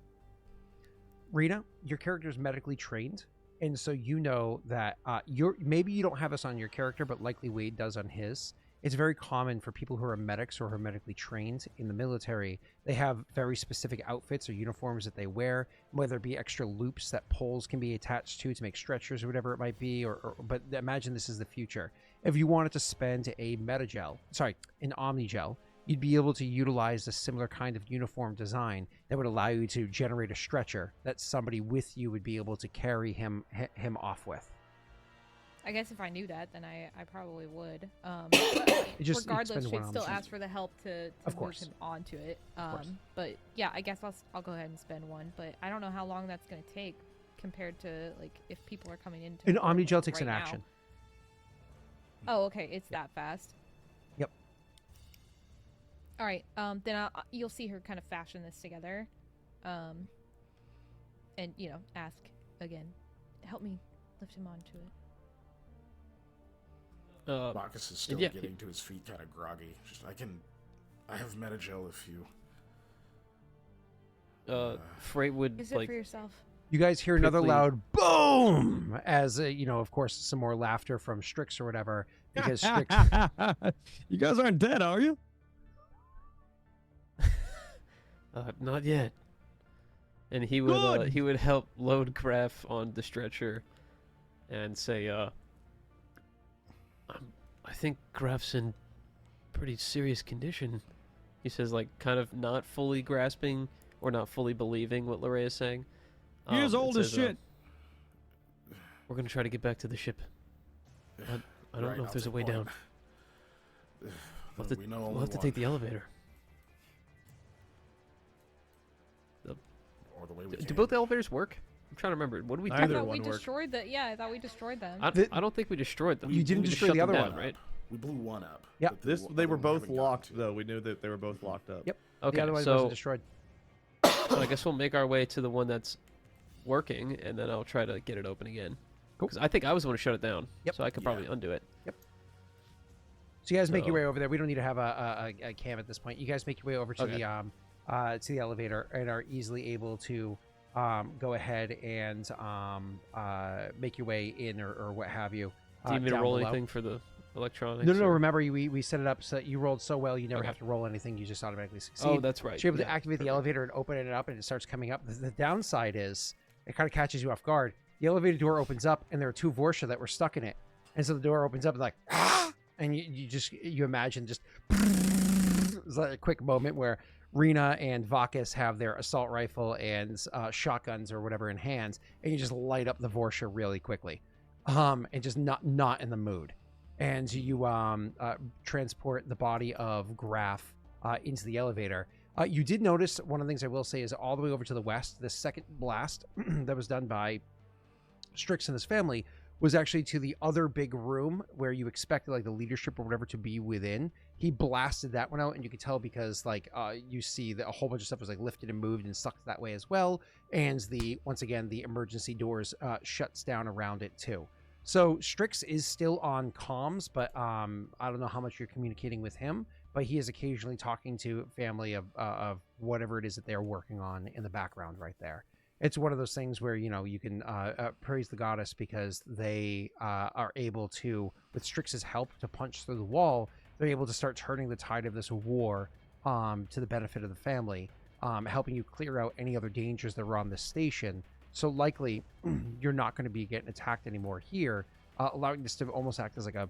Speaker 1: Rena, your character is medically trained, and so you know that maybe you don't have this on your character, but likely Wade does on his. It's very common for people who are medics or who are medically trained in the military. They have very specific outfits or uniforms that they wear, whether it be extra loops that poles can be attached to make stretchers or whatever it might be. But imagine this is the future. If you wanted to spend an Omnigel, you'd be able to utilize a similar kind of uniform design that would allow you to generate a stretcher that somebody with you would be able to carry him off with.
Speaker 5: I guess if I knew that, then I probably would.
Speaker 1: spend
Speaker 5: Regardless, she'd
Speaker 1: one
Speaker 5: still
Speaker 1: on
Speaker 5: ask for the help to
Speaker 1: Of
Speaker 5: move
Speaker 1: course.
Speaker 5: him onto it.
Speaker 1: course.
Speaker 5: But yeah, I guess I'll go ahead and spend one. But I don't know how long that's gonna take compared to like if people are coming into
Speaker 1: An
Speaker 5: the room,
Speaker 1: Omnigel
Speaker 5: like,
Speaker 1: takes an
Speaker 5: right now.
Speaker 1: action.
Speaker 5: Oh, okay, it's that fast.
Speaker 1: Yep.
Speaker 5: All right. Then you'll see her kind of fashion this together, and ask again, help me lift him onto it.
Speaker 3: Vakas is still
Speaker 4: yeah,
Speaker 3: getting to his feet, kind of groggy. Just, I have Metagel if you.
Speaker 4: Frait would
Speaker 5: Use it
Speaker 4: like
Speaker 5: for yourself.
Speaker 1: You guys hear another
Speaker 4: quickly-
Speaker 1: loud boom as, of course, some more laughter from Strix or whatever, because Strix...
Speaker 7: You guys aren't dead, are you?
Speaker 4: not yet. And he would help load Graff on the stretcher, and say, I think Graff's in pretty serious condition. He says, like, kind of not fully grasping or not fully believing what Larrea is saying.
Speaker 7: He is
Speaker 4: It
Speaker 7: old as
Speaker 4: says,
Speaker 7: shit.
Speaker 4: we're gonna try to get back to the ship. I don't
Speaker 3: Right,
Speaker 4: know if
Speaker 3: I'll
Speaker 4: there's a
Speaker 3: take
Speaker 4: way
Speaker 3: point.
Speaker 4: down. We'll have to,
Speaker 3: We know
Speaker 4: we'll
Speaker 3: only
Speaker 4: have to
Speaker 3: one.
Speaker 4: take the elevator.
Speaker 3: Or the way we
Speaker 4: Do
Speaker 3: came.
Speaker 4: both elevators work? I'm trying to remember. What did we do?
Speaker 5: I
Speaker 2: Either
Speaker 5: thought we
Speaker 2: one worked.
Speaker 5: destroyed the. Yeah, I thought we destroyed them.
Speaker 4: I don't think we destroyed them.
Speaker 1: You didn't
Speaker 4: We just
Speaker 1: destroy
Speaker 4: shut
Speaker 1: the
Speaker 4: them
Speaker 1: other
Speaker 4: down,
Speaker 1: one.
Speaker 4: right?
Speaker 3: We blew one up.
Speaker 1: Yeah.
Speaker 3: but
Speaker 2: This
Speaker 3: the
Speaker 2: they
Speaker 3: other
Speaker 2: were
Speaker 3: one we
Speaker 2: both
Speaker 3: haven't gotten
Speaker 2: locked
Speaker 3: to.
Speaker 2: though. We knew that they were both locked up.
Speaker 1: Yep.
Speaker 4: Okay,
Speaker 1: The other one
Speaker 4: so
Speaker 1: wasn't destroyed.
Speaker 4: So I guess we'll make our way to the one that's working, and then I'll try to get it open again.
Speaker 1: Cool.
Speaker 4: Because I think I was the one who shut it down.
Speaker 1: Yep.
Speaker 4: So I could probably undo it.
Speaker 1: So you guys make your
Speaker 4: So-
Speaker 1: way over there. We don't need to have a cam at this point. You guys make your way over to
Speaker 4: Okay.
Speaker 1: the elevator and are easily able to go ahead and make your way in or what have you.
Speaker 4: Do you need me to
Speaker 1: down
Speaker 4: roll
Speaker 1: below.
Speaker 4: anything for the electronics?
Speaker 1: No.
Speaker 4: or-
Speaker 1: Remember, we set it up so that you rolled so well you never
Speaker 4: Okay.
Speaker 1: have to roll anything. You just automatically succeed.
Speaker 4: Oh, that's right.
Speaker 1: So you're able to
Speaker 4: yeah.
Speaker 1: activate the elevator and open it up, and it starts coming up. The downside is it kind of catches you off guard. The elevator door opens up, and there are two Vorsha that were stuck in it. And so the door opens up, and like, and you imagine just it's like a quick moment where Rena and Vakas have their assault rifle and shotguns or whatever in hands, and you just light up the Vorsha really quickly, and just not in the mood. And you transport the body of Graff into the elevator. You did notice one of the things I will say is all the way over to the west, the second blast that was done by Strix and his family was actually to the other big room where you expected like the leadership or whatever to be within. He blasted that one out, and you could tell because like you see that a whole bunch of stuff was like lifted and moved and sucked that way as well. And once again the emergency doors shuts down around it too. So Strix is still on comms, but I don't know how much you're communicating with him. But he is occasionally talking to family of whatever it is that they're working on in the background right there. It's one of those things where, you know, you can praise the goddess because they are able to, with Strix's help to punch through the wall, they're able to start turning the tide of this war to the benefit of the family, helping you clear out any other dangers that were on this station. So likely you're not going to be getting attacked anymore here, allowing this to almost act as like a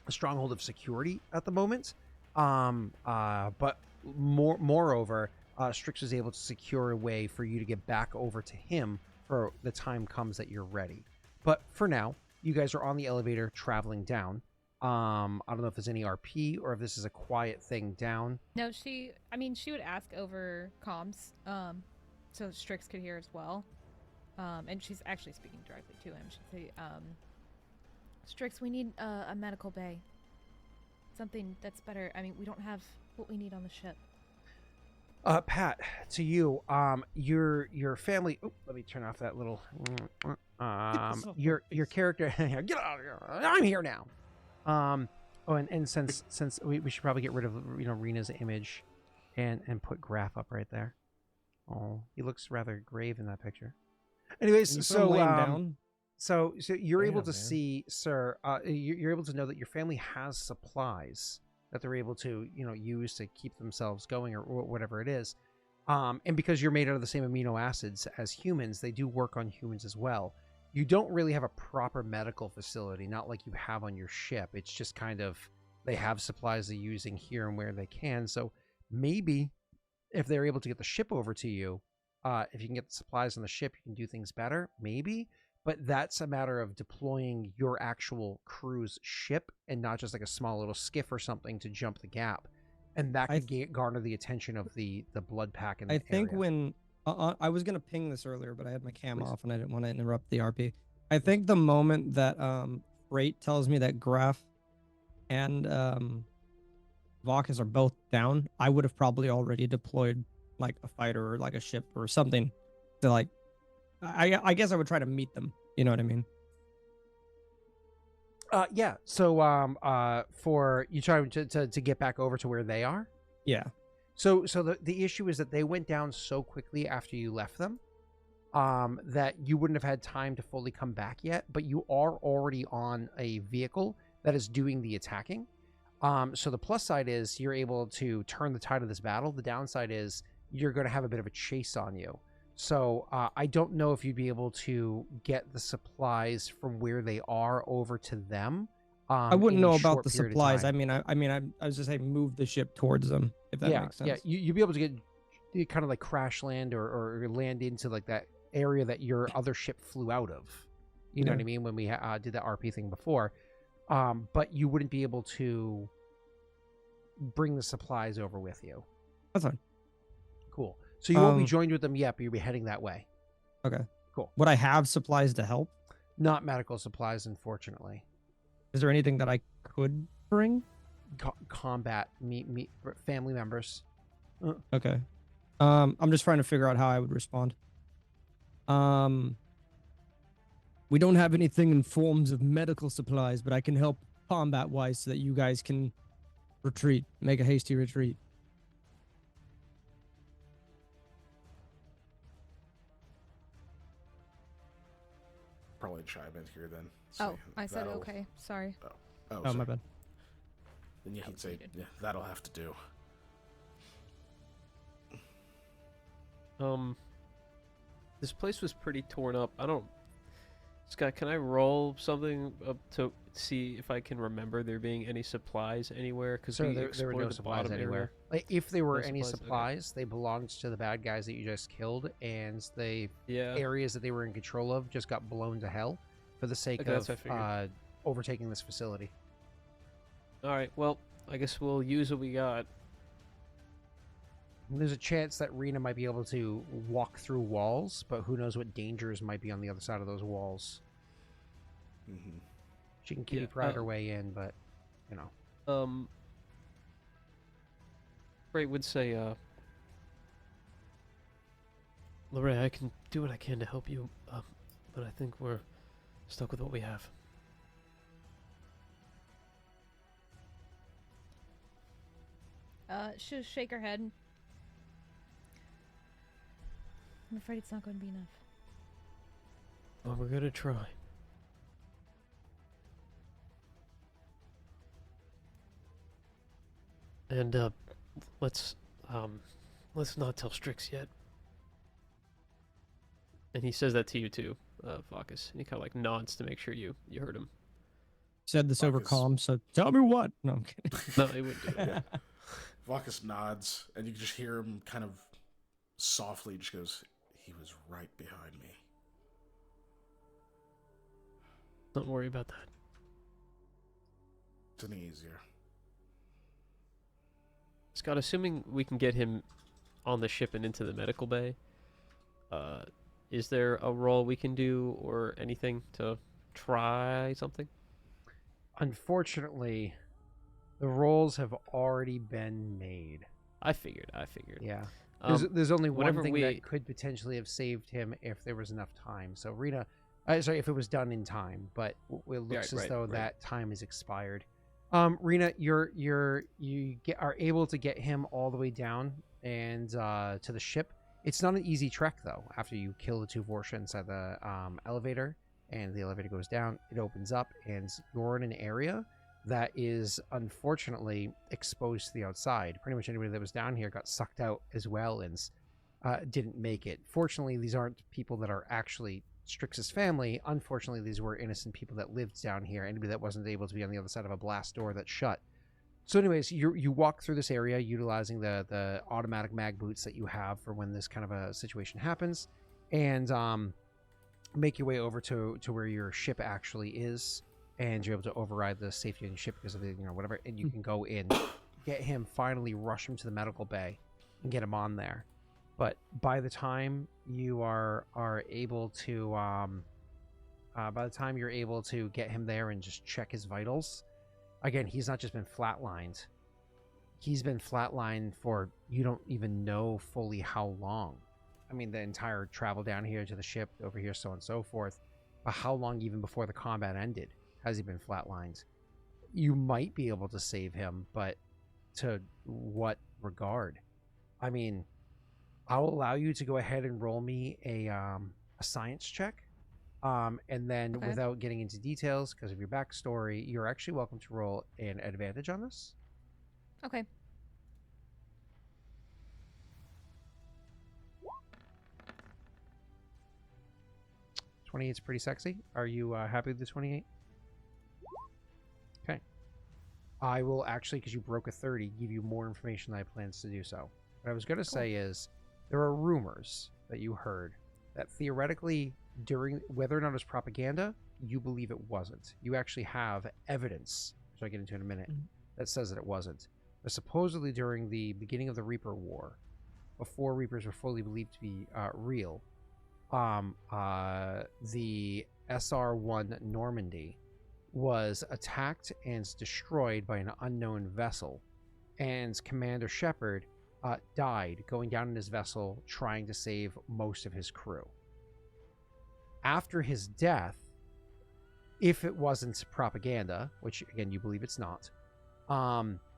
Speaker 1: stronghold of security at the moment. But moreover, Strix was able to secure a way for you to get back over to him for the time comes that you're ready. But for now, you guys are on the elevator traveling down. I don't know if there's any RP or if this is a quiet thing down.
Speaker 5: No, she would ask over comms, so Strix could hear as well. And she's actually speaking directly to him. She'd say, Strix, we need a medical bay. Something that's better. I mean, we don't have what we need on the ship.
Speaker 1: Pat, to you, your family. Oh, let me turn off that little. Your character. Get out of here! I'm here now. Oh, and since we should probably get rid of Rena's image, and put Graff up right there. Oh, he looks rather grave in that picture. Anyways, so
Speaker 7: down.
Speaker 1: So you're able to
Speaker 7: Man.
Speaker 1: see, sir. You're able to know that your family has supplies that they're able to, use to keep themselves going or whatever it is. And because you're made out of the same amino acids as humans, they do work on humans as well. You don't really have a proper medical facility, not like you have on your ship. It's just kind of they have supplies they're using here and where they can. So maybe if they're able to get the ship over to you, if you can get the supplies on the ship, you can do things better. Maybe. But that's a matter of deploying your actual cruise ship and not just like a small little skiff or something to jump the gap. And that could garner the attention of the blood pack in the
Speaker 7: I think
Speaker 1: area.
Speaker 7: when I was going to ping this earlier, but I had my cam off and I didn't want to interrupt the RP. I think the moment that Frait tells me that Graff and Vakas are both down, I would have probably already deployed like a fighter or like a ship or something to like I guess I would try to meet them. You know what I mean?
Speaker 1: Yeah. So for you trying to get back over to where they are?
Speaker 7: Yeah.
Speaker 1: So the issue is that they went down so quickly after you left them that you wouldn't have had time to fully come back yet, but you are already on a vehicle that is doing the attacking. So the plus side is you're able to turn the tide of this battle. The downside is you're going to have a bit of a chase on you. So I don't know if you'd be able to get the supplies from where they are over to them.
Speaker 7: I wouldn't know about the supplies. I was just saying move the ship towards them, if that makes sense.
Speaker 1: Yeah, you'd be able to get kind of like crash land or land into like that area that your other ship flew out of. You know what I mean? When we did that RP thing before. But you wouldn't be able to bring the supplies over with you.
Speaker 7: That's fine.
Speaker 1: Cool. So you won't be joined with them yet, but you'll be heading that way.
Speaker 7: Okay.
Speaker 1: Cool.
Speaker 7: Would I have supplies to help?
Speaker 1: Not medical supplies, unfortunately.
Speaker 7: Is there anything that I could bring?
Speaker 1: Combat, meet family members.
Speaker 7: Okay. I'm just trying to figure out how I would respond. We don't have anything in forms of medical supplies, but I can help combat-wise so that you guys can retreat, make a hasty retreat.
Speaker 3: Probably chime in here then.
Speaker 5: Oh,
Speaker 3: See,
Speaker 5: I said
Speaker 3: that'll-
Speaker 5: okay. Sorry.
Speaker 3: Oh,
Speaker 7: Oh,
Speaker 3: sorry.
Speaker 7: my bad.
Speaker 3: Then yeah, he'd say, yeah, that'll have to do.
Speaker 4: This place was pretty torn up. Scott, can I roll something up to see if I can remember there being any supplies anywhere? Because
Speaker 1: So there were no supplies anywhere. Like if there were
Speaker 4: No
Speaker 1: any
Speaker 4: supplies, okay.
Speaker 1: supplies, they belonged to the bad guys that you just killed, and the
Speaker 4: Yeah.
Speaker 1: areas that they were in control of just got blown to hell for the sake
Speaker 4: Okay, that's what I
Speaker 1: of
Speaker 4: figured.
Speaker 1: overtaking this facility.
Speaker 4: All right. Well, I guess we'll use what we got.
Speaker 1: There's a chance that Rena might be able to walk through walls, but who knows what dangers might be on the other side of those walls.
Speaker 3: Mm-hmm.
Speaker 1: She can kitty pride her way in, but you know.
Speaker 4: Frait would say, Larrea, I can do what I can to help you, but I think we're stuck with what we have.
Speaker 5: She'll shake her head. I'm afraid it's not going to be enough.
Speaker 4: Well, we're gonna try. And, let's not tell Strix yet. And he says that to you too, Vakas. And he kind of like nods to make sure you heard him.
Speaker 7: Said this over
Speaker 3: Vakas.
Speaker 7: calm, so tell me what. No, I'm kidding.
Speaker 4: No, he wouldn't do that.
Speaker 3: Vakas nods, and you can just hear him kind of softly just goes, he was right behind me.
Speaker 4: Don't worry about that.
Speaker 3: It's any easier.
Speaker 4: Scott, assuming we can get him on the ship and into the medical bay, is there a roll we can do or anything to try something?
Speaker 1: Unfortunately, the rolls have already been made.
Speaker 4: I figured.
Speaker 1: Yeah. There's only one
Speaker 4: whenever
Speaker 1: thing
Speaker 4: we-
Speaker 1: that could potentially have saved him if there was enough time. So Rena, sorry, if it was done in time, but it looks as though that time is expired. Rena, you are able to get him all the way down and to the ship. It's not an easy trek though. After you kill the two Vorsha inside the elevator, and the elevator goes down, it opens up, and you're in an area that is unfortunately exposed to the outside. Pretty much anybody that was down here got sucked out as well and didn't make it. Fortunately, these aren't people that are actually Strix's family. Unfortunately, these were innocent people that lived down here. Anybody that wasn't able to be on the other side of a blast door that's shut. So anyways, you walk through this area utilizing the automatic mag boots that you have for when this kind of a situation happens, and make your way over to where your ship actually is, and you're able to override the safety on your ship because of the, whatever, and you can go in, get him, finally rush him to the medical bay and get him on there. But by the time you are able to you're able to get him there and just check his vitals, again, he's not just been flatlined. He's been flatlined for you don't even know fully how long. I mean, the entire travel down here to the ship, over here, so on and so forth. But how long even before the combat ended has he been flatlined? You might be able to save him, but to what regard? I mean, I'll allow you to go ahead and roll me a science check. And then without getting into details, because of your backstory, you're actually welcome to roll an advantage on this.
Speaker 5: Okay.
Speaker 1: It's pretty sexy. Are you happy with the 28? Okay. I will actually, because you broke a 30, give you more information than I plans to do so. What I was going to say is, there are rumors that you heard that theoretically, during whether or not it's propaganda, you believe it wasn't. You actually have evidence, which I'll get into in a minute, that says that it wasn't. But supposedly during the beginning of the Reaper War, before Reapers were fully believed to be real, the SR-1 Normandy was attacked and destroyed by an unknown vessel, and Commander Shepard died going down in his vessel trying to save most of his crew. After his death, if it wasn't propaganda, which again you believe it's not,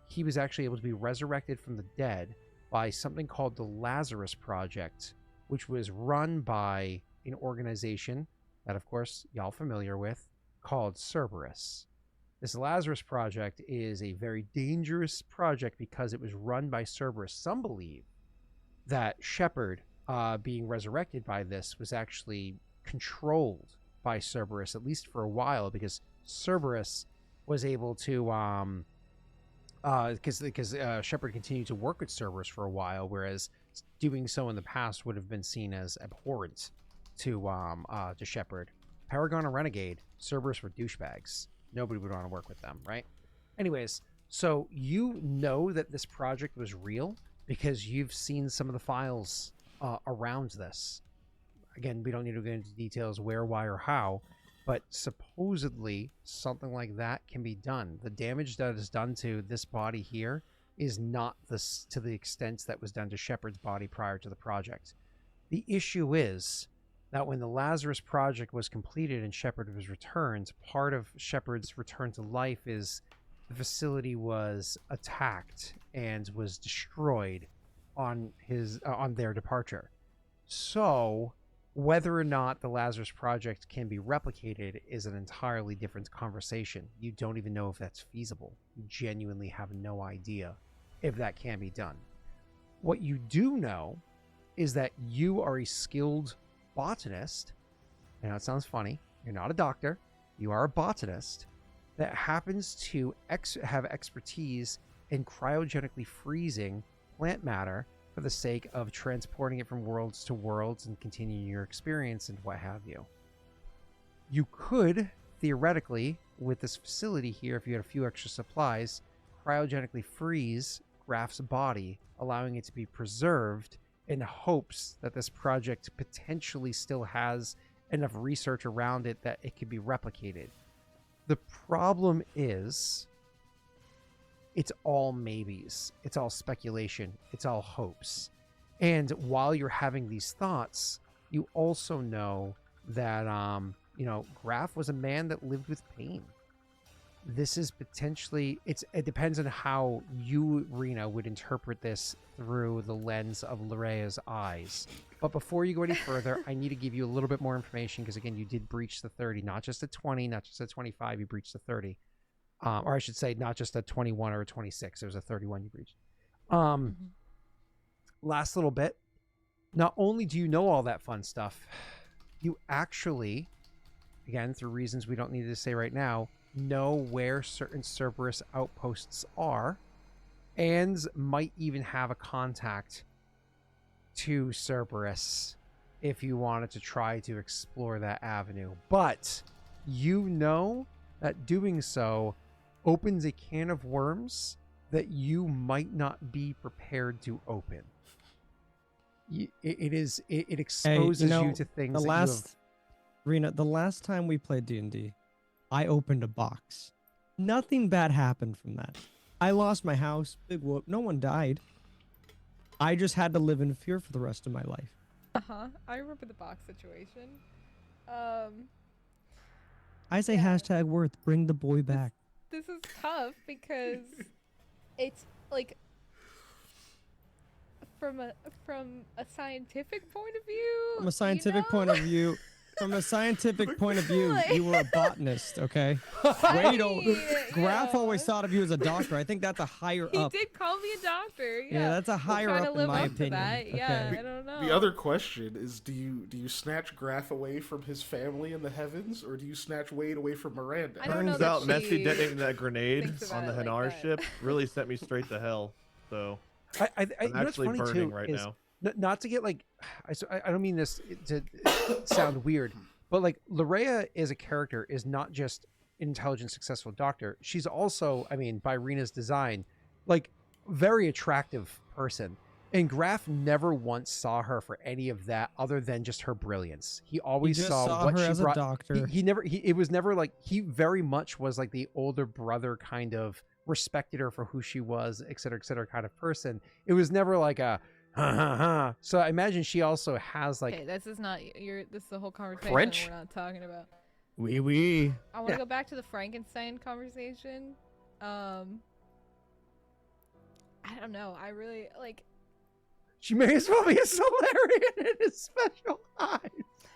Speaker 1: he was actually able to be resurrected from the dead by something called the Lazarus Project, which was run by an organization that, of course, y'all familiar with, called Cerberus. This Lazarus Project is a very dangerous project because it was run by Cerberus. Some believe that Shepard, being resurrected by this, was actually controlled by Cerberus, at least for a while, because Cerberus was able to, because Shepard continued to work with Cerberus for a while, whereas doing so in the past would have been seen as abhorrent to Shepard. Paragon and Renegade, Cerberus were douchebags. Nobody would want to work with them, right? Anyways, so you know that this project was real because you've seen some of the files around this. Again, we don't need to get into details where, why, or how, but supposedly something like that can be done. The damage that is done to this body here is not to the extent that was done to Shepard's body prior to the project. The issue is that when the Lazarus project was completed and Shepard was returned, part of Shepard's return to life is the facility was attacked and was destroyed on their departure. So whether or not the Lazarus project can be replicated is an entirely different conversation. You don't even know if that's feasible. You genuinely have no idea if that can be done. What you do know is that you are a skilled botanist. I know it sounds funny. You're not a doctor. You are a botanist that happens to have expertise in cryogenically freezing plant matter for the sake of transporting it from worlds to worlds and continuing your experience and what have you. You could, theoretically, with this facility here, if you had a few extra supplies, cryogenically freeze Graff's body, allowing it to be preserved in hopes that this project potentially still has enough research around it that it could be replicated. The problem is, it's all maybes. It's all speculation. It's all hopes. And while you're having these thoughts, you also know that, Graff was a man that lived with pain. This is potentially, it depends on how you, Rena, would interpret this through the lens of Larrea's eyes. But before you go any further, I need to give you a little bit more information because, again, you did breach the 30, not just a 20, not just a 25, you breached the 30. Or I should say, not just a 21 or a 26. It was a 31 you breached. Last little bit. Not only do you know all that fun stuff, you actually, again, through reasons we don't need to say right now, know where certain Cerberus outposts are and might even have a contact to Cerberus if you wanted to try to explore that avenue. But you know that doing so opens a can of worms that you might not be prepared to open. It exposes you to things
Speaker 7: Rena, the last time we played D&D, I opened a box. Nothing bad happened from that. I lost my house, big whoop, no one died. I just had to live in fear for the rest of my life.
Speaker 5: I remember the box situation.
Speaker 7: I say hashtag worth, bring the boy back.
Speaker 5: This is tough because it's like from a scientific point of view.
Speaker 7: From a scientific point of view, you were a botanist, okay? Graff always thought of you as a doctor. I think that's a higher up.
Speaker 5: He did call me a doctor.
Speaker 7: Yeah, that's a higher up in my opinion.
Speaker 5: Yeah, I don't know.
Speaker 3: The other question is, do you snatch Graff away from his family in the heavens, or do you snatch Wade away from Miranda?
Speaker 2: Turns out Messi detonating that grenade on the Hanar ship really sent me straight to hell. So I'm actually burning right now.
Speaker 1: Not to get like, I don't mean this to sound weird, but like Larrea as a character is not just an intelligent, successful doctor. She's also, I mean, by Rena's design, like very attractive person. And Graff never once saw her for any of that other than just her brilliance. He always saw what
Speaker 7: her
Speaker 1: she
Speaker 7: as
Speaker 1: brought.
Speaker 7: A doctor.
Speaker 1: It was never like, he very much was like the older brother kind of respected her for who she was, et cetera, kind of person. It was never like a, So I imagine she also has like.
Speaker 5: Okay, this is the whole conversation
Speaker 4: French?
Speaker 5: we're not talking about.
Speaker 7: Oui.
Speaker 5: I want to go back to the Frankenstein conversation. I don't know. I really like.
Speaker 1: She may as well be a Solarian in his special eyes.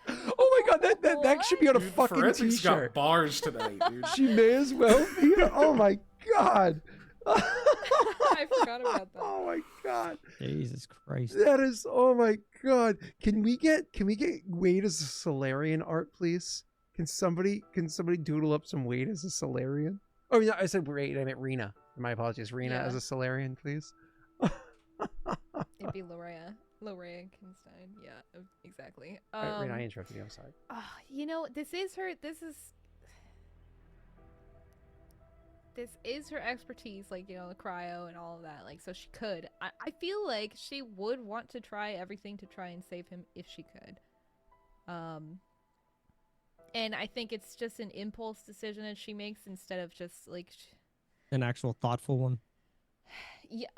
Speaker 1: Oh my god, that should be on a fucking
Speaker 3: Forensic's
Speaker 1: t-shirt.
Speaker 3: got bars tonight, dude.
Speaker 1: She may as well be. Oh my god.
Speaker 5: I forgot about that.
Speaker 1: Oh my god.
Speaker 7: Jesus Christ.
Speaker 1: That is, oh my god. Can we get Wade as a Solarian art, please? Can somebody doodle up some Wade as a Solarian? Oh yeah, I said Wade, I meant Rena. My apologies. Rena as a Solarian, please.
Speaker 5: It'd be Larrea Kinstein. Yeah, exactly.
Speaker 1: Rena, I interrupted you. I'm sorry.
Speaker 5: This is her expertise, like, the cryo and all of that. Like, so she could. I feel like she would want to try everything to try and save him if she could. And I think it's just an impulse decision that she makes instead of just like
Speaker 7: An actual thoughtful one.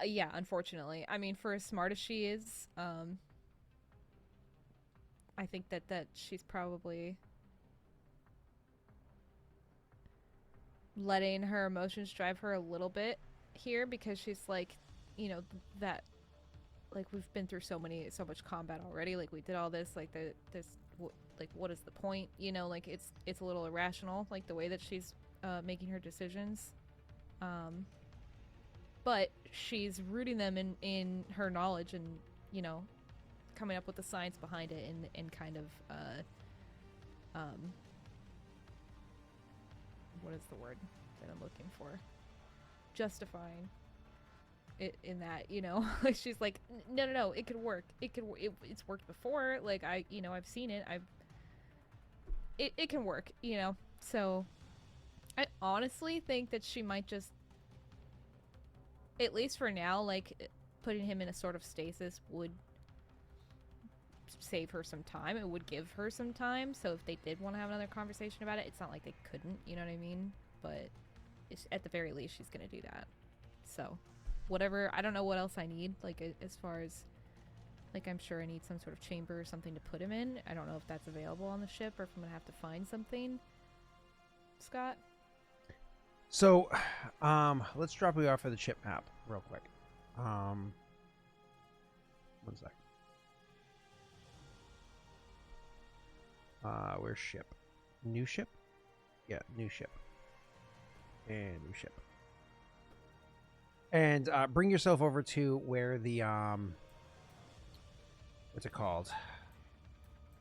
Speaker 5: yeah, unfortunately. I mean, for as smart as she is, I think that she's probably letting her emotions drive her a little bit here, because she's like, you know, that like we've been through so much combat already, like we did all this, like like what is the point, you know, like it's a little irrational, like the way that she's making her decisions, but she's rooting them in her knowledge and, you know, coming up with the science behind it, and kind of what is the word that I'm looking for, justifying it in that, you know. Like she's like, no, it could work, it's worked before, like I've seen it, it can work, you know. So I honestly think that she might just, at least for now, like putting him in a sort of stasis would save her some time. It would give her some time. So if they did want to have another conversation about it, it's not like they couldn't, you know what I mean? But it's, at the very least, she's gonna do that. So whatever, I don't know what else I need, like as far as, like, I'm sure I need some sort of chamber or something to put him in. I don't know if that's available on the ship or if I'm gonna have to find something. Scott?
Speaker 1: So, let's drop you off of the chip map real quick. One sec. Where's ship? New ship? Yeah, new ship. And new ship. And bring yourself over to where the what's it called?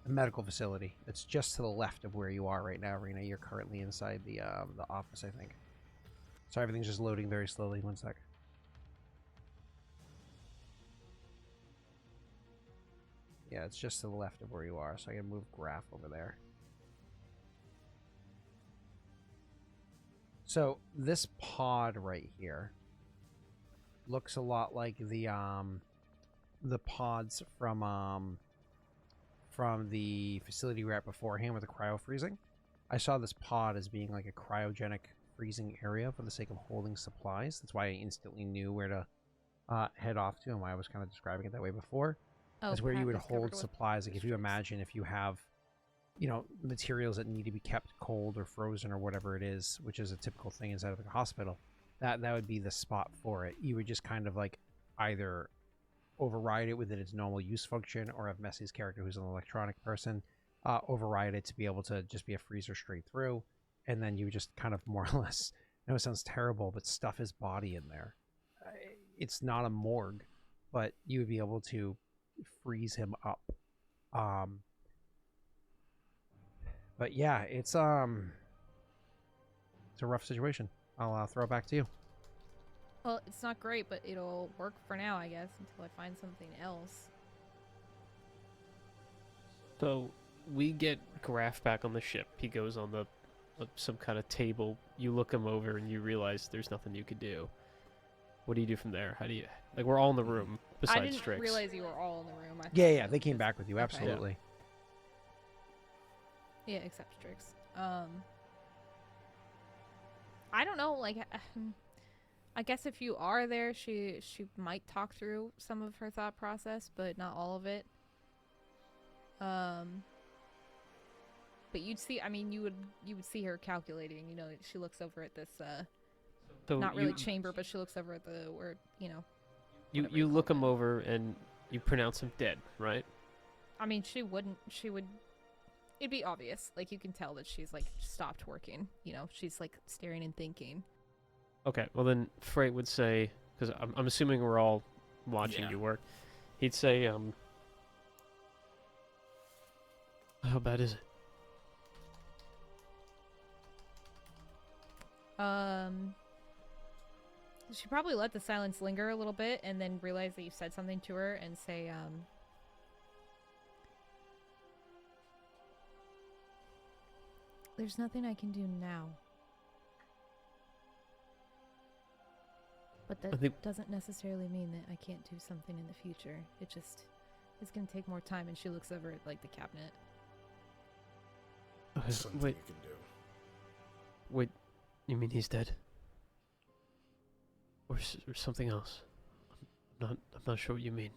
Speaker 1: A medical facility. It's just to the left of where you are right now, Rena. You're currently inside the office, I think. So everything's just loading very slowly. One sec. Yeah, it's just to the left of where you are, so I can move Graff over there. So this pod right here looks a lot like the pods from the facility we were at beforehand with the cryo freezing. I saw this pod as being like a cryogenic freezing area for the sake of holding supplies. That's why I instantly knew where to head off to, and why I was kind of describing it that way before. That's where you would hold supplies. Like if you imagine if you have, you know, materials that need to be kept cold or frozen or whatever it is, which is a typical thing inside of a hospital, that would be the spot for it. You would just kind of like either override it within its normal use function, or have Messi's character, who's an electronic person, override it to be able to just be a freezer straight through, and then you would just kind of more or less, I know it sounds terrible, but stuff his body in there. It's not a morgue, but you would be able to freeze him up. But yeah, it's a rough situation. I'll throw it back to you.
Speaker 5: Well, it's not great, but it'll work for now, I guess, until I find something else.
Speaker 4: So we get Graff back on the ship. He goes on the some kind of table. You look him over and you realize there's nothing you could do. What do you do from there? How do you, like, we're all in the room besides
Speaker 5: I didn't
Speaker 4: Strix.
Speaker 5: realize you were all in the room.
Speaker 1: Yeah, they came back with you, absolutely.
Speaker 5: Yeah, except Strix. I don't know, like, I guess if you are there, she might talk through some of her thought process, but not all of it. But you'd see, I mean, you would see her calculating, you know, she looks over at this,
Speaker 4: So
Speaker 5: not really chamber, but she looks over at the, where, you know.
Speaker 4: You look him over and you pronounce him dead, right?
Speaker 5: I mean, she would, it'd be obvious. Like, you can tell that she's, like, stopped working, you know, she's, like, staring and thinking.
Speaker 4: Okay, well then Frait would say, because I'm assuming we're all watching you work, he'd say, how bad is it?
Speaker 5: She probably let the silence linger a little bit and then realize that you said something to her and say, there's nothing I can do now. But that doesn't necessarily mean that I can't do something in the future. It just, it's gonna take more time. And she looks over at, like, the cabinet.
Speaker 3: Something
Speaker 4: Wait,
Speaker 3: you can do.
Speaker 4: wait. You mean he's dead? Or something else? I'm not sure what you mean.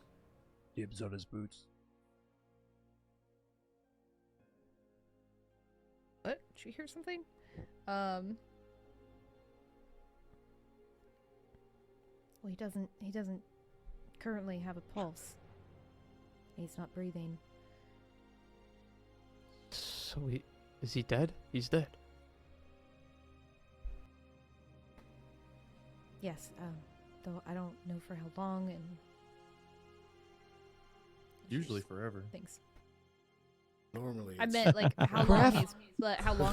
Speaker 1: Dibs on his boots.
Speaker 5: What? Did you hear something? Well, he doesn't currently have a pulse. He's not breathing.
Speaker 4: So is he dead? He's dead.
Speaker 5: Yes, though I don't know for how long and
Speaker 2: Usually forever.
Speaker 5: things.
Speaker 3: Normally,
Speaker 5: I
Speaker 3: it's-
Speaker 5: meant like how long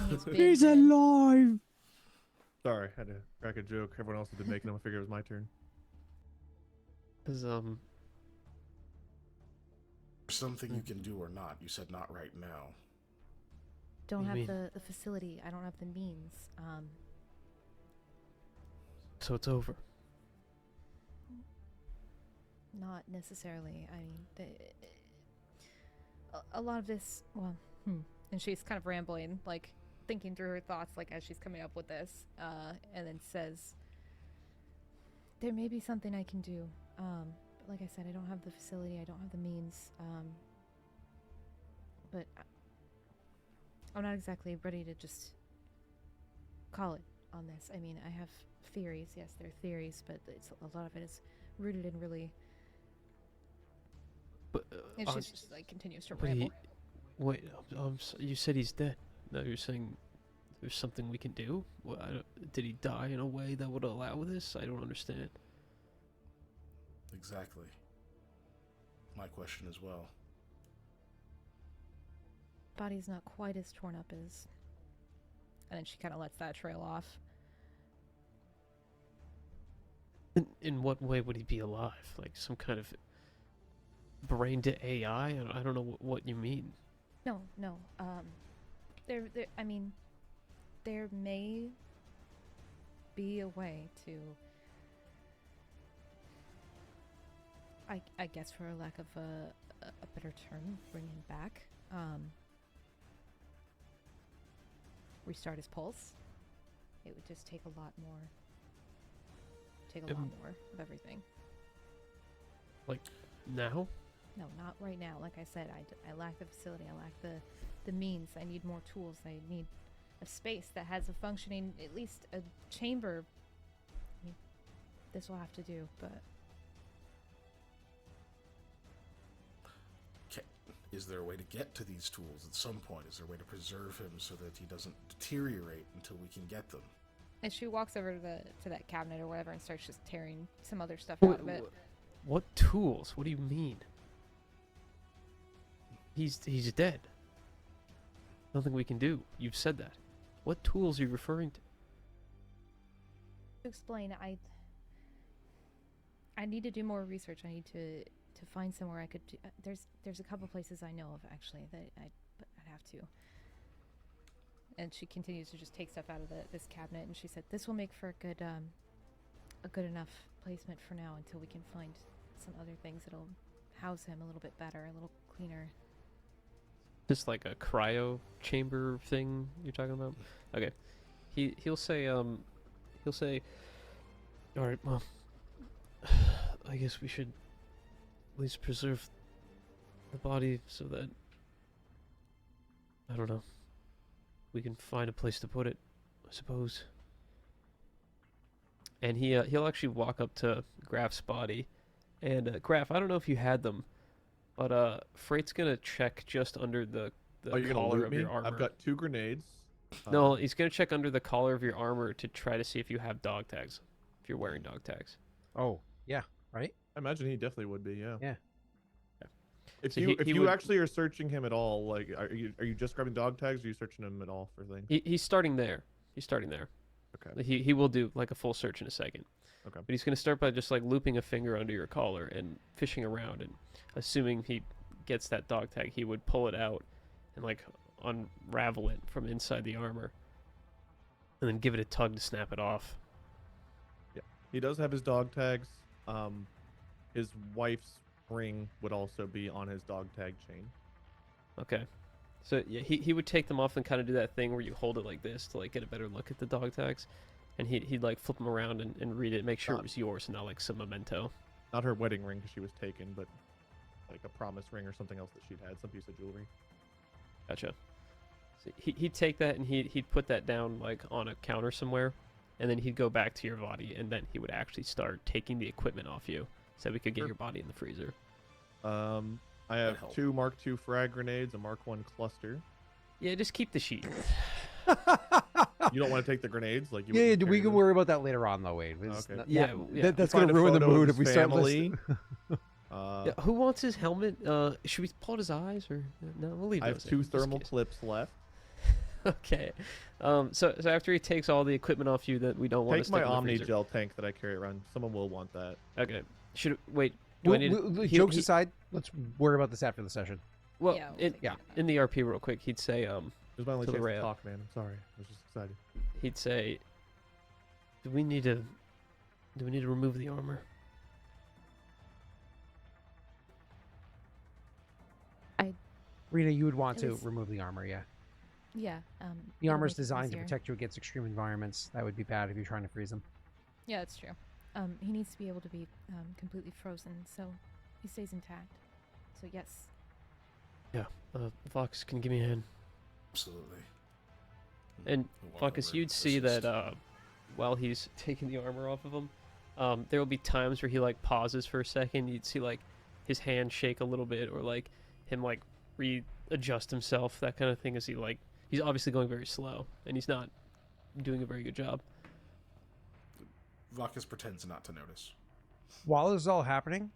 Speaker 5: he's been.
Speaker 7: He's
Speaker 5: dead.
Speaker 7: alive.
Speaker 2: Sorry, had to crack a joke. Everyone else had been making them. I figured it was my turn.
Speaker 4: Cause
Speaker 3: something you can do or not. You said not right now.
Speaker 5: Don't
Speaker 4: What
Speaker 5: have
Speaker 4: do you
Speaker 5: the facility. I don't have the means.
Speaker 4: so it's over.
Speaker 5: Not necessarily. I mean, a lot of this. Well, and she's kind of rambling, like thinking through her thoughts, like as she's coming up with this, and then says, "There may be something I can do. But like I said, I don't have the facility. I don't have the means. But I'm not exactly ready to just call it on this. I mean, I have theories. Yes, they're theories, but a lot of it is rooted in really."
Speaker 4: But
Speaker 5: And she's just like continues to
Speaker 4: but
Speaker 5: ramble.
Speaker 4: wait. You said he's dead. Now you're saying there's something we can do. Well, did he die in a way that would allow this? I don't understand.
Speaker 3: Exactly. My question as well.
Speaker 5: Body's not quite as torn up as. And then she kind of lets that trail off.
Speaker 4: In what way would he be alive? Like some kind of brain to AI? I don't know what you mean.
Speaker 5: No. I mean, there may be a way to. I guess, for a lack of a better term, bring him back. Restart his pulse. It would just take a lot more. Take a lot more of everything.
Speaker 4: Like now?
Speaker 5: No, not right now. Like I said, I lack the facility. I lack the means. I need more tools. I need a space that has a functioning, at least a chamber. I mean, this will have to do, but
Speaker 3: Is there a way to get to these tools at some point? Is there a way to preserve him so that he doesn't deteriorate until we can get them?
Speaker 5: and she walks over to that cabinet or whatever and starts just tearing some other stuff out of it.
Speaker 4: What tools? What do you mean? He's dead. Nothing we can do. You've said that. What tools are you referring to?
Speaker 5: To explain, I need to do more research. I need to find somewhere I could do, there's a couple places I know of actually that but I'd have to. And she continues to just take stuff out of this cabinet, and she said this will make for a good enough placement for now until we can find some other things that'll house him a little bit better, a little cleaner.
Speaker 4: Just like a cryo chamber thing you're talking about? Okay. He'll say, all right, well, I guess we should at least preserve the body so that, I don't know, we can find a place to put it, I suppose. And he'll actually walk up to Graff's body, and Graff, I don't know if you had them, but Freight's gonna check just under the
Speaker 2: Oh, you're gonna
Speaker 4: collar
Speaker 2: loot
Speaker 4: of
Speaker 2: me?
Speaker 4: your armor.
Speaker 2: I've got 2 grenades.
Speaker 4: No, he's gonna check under the collar of your armor to try to see if you have dog tags, if you're wearing dog tags.
Speaker 1: Oh, yeah, right?
Speaker 2: I imagine he definitely would be. Yeah.
Speaker 1: Yeah.
Speaker 2: If
Speaker 4: So
Speaker 2: you
Speaker 4: he
Speaker 2: you
Speaker 4: would-
Speaker 2: actually are searching him at all, like, are you just grabbing dog tags? Or are you searching him at all for things?
Speaker 4: He's starting there. He's starting there.
Speaker 2: Okay.
Speaker 4: He will do like a full search in a second.
Speaker 2: Okay.
Speaker 4: But he's gonna start by just like looping a finger under your collar and fishing around, and assuming he gets that dog tag, he would pull it out and like unravel it from inside the armor, and then give it a tug to snap it off.
Speaker 2: Yeah. He does have his dog tags. His wife's ring would also be on his dog tag chain.
Speaker 4: Okay. So yeah, he would take them off and kind of do that thing where you hold it like this to like get a better look at the dog tags, and he'd like flip them around and read it, make sure it was yours and not like some memento.
Speaker 2: Not her wedding ring because she was taken, but like a promise ring or something else that she'd had, some piece of jewelry.
Speaker 4: Gotcha. So he'd take that and he'd put that down like on a counter somewhere, and then he'd go back to your body, and then he would actually start taking the equipment off you so we could get your body in the freezer.
Speaker 2: I have 2 Mark II frag grenades, a Mark I cluster.
Speaker 4: Yeah, just keep the sheet.
Speaker 2: You don't want to take the grenades, like you.
Speaker 1: Yeah, we can worry about that later on, though, Wade.
Speaker 2: Okay.
Speaker 1: That's
Speaker 2: Find
Speaker 1: gonna
Speaker 2: a
Speaker 1: ruin the
Speaker 2: photo of
Speaker 1: mood
Speaker 2: his
Speaker 1: if we start
Speaker 2: family.
Speaker 1: listing.
Speaker 4: Yeah, who wants his helmet? Should we pull out his eyes or no? We'll leave.
Speaker 2: I have
Speaker 4: those
Speaker 2: 2
Speaker 4: in, just in
Speaker 2: thermal
Speaker 4: case.
Speaker 2: clips left.
Speaker 4: Okay. So after he takes all the equipment off you that we don't want to
Speaker 2: Take
Speaker 4: stick
Speaker 2: my
Speaker 4: in the
Speaker 2: Omni
Speaker 4: freezer.
Speaker 2: gel tank that I carry around. Someone will want that.
Speaker 4: Okay. Wait? Do I need?
Speaker 1: Jokes aside, let's worry about this after the session.
Speaker 4: Well,
Speaker 5: Yeah, we'll take care of that.
Speaker 4: in the RP real quick, he'd say
Speaker 2: It was my only
Speaker 4: To
Speaker 2: chance to
Speaker 4: Larrea.
Speaker 2: talk, man. I'm sorry. I was just excited.
Speaker 4: he'd say, do we need to remove the armor?
Speaker 1: Rena, you would want
Speaker 5: It
Speaker 1: to
Speaker 5: was-
Speaker 1: remove the armor, yeah.
Speaker 5: Yeah.
Speaker 1: The
Speaker 5: it'll
Speaker 1: armor is
Speaker 5: make it
Speaker 1: designed to
Speaker 5: easier.
Speaker 1: protect you against extreme environments. That would be bad if you're trying to freeze them.
Speaker 5: Yeah, that's true. He needs to be able to be completely frozen, so he stays intact. So yes.
Speaker 4: Yeah. Vakas can give me a hand.
Speaker 3: Absolutely.
Speaker 4: And
Speaker 3: We'll walk
Speaker 4: Vakas,
Speaker 3: over,
Speaker 4: you'd see
Speaker 3: assist.
Speaker 4: that while he's taking the armor off of him, there will be times where he like pauses for a second. You'd see like his hand shake a little bit, or like him like readjust himself, that kind of thing. As he's obviously going very slow, and he's not doing a very good job.
Speaker 3: Vakas pretends not to notice.
Speaker 1: While this is all happening,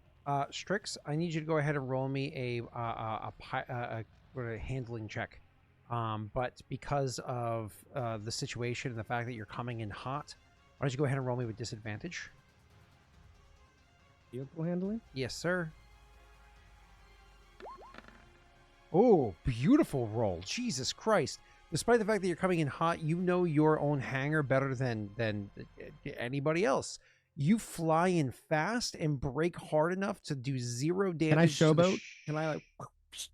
Speaker 1: Strix, I need you to go ahead and roll me a handling check. But because of the situation and the fact that you're coming in hot, why don't you go ahead and roll me with disadvantage?
Speaker 7: Vehicle handling?
Speaker 1: Yes, sir. Oh, beautiful roll. Jesus Christ. Despite the fact that you're coming in hot, you know your own hangar better than anybody else. You fly in fast and brake hard enough to do 0 damage.
Speaker 7: Can I
Speaker 1: to the
Speaker 7: showboat? Can I like?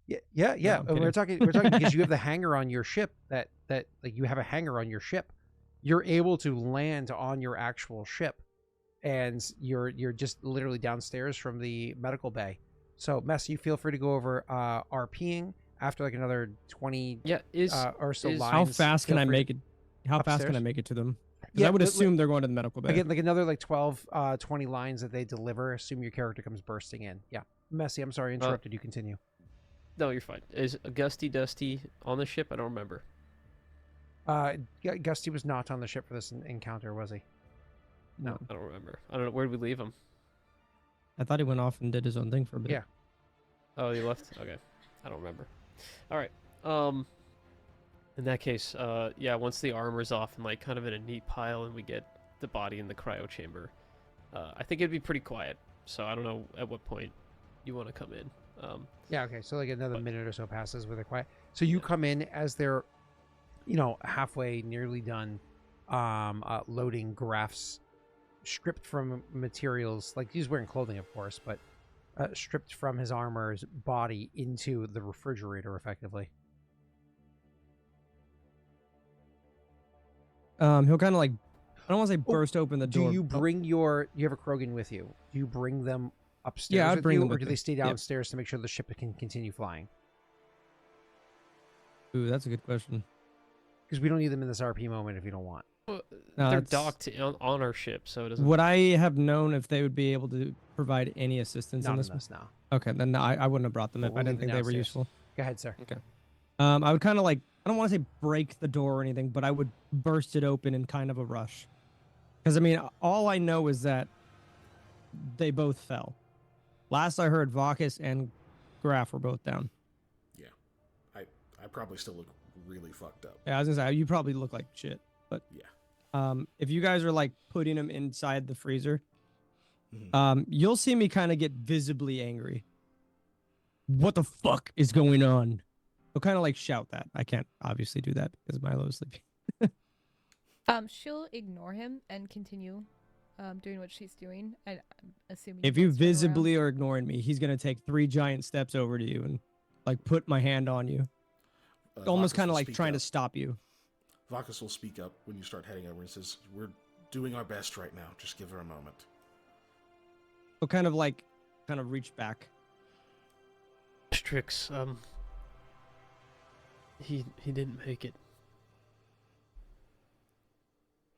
Speaker 1: Yeah.
Speaker 7: No, I'm
Speaker 1: We're talking because you have the hangar on your ship that like you have a hangar on your ship. You're able to land on your actual ship, and you're just literally downstairs from the medical bay. So, Mess, you feel free to go over RPing after like another 20
Speaker 4: Yeah.
Speaker 1: or so
Speaker 4: is-
Speaker 1: lines.
Speaker 7: How fast can
Speaker 1: Feel
Speaker 7: I
Speaker 1: free
Speaker 7: make it? How fast can I
Speaker 1: upstairs?
Speaker 7: make it to them? 'Cause
Speaker 1: Yeah,
Speaker 7: I would
Speaker 1: but-
Speaker 7: assume they're going to the medical bay.
Speaker 1: Again, like another like 12, 20 lines that they deliver. Assume your character comes bursting in. Yeah. Messy, I'm sorry, I interrupted you. Continue.
Speaker 4: No, you're fine. Is Gusty Dusty on the ship? I don't remember.
Speaker 1: Gusty was not on the ship for this encounter, was he? No.
Speaker 4: I don't remember. I don't know. Where did we leave him?
Speaker 7: I thought he went off and did his own thing for a bit.
Speaker 1: Yeah.
Speaker 4: Oh, he left? Okay. I don't remember. All right. In that case, yeah, once the armor's off and like kind of in a neat pile and we get the body in the cryo chamber, I think it'd be pretty quiet. So I don't know at what point you want to come in.
Speaker 1: Yeah, okay. So like another
Speaker 4: But-
Speaker 1: minute or so passes with it quiet. So you
Speaker 4: Yeah.
Speaker 1: come in as they're, halfway, nearly done, loading Graff's stripped from materials. Like he's wearing clothing, of course, but stripped from his armor's body into the refrigerator, effectively.
Speaker 7: He'll kind of like, I don't want to say
Speaker 1: Oh,
Speaker 7: burst open the door.
Speaker 1: Do you
Speaker 7: but-
Speaker 1: bring you have a Krogan with you? Do you bring them upstairs
Speaker 7: Yeah, I'd
Speaker 1: with
Speaker 7: bring
Speaker 1: you,
Speaker 7: them
Speaker 1: or
Speaker 7: with
Speaker 1: do
Speaker 7: me.
Speaker 1: they stay
Speaker 7: Yep.
Speaker 1: downstairs to make sure the ship can continue flying?
Speaker 7: Ooh, that's a good question.
Speaker 1: Because we don't need them in this RP moment if you don't want.
Speaker 7: No,
Speaker 4: They're
Speaker 7: that's-
Speaker 4: docked on our ship, so it doesn't.
Speaker 7: Would I have known if they would be able to provide any assistance
Speaker 1: Not
Speaker 7: in
Speaker 1: in
Speaker 7: this?
Speaker 1: this now.
Speaker 7: Okay, then no, I wouldn't have brought them
Speaker 1: But
Speaker 7: if
Speaker 1: we'll
Speaker 7: I
Speaker 1: leave
Speaker 7: didn't
Speaker 1: them
Speaker 7: think they were
Speaker 1: downstairs.
Speaker 7: useful.
Speaker 1: Go ahead, sir.
Speaker 7: I would kind of like, I don't want to say break the door or anything, but I would burst it open in kind of a rush. Because, I mean, all I know is that they both fell. Last I heard, Vakas and Graff were both down.
Speaker 3: Yeah. I probably still look really fucked up.
Speaker 7: Yeah, I was going to say, you probably look like shit. But
Speaker 3: Yeah.
Speaker 7: if you guys are like putting them inside the freezer,
Speaker 3: Mhm.
Speaker 7: you'll see me kind of get visibly angry. What the fuck is going on? I'll kind of like shout that. I can't obviously do that because Milo is sleeping.
Speaker 5: She'll ignore him and continue doing what she's doing. I'm assuming
Speaker 7: If
Speaker 5: he
Speaker 7: you
Speaker 5: wants to run around.
Speaker 7: visibly are ignoring me, he's gonna take 3 giant steps over to you and like put my hand on you. almost
Speaker 3: Vakas
Speaker 7: kind of
Speaker 3: will
Speaker 7: like
Speaker 3: speak
Speaker 7: trying to
Speaker 3: up.
Speaker 7: stop you.
Speaker 3: Vakas will speak up when you start heading over and says, "We're doing our best right now. Just give her a moment."
Speaker 7: So kind of reach back.
Speaker 4: Strix, he didn't make it.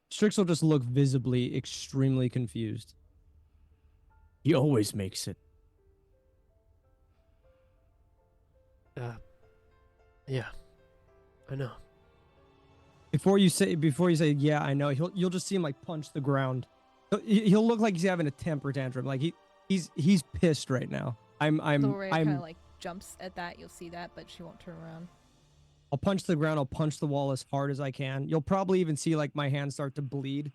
Speaker 7: Strix will just look visibly extremely confused. He always makes it.
Speaker 4: Yeah, I know.
Speaker 7: Before you say yeah, I know, you'll just see him like punch the ground. He'll look like he's having a temper tantrum. Like he's pissed right now.
Speaker 5: Larrea kind of like jumps at that. You'll see that, but she won't turn around.
Speaker 7: I'll punch the ground. I'll punch the wall as hard as I can. You'll probably even see like my hands start to bleed.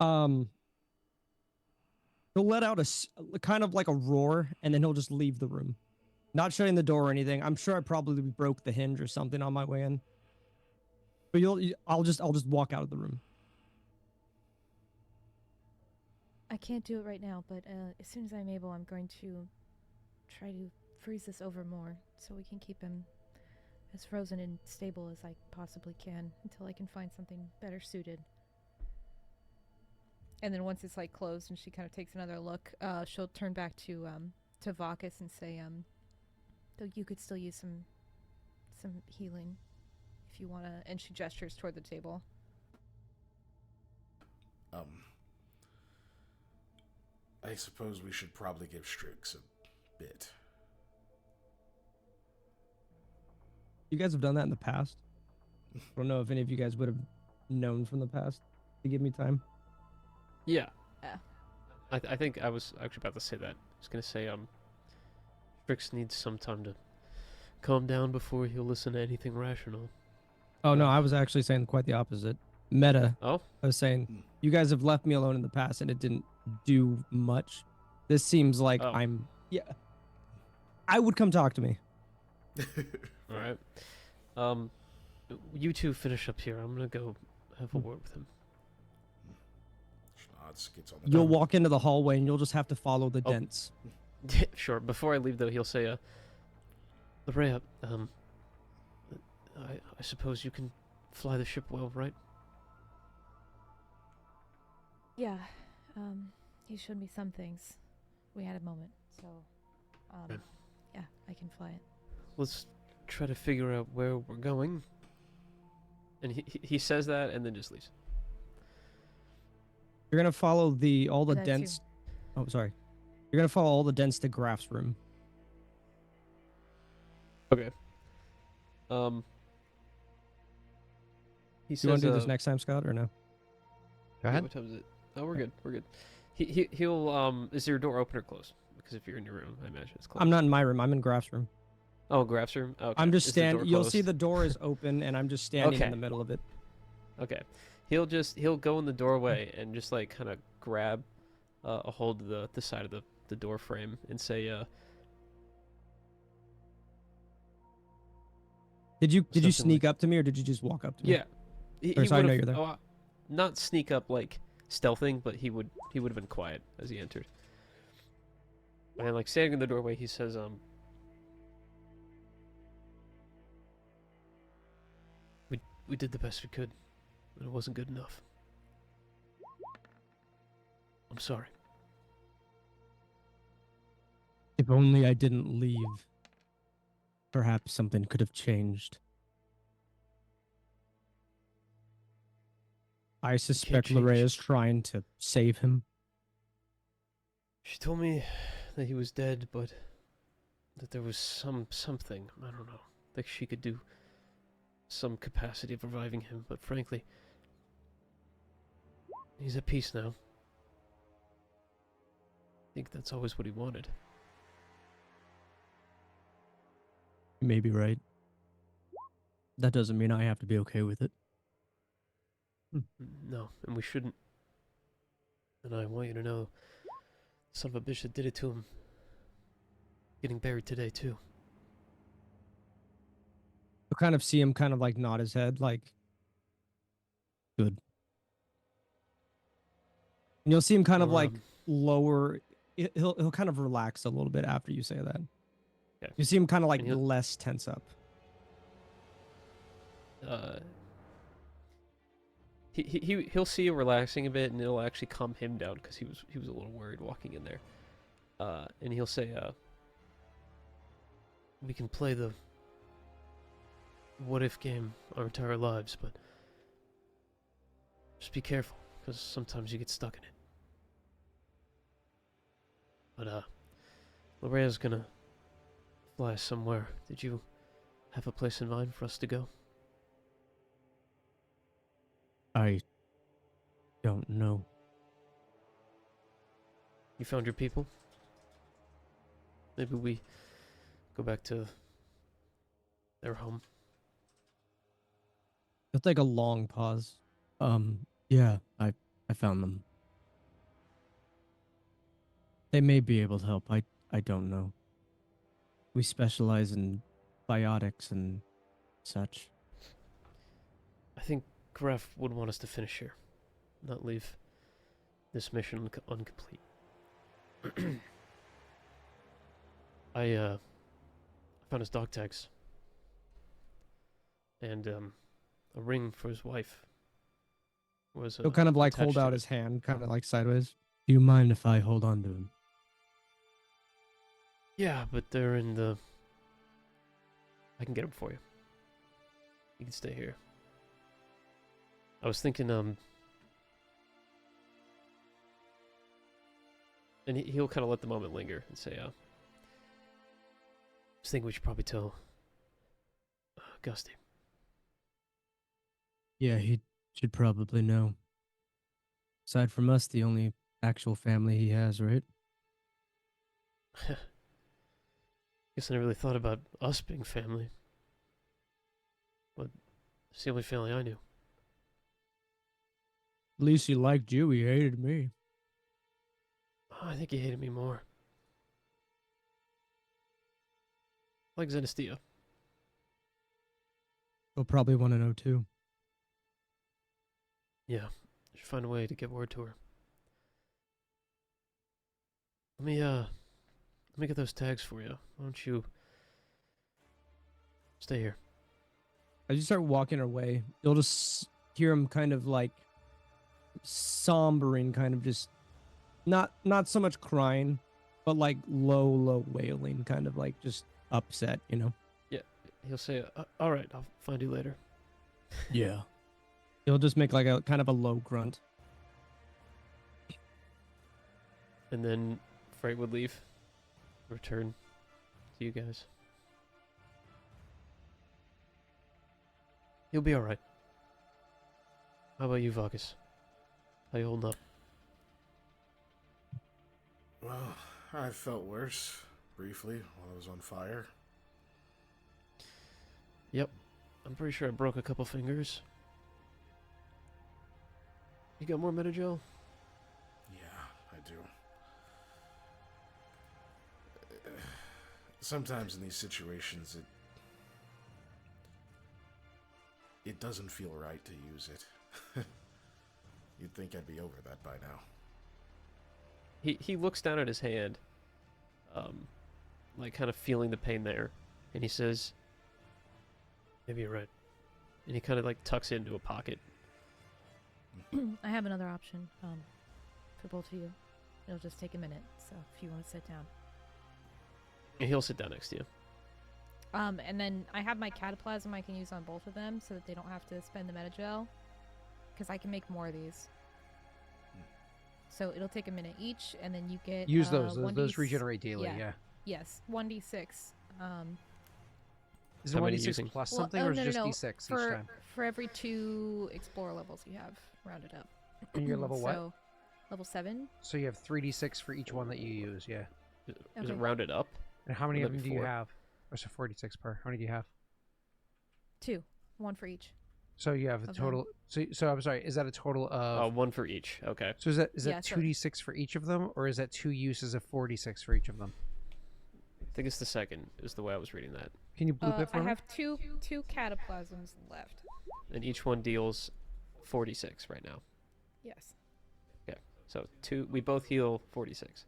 Speaker 7: He'll let out a kind of like a roar, and then he'll just leave the room, not shutting the door or anything. I'm sure I probably broke the hinge or something on my way in. But I'll just walk out of the room.
Speaker 5: I can't do it right now, but as soon as I'm able, I'm going to try to freeze this over more so we can keep him as frozen and stable as I possibly can until I can find something better suited. And then once it's like closed and she kind of takes another look, she'll turn back to Vakas and say, though you could still use some healing if you want to, and she gestures toward the table.
Speaker 3: I suppose we should probably give Strix a bit.
Speaker 7: You guys have done that in the past. I don't know if any of you guys would have known from the past to give me time.
Speaker 4: Yeah.
Speaker 5: Yeah.
Speaker 4: I think I was actually about to say that. I was gonna say Strix needs some time to calm down before he'll listen to anything rational.
Speaker 7: Oh no, I was actually saying quite the opposite. Meta.
Speaker 4: Oh?
Speaker 7: I was saying you guys have left me alone in the past and it didn't do much. This seems like I would come talk to me.
Speaker 4: All right. You two finish up here. I'm gonna go have a word with him.
Speaker 7: You'll walk into the hallway and you'll just have to follow the dents.
Speaker 4: Sure. Before I leave, though, he'll say, Larrea, I suppose you can fly the ship well, right?
Speaker 5: Yeah. He showed me some things. We had a moment, so yeah, I can fly it.
Speaker 4: Let's try to figure out where we're going. And he says that and then just leaves.
Speaker 7: You're gonna follow all the
Speaker 5: That
Speaker 7: dents.
Speaker 5: too.
Speaker 7: Oh, sorry. You're gonna follow all the dents to Graff's room.
Speaker 4: Okay. He says,
Speaker 7: You want to do this next time, Scott, or no?
Speaker 1: Go ahead.
Speaker 4: What time is it? Oh, we're good. We're good. He'll is your door open or closed? Because if you're in your room, I imagine it's closed.
Speaker 7: I'm not in my room. I'm in Graff's room.
Speaker 4: Oh, Graff's room? Okay.
Speaker 7: I'm just
Speaker 4: Is the door
Speaker 7: standing. You'll see
Speaker 4: closed?
Speaker 7: the door is open, and I'm just standing
Speaker 4: Okay.
Speaker 7: in the middle of it.
Speaker 4: Okay. He'll go in the doorway and just like kind of grab a hold of the side of the door frame and say,
Speaker 7: Did you
Speaker 4: something
Speaker 7: sneak up to me, or did you just walk up to me?
Speaker 4: yeah.
Speaker 7: Or so I know
Speaker 4: would've-
Speaker 7: you're there.
Speaker 4: Not sneak up like stealthing, but he would have been quiet as he entered. And like standing in the doorway, he says, we did the best we could, but it wasn't good enough. I'm sorry.
Speaker 7: If only I didn't leave. Perhaps something could have changed. I suspect
Speaker 4: change.
Speaker 7: Larrea is trying to save him.
Speaker 4: She told me that he was dead, but that there was something, I don't know, that she could do some capacity of reviving him, but frankly, he's at peace now. I think that's always what he wanted.
Speaker 7: You may be right. That doesn't mean I have to be okay with it.
Speaker 4: No, and we shouldn't. And I want you to know, son of a bitch that did it to him, getting buried today too.
Speaker 7: You'll kind of see him kind of like nod his head, like, good. And you'll see him kind of like lower. He'll kind of relax a little bit after you say that. You seem kind of like
Speaker 4: And he'll-
Speaker 7: less tense up.
Speaker 4: He'll see you relaxing a bit, and it'll actually calm him down because he was a little worried walking in there. And he'll say, "We can play the what if game our entire lives, but just be careful because sometimes you get stuck in it." But Larrea's gonna fly somewhere. Did you have a place in mind for us to go?
Speaker 7: I don't know.
Speaker 4: You found your people? Maybe we go back to their home.
Speaker 7: He'll take a long pause. Yeah, I found them. They may be able to help. I don't know. We specialize in biotics and such.
Speaker 4: I think Graff would want us to finish here, not leave this mission incomplete. I found his dog tags and a ring for his wife.
Speaker 7: He'll kind of like hold
Speaker 4: attached to
Speaker 7: out
Speaker 4: it.
Speaker 7: his hand, kind of like sideways. Do you mind if I hold on to him?
Speaker 4: Yeah, but they're in the. I can get them for you. You can stay here. I was thinking, and he'll kind of let the moment linger and say, I was thinking we should probably tell Gusty.
Speaker 7: Yeah, he should probably know. Aside from us, the only actual family he has, right?
Speaker 4: Guess I never really thought about us being family. But it's the only family I knew.
Speaker 7: At least he liked you. He hated me.
Speaker 4: Oh, I think he hated me more. Like Zenestia.
Speaker 7: He'll probably want to know too.
Speaker 4: Yeah, I should find a way to get word to her. Let me get those tags for you. Why don't you stay here?
Speaker 7: As you start walking away, you'll just hear him kind of like sombering, kind of just not so much crying, but like low wailing, kind of like just upset, you know?
Speaker 4: Yeah, he'll say, "All right, I'll find you later."
Speaker 7: Yeah. He'll just make like a kind of a low grunt.
Speaker 4: And then Frait would leave, return to you guys. He'll be all right. How about you, Vakas? How you holding up?
Speaker 3: Well, I felt worse briefly while I was on fire.
Speaker 4: Yep, I'm pretty sure I broke a couple fingers. You got more Metagel?
Speaker 3: Yeah, I do. Sometimes in these situations, it doesn't feel right to use it. You'd think I'd be over that by now.
Speaker 4: He looks down at his hand, like kind of feeling the pain there, and he says, "Maybe you're right." And he kind of like tucks it into a pocket.
Speaker 5: I have another option for both of you. It'll just take a minute, so if you want to sit down.
Speaker 4: And he'll sit down next to you.
Speaker 5: And then I have my cataplasm I can use on both of them so that they don't have to spend the metagel, because I can make more of these. So it'll take a minute each, and then you get
Speaker 1: Use those. Those regenerate daily.
Speaker 5: yeah.
Speaker 1: Yeah.
Speaker 5: Yes, 1d6.
Speaker 1: Is
Speaker 4: How
Speaker 1: it
Speaker 4: many
Speaker 1: 1d6
Speaker 4: using?
Speaker 1: plus
Speaker 5: Well,
Speaker 1: something,
Speaker 5: oh,
Speaker 1: or is
Speaker 5: no,
Speaker 1: it just
Speaker 5: no, no.
Speaker 1: d6 each
Speaker 5: For
Speaker 1: time?
Speaker 5: for every 2 explorer levels you have rounded up.
Speaker 1: And you're level what?
Speaker 5: So, level 7.
Speaker 1: So you have 3d6 for each one that you use. Yeah.
Speaker 4: Is
Speaker 5: Okay.
Speaker 4: it rounded up?
Speaker 1: And how many
Speaker 4: Would
Speaker 1: of
Speaker 4: that
Speaker 1: them
Speaker 4: be
Speaker 1: do you
Speaker 4: 4?
Speaker 1: have? Or so 46 per. How many do you have?
Speaker 5: 2. 1 for each.
Speaker 1: So you have a
Speaker 5: Of
Speaker 1: total. So I'm sorry. Is that a total of?
Speaker 4: 1 for each. Okay.
Speaker 1: So is that
Speaker 5: Yeah, so-
Speaker 1: 2d6 for each of them, or is that 2 uses of 46 for each of them?
Speaker 4: I think it's the second, is the way I was reading that.
Speaker 1: Can you bloop it for
Speaker 5: I
Speaker 1: me?
Speaker 5: have two cataplasms left.
Speaker 4: And each one deals 46 right now.
Speaker 5: Yes.
Speaker 4: So we both heal 46.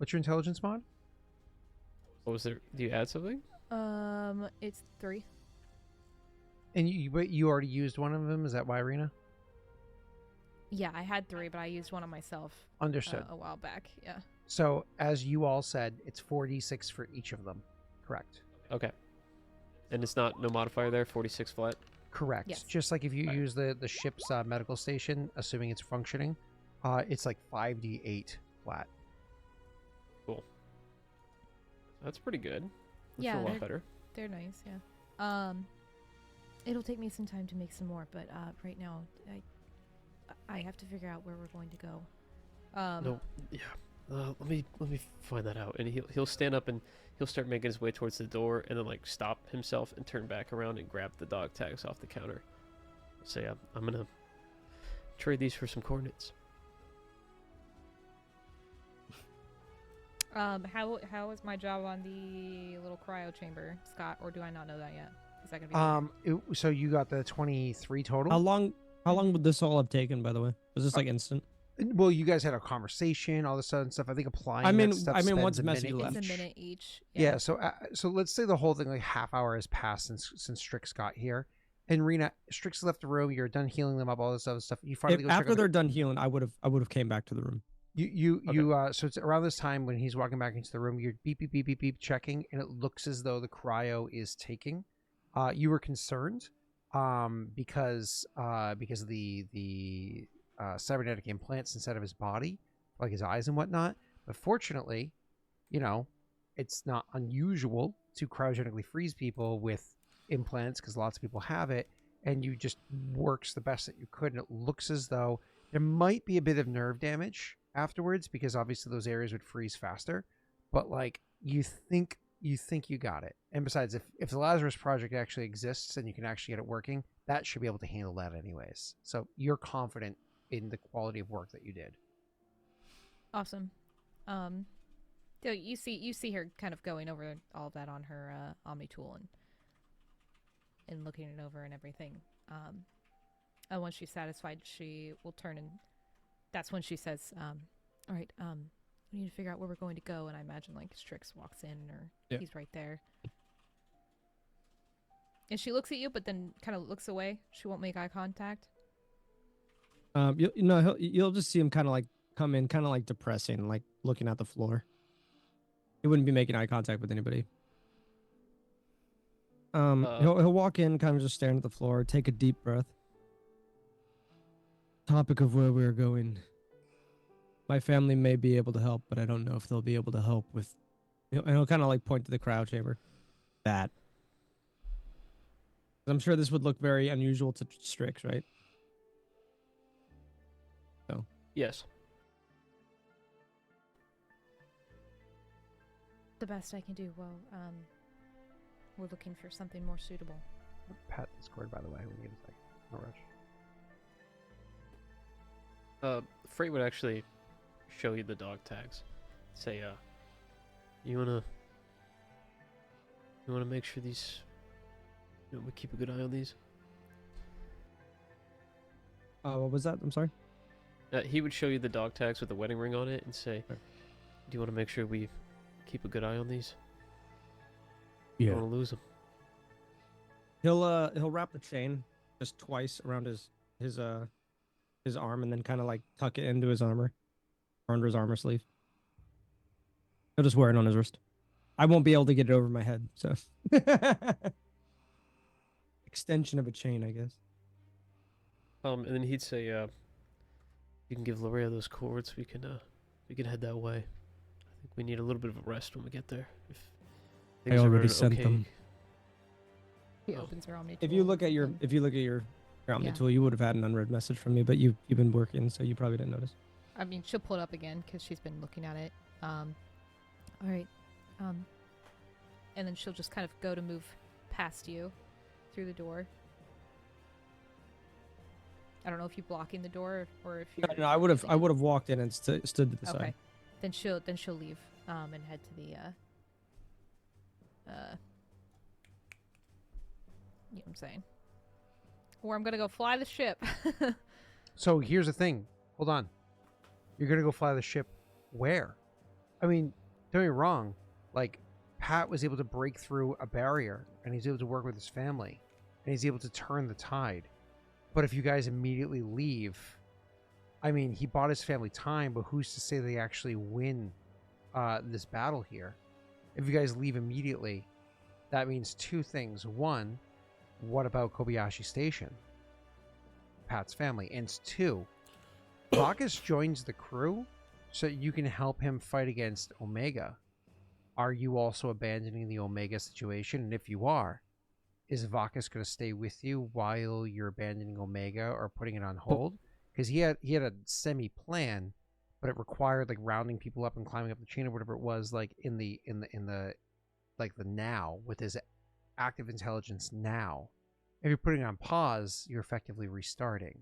Speaker 1: What's your intelligence mod?
Speaker 4: What was there? Do you add something?
Speaker 5: It's 3.
Speaker 1: And you already used one of them. Is that why, Rena?
Speaker 5: Yeah, I had 3, but I used one on myself
Speaker 1: Understood.
Speaker 5: a while back. Yeah.
Speaker 1: So as you all said, it's 4d6 for each of them. Correct.
Speaker 4: Okay. And it's not no modifier there. 46 flat.
Speaker 1: Correct.
Speaker 5: Yes.
Speaker 1: Just like if you use the ship's medical station, assuming it's functioning, it's like 5d8 flat.
Speaker 4: Cool. That's pretty good. That's
Speaker 5: Yeah,
Speaker 4: a lot
Speaker 5: they're-
Speaker 4: better.
Speaker 5: They're nice, yeah. It'll take me some time to make some more, but right now I have to figure out where we're going to go.
Speaker 4: No, yeah. Let me find that out. And he'll stand up and he'll start making his way towards the door, and then like stop himself and turn back around and grab the dog tags off the counter. Say, I'm gonna trade these for some coordinates.
Speaker 5: How is my job on the little cryo chamber, Scott? Or do I not know that yet? Is that gonna be
Speaker 1: So you got the 23 total.
Speaker 7: How long would this all have taken, by the way? Was this like instant?
Speaker 1: Well, you guys had a conversation, all this other stuff. I think applying.
Speaker 7: I mean,
Speaker 1: that stuff spends
Speaker 7: once
Speaker 1: a
Speaker 7: message
Speaker 1: minute
Speaker 7: left.
Speaker 5: It's
Speaker 1: each.
Speaker 5: a minute each.
Speaker 1: Yeah. So let's say the whole thing, like half hour has passed since Strix got here, and Rena, Strix left the room. You're done healing them up, all this other stuff. You finally
Speaker 7: If,
Speaker 1: go check
Speaker 7: after
Speaker 1: on
Speaker 7: they're done healing, I would have came back to the room.
Speaker 1: So it's around this time when he's walking back into the room. You're beep beep beep beep beep checking, and it looks as though the cryo is taking. You were concerned, because of the cybernetic implants inside of his body, like his eyes and whatnot. But fortunately, it's not unusual to cryogenically freeze people with implants because lots of people have it, and you just works the best that you could. And it looks as though there might be a bit of nerve damage afterwards because obviously those areas would freeze faster. But like you think you got it. And besides, if the Lazarus Project actually exists and you can actually get it working, that should be able to handle that anyways. So you're confident in the quality of work that you did.
Speaker 5: Awesome. So you see her kind of going over all of that on her Omni tool and looking it over and everything. And once she's satisfied, she will turn, and that's when she says, "All right, we need to figure out where we're going to go." And I imagine like Strix walks in, or he's right there. And she looks at you, but then kind of looks away. She won't make eye contact.
Speaker 7: You'll just see him kind of like come in, kind of like depressing, like looking at the floor. He wouldn't be making eye contact with anybody. He'll walk in, kind of just staring at the floor, take a deep breath. Topic of where we're going. My family may be able to help, but I don't know if they'll be able to help with. And he'll kind of like point to the cryo chamber. That. I'm sure this would look very unusual to Strix, right? So.
Speaker 4: Yes.
Speaker 5: The best I can do. Well, we're looking for something more suitable.
Speaker 1: Pat Discord, by the way, when you get a second. No rush.
Speaker 4: Frait would actually show you the dog tags. Say, you wanna make sure these, we keep a good eye on these.
Speaker 7: What was that? I'm sorry.
Speaker 4: He would show you the dog tags with the wedding ring on it and say, "Do you want to make sure we keep a good eye on these?
Speaker 7: Yeah.
Speaker 4: Don't want to lose them."
Speaker 7: He'll wrap the chain just twice around his arm and then kind of like tuck it into his armor or under his armor sleeve. He'll just wear it on his wrist. I won't be able to get it over my head, so extension of a chain, I guess.
Speaker 4: And then he'd say, "You can give Larrea those cords. We can head that way. I think we need a little bit of a rest when we get there. If
Speaker 7: I
Speaker 4: things are
Speaker 7: already
Speaker 4: running
Speaker 7: sent
Speaker 4: okay."
Speaker 7: them.
Speaker 5: He
Speaker 4: Oh.
Speaker 5: opens her Omni
Speaker 7: If
Speaker 5: tool.
Speaker 7: you look at your Omni
Speaker 5: Yeah.
Speaker 7: tool, you would have had an unread message from me, but you've been working, so you probably didn't notice.
Speaker 5: I mean, she'll pull it up again because she's been looking at it. All right. And then she'll just kind of go to move past you through the door. I don't know if you're blocking the door or if you're.
Speaker 7: No, I would have walked in and stood to the
Speaker 5: Okay.
Speaker 7: side.
Speaker 5: Then she'll leave and head to the you know what I'm saying. Or I'm gonna go fly the ship.
Speaker 1: So here's the thing. Hold on. You're gonna go fly the ship where? I mean, don't get me wrong. Like, Pat was able to break through a barrier, and he's able to work with his family, and he's able to turn the tide. But if you guys immediately leave, I mean, he bought his family time, but who's to say they actually win this battle here? If you guys leave immediately, that means two things. One, what about Kobayashi Station? Pat's family. And two, Vakas joins the crew so you can help him fight against Omega. Are you also abandoning the Omega situation? And if you are, is Vakas going to stay with you while you're abandoning Omega or putting it on hold? Because he had a semi-plan, but it required like rounding people up and climbing up the chain or whatever it was, like in the like the now with his active intelligence now. If you're putting it on pause, you're effectively restarting.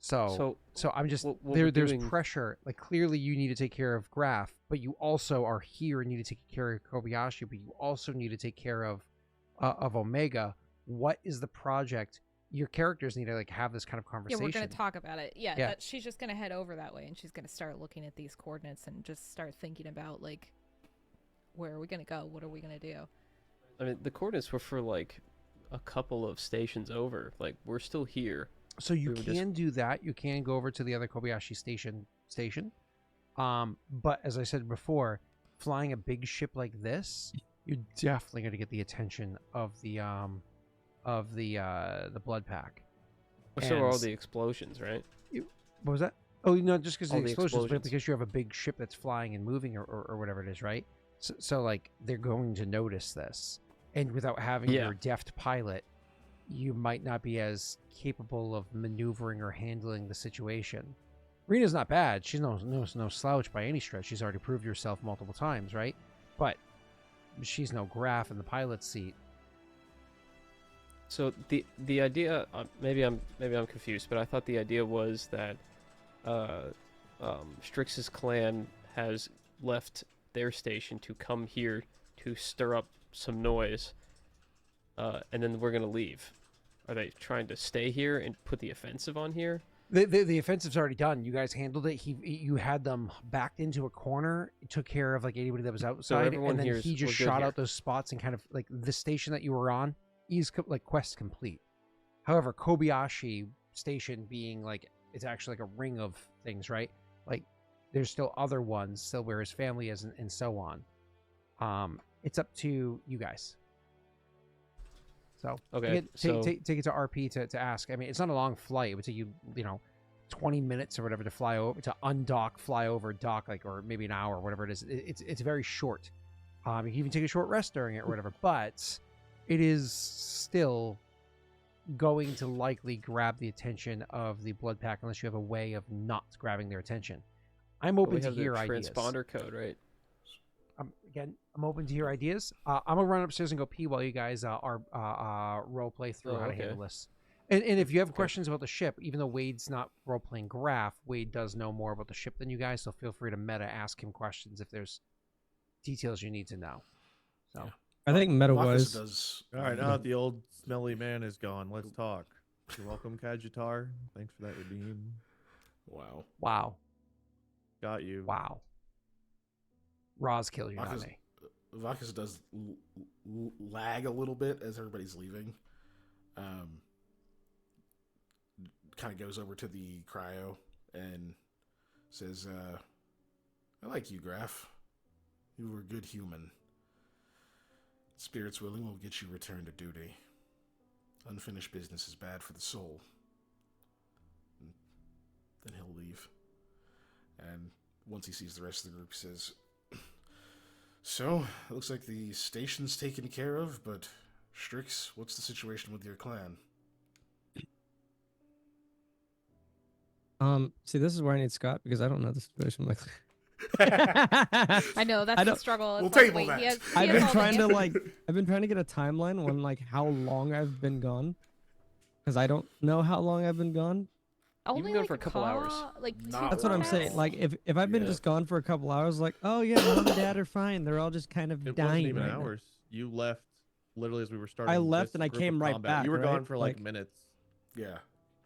Speaker 1: So I'm just there's pressure. Like clearly you need to take care of Graff, but you also are here and need to take care of Kobayashi, but you also need to take care of Omega. What is the project? Your characters need to like have this kind of conversation.
Speaker 5: Yeah, we're gonna talk about it. Yeah.
Speaker 1: Yeah.
Speaker 5: She's just gonna head over that way, and she's gonna start looking at these coordinates and just start thinking about like, where are we gonna go? What are we gonna do?
Speaker 4: I mean, the coordinates were for like a couple of stations over. Like we're still here.
Speaker 1: So you can do that. You can go over to the other Kobayashi station. But as I said before, flying a big ship like this, you're definitely going to get the attention of the blood pack.
Speaker 4: So are all the explosions, right?
Speaker 1: What was that? Oh, no, just because
Speaker 4: All
Speaker 1: the
Speaker 4: the
Speaker 1: explosions, but
Speaker 4: explosions.
Speaker 1: because you have a big ship that's flying and moving or whatever it is, right? So like they're going to notice this, and without having your deft pilot, you might not be as capable of maneuvering or handling the situation. Rena's not bad. She's no slouch by any stretch. She's already proved herself multiple times, right? But she's no Graff in the pilot's seat.
Speaker 4: So the idea, maybe I'm confused, but I thought the idea was that Strix's clan has left their station to come here to stir up some noise, and then we're gonna leave. Are they trying to stay here and put the offensive on here?
Speaker 1: The offensive's already done. You guys handled it. You had them backed into a corner, took care of like anybody that was outside, and then he just shot out those spots and kind of like the station that you were on is like quest complete. However, Kobayashi Station being like it's actually like a ring of things, right? Like there's still other ones still where his family is and so on. It's up to you guys. So
Speaker 4: okay,
Speaker 1: take it to RP to ask. I mean, it's not a long flight. It would take you 20 minutes or whatever to fly over, to undock, fly over, dock, like, or maybe an hour, whatever it is. It's very short. You can even take a short rest during it or whatever, but it is still going to likely grab the attention of the blood pack unless you have a way of not grabbing their attention. I'm open to hear ideas.
Speaker 4: Transponder code, right?
Speaker 1: Again, I'm open to hear ideas. I'm gonna run upstairs and go pee while you guys are role play through how to handle this. And if you have questions about the ship, even though Wade's not role playing Graff, Wade does know more about the ship than you guys, so feel free to meta ask him questions if there's details you need to know. So
Speaker 7: I think meta
Speaker 3: Vakas
Speaker 7: was.
Speaker 2: All right, now that the old smelly man is gone, let's talk. You're welcome, Kajitar. Thanks for that redeem.
Speaker 3: Wow.
Speaker 2: Got you.
Speaker 1: Wow. Raws kill you, not me.
Speaker 3: Vakas does lag a little bit as everybody's leaving. Kind of goes over to the cryo and says, I like you, Graff. You were a good human. Spirits willing will get you returned to duty. Unfinished business is bad for the soul. And then he'll leave. And once he sees the rest of the group, he says, so, it looks like the station's taken care of, but Strix, what's the situation with your clan?
Speaker 7: See, this is where I need Scott because I don't know the situation. Like,
Speaker 5: I know that's the struggle.
Speaker 3: We'll
Speaker 5: It's like,
Speaker 3: table
Speaker 5: wait,
Speaker 3: that.
Speaker 5: he has
Speaker 7: I've been
Speaker 5: all the
Speaker 7: trying to
Speaker 5: answers.
Speaker 7: I've been trying to get a timeline on like how long I've been gone, because I don't know how long I've been gone.
Speaker 5: Only
Speaker 4: been gone
Speaker 5: like
Speaker 4: for a couple hours.
Speaker 5: Like
Speaker 3: Not
Speaker 7: That's what I'm
Speaker 3: Wow.
Speaker 7: saying. Like, if I've been just gone for a couple hours, like, oh yeah, mom and dad are fine. They're all just kind of
Speaker 2: It wasn't
Speaker 7: dying.
Speaker 2: even
Speaker 7: right now.
Speaker 2: hours. You left literally as we were starting.
Speaker 7: I left
Speaker 2: this
Speaker 7: and I
Speaker 2: group
Speaker 7: came
Speaker 2: of
Speaker 7: right
Speaker 2: combat.
Speaker 7: back,
Speaker 2: You were gone
Speaker 7: right?
Speaker 2: for like
Speaker 7: Like-
Speaker 2: minutes.
Speaker 3: Yeah.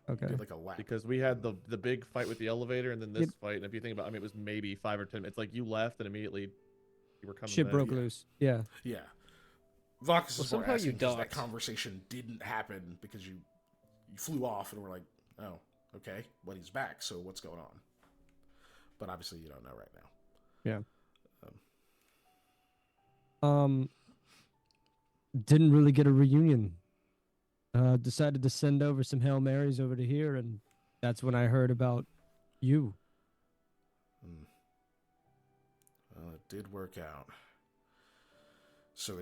Speaker 7: Okay.
Speaker 3: did like a lap.
Speaker 2: Because we had the big fight with the elevator and then this fight. And if you think about, I mean, it was maybe 5 or 10 minutes. Like you left and immediately you were coming
Speaker 7: Shit
Speaker 2: back.
Speaker 7: broke
Speaker 3: yeah.
Speaker 7: loose. Yeah.
Speaker 3: Yeah. Vakas is more
Speaker 4: somehow you
Speaker 3: asking because that
Speaker 4: docked.
Speaker 3: conversation didn't happen because you flew off and were like, oh, okay, but he's back, so what's going on? But obviously you don't know right now.
Speaker 7: Yeah. Didn't really get a reunion. Decided to send over some Hail Marys over to here, and that's when I heard about you.
Speaker 3: Well, it did work out. So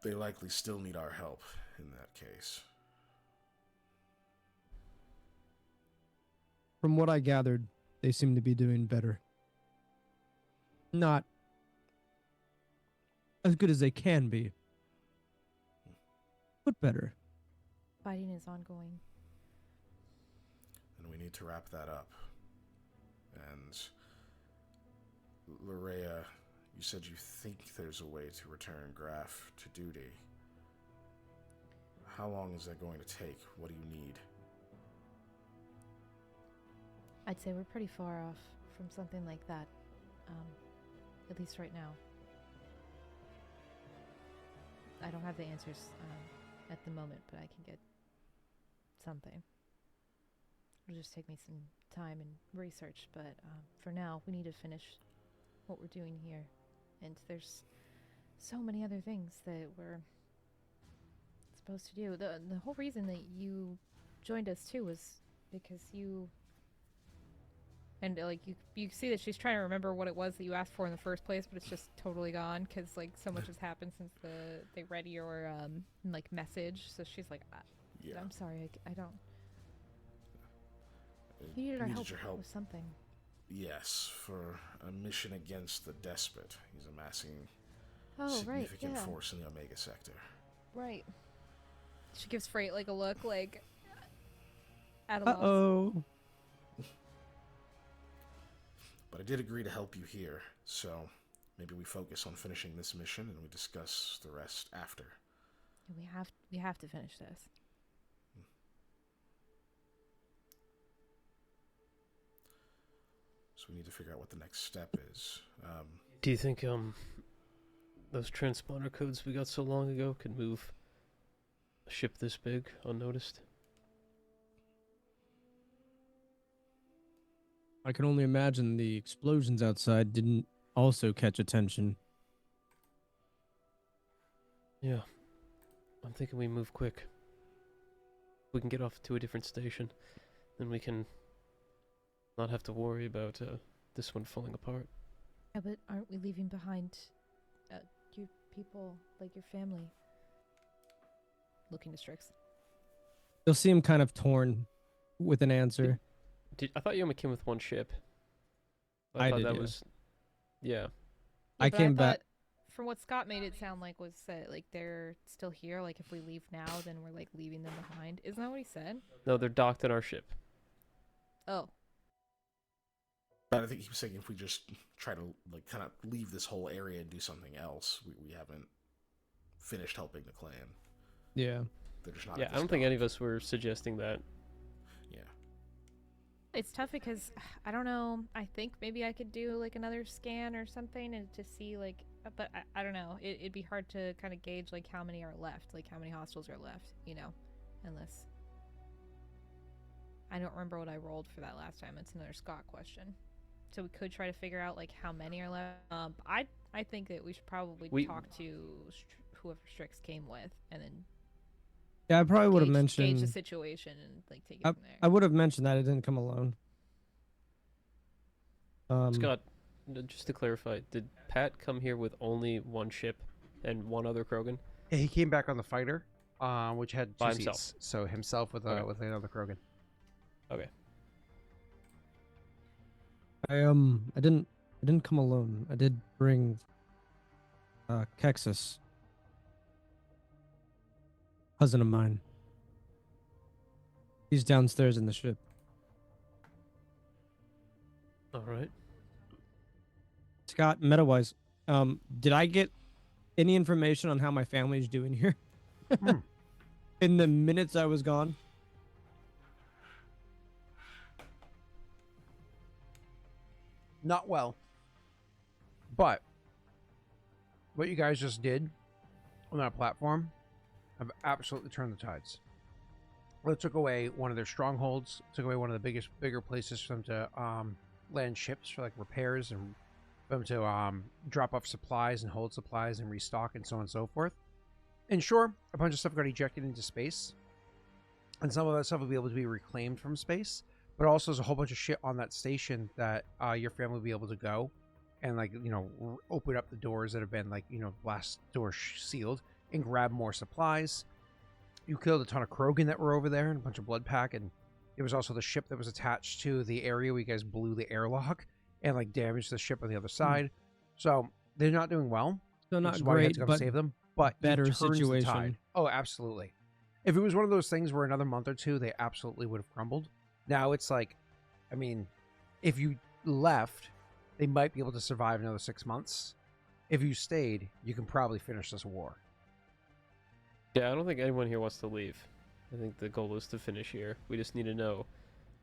Speaker 3: they likely still need our help in that case.
Speaker 7: From what I gathered, they seem to be doing better. Not as good as they can be, but better.
Speaker 5: Fighting is ongoing.
Speaker 3: And we need to wrap that up. And Larrea, you said you think there's a way to return Graff to duty. How long is that going to take? What do you need?
Speaker 5: I'd say we're pretty far off from something like that. At least right now. I don't have the answers at the moment, but I can get something. It'll just take me some time and research, but for now, we need to finish what we're doing here. And there's so many other things that we're supposed to do. The whole reason that you joined us too was because you and like you see that she's trying to remember what it was that you asked for in the first place, but it's just totally gone because like so much has happened since they read your like message. So she's like,
Speaker 3: Yeah.
Speaker 5: I'm sorry, I don't. You needed our help
Speaker 3: your help.
Speaker 5: with something.
Speaker 3: Yes, for a mission against the despot. He's amassing
Speaker 5: Oh right,
Speaker 3: significant
Speaker 5: yeah,
Speaker 3: force in the Omega sector.
Speaker 5: right. She gives Frait like a look, like at a loss.
Speaker 7: Uh-oh.
Speaker 3: But I did agree to help you here, so maybe we focus on finishing this mission and we discuss the rest after.
Speaker 5: We have to finish this.
Speaker 3: So we need to figure out what the next step is.
Speaker 4: Do you think those transponder codes we got so long ago could move a ship this big unnoticed?
Speaker 7: I can only imagine the explosions outside didn't also catch attention.
Speaker 4: Yeah. I'm thinking we move quick. We can get off to a different station, then we can not have to worry about this one falling apart.
Speaker 5: Yeah, but aren't we leaving behind your people, like your family? Looking to Strix.
Speaker 7: You'll see him kind of torn with an answer.
Speaker 4: I thought you only came with one ship.
Speaker 7: I
Speaker 4: thought
Speaker 7: did,
Speaker 4: that
Speaker 7: yeah.
Speaker 4: was... Yeah.
Speaker 7: I
Speaker 5: but
Speaker 7: came back.
Speaker 5: thought, from what Scott made it sound like, was that like they're still here. Like if we leave now, then we're like leaving them behind. Isn't that what he said?
Speaker 4: No, they're docked in our ship.
Speaker 5: Oh,
Speaker 3: But I think he was saying if we just try to like kind of leave this whole area and do something else, we haven't finished helping the clan.
Speaker 7: Yeah.
Speaker 3: They're just not.
Speaker 4: Yeah,
Speaker 3: at
Speaker 4: I
Speaker 3: this
Speaker 4: don't think any
Speaker 3: dock.
Speaker 4: of us were suggesting that.
Speaker 3: Yeah.
Speaker 5: it's tough because I don't know. I think maybe I could do like another scan or something and to see like, but I don't know. It'd be hard to kind of gauge like how many are left, like how many hostiles are left, you know, unless. I don't remember what I rolled for that last time. It's another Scott question. So we could try to figure out like how many are left. I think that we should probably talk to whoever Strix came with, and then
Speaker 7: Yeah, I probably would have
Speaker 5: gauge
Speaker 7: mentioned.
Speaker 5: the situation and like take it from there.
Speaker 7: I would have mentioned that I didn't come alone.
Speaker 4: Scott, just to clarify, did Pat come here with only one ship and one other Krogan?
Speaker 1: Yeah, he came back on the fighter, which had two
Speaker 4: By
Speaker 1: seats.
Speaker 4: himself.
Speaker 1: So himself with
Speaker 4: Okay.
Speaker 1: with another Krogan.
Speaker 4: Okay.
Speaker 7: I didn't come alone. I did bring Kexus, cousin of mine. He's downstairs in the ship.
Speaker 4: All right.
Speaker 7: Scott, meta-wise, did I get any information on how my family's doing here? In the minutes I was gone?
Speaker 1: Not well. But what you guys just did on that platform have absolutely turned the tides. It took away one of their strongholds, took away one of the bigger places for them to land ships for like repairs and for them to drop off supplies and hold supplies and restock and so on and so forth. And sure, a bunch of stuff got ejected into space, and some of that stuff will be able to be reclaimed from space, but also there's a whole bunch of shit on that station that your family will be able to go and, like, you know, open up the doors that have been, like, you know, blast doors sealed and grab more supplies. You killed a ton of Krogan that were over there and a bunch of blood pack, and there was also the ship that was attached to the area where you guys blew the airlock and, like, damaged the ship on the other side. So they're not doing well.
Speaker 7: So
Speaker 1: which
Speaker 7: not
Speaker 1: is why you have
Speaker 7: great,
Speaker 1: to go
Speaker 7: but
Speaker 1: save them. But it
Speaker 7: better
Speaker 1: turns the
Speaker 7: situation.
Speaker 1: tide. Oh, absolutely. If it was one of those things where another month or two they absolutely would have crumbled. Now it's like, I mean, if you left, they might be able to survive another 6 months. If you stayed, you can probably finish this war.
Speaker 4: Yeah, I don't think anyone here wants to leave. I think the goal is to finish here. We just need to know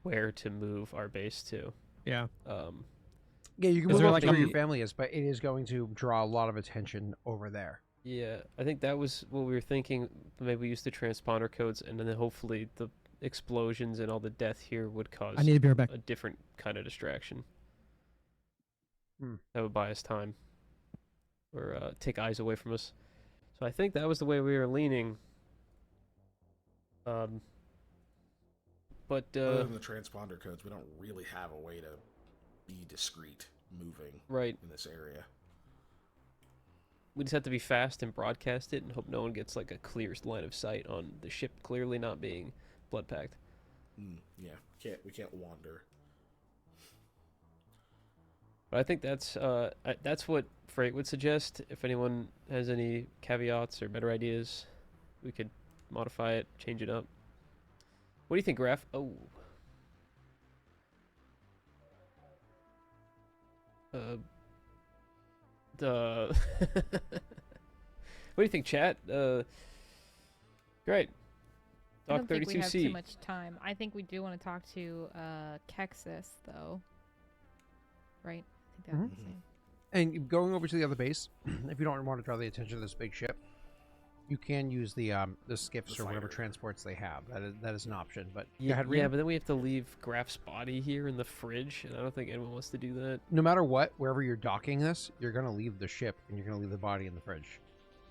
Speaker 4: where to move our base to.
Speaker 7: Yeah.
Speaker 1: Yeah, you can
Speaker 7: Is
Speaker 1: move
Speaker 7: there
Speaker 1: up
Speaker 7: like
Speaker 1: to where
Speaker 7: a-
Speaker 1: your family is, but it is going to draw a lot of attention over there.
Speaker 4: Yeah, I think that was what we were thinking. Maybe we use the transponder codes, and then hopefully the explosions and all the death here would cause
Speaker 7: I need to be right back.
Speaker 4: a different kind of distraction.
Speaker 1: Hmm.
Speaker 4: That would buy us time. Or take eyes away from us. So I think that was the way we were leaning. But
Speaker 3: Other than the transponder codes, we don't really have a way to be discreet moving
Speaker 4: right,
Speaker 3: in this area.
Speaker 4: we just have to be fast and broadcast it and hope no one gets like a clear line of sight on the ship clearly not being blood packed.
Speaker 3: Yeah, we can't wander.
Speaker 4: But I think that's what Frait would suggest. If anyone has any caveats or better ideas, we could modify it, change it up. What do you think, Graff? Oh. What do you think, chat? Great.
Speaker 5: I
Speaker 4: Doc
Speaker 5: don't think we have
Speaker 4: 32C.
Speaker 5: too much time. I think we do want to talk to Kexis, though. Right? I think that was the same.
Speaker 1: And going over to the other base, if you don't want to draw the attention of this big ship, you can use the skiffs
Speaker 3: The
Speaker 1: or whatever
Speaker 3: fighter.
Speaker 1: transports they have. That is an option. But go
Speaker 4: Yeah,
Speaker 1: ahead,
Speaker 4: yeah,
Speaker 1: Rena.
Speaker 4: but then we have to leave Graff's body here in the fridge, and I don't think anyone wants to do that.
Speaker 1: No matter what, wherever you're docking this, you're going to leave the ship and you're going to leave the body in the fridge.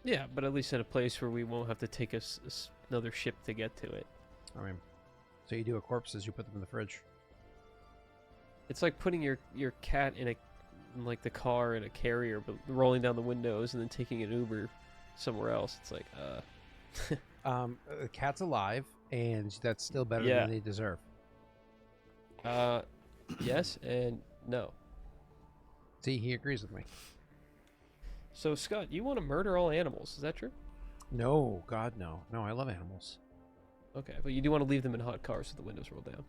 Speaker 4: Yeah, but at least in a place where we won't have to take another ship to get to it.
Speaker 1: I mean, so you do a corpses, you put them in the fridge.
Speaker 4: It's like putting your cat in like the car in a carrier, but rolling down the windows and then taking an Uber somewhere else. It's like,
Speaker 1: The cat's alive, and that's still better
Speaker 4: Yeah.
Speaker 1: than they deserve.
Speaker 4: yes and no.
Speaker 1: See, he agrees with me.
Speaker 4: So Scott, you want to murder all animals? Is that true?
Speaker 1: No, God, no. No, I love animals.
Speaker 4: Okay, but you do want to leave them in hot cars with the windows rolled down.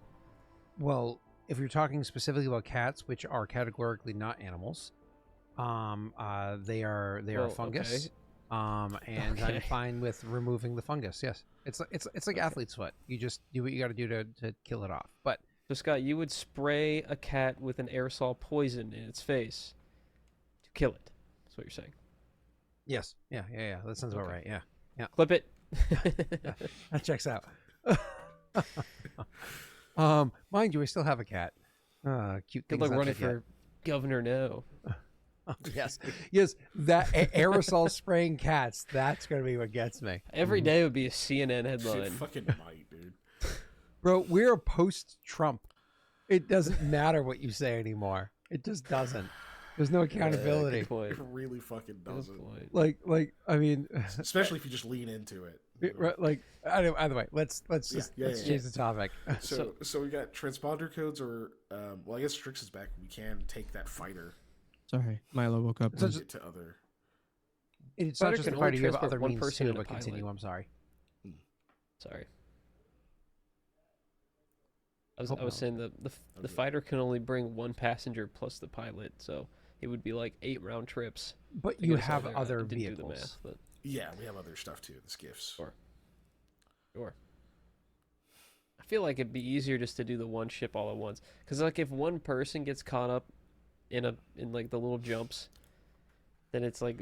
Speaker 1: Well, if you're talking specifically about cats, which are categorically not animals, they are
Speaker 4: Well,
Speaker 1: fungus.
Speaker 4: okay.
Speaker 1: And I'm
Speaker 4: Okay.
Speaker 1: fine with removing the fungus. Yes, it's like
Speaker 4: Okay.
Speaker 1: athlete's foot. You just do what you got to do to kill it off. But
Speaker 4: So Scott, you would spray a cat with an aerosol poison in its face to kill it. That's what you're saying.
Speaker 1: yes, yeah. That sounds about
Speaker 4: Okay.
Speaker 1: right. Yeah,
Speaker 4: Clip it.
Speaker 1: that checks out. Mind you, I still have a cat. Cute
Speaker 4: Good
Speaker 1: things
Speaker 4: luck
Speaker 1: not
Speaker 4: running
Speaker 1: dead yet.
Speaker 4: for governor now.
Speaker 1: yes. That aerosol spraying cats. That's gonna be what gets me,
Speaker 4: Every day would be a CNN
Speaker 3: Shit
Speaker 4: headline.
Speaker 3: fucking might, dude.
Speaker 1: bro. We're post-Trump. It doesn't matter what you say anymore. It just doesn't. There's no accountability.
Speaker 4: Good point.
Speaker 3: It really fucking
Speaker 4: Good
Speaker 3: doesn't.
Speaker 4: point.
Speaker 1: Like I mean,
Speaker 3: Especially if you just lean into it.
Speaker 1: like either way. Let's
Speaker 3: Yeah,
Speaker 1: change the topic.
Speaker 3: So we got transponder codes, or well, I guess Strix is back. We can take that fighter
Speaker 7: Sorry, Milo woke up.
Speaker 1: So
Speaker 3: and
Speaker 1: just-
Speaker 3: get to other.
Speaker 1: It's
Speaker 4: Fighter
Speaker 1: not just
Speaker 4: can
Speaker 1: a
Speaker 4: only
Speaker 1: fighter. You have
Speaker 4: transport
Speaker 1: other
Speaker 4: one
Speaker 1: means
Speaker 4: person
Speaker 1: too.
Speaker 4: and a
Speaker 1: But continue.
Speaker 4: pilot.
Speaker 1: I'm sorry.
Speaker 4: Sorry. I was
Speaker 1: Oh,
Speaker 4: saying the
Speaker 3: Okay.
Speaker 4: fighter can only bring one passenger plus the pilot, so it would be like 8 round trips.
Speaker 1: But
Speaker 4: to
Speaker 1: you
Speaker 4: get us out
Speaker 1: have
Speaker 4: there. I
Speaker 1: other
Speaker 4: didn't do the
Speaker 1: vehicles.
Speaker 4: math, but
Speaker 3: Yeah, we have other stuff too. The skiffs.
Speaker 4: Sure. Sure. I feel like it'd be easier just to do the one ship all at once, because like if one person gets caught up in like the little jumps, then it's like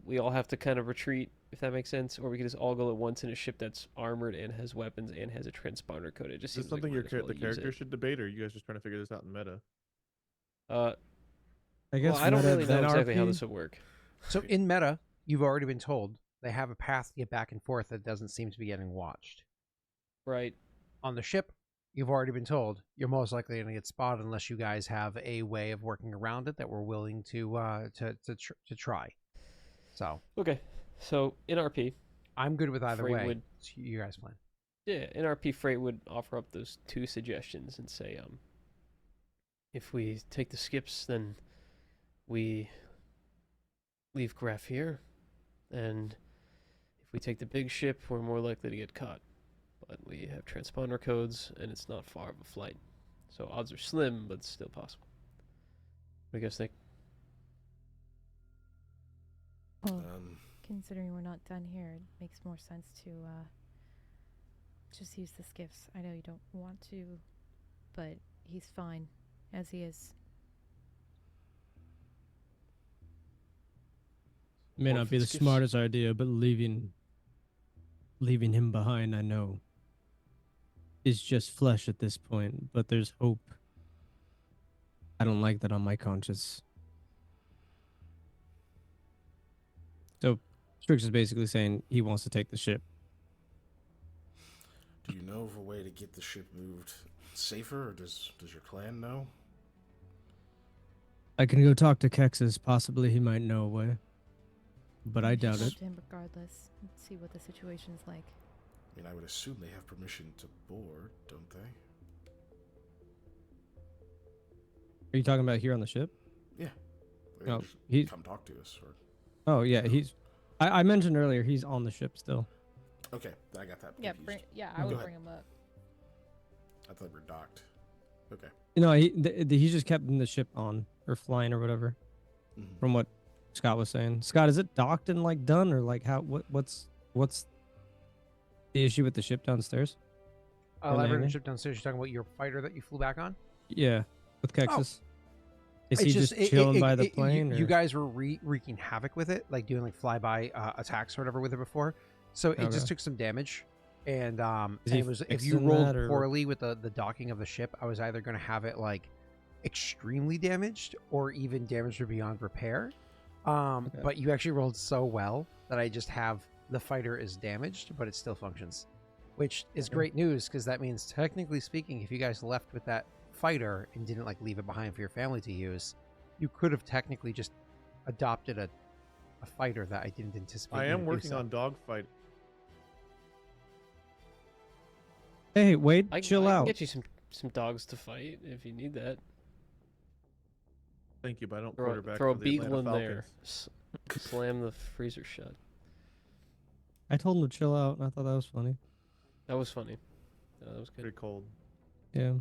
Speaker 4: we all have to kind of retreat, if that makes sense, or we could just all go at once in a ship that's armored and has weapons and has a transponder code. It just
Speaker 2: Is
Speaker 4: seems
Speaker 2: this something
Speaker 4: like
Speaker 2: the character should debate, or are you guys just trying to figure this out in meta?
Speaker 7: I guess
Speaker 4: Well, I don't
Speaker 7: meta,
Speaker 4: really know
Speaker 7: then
Speaker 4: exactly how
Speaker 7: RP?
Speaker 4: this would work.
Speaker 1: So in meta, you've already been told they have a path to get back and forth that doesn't seem to be getting watched.
Speaker 4: Right.
Speaker 1: On the ship, you've already been told you're most likely going to get spotted unless you guys have a way of working around it that we're willing to try. So
Speaker 4: Okay. So in RP,
Speaker 1: I'm good with either
Speaker 4: Frait
Speaker 1: way.
Speaker 4: would-
Speaker 1: It's you guys plan.
Speaker 4: yeah, in RP, Frait would offer up those 2 suggestions and say, if we take the skips, then we leave Graff here, and if we take the big ship, we're more likely to get caught. But we have transponder codes, and it's not far of a flight. So odds are slim, but still possible. What do you guys think?
Speaker 5: Well,
Speaker 3: Um,
Speaker 5: considering we're not done here, it makes more sense to just use the skiffs. I know you don't want to, but he's fine as he is.
Speaker 7: May
Speaker 4: Or
Speaker 7: not
Speaker 4: if
Speaker 7: be the
Speaker 4: it's gifts.
Speaker 7: smartest idea, but leaving him behind, I know, is just flesh at this point. But there's hope. I don't like that on my conscience. So Strix is basically saying he wants to take the ship.
Speaker 3: do you know of a way to get the ship moved safer, or does your clan know?
Speaker 7: I can go talk to Kexus. Possibly he might know a way. But I doubt
Speaker 5: Talk
Speaker 7: it.
Speaker 5: to him regardless and see what the situation's like.
Speaker 3: I mean, I would assume they have permission to board, don't they?
Speaker 7: Are you talking about here on the ship?
Speaker 3: They
Speaker 7: No,
Speaker 3: just
Speaker 7: he.
Speaker 3: come talk to us. Or
Speaker 7: Oh yeah, he's. I mentioned earlier he's on the ship still.
Speaker 3: okay, I got that.
Speaker 5: Yeah,
Speaker 3: confused.
Speaker 5: I
Speaker 3: Go
Speaker 5: would
Speaker 3: ahead.
Speaker 5: bring him up.
Speaker 3: I thought we were docked. Okay.
Speaker 7: No, he just kept the ship on or flying or whatever.
Speaker 3: Mhm.
Speaker 7: From what Scott was saying. Scott, is it docked and like done or like how? What's the issue with the ship downstairs? Or
Speaker 1: Library
Speaker 7: landing?
Speaker 1: ship downstairs. You're talking about your fighter that you flew back on?
Speaker 7: Yeah, with Kexus. Is
Speaker 1: It's
Speaker 7: he just chilling by the plane?
Speaker 1: You
Speaker 7: or-
Speaker 1: guys were wreaking havoc with it, like doing like flyby attacks or whatever with it before. So it
Speaker 7: Okay.
Speaker 1: just took some damage, and
Speaker 7: Is he
Speaker 1: it was if you
Speaker 7: fixing
Speaker 1: rolled
Speaker 7: that, or-
Speaker 1: poorly with the docking of the ship, I was either going to have it like extremely damaged or even damaged or beyond repair.
Speaker 7: Okay.
Speaker 1: But you actually rolled so well that I just have the fighter is damaged, but it still functions, which is
Speaker 7: Okay.
Speaker 1: great news because that means technically speaking, if you guys left with that fighter and didn't like leave it behind for your family to use, you could have technically just adopted a fighter that I didn't anticipate.
Speaker 2: I
Speaker 1: you
Speaker 2: am
Speaker 1: to do
Speaker 2: working
Speaker 1: so.
Speaker 2: on dogfight.
Speaker 7: Hey, wait,
Speaker 4: I
Speaker 7: chill
Speaker 4: can
Speaker 7: out.
Speaker 4: get you some dogs to fight if you need that.
Speaker 2: Thank you, but I don't
Speaker 4: Throw,
Speaker 2: quarterback
Speaker 4: throw a
Speaker 2: for the
Speaker 4: beagle
Speaker 2: Atlanta
Speaker 4: in there.
Speaker 2: Falcons.
Speaker 4: Slam the freezer shut.
Speaker 7: I told him to chill out, and I thought that was funny.
Speaker 4: That was funny. That was good.
Speaker 2: Pretty cold.
Speaker 7: Yeah,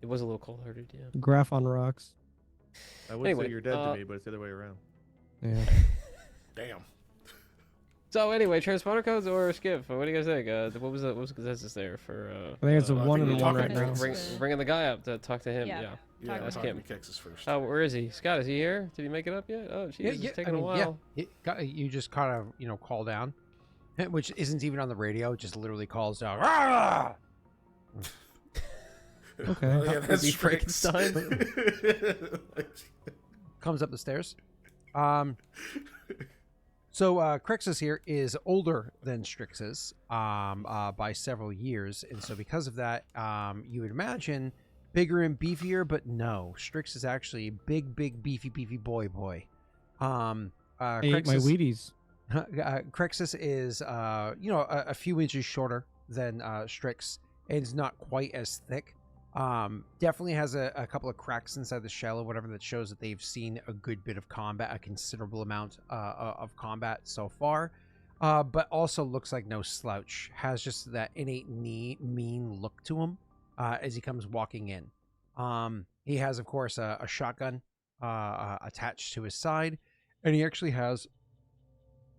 Speaker 4: It was a little cold-hearted, yeah.
Speaker 7: Graph on rocks.
Speaker 2: I would
Speaker 4: Anyway,
Speaker 2: say you're dead to me, but it's the other way around.
Speaker 7: Yeah.
Speaker 3: Damn.
Speaker 4: So anyway, transponder codes or skip? What do you guys think? What was the consensus there for?
Speaker 7: I think it's a
Speaker 3: I
Speaker 7: one
Speaker 3: think
Speaker 7: and
Speaker 3: we're
Speaker 7: one
Speaker 3: talking
Speaker 7: right
Speaker 3: about
Speaker 7: now.
Speaker 3: Kexus.
Speaker 4: Bringing the guy up to talk to him.
Speaker 5: Yeah.
Speaker 4: Yeah.
Speaker 3: Yeah, I'm
Speaker 5: Talk
Speaker 3: talking
Speaker 4: about
Speaker 3: to Kexus first.
Speaker 4: Oh, where is he? Scott, is he here? Did he make it up yet? Oh, jeez, it's taking a while.
Speaker 1: You just kind of call down, which isn't even on the radio. It just literally calls down. "Rah!"
Speaker 7: Okay.
Speaker 3: Oh, yeah,
Speaker 4: Was
Speaker 3: that's
Speaker 4: he
Speaker 3: Strix.
Speaker 1: Comes up the stairs. So Crixus here is older than Strix is by several years, and so because of that, you would imagine bigger and beefier, but no, Strix is actually big, beefy boy.
Speaker 7: I ate my Wheaties.
Speaker 1: Crixus is a few inches shorter than Strix, and is not quite as thick. Definitely has a couple of cracks inside the shell or whatever that shows that they've seen a good bit of combat, a considerable amount of combat so far. But also looks like no slouch. Has just that innate mean look to him as he comes walking in. He has, of course, a shotgun attached to his side, and he actually has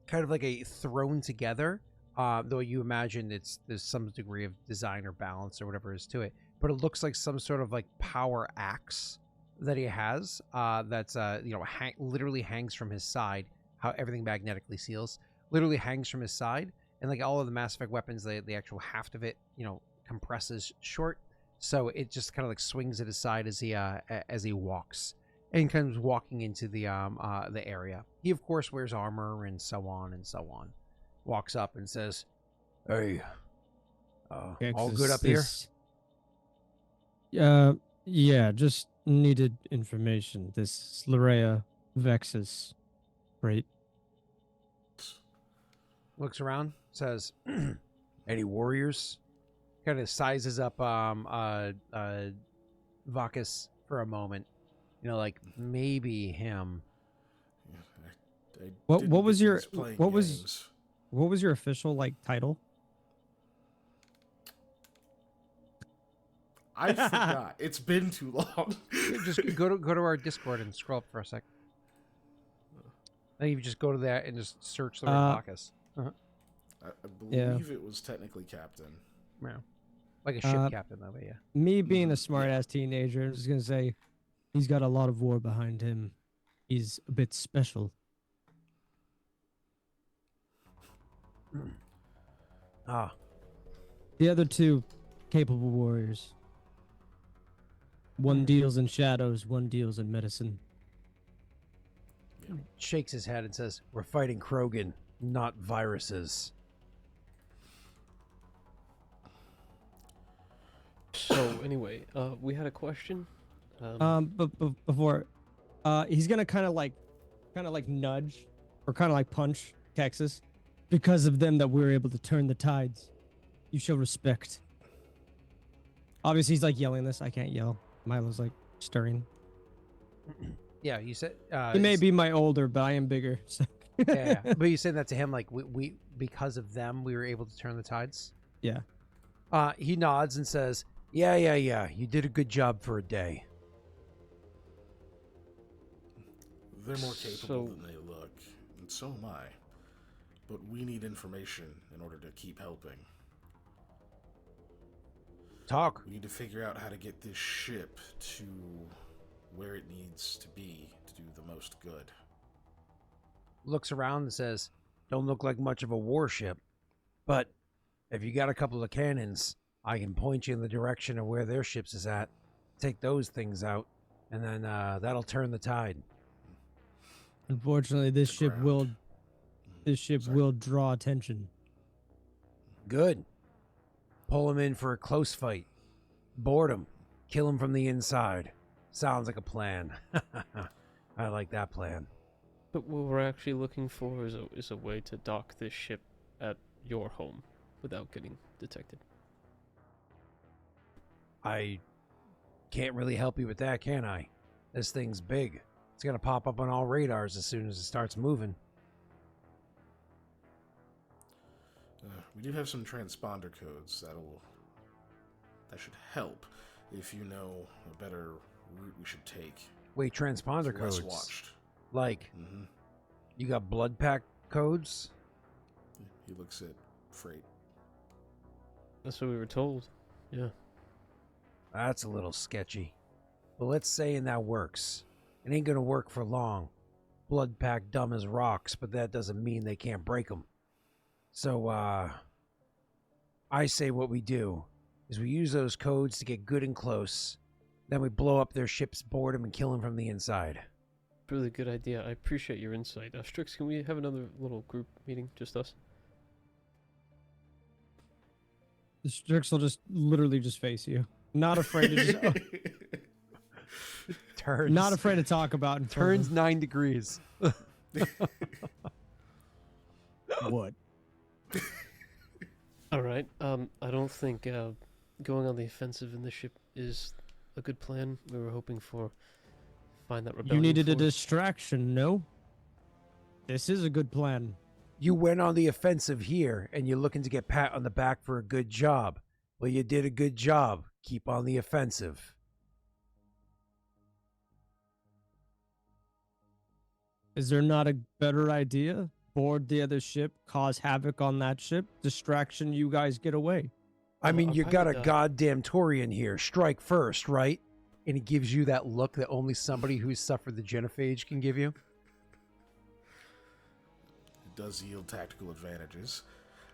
Speaker 1: kind of like a thrown together, though you imagine there's some degree of design or balance or whatever is to it. But it looks like some sort of like power axe that he has. That's literally hangs from his side. How everything magnetically seals literally hangs from his side, and like all of the Mass Effect weapons, the actual haft of it, compresses short, so it just kind of like swings at his side as he walks, and comes walking into the area. He of course wears armor and so on and so on. Walks up and says, "Hey, all good up here?"
Speaker 7: Yeah, just needed information. This Larrea vexes Frait.
Speaker 1: Looks around, says, "Any warriors?" Kind of sizes up Vakas for a moment. Like maybe him.
Speaker 7: What was your official title?
Speaker 3: I forgot. It's been too long.
Speaker 1: Just go to our Discord and scroll up for a second. Then you just go to that and just search the word Vakas.
Speaker 3: I believe it was technically captain.
Speaker 1: Yeah. Like a ship captain, though, but yeah.
Speaker 7: Me being a smart-ass teenager, I was going to say, he's got a lot of war behind him. He's a bit special. The other two, capable warriors. One deals in shadows, one deals in medicine.
Speaker 1: Shakes his head and says, "We're fighting Krogan, not viruses."
Speaker 4: So anyway, we had a question.
Speaker 7: But before, he's gonna kind of like nudge or kind of like punch Texas. Because of them that we're able to turn the tides. You show respect. Obviously, he's like yelling this. I can't yell. Milo's like stirring.
Speaker 1: Yeah, you said
Speaker 7: he may be my older, but I am bigger. So.
Speaker 1: yeah, but you said that to him like we because of them we were able to turn the tides.
Speaker 7: Yeah.
Speaker 1: He nods and says, "Yeah. You did a good job for a day."
Speaker 3: They're more capable than they look, and so am I. But we need information in order to keep helping.
Speaker 1: Talk.
Speaker 3: We need to figure out how to get this ship to where it needs to be to do the most good.
Speaker 1: Looks around and says, "Don't look like much of a warship, but if you got a couple of cannons, I can point you in the direction of where their ships is at. Take those things out, and then that'll turn the tide."
Speaker 7: Unfortunately, this ship will draw attention.
Speaker 1: Good. Pull him in for a close fight. Board him. Kill him from the inside. Sounds like a plan. I like that plan.
Speaker 4: But what we're actually looking for is a way to dock this ship at your home without getting detected.
Speaker 1: I can't really help you with that, can I? This thing's big. It's gonna pop up on all radars as soon as it starts moving.
Speaker 3: We do have some transponder codes that should help if you know a better route we should take.
Speaker 1: Wait, transponder codes?
Speaker 3: Watched.
Speaker 1: Like, you got blood pack codes?
Speaker 3: He looks at Frait.
Speaker 4: That's what we were told. Yeah.
Speaker 1: That's a little sketchy. But let's say that works. It ain't gonna work for long. Blood pack dumb as rocks, but that doesn't mean they can't break them. So, I say what we do is we use those codes to get good and close. Then we blow up their ships, board them, and kill them from the inside.
Speaker 4: Really good idea. I appreciate your insight. Strix, can we have another little group meeting, just us?
Speaker 7: The Strix will literally just face you. Not afraid to just...
Speaker 1: Turns.
Speaker 7: Not afraid to talk about it.
Speaker 1: Turns 9 degrees.
Speaker 7: What?
Speaker 4: All right. I don't think going on the offensive in the ship is a good plan. We were hoping for find that rebellion.
Speaker 7: You needed a
Speaker 4: force.
Speaker 7: distraction, no? This is a good plan.
Speaker 1: You went on the offensive here, and you're looking to get pat on the back for a good job. Well, you did a good job. Keep on the offensive.
Speaker 7: Is there not a better idea? Board the other ship, cause havoc on that ship, distraction, you guys get away.
Speaker 1: I mean,
Speaker 4: I'm
Speaker 1: you
Speaker 4: fine
Speaker 1: got a
Speaker 4: with that.
Speaker 1: goddamn Torian here. Strike first, right? and he gives you that look that only somebody who's suffered the genophage can give you.
Speaker 3: It does yield tactical advantages.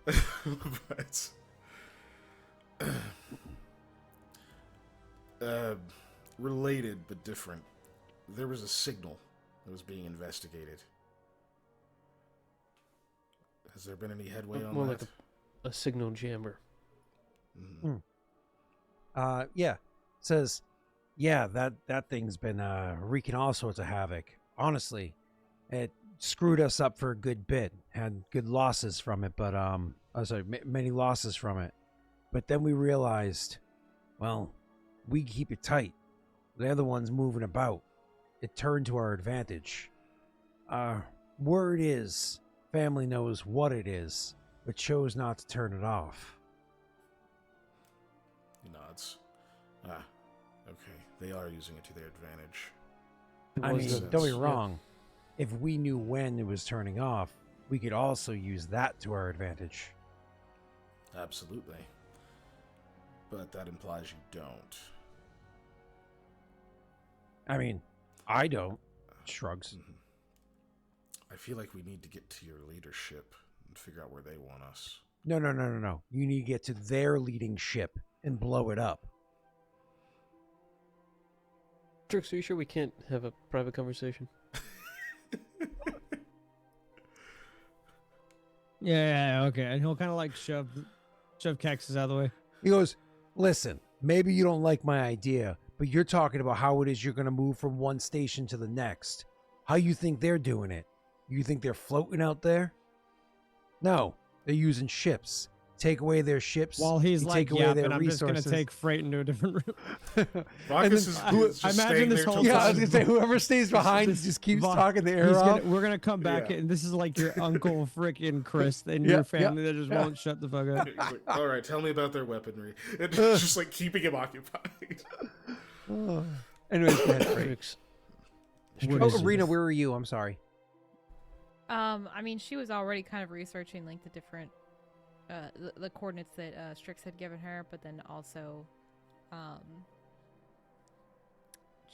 Speaker 3: But related but different. There was a signal that was being investigated. Has there been any headway on
Speaker 4: More
Speaker 3: that?
Speaker 4: like a signal jammer.
Speaker 1: Yeah. Says, yeah, that thing's been wreaking all sorts of havoc. Honestly, it screwed us up for a good bit. Had good losses from it, but many losses from it. But then we realized, well, we keep it tight. They're the ones moving about. It turned to our advantage. Word is, family knows what it is, but chose not to turn it off.
Speaker 3: He nods. Okay. They are using it to their advantage.
Speaker 1: I mean,
Speaker 3: sense.
Speaker 1: don't be wrong. If we knew when it was turning off, we could also use that to our advantage.
Speaker 3: Absolutely. But that implies you don't.
Speaker 1: I mean, I don't. Shrugs.
Speaker 3: I feel like we need to get to your leadership and figure out where they want us.
Speaker 1: No. You need to get to their leading ship and blow it up.
Speaker 4: Strix, are you sure we can't have a private conversation?
Speaker 7: Yeah, okay. And he'll kind of like shove Kexus out of the way.
Speaker 1: He goes, listen, maybe you don't like my idea, but you're talking about how it is you're going to move from one station to the next. How you think they're doing it? You think they're floating out there? No, they're using ships. Take away their ships.
Speaker 7: While he's
Speaker 1: you
Speaker 7: like
Speaker 1: take away their
Speaker 7: yapping, I'm just
Speaker 1: resources.
Speaker 7: gonna take Freight into a different room.
Speaker 3: Vakas is
Speaker 7: I
Speaker 3: just
Speaker 7: imagine
Speaker 3: staying
Speaker 7: this
Speaker 3: there
Speaker 7: whole
Speaker 3: till
Speaker 1: Yeah, I was
Speaker 3: time.
Speaker 1: going to say, whoever stays behind just keeps talking the air off.
Speaker 7: We're gonna come back,
Speaker 3: Yeah.
Speaker 7: and this is like your uncle frickin' Chris and
Speaker 1: Yeah,
Speaker 7: your family
Speaker 1: yeah,
Speaker 7: that just
Speaker 1: yeah.
Speaker 7: won't shut the fuck up.
Speaker 3: He's like, all right, tell me about their weaponry. It's just like keeping him occupied.
Speaker 1: Anyways, go ahead, Freight.
Speaker 4: Strix.
Speaker 7: What
Speaker 1: Oh,
Speaker 7: is it?
Speaker 1: Rena, where are you? I'm sorry.
Speaker 5: I mean, she was already kind of researching like the different, the coordinates that Strix had given her, but then also,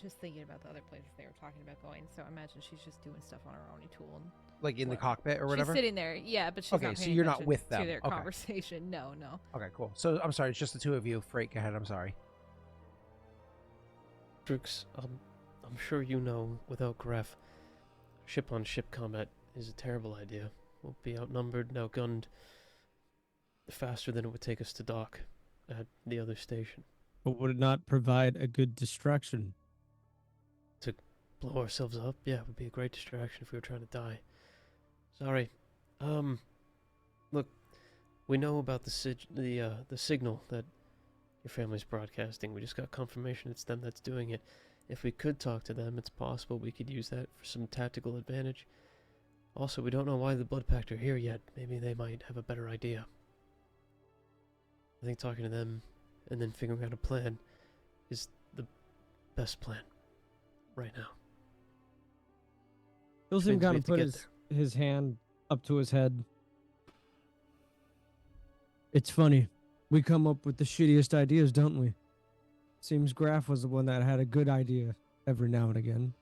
Speaker 5: just thinking about the other places they were talking about going. So I imagine she's just doing stuff on her own tool. And
Speaker 1: Like in the
Speaker 5: What?
Speaker 1: cockpit or whatever?
Speaker 5: she's sitting there, yeah, but she's
Speaker 1: Okay,
Speaker 5: not
Speaker 1: so
Speaker 5: paying
Speaker 1: you're not
Speaker 5: attention
Speaker 1: with them.
Speaker 5: to their
Speaker 1: Okay.
Speaker 5: conversation. No.
Speaker 1: Okay, cool. So I'm sorry, it's just the two of you. Freight, go ahead. I'm sorry.
Speaker 4: Strix, I'm sure you know, without Graff, ship-on-ship combat is a terrible idea. We'll be outnumbered and outgunned faster than it would take us to dock at the other station.
Speaker 7: But would it not provide a good distraction?
Speaker 4: Blow ourselves up? Yeah, it would be a great distraction if we were trying to die. Sorry. Look, we know about the signal that your family's broadcasting. We just got confirmation it's them that's doing it. If we could talk to them, it's possible we could use that for some tactical advantage. Also, we don't know why the Blood Pact are here yet. Maybe they might have a better idea. I think talking to them and then figuring out a plan is the best plan right now.
Speaker 7: He'll seem
Speaker 4: Means we
Speaker 7: kind
Speaker 4: have
Speaker 7: of
Speaker 4: to
Speaker 7: put
Speaker 4: get
Speaker 7: his hand up to his head. It's funny. We come up with the shittiest ideas, don't we? Seems Graff was the one that had a good idea every now and again.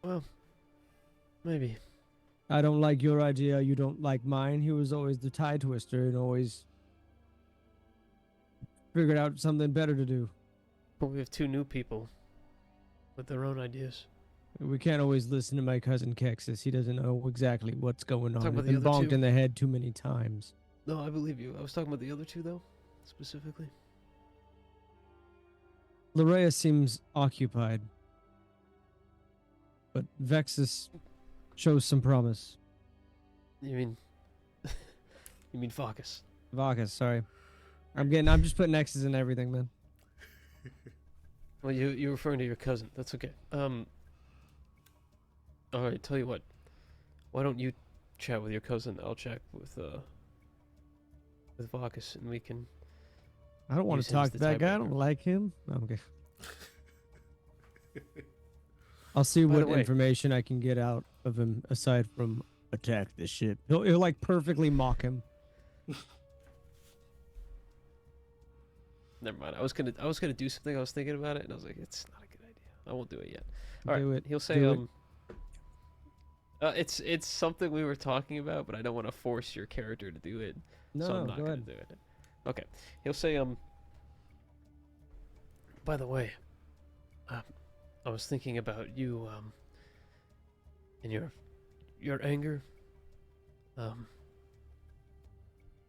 Speaker 4: Well, maybe.
Speaker 7: I don't like your idea, you don't like mine. He was always the tie twister and always figured out something better to do.
Speaker 4: But we have two new people with their own ideas.
Speaker 7: We can't always listen to my cousin Kexus. He doesn't know exactly what's going on.
Speaker 4: Talking about
Speaker 7: He's
Speaker 4: the
Speaker 7: been
Speaker 4: other
Speaker 7: bonked
Speaker 4: two?
Speaker 7: in the head too many times.
Speaker 4: No, I believe you. I was talking about the other two, though, specifically.
Speaker 7: Larrea seems occupied. But Vexus shows some promise.
Speaker 4: You mean... you mean Vakas.
Speaker 7: Vakas, sorry. I'm just putting X's in everything, man.
Speaker 4: Well, you're referring to your cousin. That's okay. Alright, tell you what. Why don't you chat with your cousin? I'll chat with Vakas, and we can...
Speaker 7: I don't want
Speaker 4: Use
Speaker 7: to
Speaker 4: him as
Speaker 7: talk
Speaker 4: the
Speaker 7: to that guy. I don't
Speaker 4: tiebreaker.
Speaker 7: like him. No, I'm okay. I'll see
Speaker 4: By the
Speaker 7: what
Speaker 4: way-
Speaker 7: information I can get out of him aside from attack the ship. He'll like perfectly mock him.
Speaker 4: never mind. I was gonna do something. I was thinking about it, and I was like, it's not a good idea. I won't do it yet. All right.
Speaker 7: Do it.
Speaker 4: He'll say
Speaker 7: Do
Speaker 4: it's something we were talking about, but I don't want to force your character to do it.
Speaker 7: No,
Speaker 4: so I'm not
Speaker 7: go
Speaker 4: gonna
Speaker 7: ahead.
Speaker 4: do it. Okay. He'll say by the way, I was thinking about you and your anger.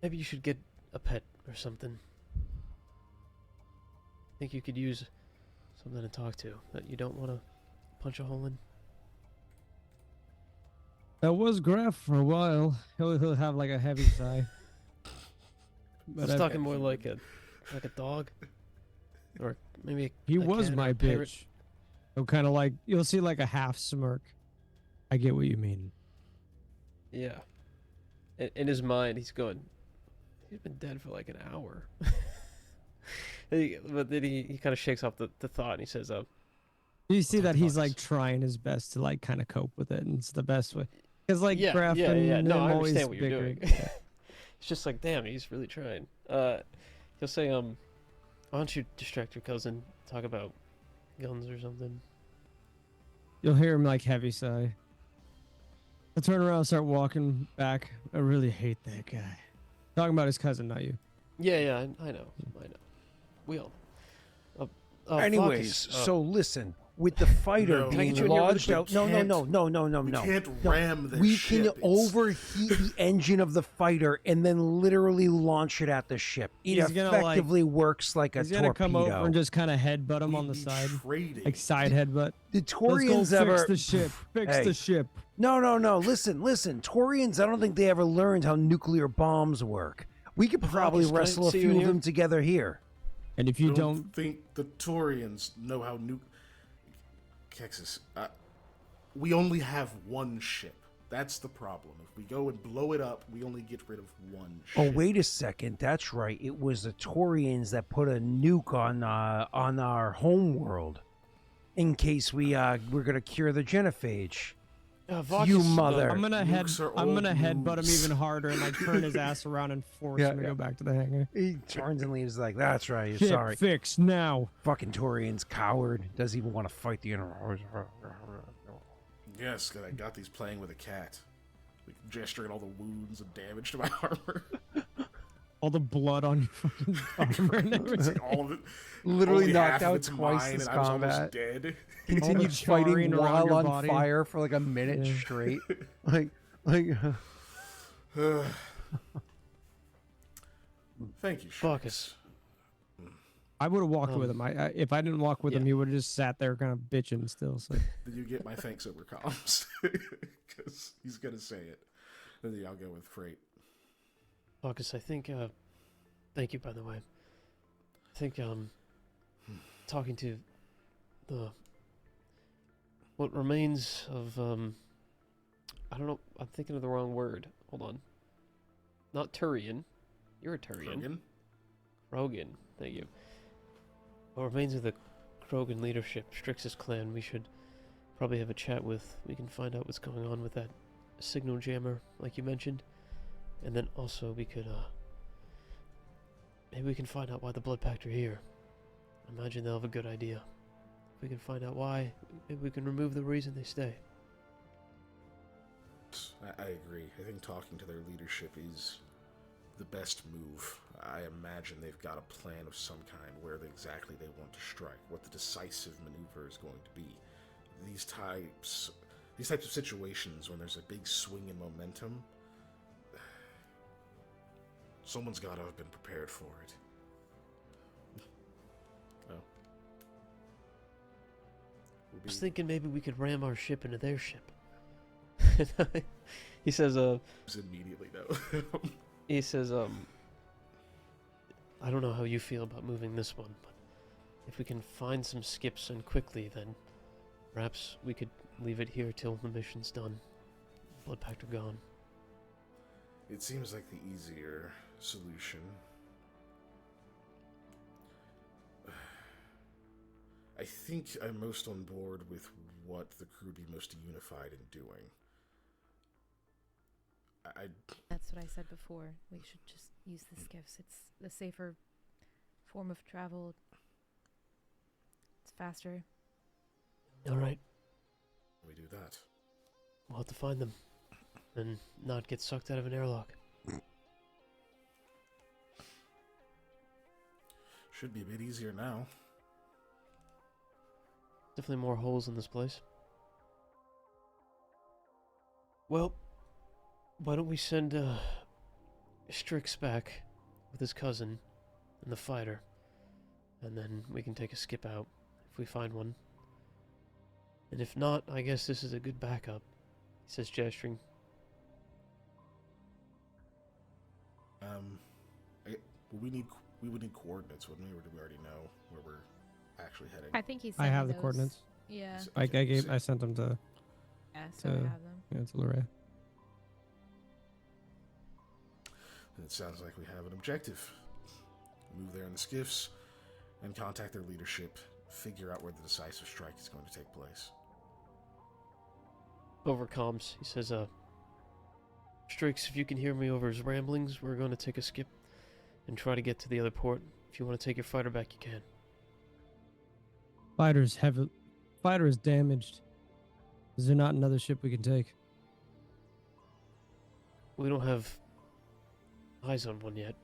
Speaker 4: Maybe you should get a pet or something. Think you could use something to talk to that you don't want to punch a hole in.
Speaker 7: That was Graff for a while. He'll have like a heavy sigh.
Speaker 4: I was talking more like a dog, or maybe
Speaker 7: He
Speaker 4: a
Speaker 7: was
Speaker 4: cat or
Speaker 7: my
Speaker 4: a parrot.
Speaker 7: bitch. So kind of like you'll see like a half smirk. I get what you mean.
Speaker 4: Yeah. In his mind, he's going. He's been dead for like an hour. But then he kind of shakes off the thought and he says,
Speaker 7: You see that he's like
Speaker 4: Vakas.
Speaker 7: trying his best to like kind of cope with it, and it's the best way. Because like
Speaker 4: yeah,
Speaker 7: Graff
Speaker 4: yeah,
Speaker 7: and
Speaker 4: yeah. No,
Speaker 7: him
Speaker 4: I
Speaker 7: always
Speaker 4: understand what you're doing.
Speaker 7: bickering.
Speaker 4: It's just like, damn, he's really trying. He'll say, why don't you distract your cousin, talk about guns or something?
Speaker 7: You'll hear him like heavy sigh. I turn around and start walking back. I really hate that guy. Talking about his cousin, not you.
Speaker 4: Yeah, I know. We all know.
Speaker 1: Anyways,
Speaker 4: Vakas,
Speaker 1: so listen, with the fighter
Speaker 3: No.
Speaker 4: Can I
Speaker 1: being
Speaker 4: get you in here really
Speaker 1: lodged
Speaker 4: quick?
Speaker 1: out, no,
Speaker 3: We can't
Speaker 1: no.
Speaker 3: ram this
Speaker 1: We
Speaker 3: ship.
Speaker 1: can overheat the engine of the fighter and then literally launch it at the ship. It
Speaker 7: He's gonna, like-
Speaker 1: effectively works like a
Speaker 7: He's gonna
Speaker 1: torpedo.
Speaker 7: come over and just kind of headbutt him on the
Speaker 3: We'd be
Speaker 7: side,
Speaker 3: trading.
Speaker 7: like side headbutt.
Speaker 1: the
Speaker 7: Let's go
Speaker 1: Torians
Speaker 7: fix
Speaker 1: ever
Speaker 7: the ship. Fix
Speaker 1: Hey.
Speaker 7: the ship.
Speaker 1: No. Listen. Torians, I don't think they ever learned how nuclear bombs work. We could probably
Speaker 4: Vakas, can I
Speaker 1: wrestle a
Speaker 4: see you
Speaker 1: few
Speaker 4: in
Speaker 1: of
Speaker 4: here?
Speaker 1: them together here.
Speaker 7: And if you
Speaker 3: don't
Speaker 7: don't,
Speaker 3: think the Taurians know how Kexus, we only have one ship. That's the problem. If we go and blow it up, we only get rid of one ship.
Speaker 1: Oh, wait a second. That's right. It was the Torians that put a nuke on our home world in case we're gonna cure the genophage.
Speaker 4: Vakas,
Speaker 1: You mother.
Speaker 7: I'm gonna
Speaker 3: Nukes are old
Speaker 7: headbutt him
Speaker 3: news.
Speaker 7: even harder and like turn his ass around and force him to go back to the hangar.
Speaker 1: He turns and leaves like, that's right. You're
Speaker 7: Ship
Speaker 1: sorry.
Speaker 7: fixed now.
Speaker 1: Fucking Torians, coward. Doesn't even want to fight the inner.
Speaker 3: Yes, 'cause I got these playing with a cat. Like gesturing all the wounds and damage to my armor.
Speaker 7: All the blood on your fucking armor and
Speaker 3: It's
Speaker 7: everything.
Speaker 3: like all of it.
Speaker 1: Literally
Speaker 3: only
Speaker 1: knocked
Speaker 3: half of
Speaker 1: out
Speaker 3: it's
Speaker 1: twice
Speaker 3: mine,
Speaker 1: this
Speaker 3: and I was
Speaker 1: combat.
Speaker 3: almost dead.
Speaker 1: Continued
Speaker 7: charring
Speaker 1: fighting
Speaker 7: around
Speaker 1: while
Speaker 7: your
Speaker 1: on
Speaker 7: body.
Speaker 1: fire for like a minute
Speaker 7: Yeah.
Speaker 1: straight. like.
Speaker 3: Thank you,
Speaker 4: Vakas.
Speaker 7: I would have walked with him. If I didn't walk with him,
Speaker 4: yeah.
Speaker 7: he would have just sat there kind of bitching still. So
Speaker 3: Did you get my thanks over comms? Because he's gonna say it. And then I'll go with Frait.
Speaker 4: Vakas, I think, thank you, by the way. I think, talking to what remains of, I don't know, I'm thinking of the wrong word. Hold on. Not Turian. You're a Turian.
Speaker 3: Krogan?
Speaker 4: Krogan, thank you. What remains of the Krogan leadership, Strix's clan, we should probably have a chat with. We can find out what's going on with that signal jammer, like you mentioned. And then also we could, maybe we can find out why the Blood Pact are here. I imagine they'll have a good idea. If we can find out why, maybe we can remove the reason they stay.
Speaker 3: I agree. I think talking to their leadership is the best move. I imagine they've got a plan of some kind where exactly they want to strike, what the decisive maneuver is going to be. These types of situations when there's a big swing in momentum, someone's got to have been prepared for it. Oh.
Speaker 4: I was thinking maybe we could ram our ship into their ship. He says,
Speaker 3: Immediately, though.
Speaker 4: he says, I don't know how you feel about moving this one, but if we can find some skips and quickly, then perhaps we could leave it here till the mission's done. Blood Pact are gone.
Speaker 3: It seems like the easier solution. I think I'm most on board with what the crew would be most unified in doing.
Speaker 5: That's what I said before. We should just use the skiffs. It's the safer form of travel. It's faster.
Speaker 4: All right,
Speaker 3: We do that.
Speaker 4: we'll have to find them and not get sucked out of an airlock.
Speaker 3: Should be a bit easier now.
Speaker 4: Definitely more holes in this place. Well, why don't we send Strix back with his cousin and the fighter, and then we can take a skip out if we find one. And if not, I guess this is a good backup, he says, gesturing.
Speaker 3: We would need coordinates, wouldn't we? Or do we already know where we're actually heading?
Speaker 5: I think he's.
Speaker 7: I have the coordinates.
Speaker 5: Yeah.
Speaker 7: I sent them to
Speaker 5: Yeah. So I
Speaker 7: to-
Speaker 5: have them.
Speaker 7: to Larrea.
Speaker 3: It sounds like we have an objective. Move there in the skiffs and contact their leadership. Figure out where the decisive strike is going to take place.
Speaker 4: Over comms, he says, Strix, if you can hear me over his ramblings, we're going to take a skip and try to get to the other port. If you want to take your fighter back, you can.
Speaker 7: Fighter is damaged. Is there not another ship we can take?
Speaker 4: We don't have eyes on one yet.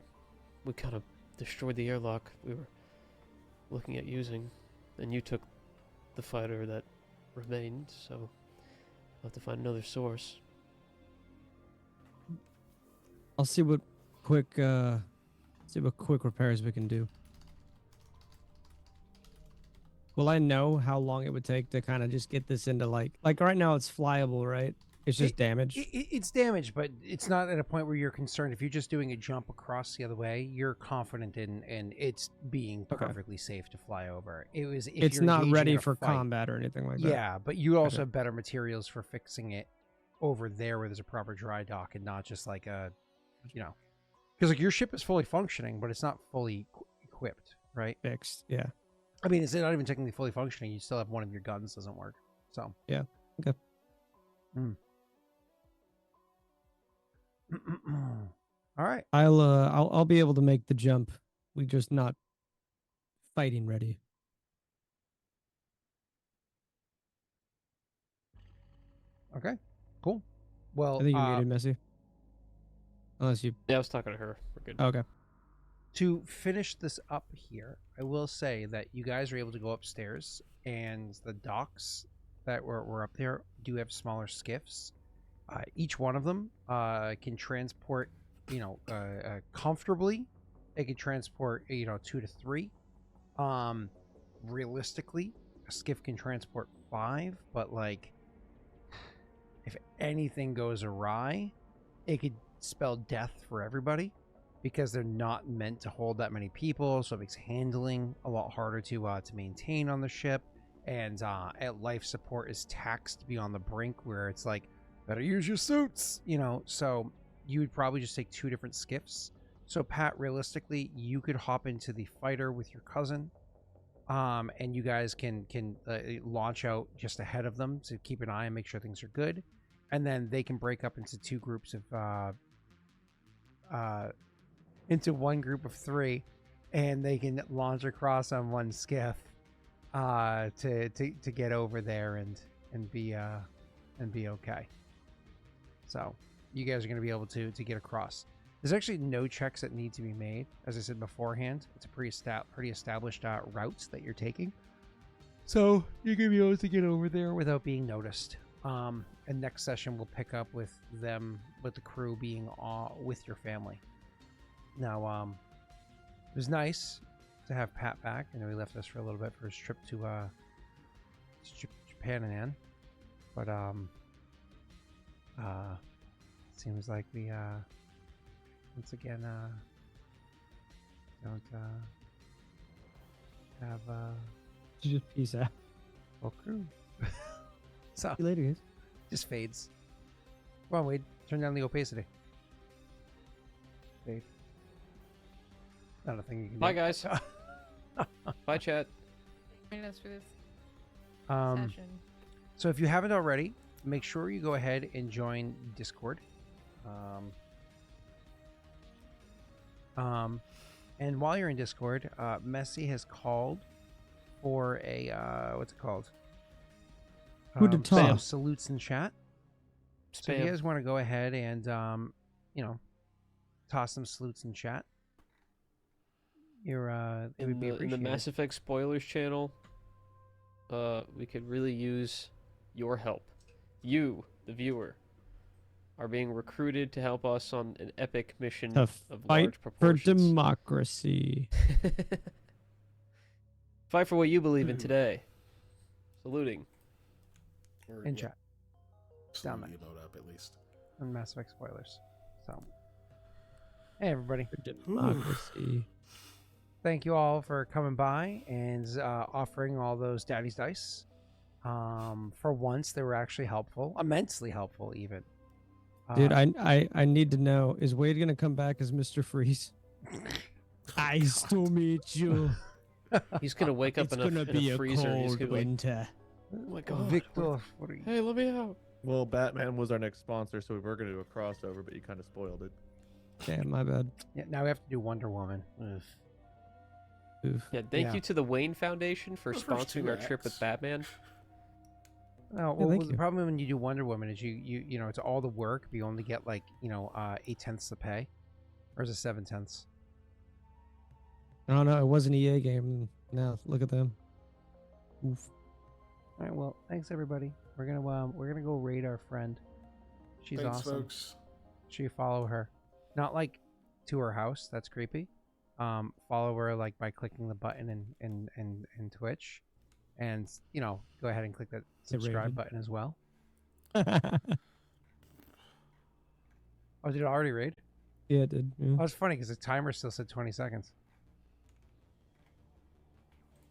Speaker 4: We kind of destroyed the airlock we were looking at using, and you took the fighter that remained, so we'll have to find another source.
Speaker 7: I'll see what quick repairs we can do. Will I know how long it would take to kind of just get this into like right now it's flyable, right? It's just damaged.
Speaker 1: It's damaged, but it's not at a point where you're concerned. If you're just doing a jump across the other way, you're confident in it's being
Speaker 7: Okay.
Speaker 1: perfectly safe to fly over. If
Speaker 7: It's
Speaker 1: you're
Speaker 7: not
Speaker 1: engaging
Speaker 7: ready
Speaker 1: in a
Speaker 7: for
Speaker 1: fight-
Speaker 7: combat or anything like that.
Speaker 1: Yeah, but you also
Speaker 7: Okay.
Speaker 1: have better materials for fixing it over there where there's a proper dry dock and not just like a, because like your ship is fully functioning, but it's not fully equipped, right?
Speaker 7: Fixed. Yeah.
Speaker 1: I mean, it's not even technically fully functioning. You still have one of your guns doesn't work. So
Speaker 7: Yeah, okay.
Speaker 1: All right.
Speaker 7: I'll be able to make the jump. We just not fighting ready.
Speaker 1: Okay. Cool. Well,
Speaker 7: I think you muted Messi. Unless you.
Speaker 4: Yeah, I was talking to her. We're good.
Speaker 7: Okay.
Speaker 1: to finish this up here, I will say that you guys are able to go upstairs, and the docks that were up there do have smaller skiffs. Each one of them can transport, comfortably. It can transport, 2 to 3. Realistically, a skiff can transport 5, but if anything goes awry, it could spell death for everybody, because they're not meant to hold that many people, so it makes handling a lot harder to maintain on the ship, and life support is taxed beyond the brink, where it's like, better use your suits, so you would probably just take 2 different skiffs. So Pat, realistically, you could hop into the fighter with your cousin, and you guys can launch out just ahead of them to keep an eye and make sure things are good, and then they can break up into 2 groups of into 1 group of 3, and they can launch across on 1 skiff to get over there and be okay. So you guys are going to be able to get across. There's actually no checks that need to be made. As I said beforehand, it's a pretty established route that you're taking. So you're going to be able to get over there without being noticed. And next session we'll pick up with the crew being with your family. Now, it was nice to have Pat back. I know he left us for a little bit for his trip to Japan and Ann. But seems like we once again don't have
Speaker 7: You just peace out.
Speaker 1: full crew. So
Speaker 7: See you later, guys.
Speaker 1: just fades. Come on, Wade, turn down the opacity. Fade. Not a thing you can
Speaker 4: Bye,
Speaker 1: do.
Speaker 4: guys. Bye, chat.
Speaker 5: Joining us for this
Speaker 1: Um,
Speaker 5: session.
Speaker 1: So if you haven't already, make sure you go ahead and join Discord. And while you're in Discord, Messi has called for a what's it called?
Speaker 7: Coup d'etat.
Speaker 1: Some salutes in chat. So if you
Speaker 4: Spam.
Speaker 1: guys want to go ahead and toss some salutes in chat, it would be
Speaker 4: In the
Speaker 1: appreciated.
Speaker 4: Mass Effect spoilers channel, we could really use your help. You, the viewer, are being recruited to help us on an epic mission
Speaker 7: To
Speaker 4: of
Speaker 7: fight
Speaker 4: large
Speaker 7: for
Speaker 4: proportions.
Speaker 7: democracy.
Speaker 4: Fight for what you believe in today. Saluting.
Speaker 3: Or,
Speaker 1: In
Speaker 3: yeah,
Speaker 1: chat.
Speaker 3: slow
Speaker 1: Down
Speaker 3: the
Speaker 1: there.
Speaker 3: emote up at least.
Speaker 1: On Mass Effect spoilers. So, hey everybody.
Speaker 7: For democracy.
Speaker 1: Thank you all for coming by and offering all those daddy's dice. For once, they were actually helpful, immensely helpful, even.
Speaker 7: Dude, I need to know, is Wade gonna come back as Mr. Freeze? Nice to meet you.
Speaker 4: He's gonna wake up
Speaker 7: It's
Speaker 4: in
Speaker 7: gonna
Speaker 4: a
Speaker 7: be a
Speaker 4: freezer. And he's
Speaker 7: cold
Speaker 4: gonna be like,
Speaker 7: winter.
Speaker 4: oh my god,
Speaker 1: Victor, what are you?
Speaker 4: hey, let me out.
Speaker 2: Well, Batman was our next sponsor, so we were going to do a crossover, but you kind of spoiled it.
Speaker 7: Damn, my bad.
Speaker 1: Yeah, now we have to do Wonder Woman. Ugh.
Speaker 7: Oof.
Speaker 4: Yeah, thank
Speaker 1: Yeah.
Speaker 4: you to the Wayne Foundation for
Speaker 3: The first
Speaker 4: sponsoring
Speaker 3: two
Speaker 4: our trip with
Speaker 3: acts.
Speaker 4: Batman.
Speaker 1: No, well,
Speaker 7: thank
Speaker 1: the
Speaker 7: you.
Speaker 1: problem when you do Wonder Woman is you know it's all the work, but you only get like 8/10 the pay, or is it 7/10?
Speaker 7: I don't know, it was an EA game. Now look at them. Oof.
Speaker 1: All right, well, thanks everybody. We're gonna go raid our friend. She's
Speaker 3: Thanks,
Speaker 1: awesome.
Speaker 3: folks.
Speaker 1: Should you follow her? Not like to her house. That's creepy. Follow her like by clicking the button in Twitch, and go ahead and click that subscribe
Speaker 7: rated.
Speaker 1: button as well. Oh, did it already raid?
Speaker 7: Yeah, it did. Yeah.
Speaker 1: Oh, it's funny because the timer still said 20 seconds.